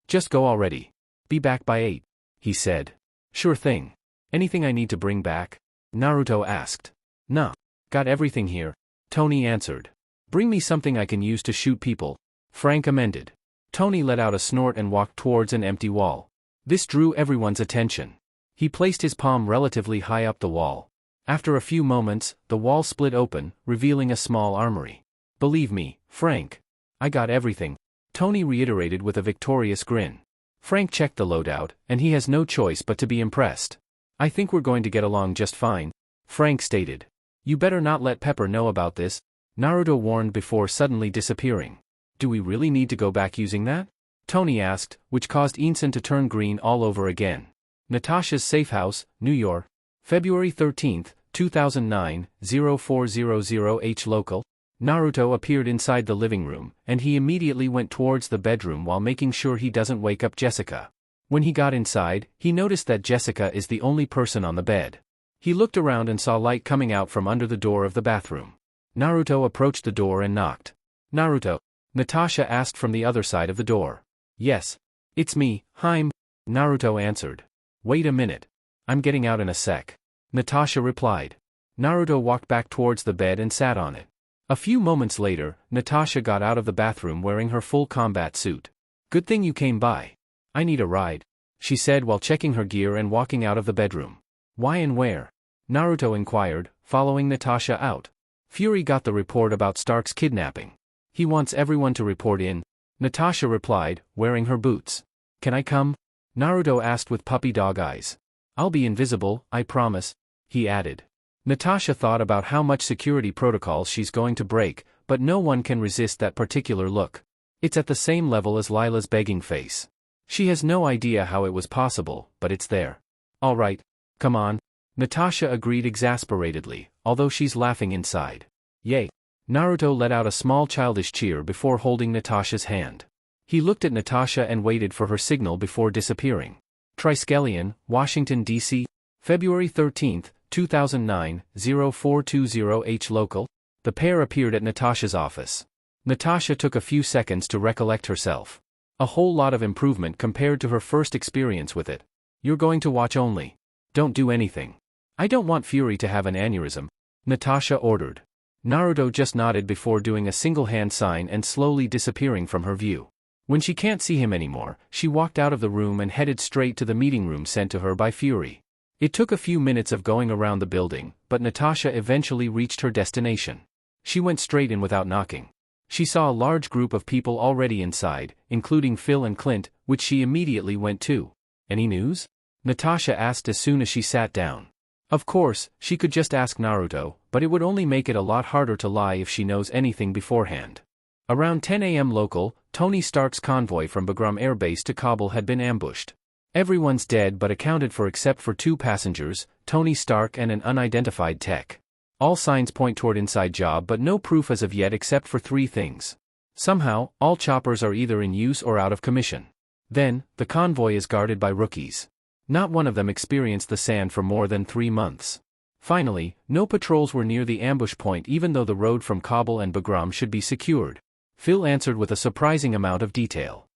Just go already. Be back by 8, he said. Sure thing. Anything I need to bring back? Naruto asked. Nah. Got everything here, Tony answered. Bring me something I can use to shoot people, Frank amended. Tony let out a snort and walked towards an empty wall. This drew everyone's attention. He placed his palm relatively high up the wall. After a few moments, the wall split open, revealing a small armory. Believe me, Frank. I got everything, Tony reiterated with a victorious grin. Frank checked the loadout, and he has no choice but to be impressed. I think we're going to get along just fine, Frank stated. You better not let Pepper know about this, Naruto warned before suddenly disappearing. Do we really need to go back using that? Tony asked, which caused Ensign to turn green all over again. Natasha's Safe House, New York. February 13, 2009, 0400H local. Naruto appeared inside the living room, and he immediately went towards the bedroom while making sure he doesn't wake up Jessica. When he got inside, he noticed that Jessica is the only person on the bed. He looked around and saw light coming out from under the door of the bathroom. Naruto approached the door and knocked. Naruto, Natasha asked from the other side of the door. Yes. It's me, Haim, Naruto answered. Wait a minute. I'm getting out in a sec, Natasha replied. Naruto walked back towards the bed and sat on it. A few moments later, Natasha got out of the bathroom wearing her full combat suit. Good thing you came by. I need a ride, she said while checking her gear and walking out of the bedroom. Why and where? Naruto inquired, following Natasha out. Fury got the report about Stark's kidnapping. He wants everyone to report in, Natasha replied, wearing her boots. Can I come? Naruto asked with puppy dog eyes. I'll be invisible, I promise, he added. Natasha thought about how much security protocols she's going to break, but no one can resist that particular look. It's at the same level as Lila's begging face. She has no idea how it was possible, but it's there. All right, come on, Natasha agreed exasperatedly, although she's laughing inside. Yay. Naruto let out a small childish cheer before holding Natasha's hand. He looked at Natasha and waited for her signal before disappearing. Triskelion, Washington, D.C., February 13, 2009, 0420H local. The pair appeared at Natasha's office. Natasha took a few seconds to recollect herself. A whole lot of improvement compared to her first experience with it. You're going to watch only. Don't do anything. I don't want Fury to have an aneurysm, Natasha ordered. Naruto just nodded before doing a single hand sign and slowly disappearing from her view. When she can't see him anymore, she walked out of the room and headed straight to the meeting room sent to her by Fury. It took a few minutes of going around the building, but Natasha eventually reached her destination. She went straight in without knocking. She saw a large group of people already inside, including Phil and Clint, which she immediately went to. Any news? Natasha asked as soon as she sat down. Of course, she could just ask Naruto, but it would only make it a lot harder to lie if she knows anything beforehand. Around 10 a.m. local, Tony Stark's convoy from Bagram Air Base to Kabul had been ambushed. Everyone's dead but accounted for except for 2 passengers, Tony Stark and an unidentified tech. All signs point toward inside job but no proof as of yet except for 3 things. Somehow, all choppers are either in use or out of commission. Then, the convoy is guarded by rookies. Not one of them experienced the sand for more than 3 months. Finally, no patrols were near the ambush point even though the road from Kabul and Bagram should be secured. Phil answered with a surprising amount of detail.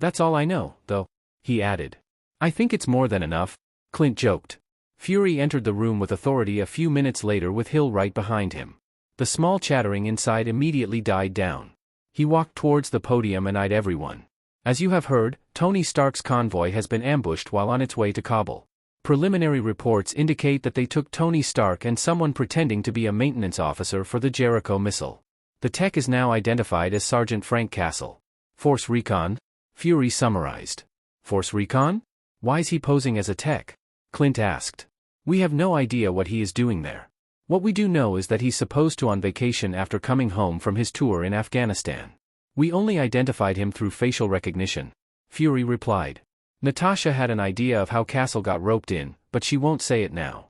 That's all I know, though, he added. I think it's more than enough, Clint joked. Fury entered the room with authority a few minutes later with Hill right behind him. The small chattering inside immediately died down. He walked towards the podium and eyed everyone. As you have heard, Tony Stark's convoy has been ambushed while on its way to Kabul. Preliminary reports indicate that they took Tony Stark and someone pretending to be a maintenance officer for the Jericho missile. The tech is now identified as Sergeant Frank Castle. Force Recon? Fury summarized. Force Recon? Why is he posing as a tech? Clint asked. We have no idea what he is doing there. What we do know is that he's supposed to on vacation after coming home from his tour in Afghanistan. We only identified him through facial recognition, Fury replied. Natasha had an idea of how Castle got roped in, but she won't say it now.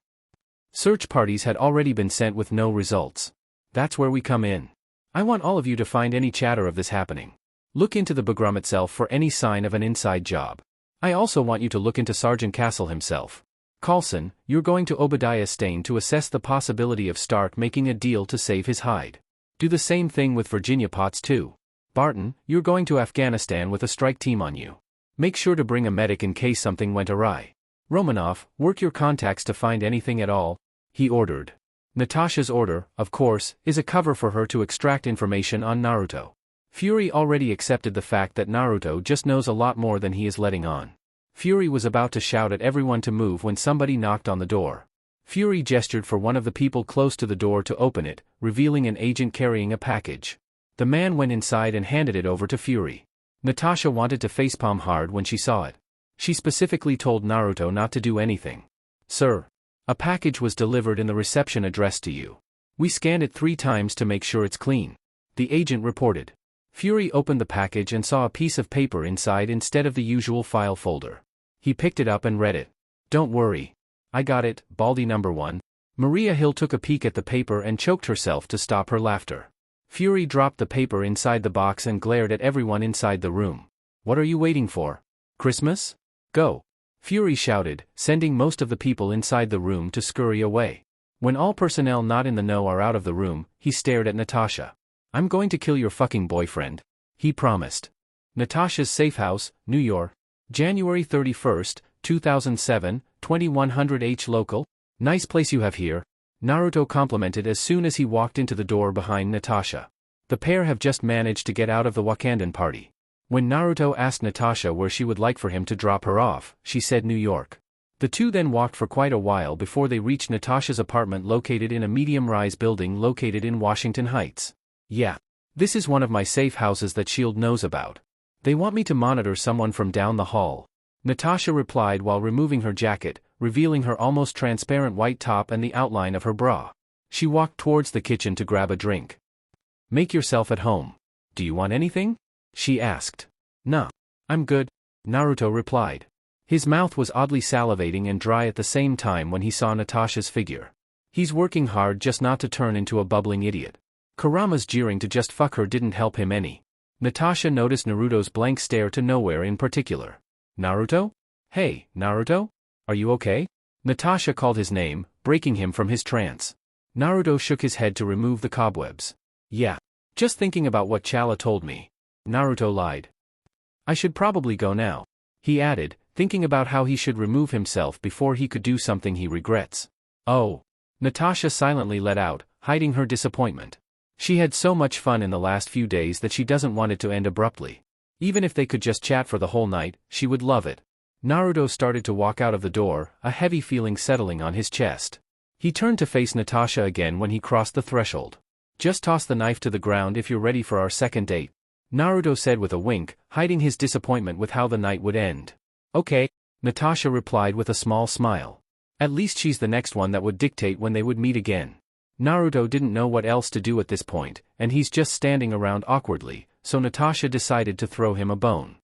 Search parties had already been sent with no results. That's where we come in. I want all of you to find any chatter of this happening. Look into the Bagram itself for any sign of an inside job. I also want you to look into Sergeant Castle himself. Coulson, you're going to Obadiah Stane to assess the possibility of Stark making a deal to save his hide. Do the same thing with Virginia Potts too. Barton, you're going to Afghanistan with a strike team on you. Make sure to bring a medic in case something went awry. Romanov, work your contacts to find anything at all, he ordered. Natasha's order, of course, is a cover for her to extract information on Naruto. Fury already accepted the fact that Naruto just knows a lot more than he is letting on. Fury was about to shout at everyone to move when somebody knocked on the door. Fury gestured for one of the people close to the door to open it, revealing an agent carrying a package. The man went inside and handed it over to Fury. Natasha wanted to facepalm hard when she saw it. She specifically told Naruto not to do anything. Sir, a package was delivered in the reception address to you. We scanned it 3 times to make sure it's clean. The agent reported. Fury opened the package and saw a piece of paper inside instead of the usual file folder. He picked it up and read it. Don't worry. I got it, Baldy number 1. Maria Hill took a peek at the paper and choked herself to stop her laughter. Fury dropped the paper inside the box and glared at everyone inside the room. What are you waiting for? Christmas? Go. Fury shouted, sending most of the people inside the room to scurry away. When all personnel not in the know are out of the room, he stared at Natasha. I'm going to kill your fucking boyfriend, he promised. Natasha's Safe House, New York. January 31st, 2007, 2100 H local. Nice place you have here, Naruto complimented as soon as he walked into the door behind Natasha. The pair have just managed to get out of the Wakandan party. When Naruto asked Natasha where she would like for him to drop her off, she said New York. The two then walked for quite a while before they reached Natasha's apartment located in a medium-rise building located in Washington Heights. Yeah. This is one of my safe houses that S.H.I.E.L.D. knows about. They want me to monitor someone from down the hall. Natasha replied while removing her jacket, revealing her almost transparent white top and the outline of her bra. She walked towards the kitchen to grab a drink. Make yourself at home. Do you want anything? She asked. Nah. I'm good, Naruto replied. His mouth was oddly salivating and dry at the same time when he saw Natasha's figure. He's working hard just not to turn into a bubbling idiot. Kurama's jeering to just fuck her didn't help him any. Natasha noticed Naruto's blank stare to nowhere in particular. Naruto? Hey, Naruto? Are you okay? Natasha called his name, breaking him from his trance. Naruto shook his head to remove the cobwebs. Yeah. Just thinking about what Chala told me. Naruto lied. I should probably go now, he added, thinking about how he should remove himself before he could do something he regrets. Oh. Natasha silently let out, hiding her disappointment. She had so much fun in the last few days that she doesn't want it to end abruptly. Even if they could just chat for the whole night, she would love it. Naruto started to walk out of the door, a heavy feeling settling on his chest. He turned to face Natasha again when he crossed the threshold. "Just toss the knife to the ground if you're ready for our second date," Naruto said with a wink, hiding his disappointment with how the night would end. "Okay," Natasha replied with a small smile. At least she's the next one that would dictate when they would meet again. Naruto didn't know what else to do at this point, and he's just standing around awkwardly, so Natasha decided to throw him a bone.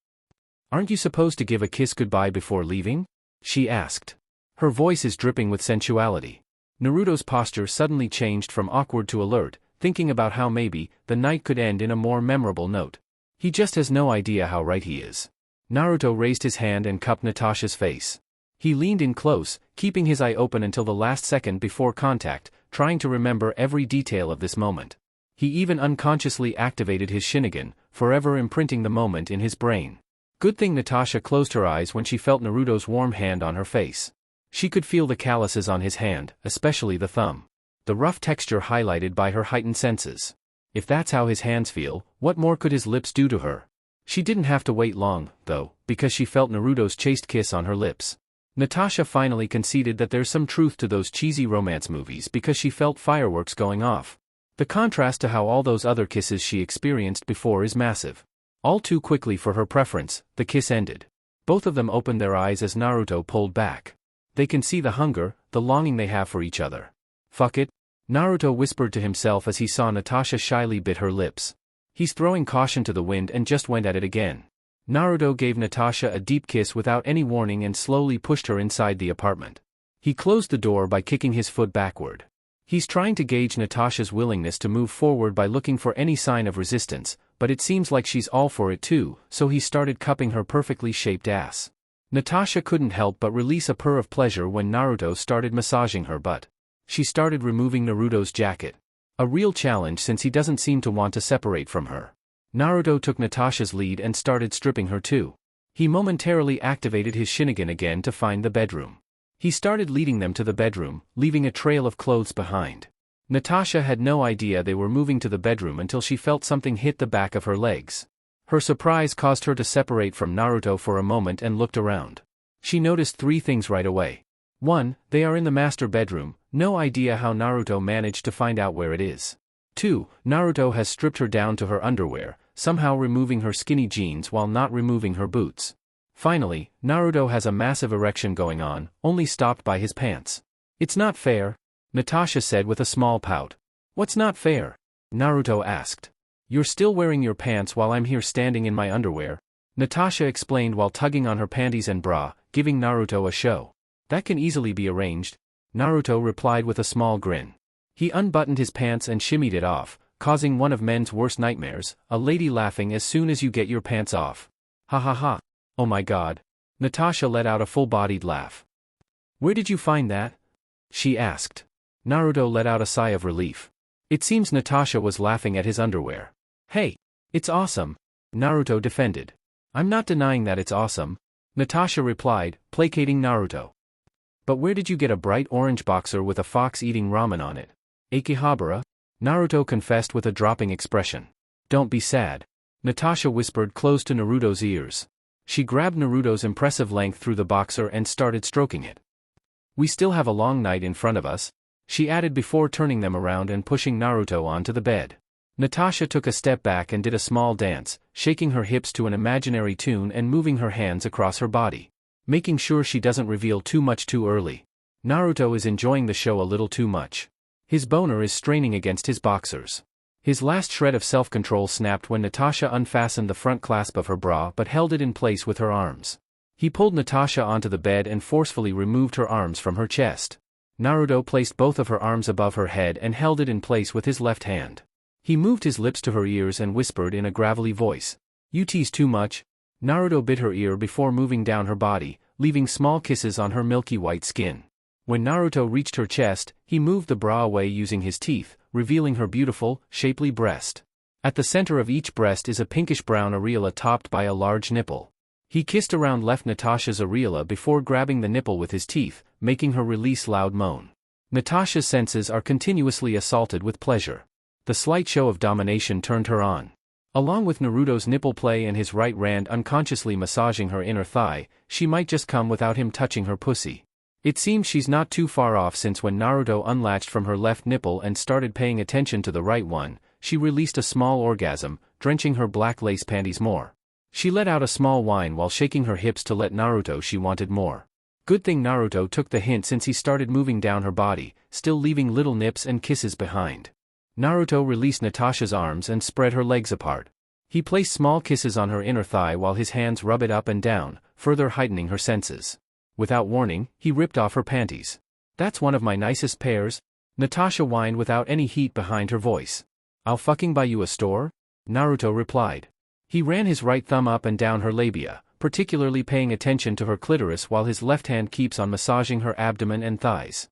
"Aren't you supposed to give a kiss goodbye before leaving?" she asked. Her voice is dripping with sensuality. Naruto's posture suddenly changed from awkward to alert, thinking about how maybe the night could end in a more memorable note. He just has no idea how right he is. Naruto raised his hand and cupped Natasha's face. He leaned in close, keeping his eye open until the last second before contact, trying to remember every detail of this moment. He even unconsciously activated his Shinigami, forever imprinting the moment in his brain. Good thing Natasha closed her eyes when she felt Naruto's warm hand on her face. She could feel the calluses on his hand, especially the thumb. The rough texture highlighted by her heightened senses. If that's how his hands feel, what more could his lips do to her? She didn't have to wait long, though, because she felt Naruto's chaste kiss on her lips. Natasha finally conceded that there's some truth to those cheesy romance movies because she felt fireworks going off. The contrast to how all those other kisses she experienced before is massive. All too quickly for her preference, the kiss ended. Both of them opened their eyes as Naruto pulled back. They can see the hunger, the longing they have for each other. "Fuck it," Naruto whispered to himself as he saw Natasha shyly bit her lips. He's throwing caution to the wind and just went at it again. Naruto gave Natasha a deep kiss without any warning and slowly pushed her inside the apartment. He closed the door by kicking his foot backward. He's trying to gauge Natasha's willingness to move forward by looking for any sign of resistance, but it seems like she's all for it too, so he started cupping her perfectly shaped ass. Natasha couldn't help but release a purr of pleasure when Naruto started massaging her butt. She started removing Naruto's jacket. A real challenge since he doesn't seem to want to separate from her. Naruto took Natasha's lead and started stripping her too. He momentarily activated his Shinigami again to find the bedroom. He started leading them to the bedroom, leaving a trail of clothes behind. Natasha had no idea they were moving to the bedroom until she felt something hit the back of her legs. Her surprise caused her to separate from Naruto for a moment and looked around. She noticed three things right away. 1. They are in the master bedroom, no idea how Naruto managed to find out where it is. 2. Naruto has stripped her down to her underwear, somehow removing her skinny jeans while not removing her boots. Finally, Naruto has a massive erection going on, only stopped by his pants. "It's not fair," Natasha said with a small pout. "What's not fair?" Naruto asked. "You're still wearing your pants while I'm here standing in my underwear," Natasha explained while tugging on her panties and bra, giving Naruto a show. "That can easily be arranged," Naruto replied with a small grin. He unbuttoned his pants and shimmied it off, causing one of men's worst nightmares, a lady laughing as soon as you get your pants off. "Ha ha ha. Oh my god." Natasha let out a full-bodied laugh. "Where did you find that?" she asked. Naruto let out a sigh of relief. It seems Natasha was laughing at his underwear. "Hey, it's awesome," Naruto defended. "I'm not denying that it's awesome," Natasha replied, placating Naruto. "But where did you get a bright orange boxer with a fox eating ramen on it?" "Akihabara?" Naruto confessed with a dropping expression. "Don't be sad," Natasha whispered close to Naruto's ears. She grabbed Naruto's impressive length through the boxer and started stroking it. "We still have a long night in front of us," she added before turning them around and pushing Naruto onto the bed. Natasha took a step back and did a small dance, shaking her hips to an imaginary tune and moving her hands across her body. Making sure she doesn't reveal too much too early. Naruto is enjoying the show a little too much. His boner is straining against his boxers. His last shred of self-control snapped when Natasha unfastened the front clasp of her bra but held it in place with her arms. He pulled Natasha onto the bed and forcefully removed her arms from her chest. Naruto placed both of her arms above her head and held it in place with his left hand. He moved his lips to her ears and whispered in a gravelly voice. "You tease too much." Naruto bit her ear before moving down her body, leaving small kisses on her milky white skin. When Naruto reached her chest, he moved the bra away using his teeth, revealing her beautiful, shapely breast. At the center of each breast is a pinkish-brown areola topped by a large nipple. He kissed around left Natasha's areola before grabbing the nipple with his teeth, making her release loud moan. Natasha's senses are continuously assaulted with pleasure. The slight show of domination turned her on. Along with Naruto's nipple play and his right hand unconsciously massaging her inner thigh, she might just come without him touching her pussy. It seems she's not too far off, since when Naruto unlatched from her left nipple and started paying attention to the right one, she released a small orgasm, drenching her black lace panties more. She let out a small whine while shaking her hips to let Naruto she wanted more. Good thing Naruto took the hint, since he started moving down her body, still leaving little nips and kisses behind. Naruto released Natasha's arms and spread her legs apart. He placed small kisses on her inner thigh while his hands rubbed it up and down, further heightening her senses. Without warning, he ripped off her panties. "That's one of my nicest pairs," Natasha whined without any heat behind her voice. "I'll fucking buy you a store?" Naruto replied. He ran his right thumb up and down her labia, particularly paying attention to her clitoris, while his left hand keeps on massaging her abdomen and thighs.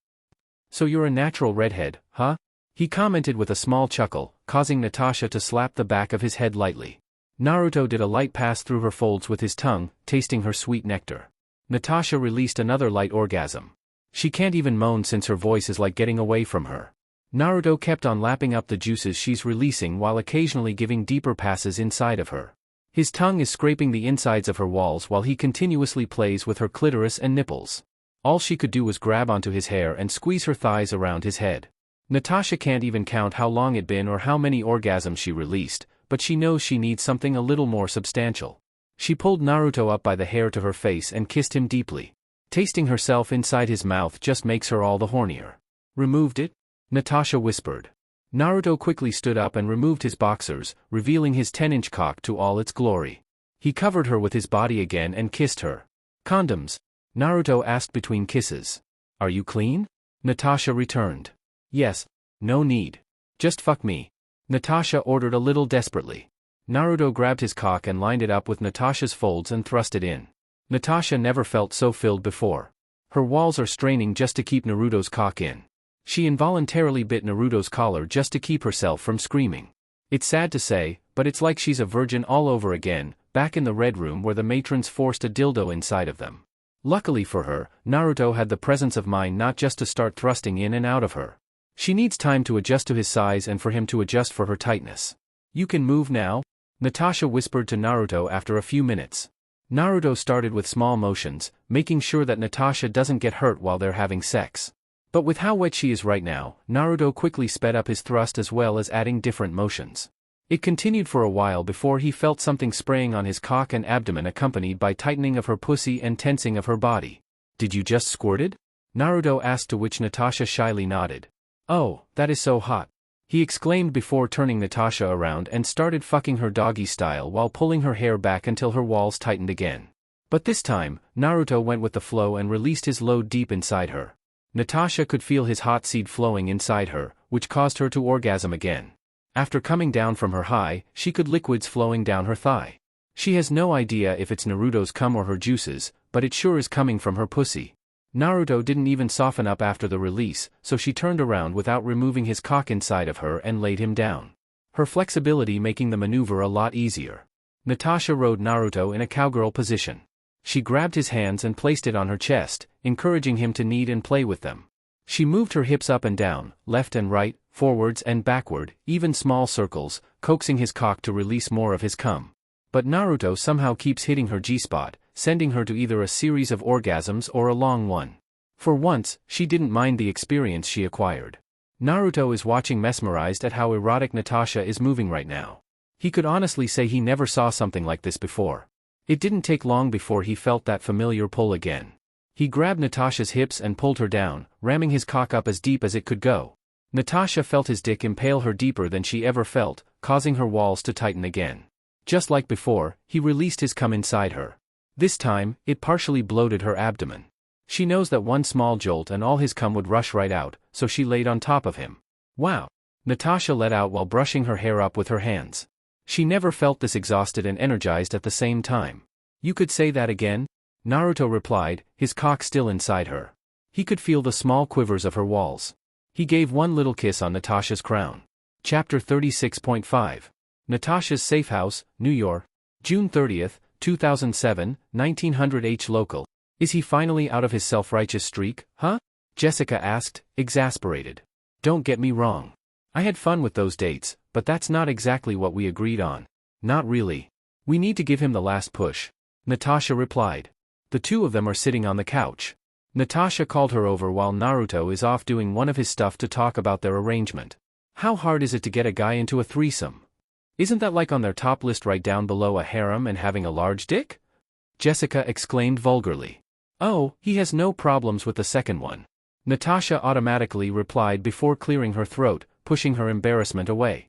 "So you're a natural redhead, huh?" he commented with a small chuckle, causing Natasha to slap the back of his head lightly. Naruto did a light pass through her folds with his tongue, tasting her sweet nectar. Natasha released another light orgasm. She can't even moan since her voice is like getting away from her. Naruto kept on lapping up the juices she's releasing while occasionally giving deeper passes inside of her. His tongue is scraping the insides of her walls while he continuously plays with her clitoris and nipples. All she could do was grab onto his hair and squeeze her thighs around his head. Natasha can't even count how long it'd been or how many orgasms she released, but she knows she needs something a little more substantial. She pulled Naruto up by the hair to her face and kissed him deeply. Tasting herself inside his mouth just makes her all the hornier. "Removed it?" Natasha whispered. Naruto quickly stood up and removed his boxers, revealing his 10-inch cock to all its glory. He covered her with his body again and kissed her. "Condoms?" Naruto asked between kisses. "Are you clean?" Natasha returned. "Yes. No need. Just fuck me," Natasha ordered a little desperately. Naruto grabbed his cock and lined it up with Natasha's folds and thrust it in. Natasha never felt so filled before. Her walls are straining just to keep Naruto's cock in. She involuntarily bit Naruto's collar just to keep herself from screaming. It's sad to say, but it's like she's a virgin all over again, back in the red room where the matrons forced a dildo inside of them. Luckily for her, Naruto had the presence of mind not just to start thrusting in and out of her. She needs time to adjust to his size and for him to adjust for her tightness. "You can move now?" Natasha whispered to Naruto after a few minutes. Naruto started with small motions, making sure that Natasha doesn't get hurt while they're having sex. But with how wet she is right now, Naruto quickly sped up his thrust as well as adding different motions. It continued for a while before he felt something spraying on his cock and abdomen, accompanied by tightening of her pussy and tensing of her body. "Did you just squirted?" Naruto asked, to which Natasha shyly nodded. "Oh, that is so hot," he exclaimed before turning Natasha around and started fucking her doggy style while pulling her hair back until her walls tightened again. But this time, Naruto went with the flow and released his load deep inside her. Natasha could feel his hot seed flowing inside her, which caused her to orgasm again. After coming down from her high, she could liquids flowing down her thigh. She has no idea if it's Naruto's cum or her juices, but it sure is coming from her pussy. Naruto didn't even soften up after the release, so she turned around without removing his cock inside of her and laid him down. Her flexibility making the maneuver a lot easier. Natasha rode Naruto in a cowgirl position. She grabbed his hands and placed it on her chest, encouraging him to knead and play with them. She moved her hips up and down, left and right, forwards and backward, even small circles, coaxing his cock to release more of his cum. But Naruto somehow keeps hitting her G-spot, sending her to either a series of orgasms or a long one. For once, she didn't mind the experience she acquired. Naruto is watching mesmerized at how erotic Natasha is moving right now. He could honestly say he never saw something like this before. It didn't take long before he felt that familiar pull again. He grabbed Natasha's hips and pulled her down, ramming his cock up as deep as it could go. Natasha felt his dick impale her deeper than she ever felt, causing her walls to tighten again. Just like before, he released his cum inside her. This time, it partially bloated her abdomen. She knows that one small jolt and all his cum would rush right out, so she laid on top of him. "Wow!" Natasha let out while brushing her hair up with her hands. She never felt this exhausted and energized at the same time. "You could say that again?" Naruto replied, his cock still inside her. He could feel the small quivers of her walls. He gave one little kiss on Natasha's crown. Chapter 36.5. Natasha's Safe House, New York. June 30th, 2007, 1900 H. Local. Is he finally out of his self-righteous streak, huh? Jessica asked, exasperated. Don't get me wrong. I had fun with those dates, but that's not exactly what we agreed on. Not really. We need to give him the last push. Natasha replied. The two of them are sitting on the couch. Natasha called her over while Naruto is off doing one of his stuff to talk about their arrangement. How hard is it to get a guy into a threesome? Isn't that like on their top list right down below a harem and having a large dick? Jessica exclaimed vulgarly. Oh, he has no problems with the second one. Natasha automatically replied before clearing her throat, pushing her embarrassment away.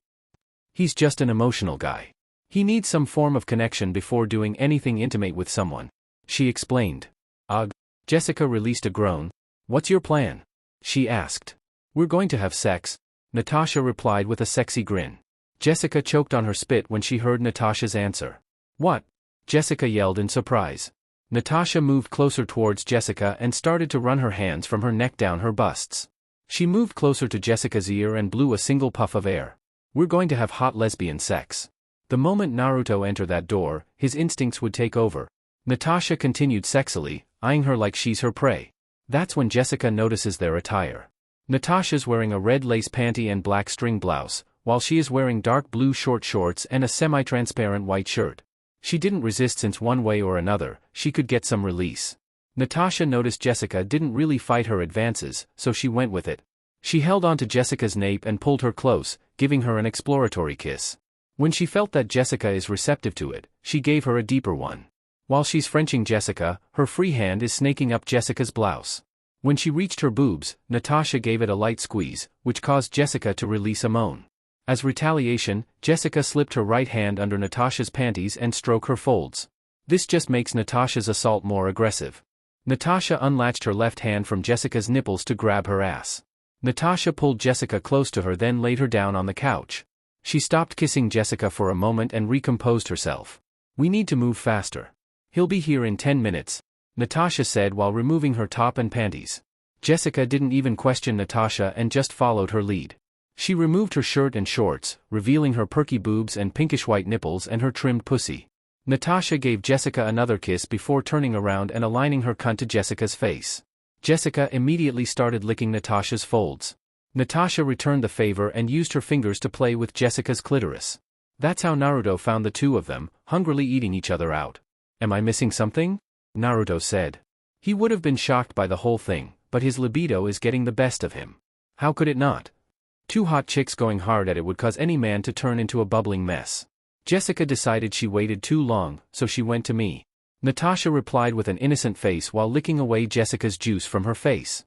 He's just an emotional guy. He needs some form of connection before doing anything intimate with someone, she explained. Ugh. Jessica released a groan. What's your plan? She asked. We're going to have sex, Natasha replied with a sexy grin. Jessica choked on her spit when she heard Natasha's answer. What? Jessica yelled in surprise. Natasha moved closer towards Jessica and started to run her hands from her neck down her busts. She moved closer to Jessica's ear and blew a single puff of air. We're going to have hot lesbian sex. The moment Naruto entered that door, his instincts would take over. Natasha continued sexily, eyeing her like she's her prey. That's when Jessica notices their attire. Natasha's wearing a red lace panty and black string blouse, while she is wearing dark blue short shorts and a semi-transparent white shirt. She didn't resist since one way or another, she could get some release. Natasha noticed Jessica didn't really fight her advances, so she went with it. She held onto Jessica's nape and pulled her close, giving her an exploratory kiss. When she felt that Jessica is receptive to it, she gave her a deeper one. While she's Frenching Jessica, her free hand is snaking up Jessica's blouse. When she reached her boobs, Natasha gave it a light squeeze, which caused Jessica to release a moan. As retaliation, Jessica slipped her right hand under Natasha's panties and stroked her folds. This just makes Natasha's assault more aggressive. Natasha unlatched her left hand from Jessica's nipples to grab her ass. Natasha pulled Jessica close to her, then laid her down on the couch. She stopped kissing Jessica for a moment and recomposed herself. We need to move faster. He'll be here in 10 minutes, Natasha said while removing her top and panties. Jessica didn't even question Natasha and just followed her lead. She removed her shirt and shorts, revealing her perky boobs and pinkish-white nipples and her trimmed pussy. Natasha gave Jessica another kiss before turning around and aligning her cunt to Jessica's face. Jessica immediately started licking Natasha's folds. Natasha returned the favor and used her fingers to play with Jessica's clitoris. That's how Naruto found the two of them, hungrily eating each other out. Am I missing something? Naruto said. He would have been shocked by the whole thing, but his libido is getting the best of him. How could it not? Two hot chicks going hard at it would cause any man to turn into a bubbling mess. Jessica decided she waited too long, so she went to me. Natasha replied with an innocent face while licking away Jessica's juice from her face.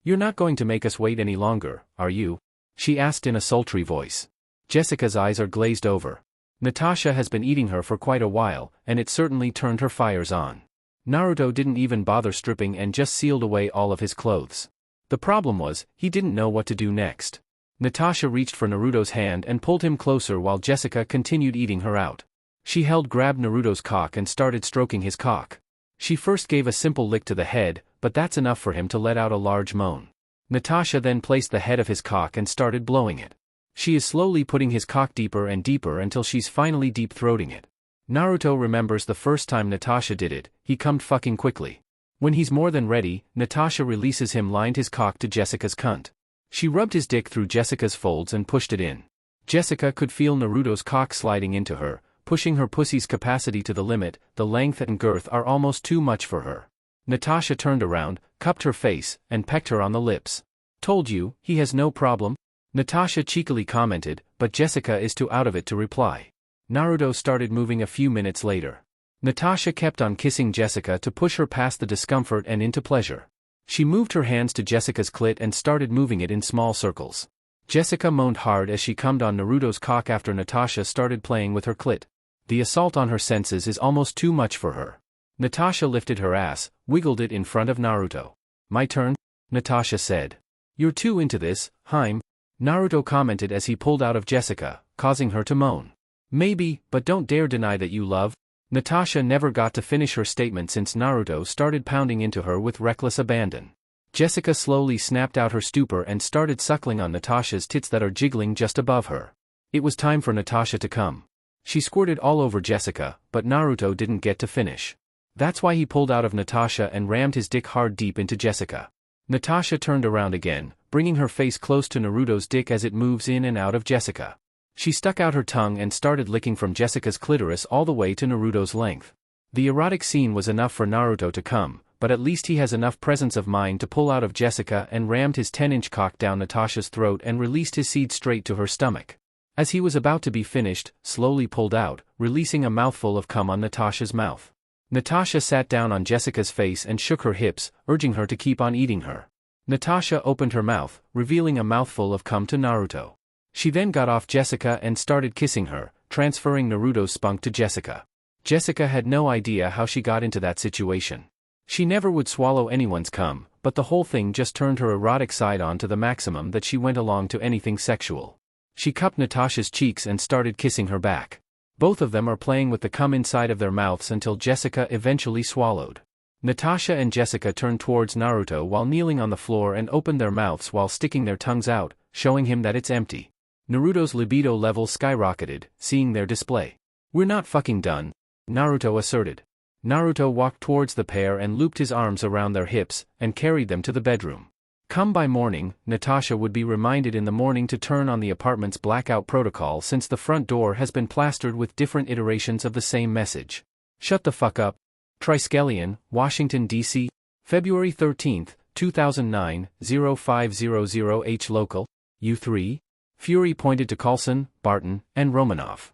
You're not going to make us wait any longer, are you? She asked in a sultry voice. Jessica's eyes are glazed over. Natasha has been eating her for quite a while, and it certainly turned her fires on. Naruto didn't even bother stripping and just sealed away all of his clothes. The problem was, he didn't know what to do next. Natasha reached for Naruto's hand and pulled him closer while Jessica continued eating her out. She grabbed Naruto's cock and started stroking his cock. She first gave a simple lick to the head, but that's enough for him to let out a large moan. Natasha then placed the head of his cock and started blowing it. She is slowly putting his cock deeper and deeper until she's finally deep-throating it. Naruto remembers the first time Natasha did it, he cummed fucking quickly. When he's more than ready, Natasha releases him, lined his cock to Jessica's cunt. She rubbed his dick through Jessica's folds and pushed it in. Jessica could feel Naruto's cock sliding into her, pushing her pussy's capacity to the limit. The length and girth are almost too much for her. Natasha turned around, cupped her face, and pecked her on the lips. Told you, he has no problem? Natasha cheekily commented, but Jessica is too out of it to reply. Naruto started moving a few minutes later. Natasha kept on kissing Jessica to push her past the discomfort and into pleasure. She moved her hands to Jessica's clit and started moving it in small circles. Jessica moaned hard as she cummed on Naruto's cock after Natasha started playing with her clit. The assault on her senses is almost too much for her. Natasha lifted her ass, wiggled it in front of Naruto. My turn? Natasha said. You're too into this, Haim. Naruto commented as he pulled out of Jessica, causing her to moan. Maybe, but don't dare deny that you love. Natasha never got to finish her statement since Naruto started pounding into her with reckless abandon. Jessica slowly snapped out her stupor and started suckling on Natasha's tits that are jiggling just above her. It was time for Natasha to come. She squirted all over Jessica, but Naruto didn't get to finish. That's why he pulled out of Natasha and rammed his dick hard deep into Jessica. Natasha turned around again, bringing her face close to Naruto's dick as it moves in and out of Jessica. She stuck out her tongue and started licking from Jessica's clitoris all the way to Naruto's length. The erotic scene was enough for Naruto to come, but at least he has enough presence of mind to pull out of Jessica and rammed his 10-inch cock down Natasha's throat and released his seed straight to her stomach. As he was about to be finished, slowly pulled out, releasing a mouthful of cum on Natasha's mouth. Natasha sat down on Jessica's face and shook her hips, urging her to keep on eating her. Natasha opened her mouth, revealing a mouthful of cum to Naruto. She then got off Jessica and started kissing her, transferring Naruto's spunk to Jessica. Jessica had no idea how she got into that situation. She never would swallow anyone's cum, but the whole thing just turned her erotic side on to the maximum that she went along to anything sexual. She cupped Natasha's cheeks and started kissing her back. Both of them are playing with the cum inside of their mouths until Jessica eventually swallowed. Natasha and Jessica turned towards Naruto while kneeling on the floor and opened their mouths while sticking their tongues out, showing him that it's empty. Naruto's libido level skyrocketed, seeing their display. "We're not fucking done," Naruto asserted. Naruto walked towards the pair and looped his arms around their hips, and carried them to the bedroom. Come by morning, Natasha would be reminded in the morning to turn on the apartment's blackout protocol since the front door has been plastered with different iterations of the same message. Shut the fuck up. Triskelion, Washington, D.C., February 13, 2009, 0500H local, U3. Fury pointed to Coulson, Barton, and Romanoff.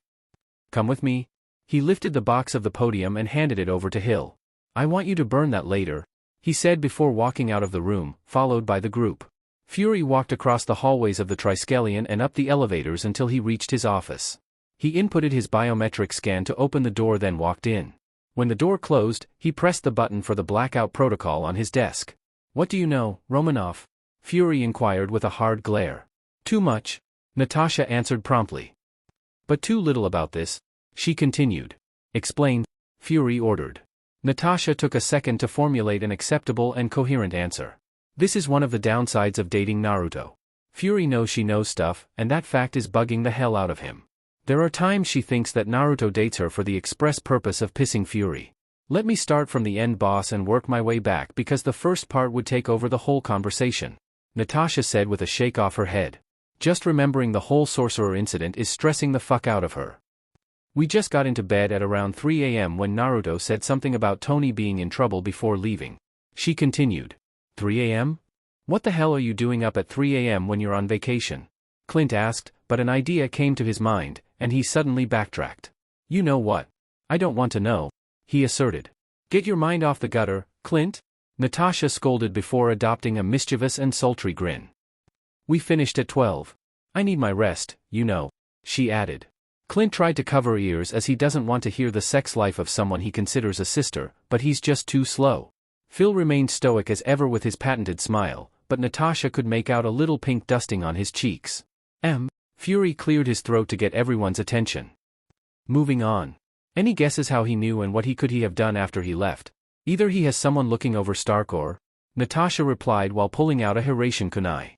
"Come with me." He lifted the box of the podium and handed it over to Hill. "I want you to burn that later," he said before walking out of the room, followed by the group. Fury walked across the hallways of the Triskelion and up the elevators until he reached his office. He inputted his biometric scan to open the door, then walked in. When the door closed, he pressed the button for the blackout protocol on his desk. "What do you know, Romanoff?" Fury inquired with a hard glare. "Too much," Natasha answered promptly. "But too little about this," she continued. "Explain," Fury ordered. Natasha took a second to formulate an acceptable and coherent answer. This is one of the downsides of dating Naruto. Fury knows she knows stuff, and that fact is bugging the hell out of him. There are times she thinks that Naruto dates her for the express purpose of pissing Fury. "Let me start from the end, boss, and work my way back because the first part would take over the whole conversation," Natasha said with a shake off her head. Just remembering the whole sorcerer incident is stressing the fuck out of her. "We just got into bed at around 3 a.m. when Naruto said something about Tony being in trouble before leaving," she continued. 3 a.m.? What the hell are you doing up at 3 a.m. when you're on vacation? Clint asked, but an idea came to his mind, and he suddenly backtracked. "You know what? I don't want to know," he asserted. "Get your mind off the gutter, Clint," Natasha scolded before adopting a mischievous and sultry grin. "We finished at 12. I need my rest, you know," she added. Clint tried to cover ears as he doesn't want to hear the sex life of someone he considers a sister, but he's just too slow. Phil remained stoic as ever with his patented smile, but Natasha could make out a little pink dusting on his cheeks. Fury cleared his throat to get everyone's attention. "Moving on. Any guesses how he knew and what he could have done after he left? Either he has someone looking over Stark or..." Natasha replied while pulling out a Hiraition kunai.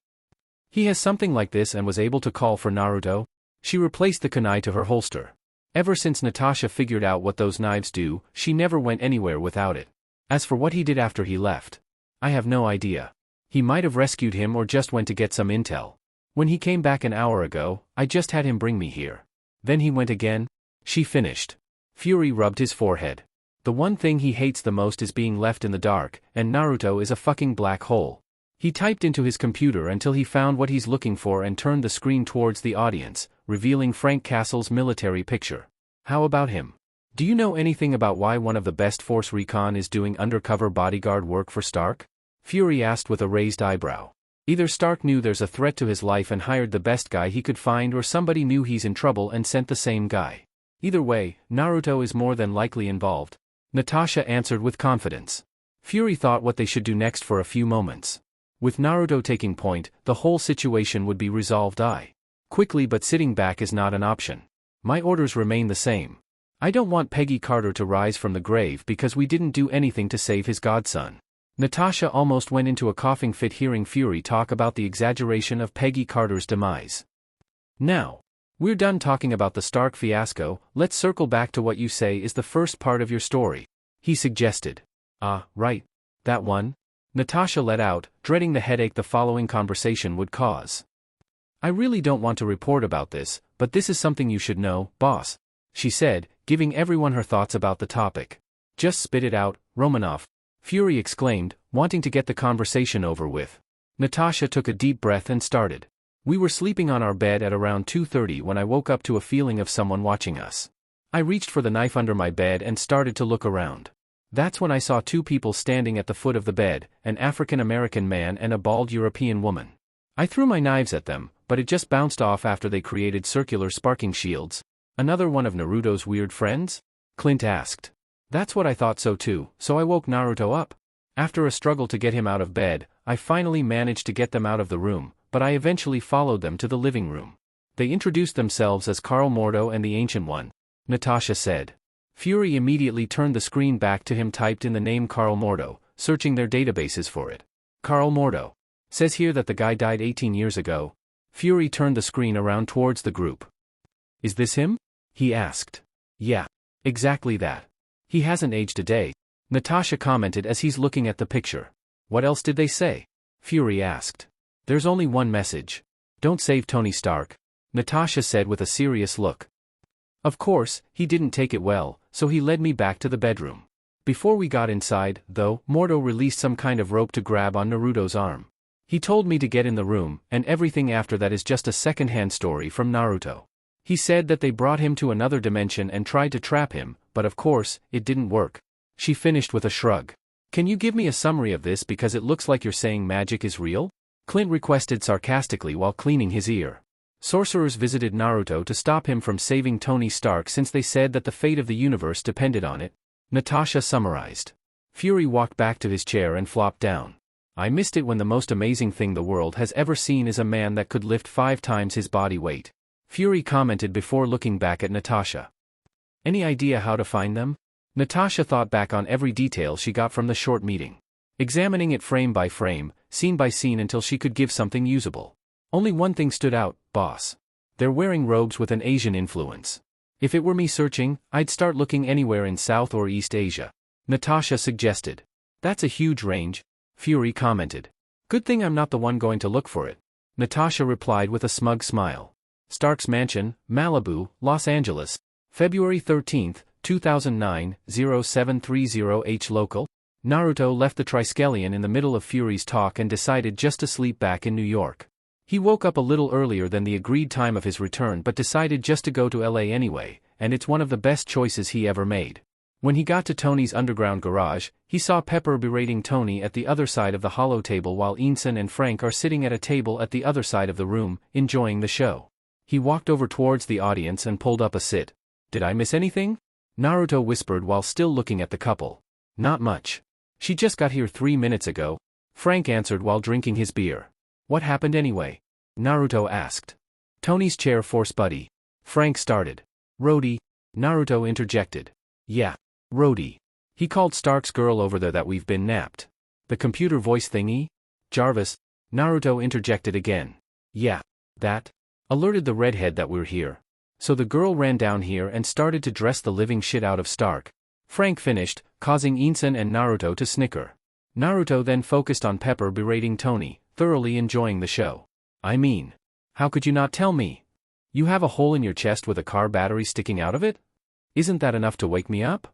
"He has something like this and was able to call for Naruto?" She replaced the kunai to her holster. Ever since Natasha figured out what those knives do, she never went anywhere without it. As for what he did after he left, I have no idea. He might have rescued him or just went to get some intel. When he came back an hour ago, I just had him bring me here. Then he went again?" she finished. Fury rubbed his forehead. The one thing he hates the most is being left in the dark, and Naruto is a fucking black hole. He typed into his computer until he found what he's looking for and turned the screen towards the audience, revealing Frank Castle's military picture. "How about him? Do you know anything about why one of the best Force Recon is doing undercover bodyguard work for Stark?" Fury asked with a raised eyebrow. Either Stark knew there's a threat to his life and hired the best guy he could find, or somebody knew he's in trouble and sent the same guy. Either way, Naruto is more than likely involved, Natasha answered with confidence. Fury thought what they should do next for a few moments. With Naruto taking point, the whole situation would be resolved quickly, but sitting back is not an option. My orders remain the same. I don't want Peggy Carter to rise from the grave because we didn't do anything to save his godson. Natasha almost went into a coughing fit hearing Fury talk about the exaggeration of Peggy Carter's demise. "Now, we're done talking about the Stark fiasco, let's circle back to what you say is the first part of your story," he suggested. "Ah, right. That one?" Natasha let out, dreading the headache the following conversation would cause. I really don't want to report about this, but this is something you should know, boss, she said, giving everyone her thoughts about the topic. Just spit it out, Romanov, Fury exclaimed, wanting to get the conversation over with. Natasha took a deep breath and started. We were sleeping on our bed at around 2:30 when I woke up to a feeling of someone watching us. I reached for the knife under my bed and started to look around. That's when I saw two people standing at the foot of the bed, an African-American man and a bald European woman. I threw my knives at them, but it just bounced off after they created circular sparking shields. Another one of Naruto's weird friends? Clint asked. That's what I thought so too, so I woke Naruto up. After a struggle to get him out of bed, I finally managed to get them out of the room, but I eventually followed them to the living room. They introduced themselves as Karl Mordo and the Ancient One, Natasha said. Fury immediately turned the screen back to him, typed in the name Karl Mordo, searching their databases for it. Karl Mordo. Says here that the guy died 18 years ago. Fury turned the screen around towards the group. Is this him? He asked. Yeah. Exactly that. He hasn't aged a day, Natasha commented as he's looking at the picture. What else did they say? Fury asked. There's only one message. Don't save Tony Stark, Natasha said with a serious look. Of course, he didn't take it well, so he led me back to the bedroom. Before we got inside, though, Mordo released some kind of rope to grab on Naruto's arm. He told me to get in the room, and everything after that is just a second-hand story from Naruto. He said that they brought him to another dimension and tried to trap him, but of course, it didn't work. She finished with a shrug. Can you give me a summary of this because it looks like you're saying magic is real? Clint requested sarcastically while cleaning his ear. Sorcerers visited Naruto to stop him from saving Tony Stark since they said that the fate of the universe depended on it, Natasha summarized. Fury walked back to his chair and flopped down. I missed it when the most amazing thing the world has ever seen is a man that could lift 5 times his body weight, Fury commented before looking back at Natasha. Any idea how to find them? Natasha thought back on every detail she got from the short meeting, examining it frame by frame, scene by scene until she could give something usable. Only one thing stood out, boss. They're wearing robes with an Asian influence. If it were me searching, I'd start looking anywhere in South or East Asia, Natasha suggested. That's a huge range, Fury commented. Good thing I'm not the one going to look for it, Natasha replied with a smug smile. Stark's Mansion, Malibu, Los Angeles, February 13, 2009, 0730H local. Naruto left the Triskelion in the middle of Fury's talk and decided just to sleep back in New York. He woke up a little earlier than the agreed time of his return but decided just to go to LA anyway, and it's one of the best choices he ever made. When he got to Tony's underground garage, he saw Pepper berating Tony at the other side of the hollow table while Einstein and Frank are sitting at a table at the other side of the room, enjoying the show. He walked over towards the audience and pulled up a sit. Did I miss anything? Naruto whispered while still looking at the couple. Not much. She just got here 3 minutes ago, Frank answered while drinking his beer. What happened anyway? Naruto asked. Tony's chair force buddy, Frank started. Rhodey, Naruto interjected. Yeah, Rhodey. He called Stark's girl over there that we've been napped. The computer voice thingy? Jarvis, Naruto interjected again. Yeah, that. Alerted the redhead that we're here. So the girl ran down here and started to dress the living shit out of Stark. Frank finished, causing Einstein and Naruto to snicker. Naruto then focused on Pepper berating Tony, thoroughly enjoying the show. I mean, how could you not tell me? You have a hole in your chest with a car battery sticking out of it? Isn't that enough to wake me up?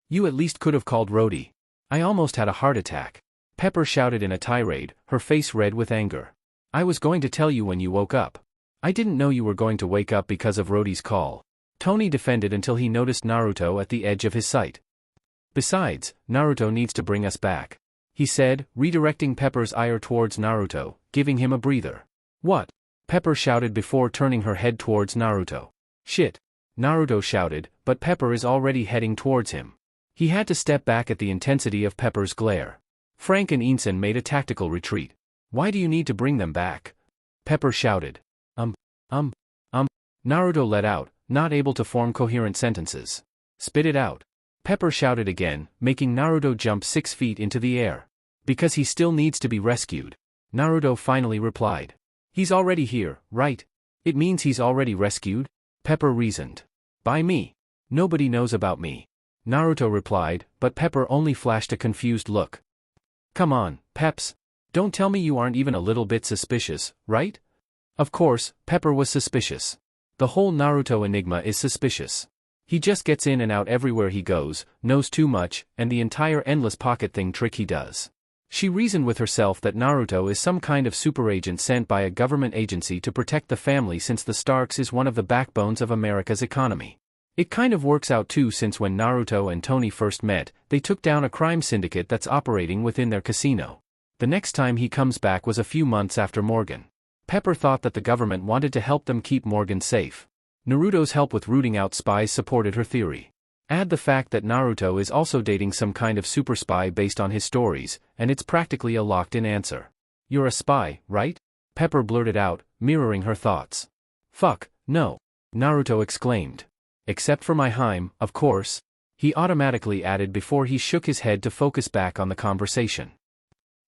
You at least could have called Rhodey. I almost had a heart attack. Pepper shouted in a tirade, her face red with anger. I was going to tell you when you woke up. I didn't know you were going to wake up because of Rhodey's call. Tony defended until he noticed Naruto at the edge of his sight. Besides, Naruto needs to bring us back, he said, redirecting Pepper's ire towards Naruto, giving him a breather. What? Pepper shouted before turning her head towards Naruto. Shit, Naruto shouted, but Pepper is already heading towards him. He had to step back at the intensity of Pepper's glare. Frank and Einstein made a tactical retreat. Why do you need to bring them back? Pepper shouted. Naruto let out, not able to form coherent sentences. Spit it out. Pepper shouted again, making Naruto jump 6 feet into the air. Because he still needs to be rescued, Naruto finally replied. He's already here, right? It means he's already rescued? Pepper reasoned. By me. Nobody knows about me, Naruto replied, but Pepper only flashed a confused look. Come on, Peps, don't tell me you aren't even a little bit suspicious, right? Of course, Pepper was suspicious. The whole Naruto enigma is suspicious. He just gets in and out everywhere he goes, knows too much, and the entire endless pocket thing trick he does. She reasoned with herself that Naruto is some kind of super agent sent by a government agency to protect the family since the Starks is one of the backbones of America's economy. It kind of works out too since when Naruto and Tony first met, they took down a crime syndicate that's operating within their casino. The next time he comes back was a few months after Morgan. Pepper thought that the government wanted to help them keep Morgan safe. Naruto's help with rooting out spies supported her theory. Add the fact that Naruto is also dating some kind of super spy based on his stories, and it's practically a locked-in answer. You're a spy, right? Pepper blurted out, mirroring her thoughts. Fuck, no. Naruto exclaimed. Except for my Heim, of course. He automatically added before he shook his head to focus back on the conversation.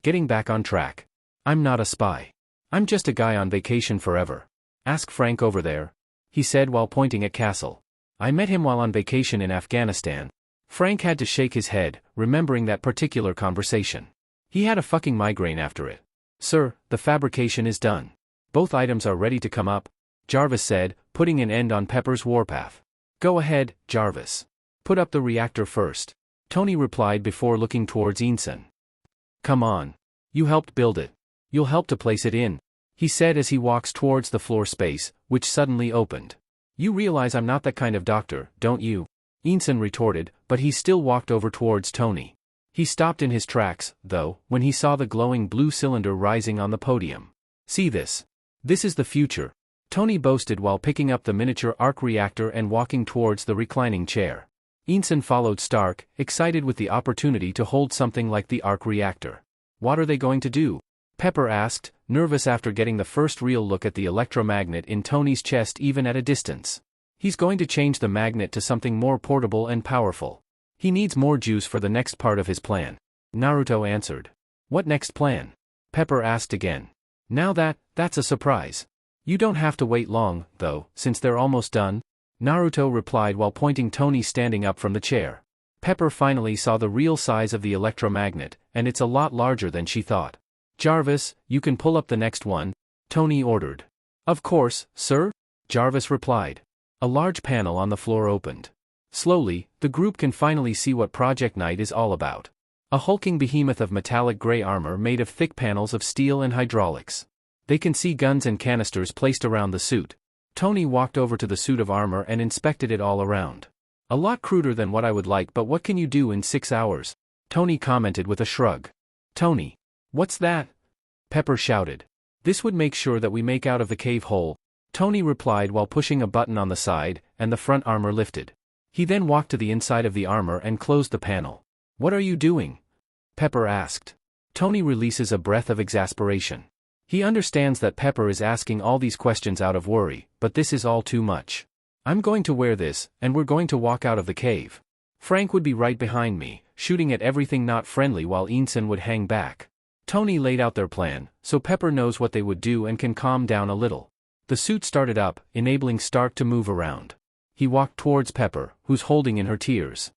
Getting back on track. I'm not a spy. I'm just a guy on vacation forever. Ask Frank over there, he said while pointing at Castle. I met him while on vacation in Afghanistan. Frank had to shake his head, remembering that particular conversation. He had a fucking migraine after it. Sir, the fabrication is done. Both items are ready to come up, Jarvis said, putting an end on Pepper's warpath. Go ahead, Jarvis. Put up the reactor first, Tony replied before looking towards Ensign. Come on. You helped build it. You'll help to place it in, he said as he walks towards the floor space, which suddenly opened. You realize I'm not that kind of doctor, don't you? Ensign retorted, but he still walked over towards Tony. He stopped in his tracks, though, when he saw the glowing blue cylinder rising on the podium. See this? This is the future, Tony boasted while picking up the miniature arc reactor and walking towards the reclining chair. Ensign followed Stark, excited with the opportunity to hold something like the arc reactor. What are they going to do? Pepper asked, nervous after getting the first real look at the electromagnet in Tony's chest even at a distance. He's going to change the magnet to something more portable and powerful. He needs more juice for the next part of his plan. Naruto answered. What next plan? Pepper asked again. Now that's a surprise. You don't have to wait long, though, since they're almost done, Naruto replied while pointing Tony standing up from the chair. Pepper finally saw the real size of the electromagnet, and it's a lot larger than she thought. Jarvis, you can pull up the next one, Tony ordered. Of course, sir, Jarvis replied. A large panel on the floor opened. Slowly, the group can finally see what Project Knight is all about. A hulking behemoth of metallic gray armor made of thick panels of steel and hydraulics. They can see guns and canisters placed around the suit. Tony walked over to the suit of armor and inspected it all around. A lot cruder than what I would like, but what can you do in 6 hours? Tony commented with a shrug. Tony. What's that? Pepper shouted. This would make sure that we make out of the cave hole, Tony replied while pushing a button on the side, and the front armor lifted. He then walked to the inside of the armor and closed the panel. What are you doing? Pepper asked. Tony releases a breath of exasperation. He understands that Pepper is asking all these questions out of worry, but this is all too much. I'm going to wear this, and we're going to walk out of the cave. Frank would be right behind me, shooting at everything not friendly while Ensign would hang back. Tony laid out their plan, so Pepper knows what they would do and can calm down a little. The suit started up, enabling Stark to move around. He walked towards Pepper, who's holding in her tears.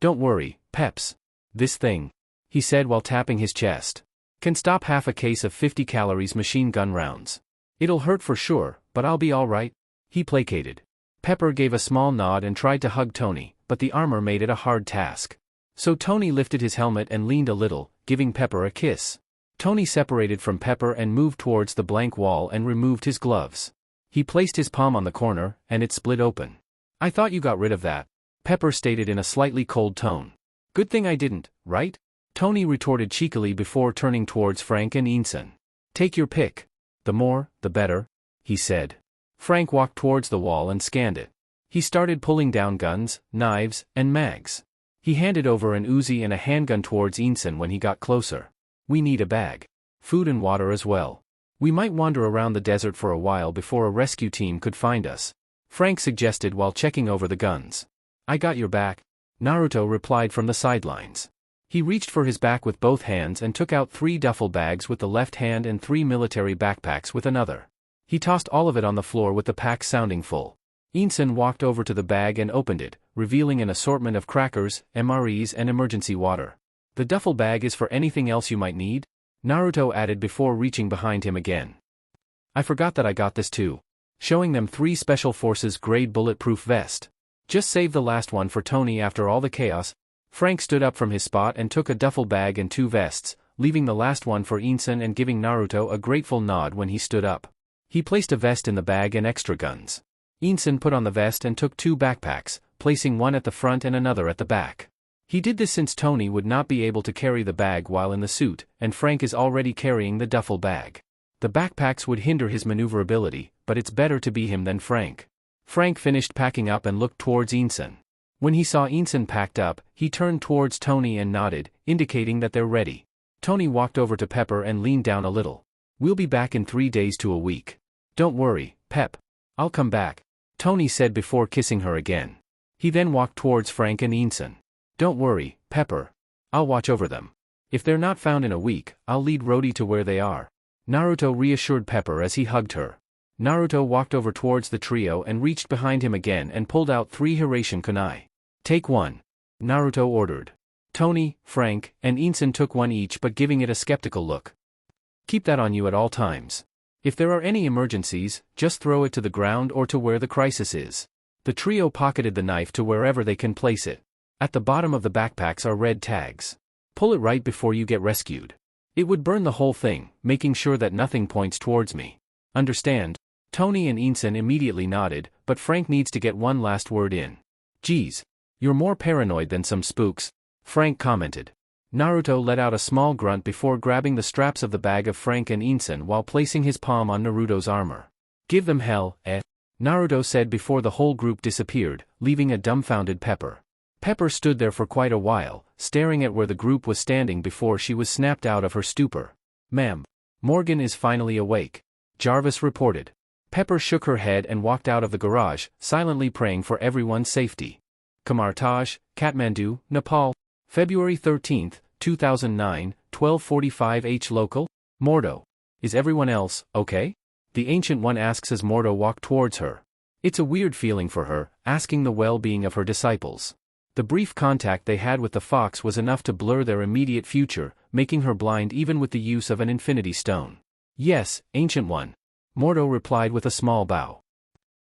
Don't worry, Peps. This thing, he said while tapping his chest, can stop half a case of 50 calories machine gun rounds. It'll hurt for sure, but I'll be all right, he placated. Pepper gave a small nod and tried to hug Tony, but the armor made it a hard task. So Tony lifted his helmet and leaned a little, giving Pepper a kiss. Tony separated from Pepper and moved towards the blank wall and removed his gloves. He placed his palm on the corner, and it split open. I thought you got rid of that, Pepper stated in a slightly cold tone. Good thing I didn't, right? Tony retorted cheekily before turning towards Frank and Ensign. Take your pick. The more, the better, he said. Frank walked towards the wall and scanned it. He started pulling down guns, knives, and mags. He handed over an Uzi and a handgun towards Ensign when he got closer. We need a bag. Food and water as well. We might wander around the desert for a while before a rescue team could find us, Frank suggested while checking over the guns. I got your back, Naruto replied from the sidelines. He reached for his back with both hands and took out 3 duffel bags with the left hand and 3 military backpacks with another. He tossed all of it on the floor with the packs sounding full. Ensign walked over to the bag and opened it, revealing an assortment of crackers, MREs and emergency water. The duffel bag is for anything else you might need? Naruto added before reaching behind him again. I forgot that I got this too. Showing them 3 Special Forces grade bulletproof vest. Just save the last one for Tony after all the chaos. Frank stood up from his spot and took a duffel bag and 2 vests, leaving the last one for Insen and giving Naruto a grateful nod when he stood up. He placed a vest in the bag and extra guns. Insen put on the vest and took 2 backpacks, placing one at the front and another at the back. He did this since Tony would not be able to carry the bag while in the suit, and Frank is already carrying the duffel bag. The backpacks would hinder his maneuverability, but it's better to be him than Frank. Frank finished packing up and looked towards Insen. When he saw Insen packed up, he turned towards Tony and nodded, indicating that they're ready. Tony walked over to Pepper and leaned down a little. We'll be back in 3 days to a week. Don't worry, Pep. I'll come back, Tony said before kissing her again. He then walked towards Frank and Insen. Don't worry, Pepper. I'll watch over them. If they're not found in a week, I'll lead Rhodey to where they are. Naruto reassured Pepper as he hugged her. Naruto walked over towards the trio and reached behind him again and pulled out 3 Hirashin kunai. Take one, Naruto ordered. Tony, Frank, and Insen took one each but giving it a skeptical look. Keep that on you at all times. If there are any emergencies, just throw it to the ground or to where the crisis is. The trio pocketed the knife to wherever they can place it. At the bottom of the backpacks are red tags. Pull it right before you get rescued. It would burn the whole thing, making sure that nothing points towards me. Understand? Tony and Insen immediately nodded, but Frank needs to get one last word in. Geez. You're more paranoid than some spooks, Frank commented. Naruto let out a small grunt before grabbing the straps of the bag of Frank and Insen while placing his palm on Naruto's armor. Give them hell, eh? Naruto said before the whole group disappeared, leaving a dumbfounded Pepper. Pepper stood there for quite a while, staring at where the group was standing before she was snapped out of her stupor. Ma'am. Morgan is finally awake, Jarvis reported. Pepper shook her head and walked out of the garage, silently praying for everyone's safety. Kamartaj, Kathmandu, Nepal. February 13, 2009, 12:45 H local. Mordo. Is everyone else okay? The Ancient One asks as Mordo walked towards her. It's a weird feeling for her, asking the well-being of her disciples. The brief contact they had with the fox was enough to blur their immediate future, making her blind even with the use of an infinity stone. Yes, Ancient One. Mordo replied with a small bow.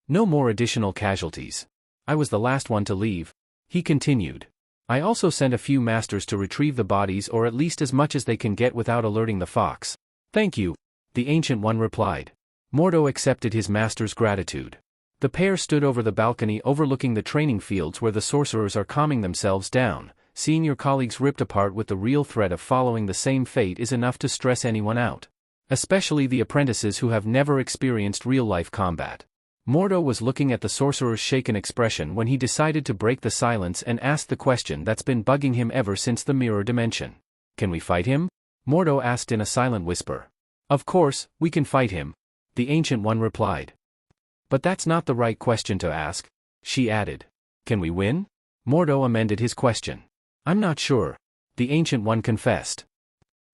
No more additional casualties. I was the last one to leave. He continued. I also sent a few masters to retrieve the bodies or at least as much as they can get without alerting the fox. Thank you, the Ancient One replied. Mordo accepted his master's gratitude. The pair stood over the balcony overlooking the training fields where the sorcerers are calming themselves down. Seeing your colleagues ripped apart with the real threat of following the same fate is enough to stress anyone out. Especially the apprentices who have never experienced real-life combat. Mordo was looking at the sorcerer's shaken expression when he decided to break the silence and ask the question that's been bugging him ever since the mirror dimension. Can we fight him? Mordo asked in a silent whisper. Of course, we can fight him, the Ancient One replied. But that's not the right question to ask, she added. Can we win? Mordo amended his question. I'm not sure, the Ancient One confessed.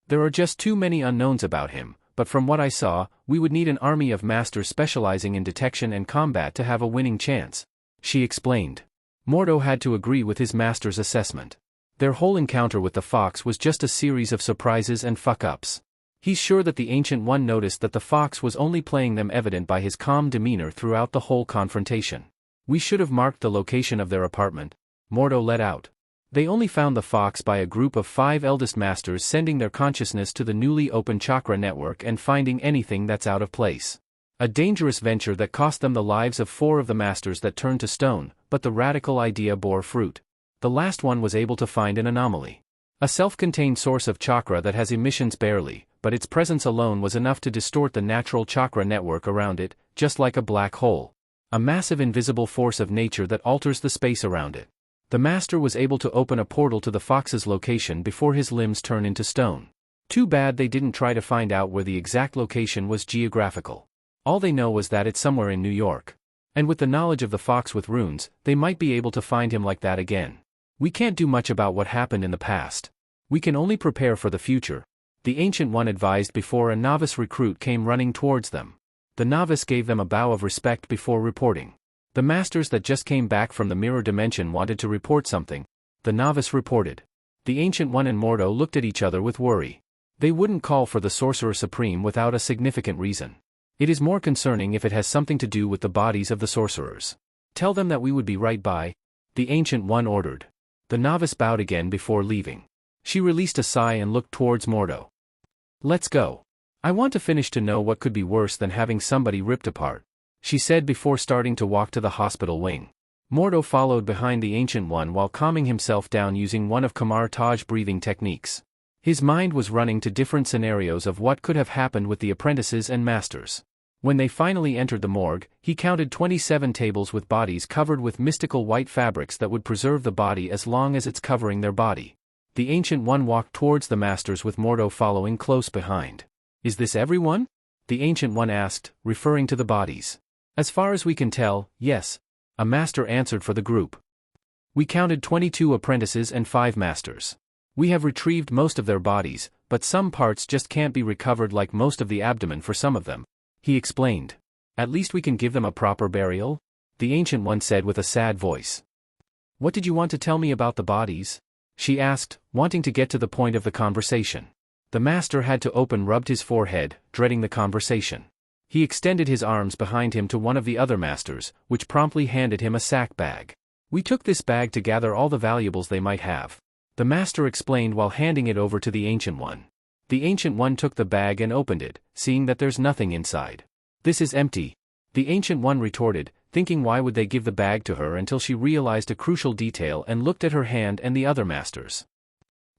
There are just too many unknowns about him, but from what I saw, we would need an army of masters specializing in detection and combat to have a winning chance, she explained. Mordo had to agree with his master's assessment. Their whole encounter with the fox was just a series of surprises and fuck-ups. He's sure that the Ancient One noticed that the fox was only playing them, evident by his calm demeanor throughout the whole confrontation. We should have marked the location of their apartment, Mordo let out. They only found the fox by a group of 5 eldest masters sending their consciousness to the newly opened chakra network and finding anything that's out of place. A dangerous venture that cost them the lives of 4 of the masters that turned to stone, but the radical idea bore fruit. The last one was able to find an anomaly. A self-contained source of chakra that has emissions barely, but its presence alone was enough to distort the natural chakra network around it, just like a black hole. A massive invisible force of nature that alters the space around it. The master was able to open a portal to the fox's location before his limbs turn into stone. Too bad they didn't try to find out where the exact location was geographical. All they know was that it's somewhere in New York. And with the knowledge of the fox with runes, they might be able to find him like that again. We can't do much about what happened in the past. We can only prepare for the future, the Ancient One advised before a novice recruit came running towards them. The novice gave them a bow of respect before reporting. The masters that just came back from the mirror dimension wanted to report something, the novice reported. The Ancient One and Mordo looked at each other with worry. They wouldn't call for the Sorcerer Supreme without a significant reason. It is more concerning if it has something to do with the bodies of the sorcerers. Tell them that we would be right by, the Ancient One ordered. The novice bowed again before leaving. She released a sigh and looked towards Mordo. Let's go. I want to finish to know what could be worse than having somebody ripped apart, she said before starting to walk to the hospital wing. Mordo followed behind the Ancient One while calming himself down using one of Kamar Taj breathing techniques. His mind was running to different scenarios of what could have happened with the apprentices and masters. When they finally entered the morgue, he counted 27 tables with bodies covered with mystical white fabrics that would preserve the body as long as it's covering their body. The Ancient One walked towards the masters with Mordo following close behind. Is this everyone? The Ancient One asked, referring to the bodies. As far as we can tell, yes, a master answered for the group. We counted 22 apprentices and 5 masters. We have retrieved most of their bodies, but some parts just can't be recovered, like most of the abdomen for some of them, he explained. At least we can give them a proper burial? The Ancient One said with a sad voice. What did you want to tell me about the bodies? She asked, wanting to get to the point of the conversation. The master had to rubbed his forehead, dreading the conversation. He extended his arms behind him to one of the other masters, which promptly handed him a sack bag. We took this bag to gather all the valuables they might have, the master explained while handing it over to the Ancient One. The Ancient One took the bag and opened it, seeing that there's nothing inside. This is empty, the Ancient One retorted, thinking why would they give the bag to her until she realized a crucial detail and looked at her hand and the other masters.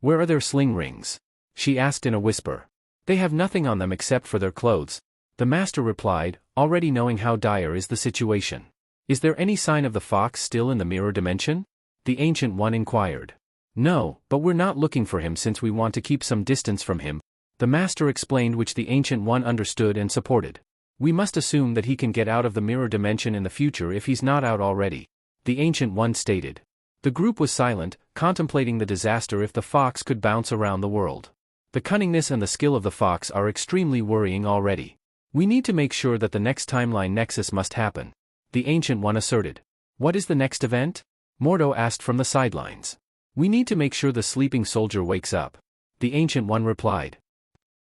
Where are their sling rings? She asked in a whisper. They have nothing on them except for their clothes, the master replied, already knowing how dire is the situation. Is there any sign of the fox still in the mirror dimension? The Ancient One inquired. No, but we're not looking for him since we want to keep some distance from him, the master explained, which the Ancient One understood and supported. We must assume that he can get out of the mirror dimension in the future if he's not out already, the Ancient One stated. The group was silent, contemplating the disaster if the fox could bounce around the world. The cunningness and the skill of the fox are extremely worrying already. We need to make sure that the next timeline nexus must happen, the Ancient One asserted. What is the next event? Mordo asked from the sidelines. We need to make sure the sleeping soldier wakes up, the Ancient One replied.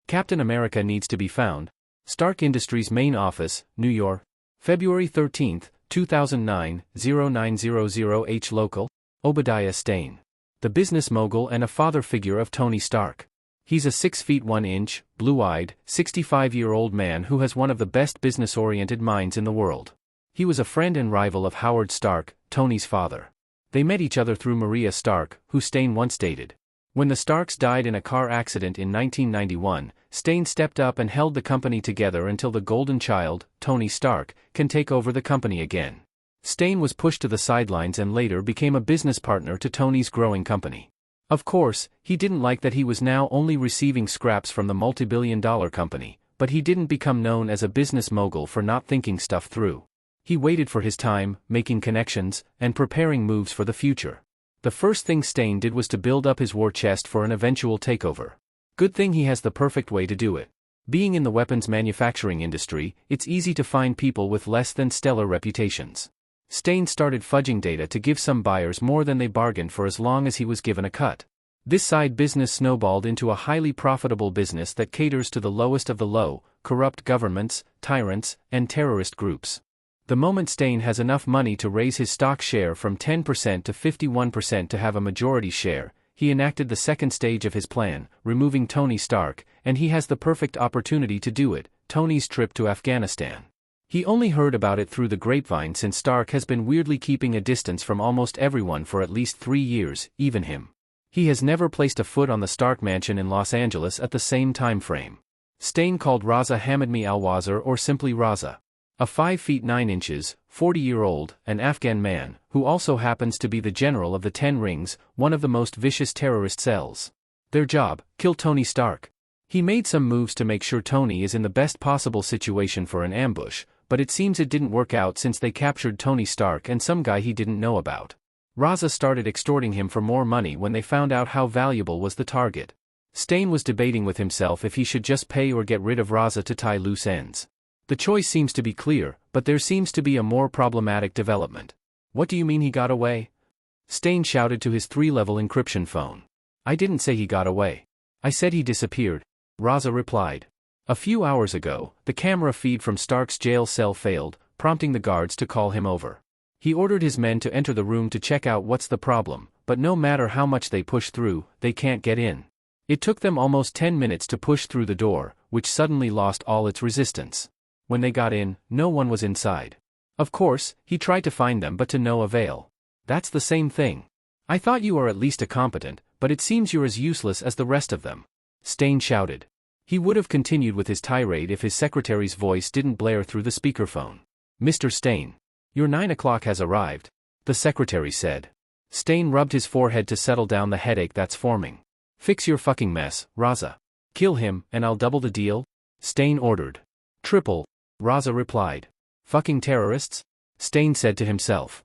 Captain America needs to be found. Stark Industries main office, New York, February 13, 2009, 0900 H local, Obadiah Stane. The business mogul and a father figure of Tony Stark. He's a 6 feet 1 inch, blue-eyed, 65-year-old man who has one of the best business-oriented minds in the world. He was a friend and rival of Howard Stark, Tony's father. They met each other through Maria Stark, who Stane once dated. When the Starks died in a car accident in 1991, Stane stepped up and held the company together until the golden child, Tony Stark, can take over the company again. Stane was pushed to the sidelines and later became a business partner to Tony's growing company. Of course, he didn't like that he was now only receiving scraps from the multi-billion-dollar company, but he didn't become known as a business mogul for not thinking stuff through. He waited for his time, making connections, and preparing moves for the future. The first thing Stane did was to build up his war chest for an eventual takeover. Good thing he has the perfect way to do it. Being in the weapons manufacturing industry, it's easy to find people with less than stellar reputations. Stane started fudging data to give some buyers more than they bargained for as long as he was given a cut. This side business snowballed into a highly profitable business that caters to the lowest of the low, corrupt governments, tyrants, and terrorist groups. The moment Stane has enough money to raise his stock share from 10% to 51% to have a majority share, he enacted the second stage of his plan, removing Tony Stark, and he has the perfect opportunity to do it, Tony's trip to Afghanistan. He only heard about it through the grapevine since Stark has been weirdly keeping a distance from almost everyone for at least 3 years, even him. He has never placed a foot on the Stark mansion in Los Angeles at the same time frame. Stane called Raza Hamidmi Al-Wazir, or simply Raza. A 5 feet 9 inches, 40-year-old, an Afghan man, who also happens to be the general of the 10 Rings, one of the most vicious terrorist cells. Their job, kill Tony Stark. He made some moves to make sure Tony is in the best possible situation for an ambush, but it seems it didn't work out since they captured Tony Stark and some guy he didn't know about. Raza started extorting him for more money when they found out how valuable was the target. Stane was debating with himself if he should just pay or get rid of Raza to tie loose ends. The choice seems to be clear, but there seems to be a more problematic development. What do you mean he got away? Stane shouted to his 3-level encryption phone. I didn't say he got away. I said he disappeared, Raza replied. A few hours ago, the camera feed from Stark's jail cell failed, prompting the guards to call him over. He ordered his men to enter the room to check out what's the problem, but no matter how much they push through, they can't get in. It took them almost 10 minutes to push through the door, which suddenly lost all its resistance. When they got in, no one was inside. Of course, he tried to find them but to no avail. That's the same thing. I thought you were at least a competent, but it seems you're as useless as the rest of them. Stain shouted. He would have continued with his tirade if his secretary's voice didn't blare through the speakerphone. Mr. Stain. Your 9 o'clock has arrived, the secretary said. Stain rubbed his forehead to settle down the headache that's forming. Fix your fucking mess, Raza. Kill him, and I'll double the deal? Stain ordered. Triple, Raza replied. Fucking terrorists? Stain said to himself.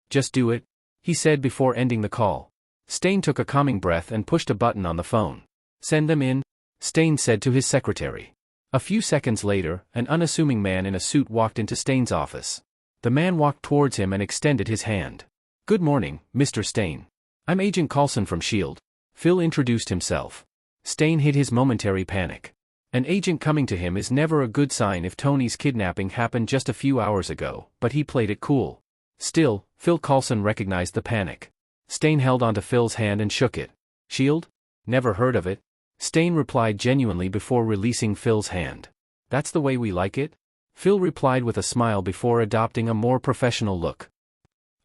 Just do it, he said before ending the call. Stain took a calming breath and pushed a button on the phone. Send them in, Stain said to his secretary. A few seconds later, an unassuming man in a suit walked into Stain's office. The man walked towards him and extended his hand. Good morning, Mr. Stain. I'm Agent Coulson from S.H.I.E.L.D. Phil introduced himself. Stain hid his momentary panic. An agent coming to him is never a good sign if Tony's kidnapping happened just a few hours ago, but he played it cool. Still, Phil Coulson recognized the panic. Stain held onto Phil's hand and shook it. S.H.I.E.L.D.? Never heard of it? Stain replied genuinely before releasing Phil's hand. That's the way we like it? Phil replied with a smile before adopting a more professional look.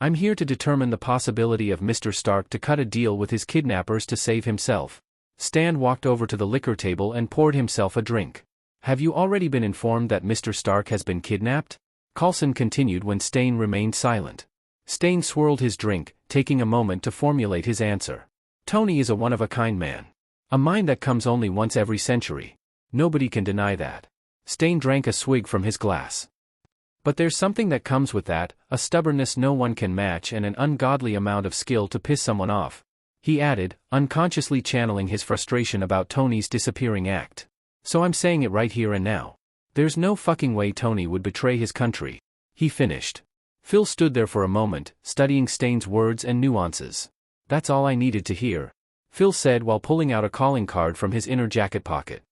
I'm here to determine the possibility of Mr. Stark to cut a deal with his kidnappers to save himself. Stan walked over to the liquor table and poured himself a drink. Have you already been informed that Mr. Stark has been kidnapped? Coulson continued when Stain remained silent. Stain swirled his drink, taking a moment to formulate his answer. Tony is a one-of-a-kind man. A mind that comes only once every century. Nobody can deny that. Stain drank a swig from his glass. But there's something that comes with that, a stubbornness no one can match and an ungodly amount of skill to piss someone off. He added, unconsciously channeling his frustration about Tony's disappearing act. So I'm saying it right here and now. There's no fucking way Tony would betray his country. He finished. Phil stood there for a moment, studying Stain's words and nuances. That's all I needed to hear, Phil said while pulling out a calling card from his inner jacket pocket.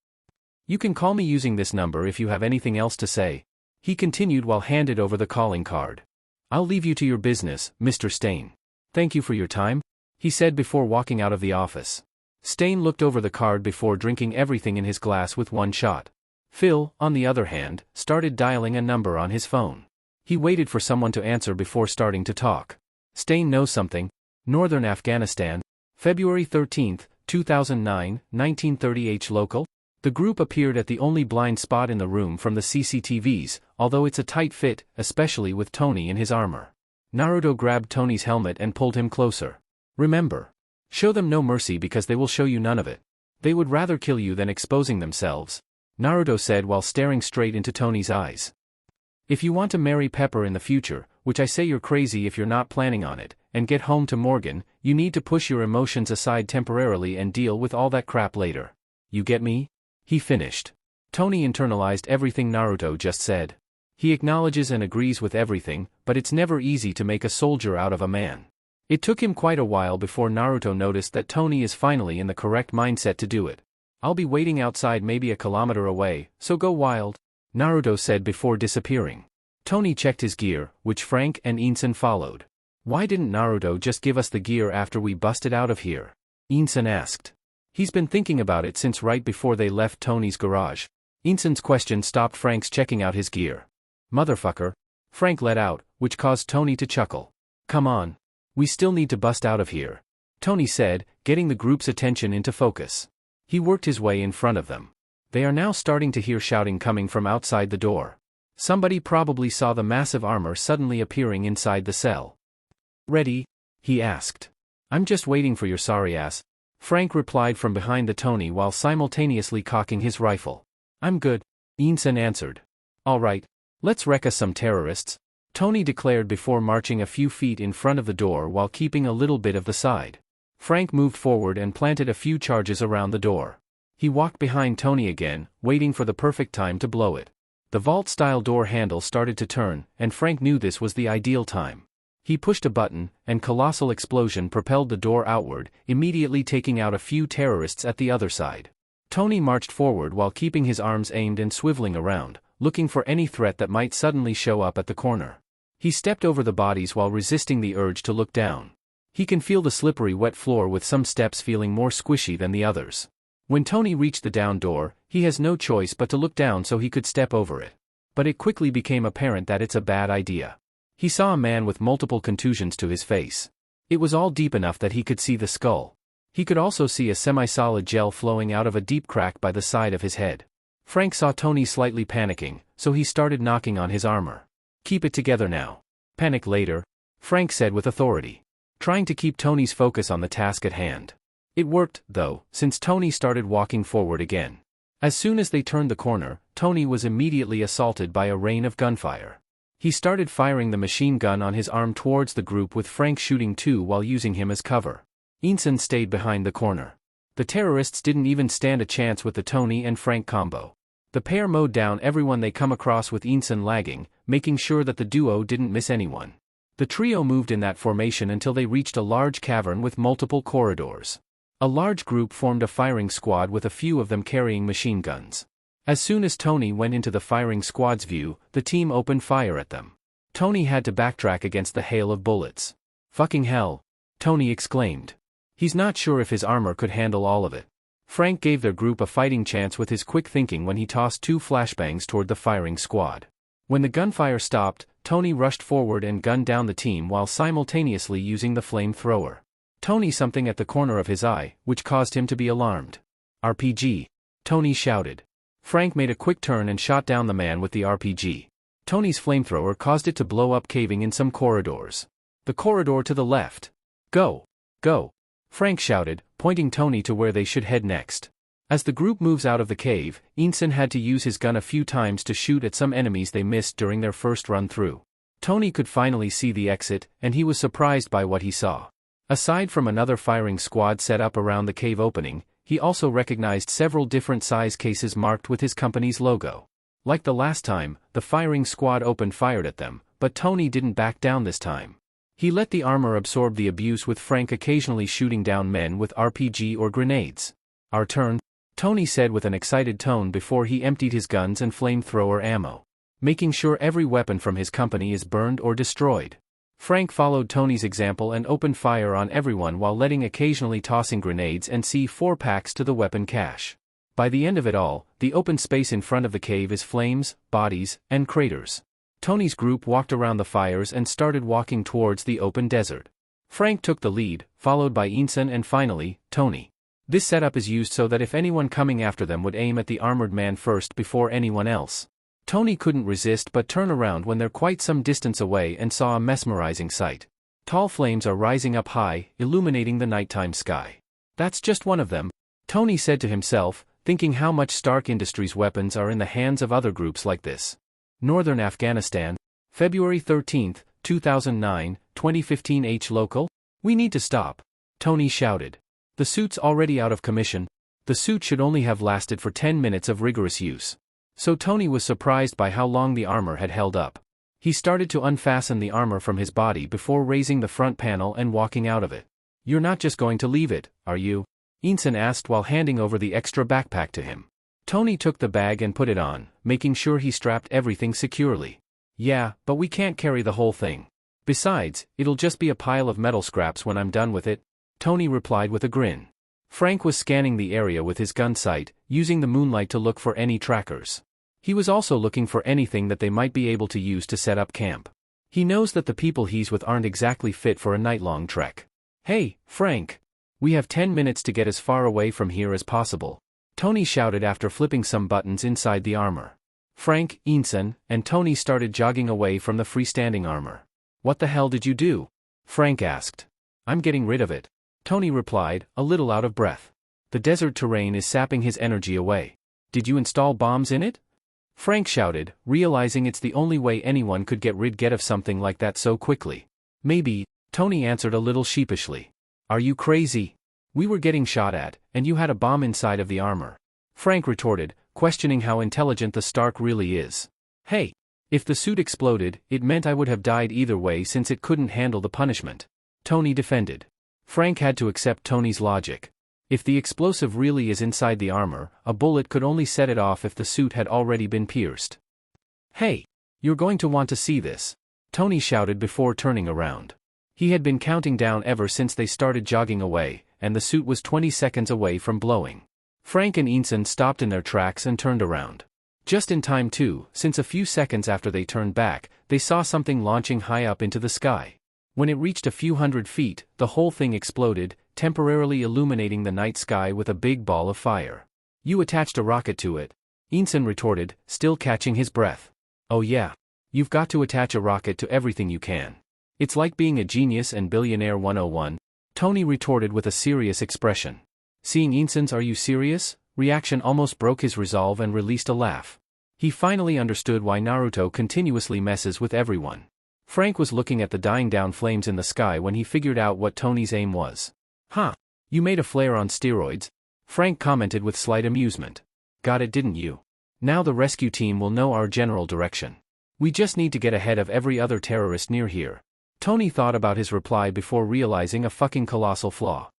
You can call me using this number if you have anything else to say, he continued while handed over the calling card. I'll leave you to your business, Mr. Stain. Thank you for your time, he said before walking out of the office. Stain looked over the card before drinking everything in his glass with one shot. Phil, on the other hand, started dialing a number on his phone. He waited for someone to answer before starting to talk. Stain knows something. Northern Afghanistan, February 13, 2009, 1930 local. The group appeared at the only blind spot in the room from the CCTVs, although it's a tight fit, especially with Tony in his armor. Naruto grabbed Tony's helmet and pulled him closer. Remember. Show them no mercy because they will show you none of it. They would rather kill you than exposing themselves, Naruto said while staring straight into Tony's eyes. If you want to marry Pepper in the future, which I say you're crazy if you're not planning on it, and get home to Morgan, you need to push your emotions aside temporarily and deal with all that crap later. You get me? He finished. Tony internalized everything Naruto just said. He acknowledges and agrees with everything, but it's never easy to make a soldier out of a man. It took him quite a while before Naruto noticed that Tony is finally in the correct mindset to do it. I'll be waiting outside maybe a kilometer away, so go wild, Naruto said before disappearing. Tony checked his gear, which Frank and Inson followed. Why didn't Naruto just give us the gear after we busted out of here? Inson asked. He's been thinking about it since right before they left Tony's garage. Inson's question stopped Frank's checking out his gear. Motherfucker, Frank let out, which caused Tony to chuckle. Come on. We still need to bust out of here, Tony said, getting the group's attention into focus. He worked his way in front of them. They are now starting to hear shouting coming from outside the door. Somebody probably saw the massive armor suddenly appearing inside the cell. Ready? He asked. I'm just waiting for your sorry ass, Frank replied from behind the Tony while simultaneously cocking his rifle. I'm good, Inson answered. All right, let's wreck us some terrorists, Tony declared before marching a few feet in front of the door while keeping a little bit of the side. Frank moved forward and planted a few charges around the door. He walked behind Tony again, waiting for the perfect time to blow it. The vault-style door handle started to turn, and Frank knew this was the ideal time. He pushed a button, and colossal explosion propelled the door outward, immediately taking out a few terrorists at the other side. Tony marched forward while keeping his arms aimed and swiveling around, looking for any threat that might suddenly show up at the corner. He stepped over the bodies while resisting the urge to look down. He can feel the slippery wet floor, with some steps feeling more squishy than the others. When Tony reached the down door, he has no choice but to look down so he could step over it. But it quickly became apparent that it's a bad idea. He saw a man with multiple contusions to his face. It was all deep enough that he could see the skull. He could also see a semi-solid gel flowing out of a deep crack by the side of his head. Frank saw Tony slightly panicking, so he started knocking on his armor. "Keep it together now. Panic later," Frank said with authority, trying to keep Tony's focus on the task at hand. It worked, though, since Tony started walking forward again. As soon as they turned the corner, Tony was immediately assaulted by a rain of gunfire. He started firing the machine gun on his arm towards the group, with Frank shooting too while using him as cover. Ensign stayed behind the corner. The terrorists didn't even stand a chance with the Tony and Frank combo. The pair mowed down everyone they come across, with Ensign lagging, making sure that the duo didn't miss anyone. The trio moved in that formation until they reached a large cavern with multiple corridors. A large group formed a firing squad, with a few of them carrying machine guns. As soon as Tony went into the firing squad's view, the team opened fire at them. Tony had to backtrack against the hail of bullets. "Fucking hell!" Tony exclaimed. He's not sure if his armor could handle all of it. Frank gave their group a fighting chance with his quick thinking when he tossed 2 flashbangs toward the firing squad. When the gunfire stopped, Tony rushed forward and gunned down the team while simultaneously using the flamethrower. Tony something at the corner of his eye, which caused him to be alarmed. "RPG!" Tony shouted. Frank made a quick turn and shot down the man with the RPG. Tony's flamethrower caused it to blow up, caving in some corridors. "The corridor to the left. Go! Go!" Frank shouted, pointing Tony to where they should head next. As the group moves out of the cave, Ensign had to use his gun a few times to shoot at some enemies they missed during their first run through. Tony could finally see the exit, and he was surprised by what he saw. Aside from another firing squad set up around the cave opening, he also recognized several different size cases marked with his company's logo. Like the last time, the firing squad opened fire at them, but Tony didn't back down this time. He let the armor absorb the abuse, with Frank occasionally shooting down men with RPG or grenades. "Our turn," Tony said with an excited tone before he emptied his guns and flamethrower ammo, making sure every weapon from his company is burned or destroyed. Frank followed Tony's example and opened fire on everyone while occasionally tossing grenades and C4 packs to the weapon cache. By the end of it all, the open space in front of the cave is flames, bodies, and craters. Tony's group walked around the fires and started walking towards the open desert. Frank took the lead, followed by Ensign and finally, Tony. This setup is used so that if anyone coming after them would aim at the armored man first before anyone else. Tony couldn't resist but turn around when they're quite some distance away and saw a mesmerizing sight. Tall flames are rising up high, illuminating the nighttime sky. "That's just one of them," Tony said to himself, thinking how much Stark Industries weapons are in the hands of other groups like this. Northern Afghanistan, February 13, 2009, 2015 H local? "We need to stop," Tony shouted. "The suit's already out of commission." The suit should only have lasted for 10 minutes of rigorous use. So Tony was surprised by how long the armor had held up. He started to unfasten the armor from his body before raising the front panel and walking out of it. "You're not just going to leave it, are you?" Ensign asked while handing over the extra backpack to him. Tony took the bag and put it on, making sure he strapped everything securely. "Yeah, but we can't carry the whole thing. Besides, it'll just be a pile of metal scraps when I'm done with it," Tony replied with a grin. Frank was scanning the area with his gun sight, using the moonlight to look for any trackers. He was also looking for anything that they might be able to use to set up camp. He knows that the people he's with aren't exactly fit for a night-long trek. "Hey, Frank! We have 10 minutes to get as far away from here as possible," Tony shouted after flipping some buttons inside the armor. Frank, Ensign, and Tony started jogging away from the freestanding armor. "What the hell did you do?" Frank asked. "I'm getting rid of it," Tony replied, a little out of breath. "The desert terrain is sapping his energy away." "Did you install bombs in it?" Frank shouted, realizing it's the only way anyone could get rid of something like that so quickly. "Maybe," Tony answered a little sheepishly. "Are you crazy? We were getting shot at, and you had a bomb inside of the armor," Frank retorted, questioning how intelligent the Stark really is. "Hey, If the suit exploded, it meant I would have died either way since it couldn't handle the punishment. Tony defended. Frank had to accept Tony's logic. If the explosive really is inside the armor, a bullet could only set it off if the suit had already been pierced. Hey! You're going to want to see this, Tony shouted before turning around. He had been counting down ever since they started jogging away, and the suit was 20 seconds away from blowing. Frank and Ensign stopped in their tracks and turned around. Just in time too, since a few seconds after they turned back, they saw something launching high up into the sky. When it reached a few hundred feet, the whole thing exploded, temporarily illuminating the night sky with a big ball of fire. You attached a rocket to it, Ensign retorted, still catching his breath. Oh yeah. You've got to attach a rocket to everything you can. It's like being a genius and billionaire 101, Tony retorted with a serious expression. Seeing Ensign's "Are you serious?" reaction almost broke his resolve and released a laugh. He finally understood why Naruto continuously messes with everyone. Frank was looking at the dying down flames in the sky when he figured out what Tony's aim was. Huh. You made a flare on steroids? Frank commented with slight amusement. Got it, didn't you? Now the rescue team will know our general direction. We just need to get ahead of every other terrorist near here. Tony thought about his reply before realizing a fucking colossal flaw.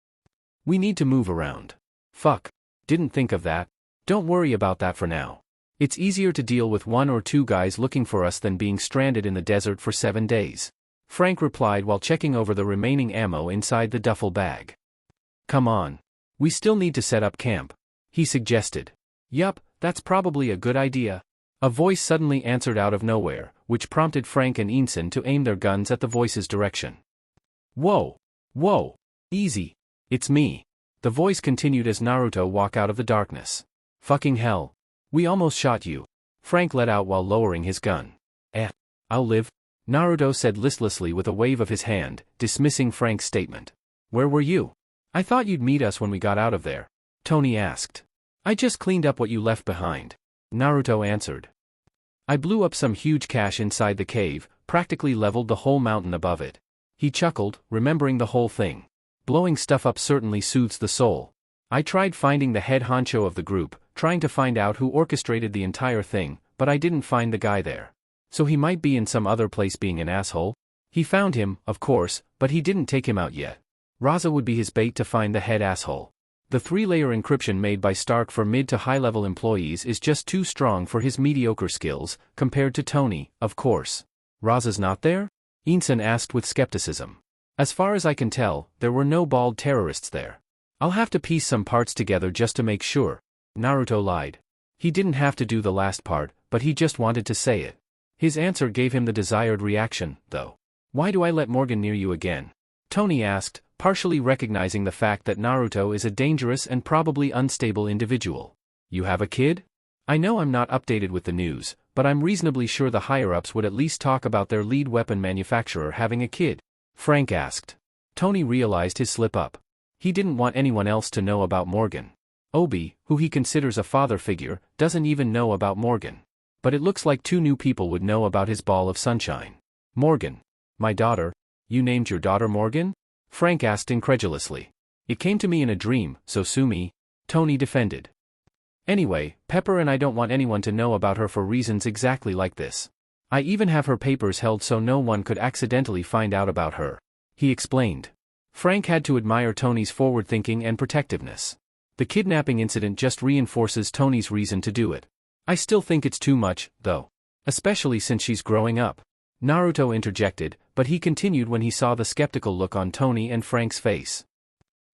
We need to move around. Fuck. Didn't think of that. Don't worry about that for now. It's easier to deal with 1 or 2 guys looking for us than being stranded in the desert for 7 days. Frank replied while checking over the remaining ammo inside the duffel bag. Come on. We still need to set up camp, he suggested. Yup, that's probably a good idea. A voice suddenly answered out of nowhere, which prompted Frank and Ensign to aim their guns at the voice's direction. Whoa! Whoa! Easy! It's me. The voice continued as Naruto walked out of the darkness. Fucking hell. We almost shot you, Frank let out while lowering his gun. I'll live, Naruto said listlessly with a wave of his hand, dismissing Frank's statement. Where were you? I thought you'd meet us when we got out of there, Tony asked. I just cleaned up what you left behind, Naruto answered. I blew up some huge cache inside the cave, practically leveled the whole mountain above it. He chuckled, remembering the whole thing. Blowing stuff up certainly soothes the soul. I tried finding the head honcho of the group, trying to find out who orchestrated the entire thing, but I didn't find the guy there. So he might be in some other place being an asshole? He found him, of course, but he didn't take him out yet. Raza would be his bait to find the head asshole. The 3-layer encryption made by Stark for mid to high-level employees is just too strong for his mediocre skills, compared to Tony, of course. Raza's not there? Ensign asked with skepticism. As far as I can tell, there were no bald terrorists there. I'll have to piece some parts together just to make sure, Naruto lied. He didn't have to do the last part, but he just wanted to say it. His answer gave him the desired reaction, though. Why do I let Morgan near you again? Tony asked, partially recognizing the fact that Naruto is a dangerous and probably unstable individual. You have a kid? I know I'm not updated with the news, but I'm reasonably sure the higher-ups would at least talk about their lead weapon manufacturer having a kid, Frank asked. Tony realized his slip-up. He didn't want anyone else to know about Morgan. Obi, who he considers a father figure, doesn't even know about Morgan. But it looks like 2 new people would know about his ball of sunshine. Morgan. My daughter. You named your daughter Morgan? Frank asked incredulously. It came to me in a dream, so sue me, Tony defended. Anyway, Pepper and I don't want anyone to know about her for reasons exactly like this. I even have her papers held so no one could accidentally find out about her, he explained. Frank had to admire Tony's forward-thinking and protectiveness. The kidnapping incident just reinforces Tony's reason to do it. I still think it's too much, though. Especially since she's growing up. Naruto interjected, but he continued when he saw the skeptical look on Tony and Frank's face.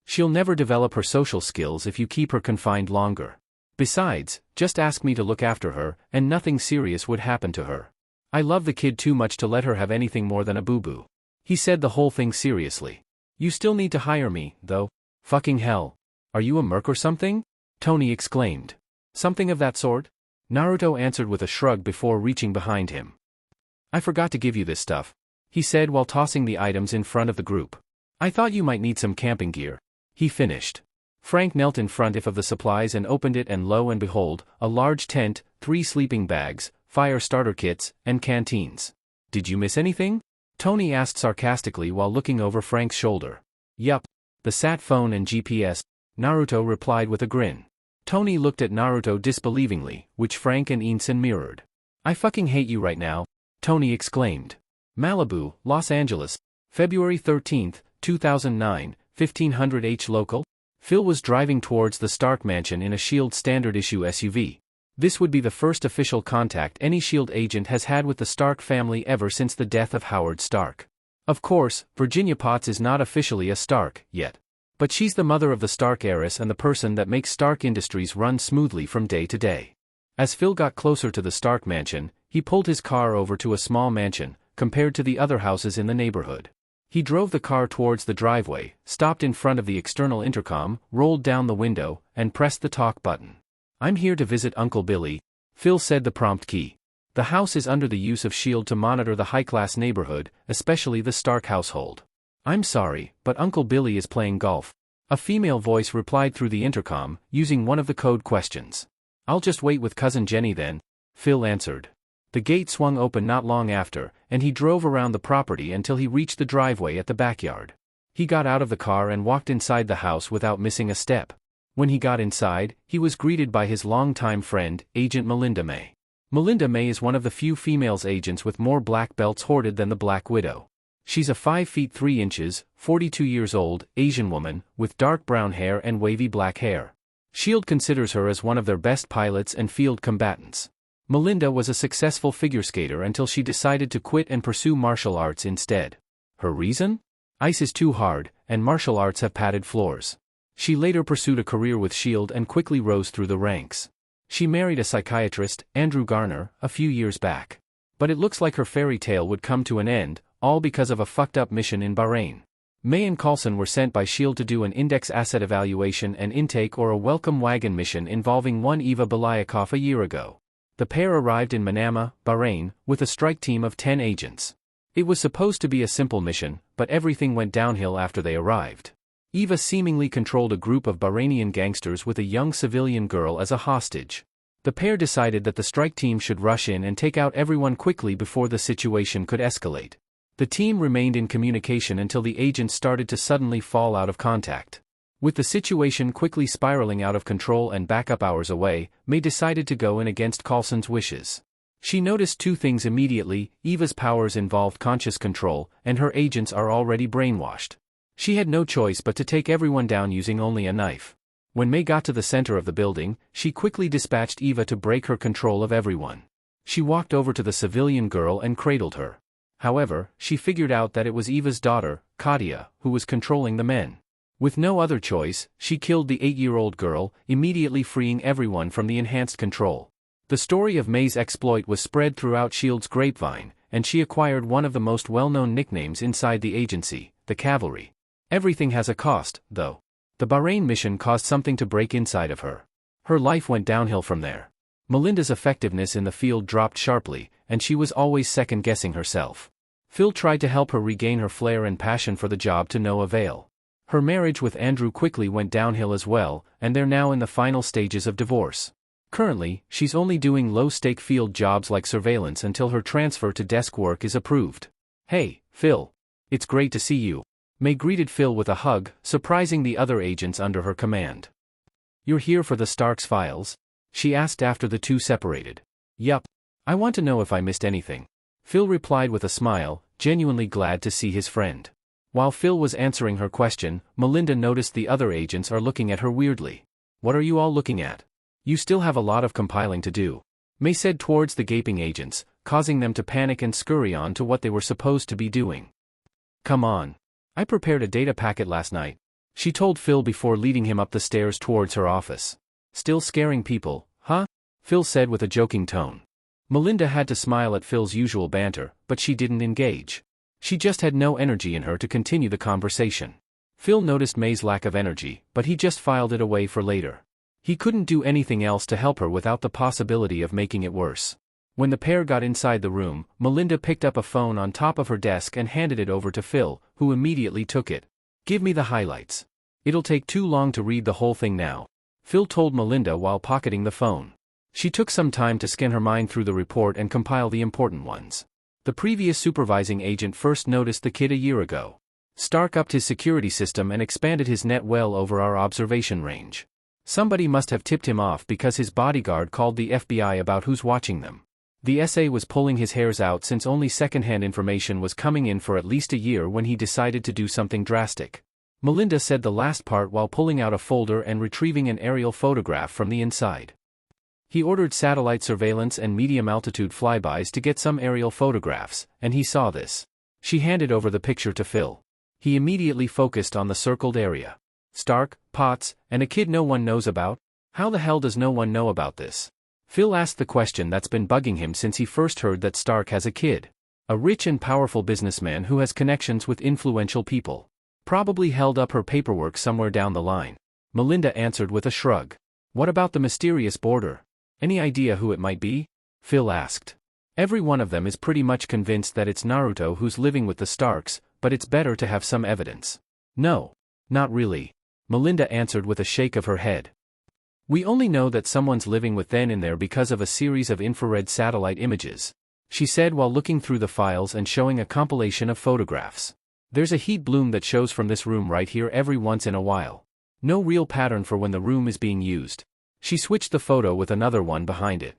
She'll never develop her social skills if you keep her confined longer. Besides, just ask me to look after her, and nothing serious would happen to her. I love the kid too much to let her have anything more than a boo-boo. He said the whole thing seriously. You still need to hire me, though. Fucking hell. Are you a merc or something? Tony exclaimed. Something of that sort? Naruto answered with a shrug before reaching behind him. I forgot to give you this stuff, he said while tossing the items in front of the group. I thought you might need some camping gear. He finished. Frank knelt in front of the supplies and opened it, and lo and behold, a large tent, 3 sleeping bags, fire starter kits, and canteens. Did you miss anything? Tony asked sarcastically while looking over Frank's shoulder. Yup. The sat phone and GPS, Naruto replied with a grin. Tony looked at Naruto disbelievingly, which Frank and Ensign mirrored. I fucking hate you right now, Tony exclaimed. Malibu, Los Angeles, February 13, 2009, 1500 H local. Phil was driving towards the Stark mansion in a S.H.I.E.L.D. standard issue SUV. This would be the first official contact any S.H.I.E.L.D. agent has had with the Stark family ever since the death of Howard Stark. Of course, Virginia Potts is not officially a Stark yet. But she's the mother of the Stark heiress and the person that makes Stark Industries run smoothly from day to day. As Phil got closer to the Stark mansion, he pulled his car over to a small mansion, compared to the other houses in the neighborhood. He drove the car towards the driveway, stopped in front of the external intercom, rolled down the window, and pressed the talk button. I'm here to visit Uncle Billy, Phil said the prompt key. The house is under the use of S.H.I.E.L.D. to monitor the high-class neighborhood, especially the Stark household. I'm sorry, but Uncle Billy is playing golf. A female voice replied through the intercom, using one of the code questions. I'll just wait with Cousin Jenny then, Phil answered. The gate swung open not long after, and he drove around the property until he reached the driveway at the backyard. He got out of the car and walked inside the house without missing a step. When he got inside, he was greeted by his longtime friend, Agent Melinda May. Melinda May is one of the few females agents with more black belts hoarded than the Black Widow. She's a 5 feet 3 inches, 42 years old, Asian woman, with dark brown hair and wavy black hair. S.H.I.E.L.D. considers her as one of their best pilots and field combatants. Melinda was a successful figure skater until she decided to quit and pursue martial arts instead. Her reason? Ice is too hard, and martial arts have padded floors. She later pursued a career with S.H.I.E.L.D. and quickly rose through the ranks. She married a psychiatrist, Andrew Garner, a few years back. But it looks like her fairy tale would come to an end, all because of a fucked-up mission in Bahrain. May and Coulson were sent by S.H.I.E.L.D. to do an index asset evaluation and intake or a welcome wagon mission involving one Eva Belayakov a year ago. The pair arrived in Manama, Bahrain, with a strike team of 10 agents. It was supposed to be a simple mission, but everything went downhill after they arrived. Eva seemingly controlled a group of Bahrainian gangsters with a young civilian girl as a hostage. The pair decided that the strike team should rush in and take out everyone quickly before the situation could escalate. The team remained in communication until the agents started to suddenly fall out of contact. With the situation quickly spiraling out of control and backup hours away, May decided to go in against Coulson's wishes. She noticed two things immediately: Eva's powers involved conscious control, and her agents are already brainwashed. She had no choice but to take everyone down using only a knife. When May got to the center of the building, she quickly dispatched Eva to break her control of everyone. She walked over to the civilian girl and cradled her. However, she figured out that it was Eva's daughter, Katia, who was controlling the men. With no other choice, she killed the 8-year-old girl, immediately freeing everyone from the enhanced control. The story of May's exploit was spread throughout S.H.I.E.L.D.'s grapevine, and she acquired one of the most well-known nicknames inside the agency, the Cavalry. Everything has a cost, though. The Bahrain mission caused something to break inside of her. Her life went downhill from there. Melinda's effectiveness in the field dropped sharply, and she was always second-guessing herself. Phil tried to help her regain her flair and passion for the job to no avail. Her marriage with Andrew quickly went downhill as well, and they're now in the final stages of divorce. Currently, she's only doing low-stake field jobs like surveillance until her transfer to desk work is approved. Hey, Phil. It's great to see you. May greeted Phil with a hug, surprising the other agents under her command. You're here for the Starks files? She asked after the two separated. Yup. I want to know if I missed anything. Phil replied with a smile, genuinely glad to see his friend. While Phil was answering her question, Melinda noticed the other agents are looking at her weirdly. What are you all looking at? You still have a lot of compiling to do. May said towards the gaping agents, causing them to panic and scurry on to what they were supposed to be doing. Come on. I prepared a data packet last night, she told Phil before leading him up the stairs towards her office. Still scaring people, huh? Phil said with a joking tone. Melinda had to smile at Phil's usual banter, but she didn't engage. She just had no energy in her to continue the conversation. Phil noticed May's lack of energy, but he just filed it away for later. He couldn't do anything else to help her without the possibility of making it worse. When the pair got inside the room, Melinda picked up a phone on top of her desk and handed it over to Phil, who immediately took it. Give me the highlights. It'll take too long to read the whole thing now, Phil told Melinda while pocketing the phone. She took some time to scan her mind through the report and compile the important ones. The previous supervising agent first noticed the kid a year ago. Stark upped his security system and expanded his net well over our observation range. Somebody must have tipped him off because his bodyguard called the FBI about who's watching them. The essay was pulling his hairs out since only secondhand information was coming in for at least a year when he decided to do something drastic. Melinda said the last part while pulling out a folder and retrieving an aerial photograph from the inside. He ordered satellite surveillance and medium-altitude flybys to get some aerial photographs, and he saw this. She handed over the picture to Phil. He immediately focused on the circled area. Stark, Potts, and a kid no one knows about? How the hell does no one know about this? Phil asked the question that's been bugging him since he first heard that Stark has a kid. A rich and powerful businessman who has connections with influential people. Probably held up her paperwork somewhere down the line. Melinda answered with a shrug. What about the mysterious boarder? Any idea who it might be? Phil asked. Every one of them is pretty much convinced that it's Naruto who's living with the Starks, but it's better to have some evidence. No. Not really. Melinda answered with a shake of her head. We only know that someone's living with them in there because of a series of infrared satellite images, she said while looking through the files and showing a compilation of photographs. There's a heat bloom that shows from this room right here every once in a while. No real pattern for when the room is being used. She switched the photo with another one behind it.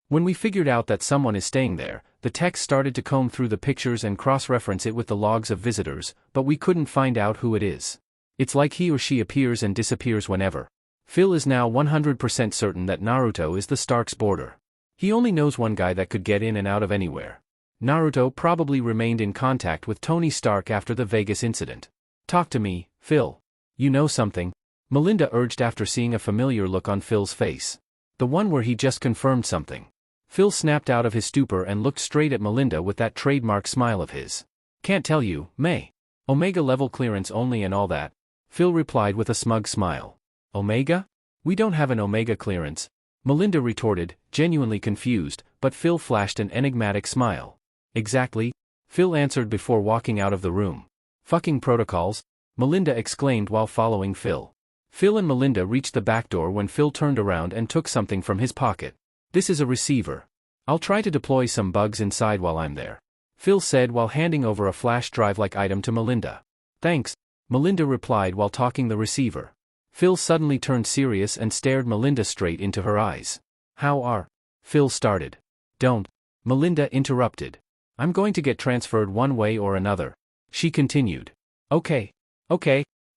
When we figured out that someone is staying there, the techs started to comb through the pictures and cross-reference it with the logs of visitors, but we couldn't find out who it is. It's like he or she appears and disappears whenever. Phil is now 100% certain that Naruto is the Stark's boarder. He only knows one guy that could get in and out of anywhere. Naruto probably remained in contact with Tony Stark after the Vegas incident. Talk to me, Phil. You know something? Melinda urged after seeing a familiar look on Phil's face. The one where he just confirmed something. Phil snapped out of his stupor and looked straight at Melinda with that trademark smile of his. Can't tell you, May. Omega level clearance only and all that. Phil replied with a smug smile. Omega? We don't have an Omega clearance, Melinda retorted, genuinely confused, but Phil flashed an enigmatic smile. Exactly, Phil answered before walking out of the room. Fucking protocols, Melinda exclaimed while following Phil. Phil and Melinda reached the back door when Phil turned around and took something from his pocket. This is a receiver. I'll try to deploy some bugs inside while I'm there, Phil said while handing over a flash drive-like item to Melinda. Thanks, Melinda replied while talking the receiver. Phil suddenly turned serious and stared Melinda straight into her eyes. How are? Phil started. Don't. Melinda interrupted. I'm going to get transferred one way or another, she continued. Okay.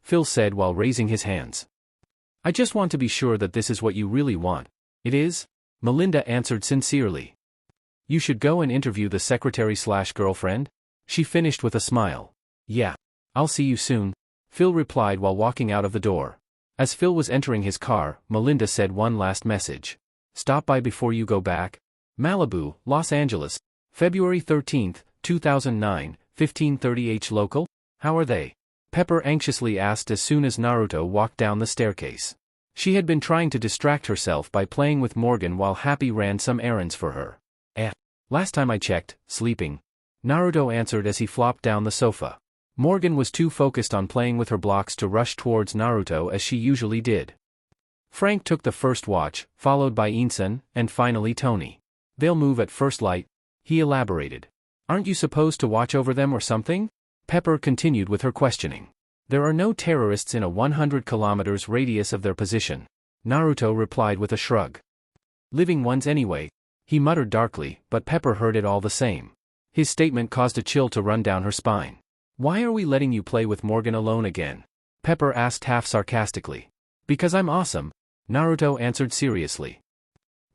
Phil said while raising his hands. I just want to be sure that this is what you really want. It is? Melinda answered sincerely. You should go and interview the secretary/girlfriend? She finished with a smile. Yeah. I'll see you soon, Phil replied while walking out of the door. As Phil was entering his car, Melinda said one last message. Stop by before you go back. Malibu, Los Angeles, February 13, 2009, 15:30 local? How are they? Pepper anxiously asked as soon as Naruto walked down the staircase. She had been trying to distract herself by playing with Morgan while Happy ran some errands for her. Last time I checked, sleeping, Naruto answered as he flopped down the sofa. Morgan was too focused on playing with her blocks to rush towards Naruto as she usually did. Frank took the first watch, followed by Inson, and finally Tony. They'll move at first light, he elaborated. Aren't you supposed to watch over them or something? Pepper continued with her questioning. There are no terrorists in a 100 kilometers radius of their position, Naruto replied with a shrug. Living ones anyway, he muttered darkly, but Pepper heard it all the same. His statement caused a chill to run down her spine. Why are we letting you play with Morgan alone again? Pepper asked half sarcastically. Because I'm awesome, Naruto answered seriously.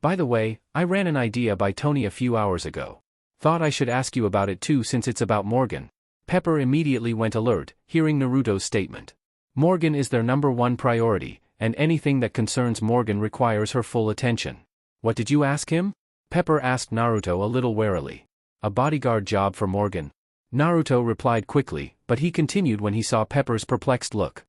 By the way, I ran an idea by Tony a few hours ago. Thought I should ask you about it too since it's about Morgan. Pepper immediately went alert, hearing Naruto's statement. Morgan is their #1 priority, and anything that concerns Morgan requires her full attention. What did you ask him? Pepper asked Naruto a little warily. A bodyguard job for Morgan. Naruto replied quickly, but he continued when he saw Pepper's perplexed look.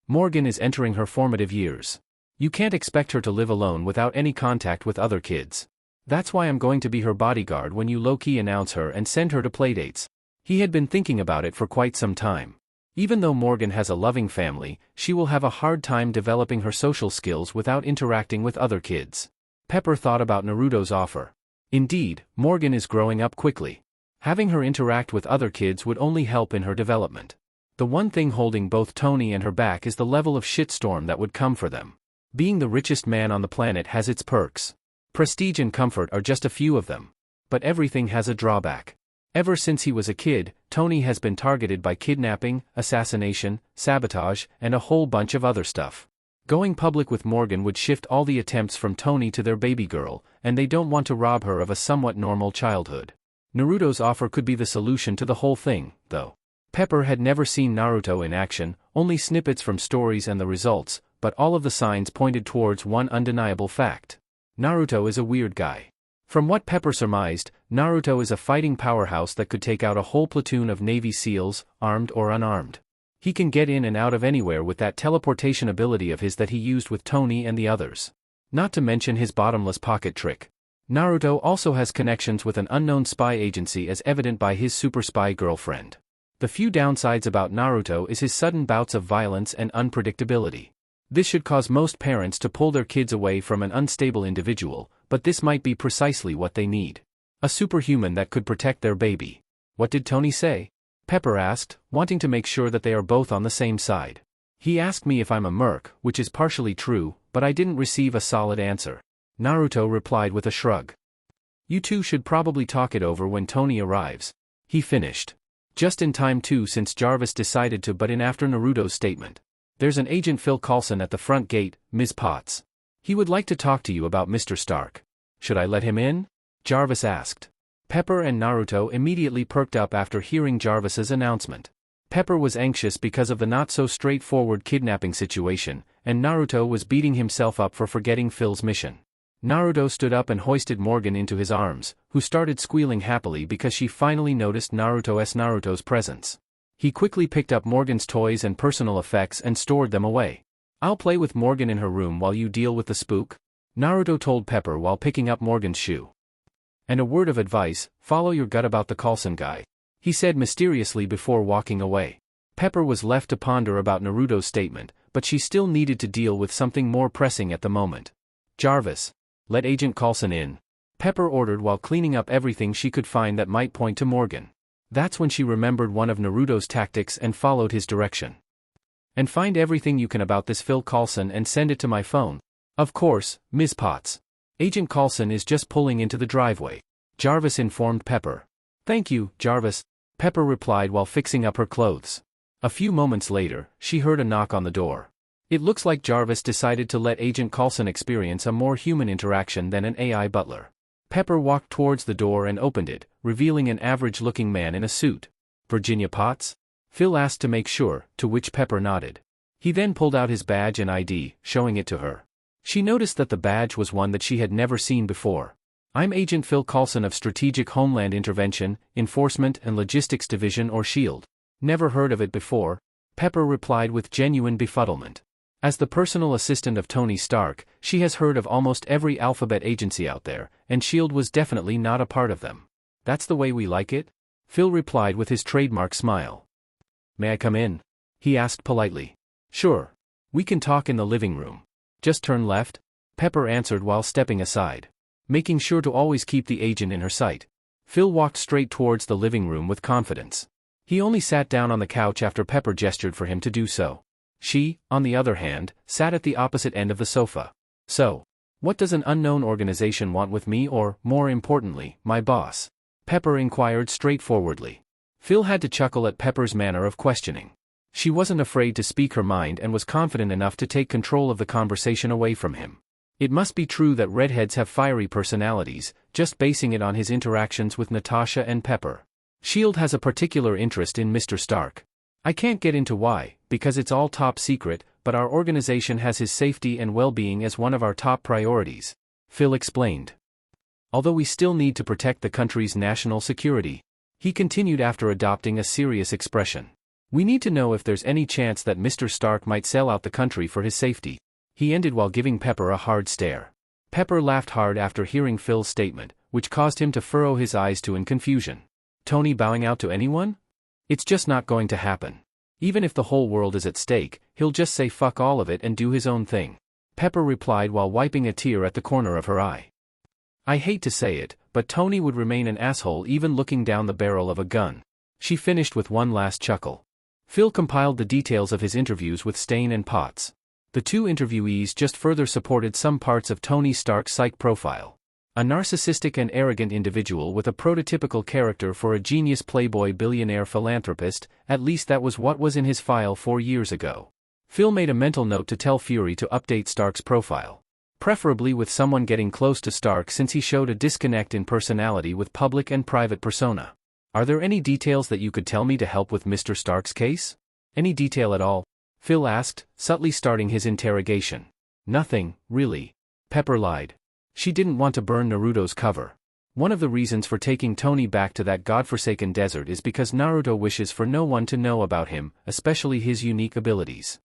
Morgan is entering her formative years. You can't expect her to live alone without any contact with other kids. That's why I'm going to be her bodyguard when you low-key announce her and send her to playdates. He had been thinking about it for quite some time. Even though Morgan has a loving family, she will have a hard time developing her social skills without interacting with other kids. Pepper thought about Naruto's offer. Indeed, Morgan is growing up quickly. Having her interact with other kids would only help in her development. The one thing holding both Tony and her back is the level of shitstorm that would come for them. Being the richest man on the planet has its perks. Prestige and comfort are just a few of them. But everything has a drawback. Ever since he was a kid, Tony has been targeted by kidnapping, assassination, sabotage, and a whole bunch of other stuff. Going public with Morgan would shift all the attempts from Tony to their baby girl, and they don't want to rob her of a somewhat normal childhood. Naruto's offer could be the solution to the whole thing, though. Pepper had never seen Naruto in action, only snippets from stories and the results, but all of the signs pointed towards one undeniable fact. Naruto is a weird guy. From what Pepper surmised, Naruto is a fighting powerhouse that could take out a whole platoon of Navy SEALs, armed or unarmed. He can get in and out of anywhere with that teleportation ability of his that he used with Tony and the others. Not to mention his bottomless pocket trick. Naruto also has connections with an unknown spy agency as evident by his super spy girlfriend. The few downsides about Naruto is his sudden bouts of violence and unpredictability. This should cause most parents to pull their kids away from an unstable individual, but this might be precisely what they need. A superhuman that could protect their baby. What did Tony say? Pepper asked, wanting to make sure that they are both on the same side. He asked me if I'm a merc, which is partially true, but I didn't receive a solid answer. Naruto replied with a shrug. You two should probably talk it over when Tony arrives. He finished. Just in time too, since Jarvis decided to butt in after Naruto's statement. There's an Agent Phil Coulson at the front gate, Ms. Potts. He would like to talk to you about Mr. Stark. Should I let him in? Jarvis asked. Pepper and Naruto immediately perked up after hearing Jarvis's announcement. Pepper was anxious because of the not-so-straightforward kidnapping situation, and Naruto was beating himself up for forgetting Phil's mission. Naruto stood up and hoisted Morgan into his arms, who started squealing happily because she finally noticed Naruto's presence. He quickly picked up Morgan's toys and personal effects and stored them away. I'll play with Morgan in her room while you deal with the spook, Naruto told Pepper while picking up Morgan's shoe. And a word of advice, follow your gut about the Coulson guy, he said mysteriously before walking away. Pepper was left to ponder about Naruto's statement, but she still needed to deal with something more pressing at the moment. Jarvis, let Agent Coulson in, Pepper ordered while cleaning up everything she could find that might point to Morgan. That's when she remembered one of Naruto's tactics and followed his direction. And find everything you can about this Phil Coulson and send it to my phone. Of course, Ms. Potts. Agent Coulson is just pulling into the driveway, Jarvis informed Pepper. Thank you, Jarvis, Pepper replied while fixing up her clothes. A few moments later, she heard a knock on the door. It looks like Jarvis decided to let Agent Coulson experience a more human interaction than an AI butler. Pepper walked towards the door and opened it, revealing an average-looking man in a suit. Virginia Potts? Phil asked to make sure, to which Pepper nodded. He then pulled out his badge and ID, showing it to her. She noticed that the badge was one that she had never seen before. I'm Agent Phil Coulson of Strategic Homeland Intervention, Enforcement and Logistics Division or SHIELD. Never heard of it before, Pepper replied with genuine befuddlement. As the personal assistant of Tony Stark, she has heard of almost every alphabet agency out there, and SHIELD was definitely not a part of them. That's the way we like it? Phil replied with his trademark smile. May I come in? He asked politely. Sure. We can talk in the living room. Just turn left, Pepper answered while stepping aside, making sure to always keep the agent in her sight. Phil walked straight towards the living room with confidence. He only sat down on the couch after Pepper gestured for him to do so. She, on the other hand, sat at the opposite end of the sofa. So, what does an unknown organization want with me or, more importantly, my boss? Pepper inquired straightforwardly. Phil had to chuckle at Pepper's manner of questioning. She wasn't afraid to speak her mind and was confident enough to take control of the conversation away from him. It must be true that redheads have fiery personalities, just basing it on his interactions with Natasha and Pepper. SHIELD has a particular interest in Mr. Stark. I can't get into why, because it's all top secret, but our organization has his safety and well-being as one of our top priorities, Phil explained. Although we still need to protect the country's national security, he continued after adopting a serious expression. We need to know if there's any chance that Mr. Stark might sell out the country for his safety. He ended while giving Pepper a hard stare. Pepper laughed hard after hearing Phil's statement, which caused him to furrow his eyes in confusion. Tony bowing out to anyone? It's just not going to happen. Even if the whole world is at stake, he'll just say fuck all of it and do his own thing, Pepper replied while wiping a tear at the corner of her eye. I hate to say it, but Tony would remain an asshole even looking down the barrel of a gun. She finished with one last chuckle. Phil compiled the details of his interviews with Stain and Potts. The two interviewees just further supported some parts of Tony Stark's psych profile. A narcissistic and arrogant individual with a prototypical character for a genius playboy billionaire philanthropist, at least that was what was in his file 4 years ago. Phil made a mental note to tell Fury to update Stark's profile. Preferably with someone getting close to Stark since he showed a disconnect in personality with public and private persona. Are there any details that you could tell me to help with Mr. Stark's case? Any detail at all? Phil asked, subtly starting his interrogation. Nothing, really. Pepper lied. She didn't want to burn Naruto's cover. One of the reasons for taking Tony back to that godforsaken desert is because Naruto wishes for no one to know about him, especially his unique abilities.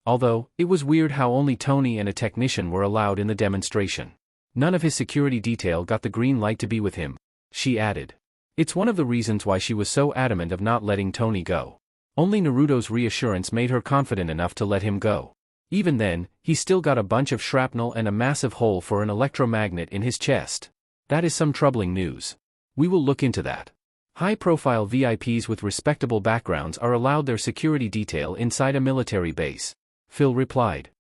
Although, it was weird how only Tony and a technician were allowed in the demonstration. None of his security detail got the green light to be with him, she added. It's one of the reasons why she was so adamant of not letting Tony go. Only Naruto's reassurance made her confident enough to let him go. Even then, he still got a bunch of shrapnel and a massive hole for an electromagnet in his chest. That is some troubling news. We will look into that. High-profile VIPs with respectable backgrounds are allowed their security detail inside a military base, Phil replied.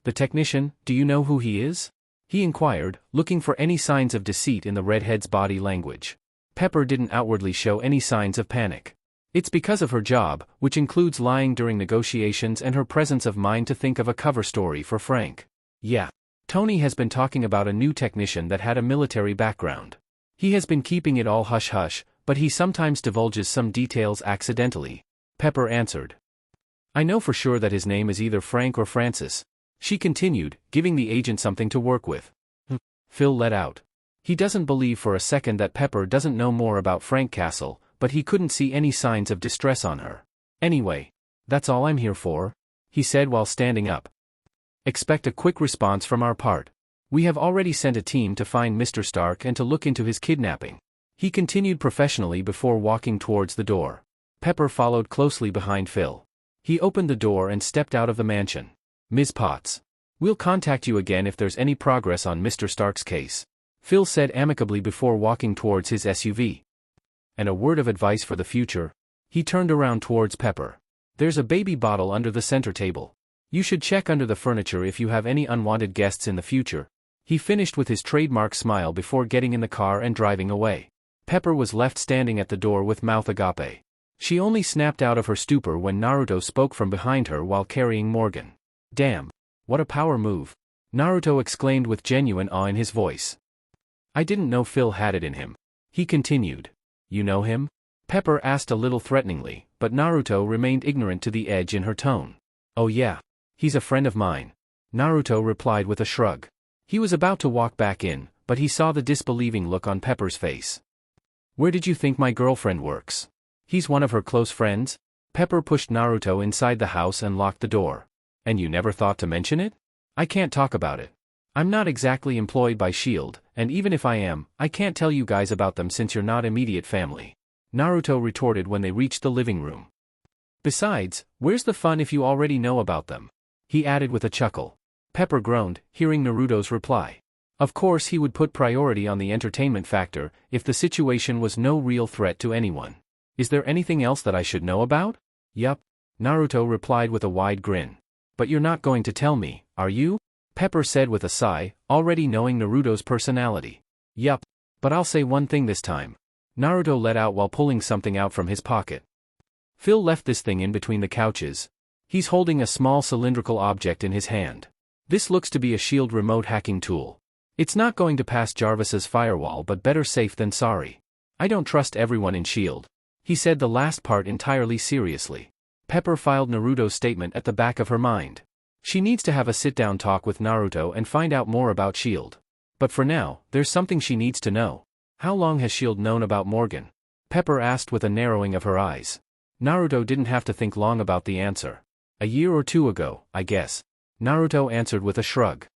The technician, do you know who he is? He inquired, looking for any signs of deceit in the redhead's body language. Pepper didn't outwardly show any signs of panic. It's because of her job, which includes lying during negotiations and her presence of mind to think of a cover story for Frank. Yeah. Tony has been talking about a new technician that had a military background. He has been keeping it all hush-hush, but he sometimes divulges some details accidentally, Pepper answered. I know for sure that his name is either Frank or Francis, she continued, giving the agent something to work with. Phil let out. He doesn't believe for a second that Pepper doesn't know more about Frank Castle, but he couldn't see any signs of distress on her. Anyway, that's all I'm here for, he said while standing up. Expect a quick response from our part. We have already sent a team to find Mr. Stark and to look into his kidnapping. He continued professionally before walking towards the door. Pepper followed closely behind Phil. He opened the door and stepped out of the mansion. Ms. Potts. We'll contact you again if there's any progress on Mr. Stark's case, Phil said amicably before walking towards his SUV. And a word of advice for the future. He turned around towards Pepper. There's a baby bottle under the center table. You should check under the furniture if you have any unwanted guests in the future. He finished with his trademark smile before getting in the car and driving away. Pepper was left standing at the door with mouth agape. She only snapped out of her stupor when Naruto spoke from behind her while carrying Morgan. Damn. What a power move. Naruto exclaimed with genuine awe in his voice. I didn't know Phil had it in him. He continued. You know him? Pepper asked a little threateningly, but Naruto remained ignorant to the edge in her tone. Oh yeah. He's a friend of mine, Naruto replied with a shrug. He was about to walk back in, but he saw the disbelieving look on Pepper's face. Where did you think my girlfriend works? He's one of her close friends? Pepper pushed Naruto inside the house and locked the door. And you never thought to mention it? I can't talk about it. I'm not exactly employed by S.H.I.E.L.D., and even if I am, I can't tell you guys about them since you're not immediate family, Naruto retorted when they reached the living room. Besides, where's the fun if you already know about them? He added with a chuckle. Pepper groaned, hearing Naruto's reply. Of course he would put priority on the entertainment factor if the situation was no real threat to anyone. Is there anything else that I should know about? Yup, Naruto replied with a wide grin. But you're not going to tell me, are you? Pepper said with a sigh, already knowing Naruto's personality. Yup. But I'll say one thing this time. Naruto let out while pulling something out from his pocket. Phil left this thing in between the couches. He's holding a small cylindrical object in his hand. This looks to be a S.H.I.E.L.D. remote hacking tool. It's not going to pass Jarvis's firewall, but better safe than sorry. I don't trust everyone in S.H.I.E.L.D. He said the last part entirely seriously. Pepper filed Naruto's statement at the back of her mind. She needs to have a sit-down talk with Naruto and find out more about S.H.I.E.L.D. But for now, there's something she needs to know. How long has S.H.I.E.L.D. known about Morgan? Pepper asked with a narrowing of her eyes. Naruto didn't have to think long about the answer. A year or two ago, I guess. Naruto answered with a shrug.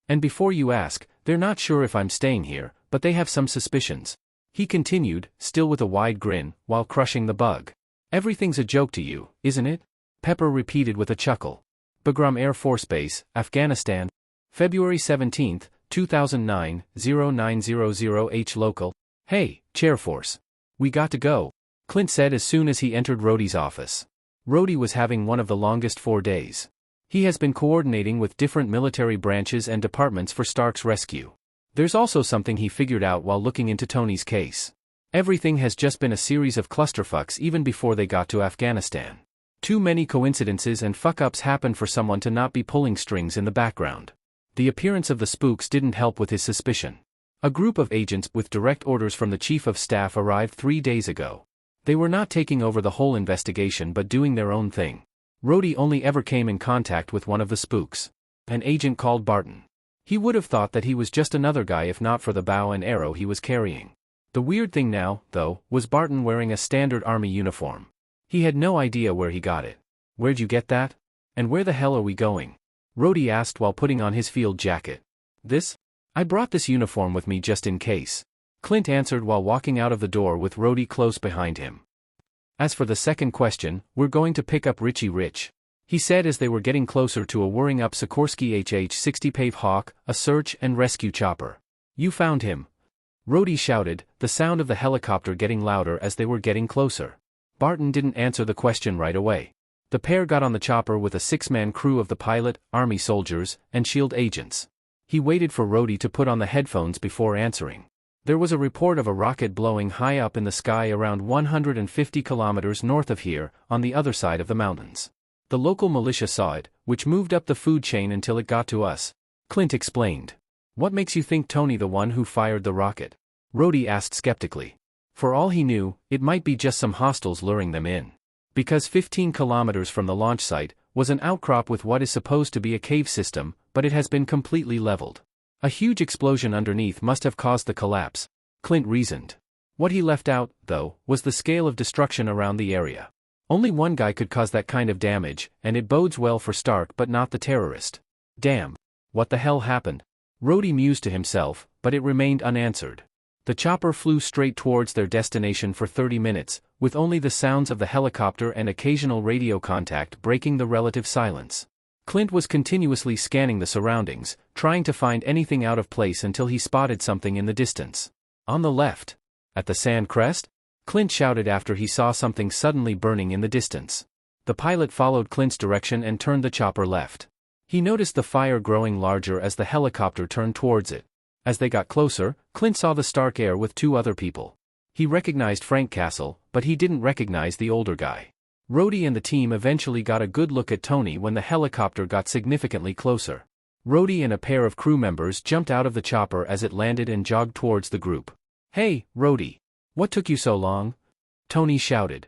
And before you ask, they're not sure if I'm staying here, but they have some suspicions. He continued, still with a wide grin, while crushing the bug. Everything's a joke to you, isn't it? Pepper repeated with a chuckle. Bagram Air Force Base, Afghanistan. February 17, 2009, 0900H local. Hey, Chairforce. We got to go, Clint said as soon as he entered Rhodey's office. Rhodey was having one of the longest 4 days. He has been coordinating with different military branches and departments for Stark's rescue. There's also something he figured out while looking into Tony's case. Everything has just been a series of clusterfucks even before they got to Afghanistan. Too many coincidences and fuck-ups happened for someone to not be pulling strings in the background. The appearance of the spooks didn't help with his suspicion. A group of agents with direct orders from the chief of staff arrived 3 days ago. They were not taking over the whole investigation but doing their own thing. Rhodey only ever came in contact with one of the spooks. An agent called Barton. He would have thought that he was just another guy if not for the bow and arrow he was carrying. The weird thing now, though, was Barton wearing a standard army uniform. He had no idea where he got it. "Where'd you get that? And where the hell are we going?" Rhodey asked while putting on his field jacket. I brought this uniform with me just in case," Clint answered while walking out of the door with Rhodey close behind him. "As for the second question, we're going to pick up Richie Rich," he said as they were getting closer to a whirring up Sikorsky HH-60 Pave Hawk, a search and rescue chopper. "You found him?" Rhodey shouted, the sound of the helicopter getting louder as they were getting closer. Barton didn't answer the question right away. The pair got on the chopper with a 6-man crew of the pilot, army soldiers, and SHIELD agents. He waited for Rhodey to put on the headphones before answering. There was a report of a rocket blowing high up in the sky around 150 kilometers north of here, on the other side of the mountains. The local militia saw it, which moved up the food chain until it got to us," Clint explained. "What makes you think Tony the one who fired the rocket?" Rhodey asked skeptically. For all he knew, it might be just some hostiles luring them in. Because 15 kilometers from the launch site was an outcrop with what is supposed to be a cave system, but it has been completely leveled. A huge explosion underneath must have caused the collapse, Clint reasoned. What he left out, though, was the scale of destruction around the area. Only one guy could cause that kind of damage, and it bodes well for Stark but not the terrorist. Damn. What the hell happened? Rhodey mused to himself, but it remained unanswered. The chopper flew straight towards their destination for 30 minutes, with only the sounds of the helicopter and occasional radio contact breaking the relative silence. Clint was continuously scanning the surroundings, trying to find anything out of place until he spotted something in the distance. On the left. At the sand crest? Clint shouted after he saw something suddenly burning in the distance. The pilot followed Clint's direction and turned the chopper left. He noticed the fire growing larger as the helicopter turned towards it. As they got closer, Clint saw the Stark air with 2 other people. He recognized Frank Castle, but he didn't recognize the older guy. Rhodey and the team eventually got a good look at Tony when the helicopter got significantly closer. Rhodey and a pair of crew members jumped out of the chopper as it landed and jogged towards the group. "Hey, Rhodey! What took you so long?" Tony shouted.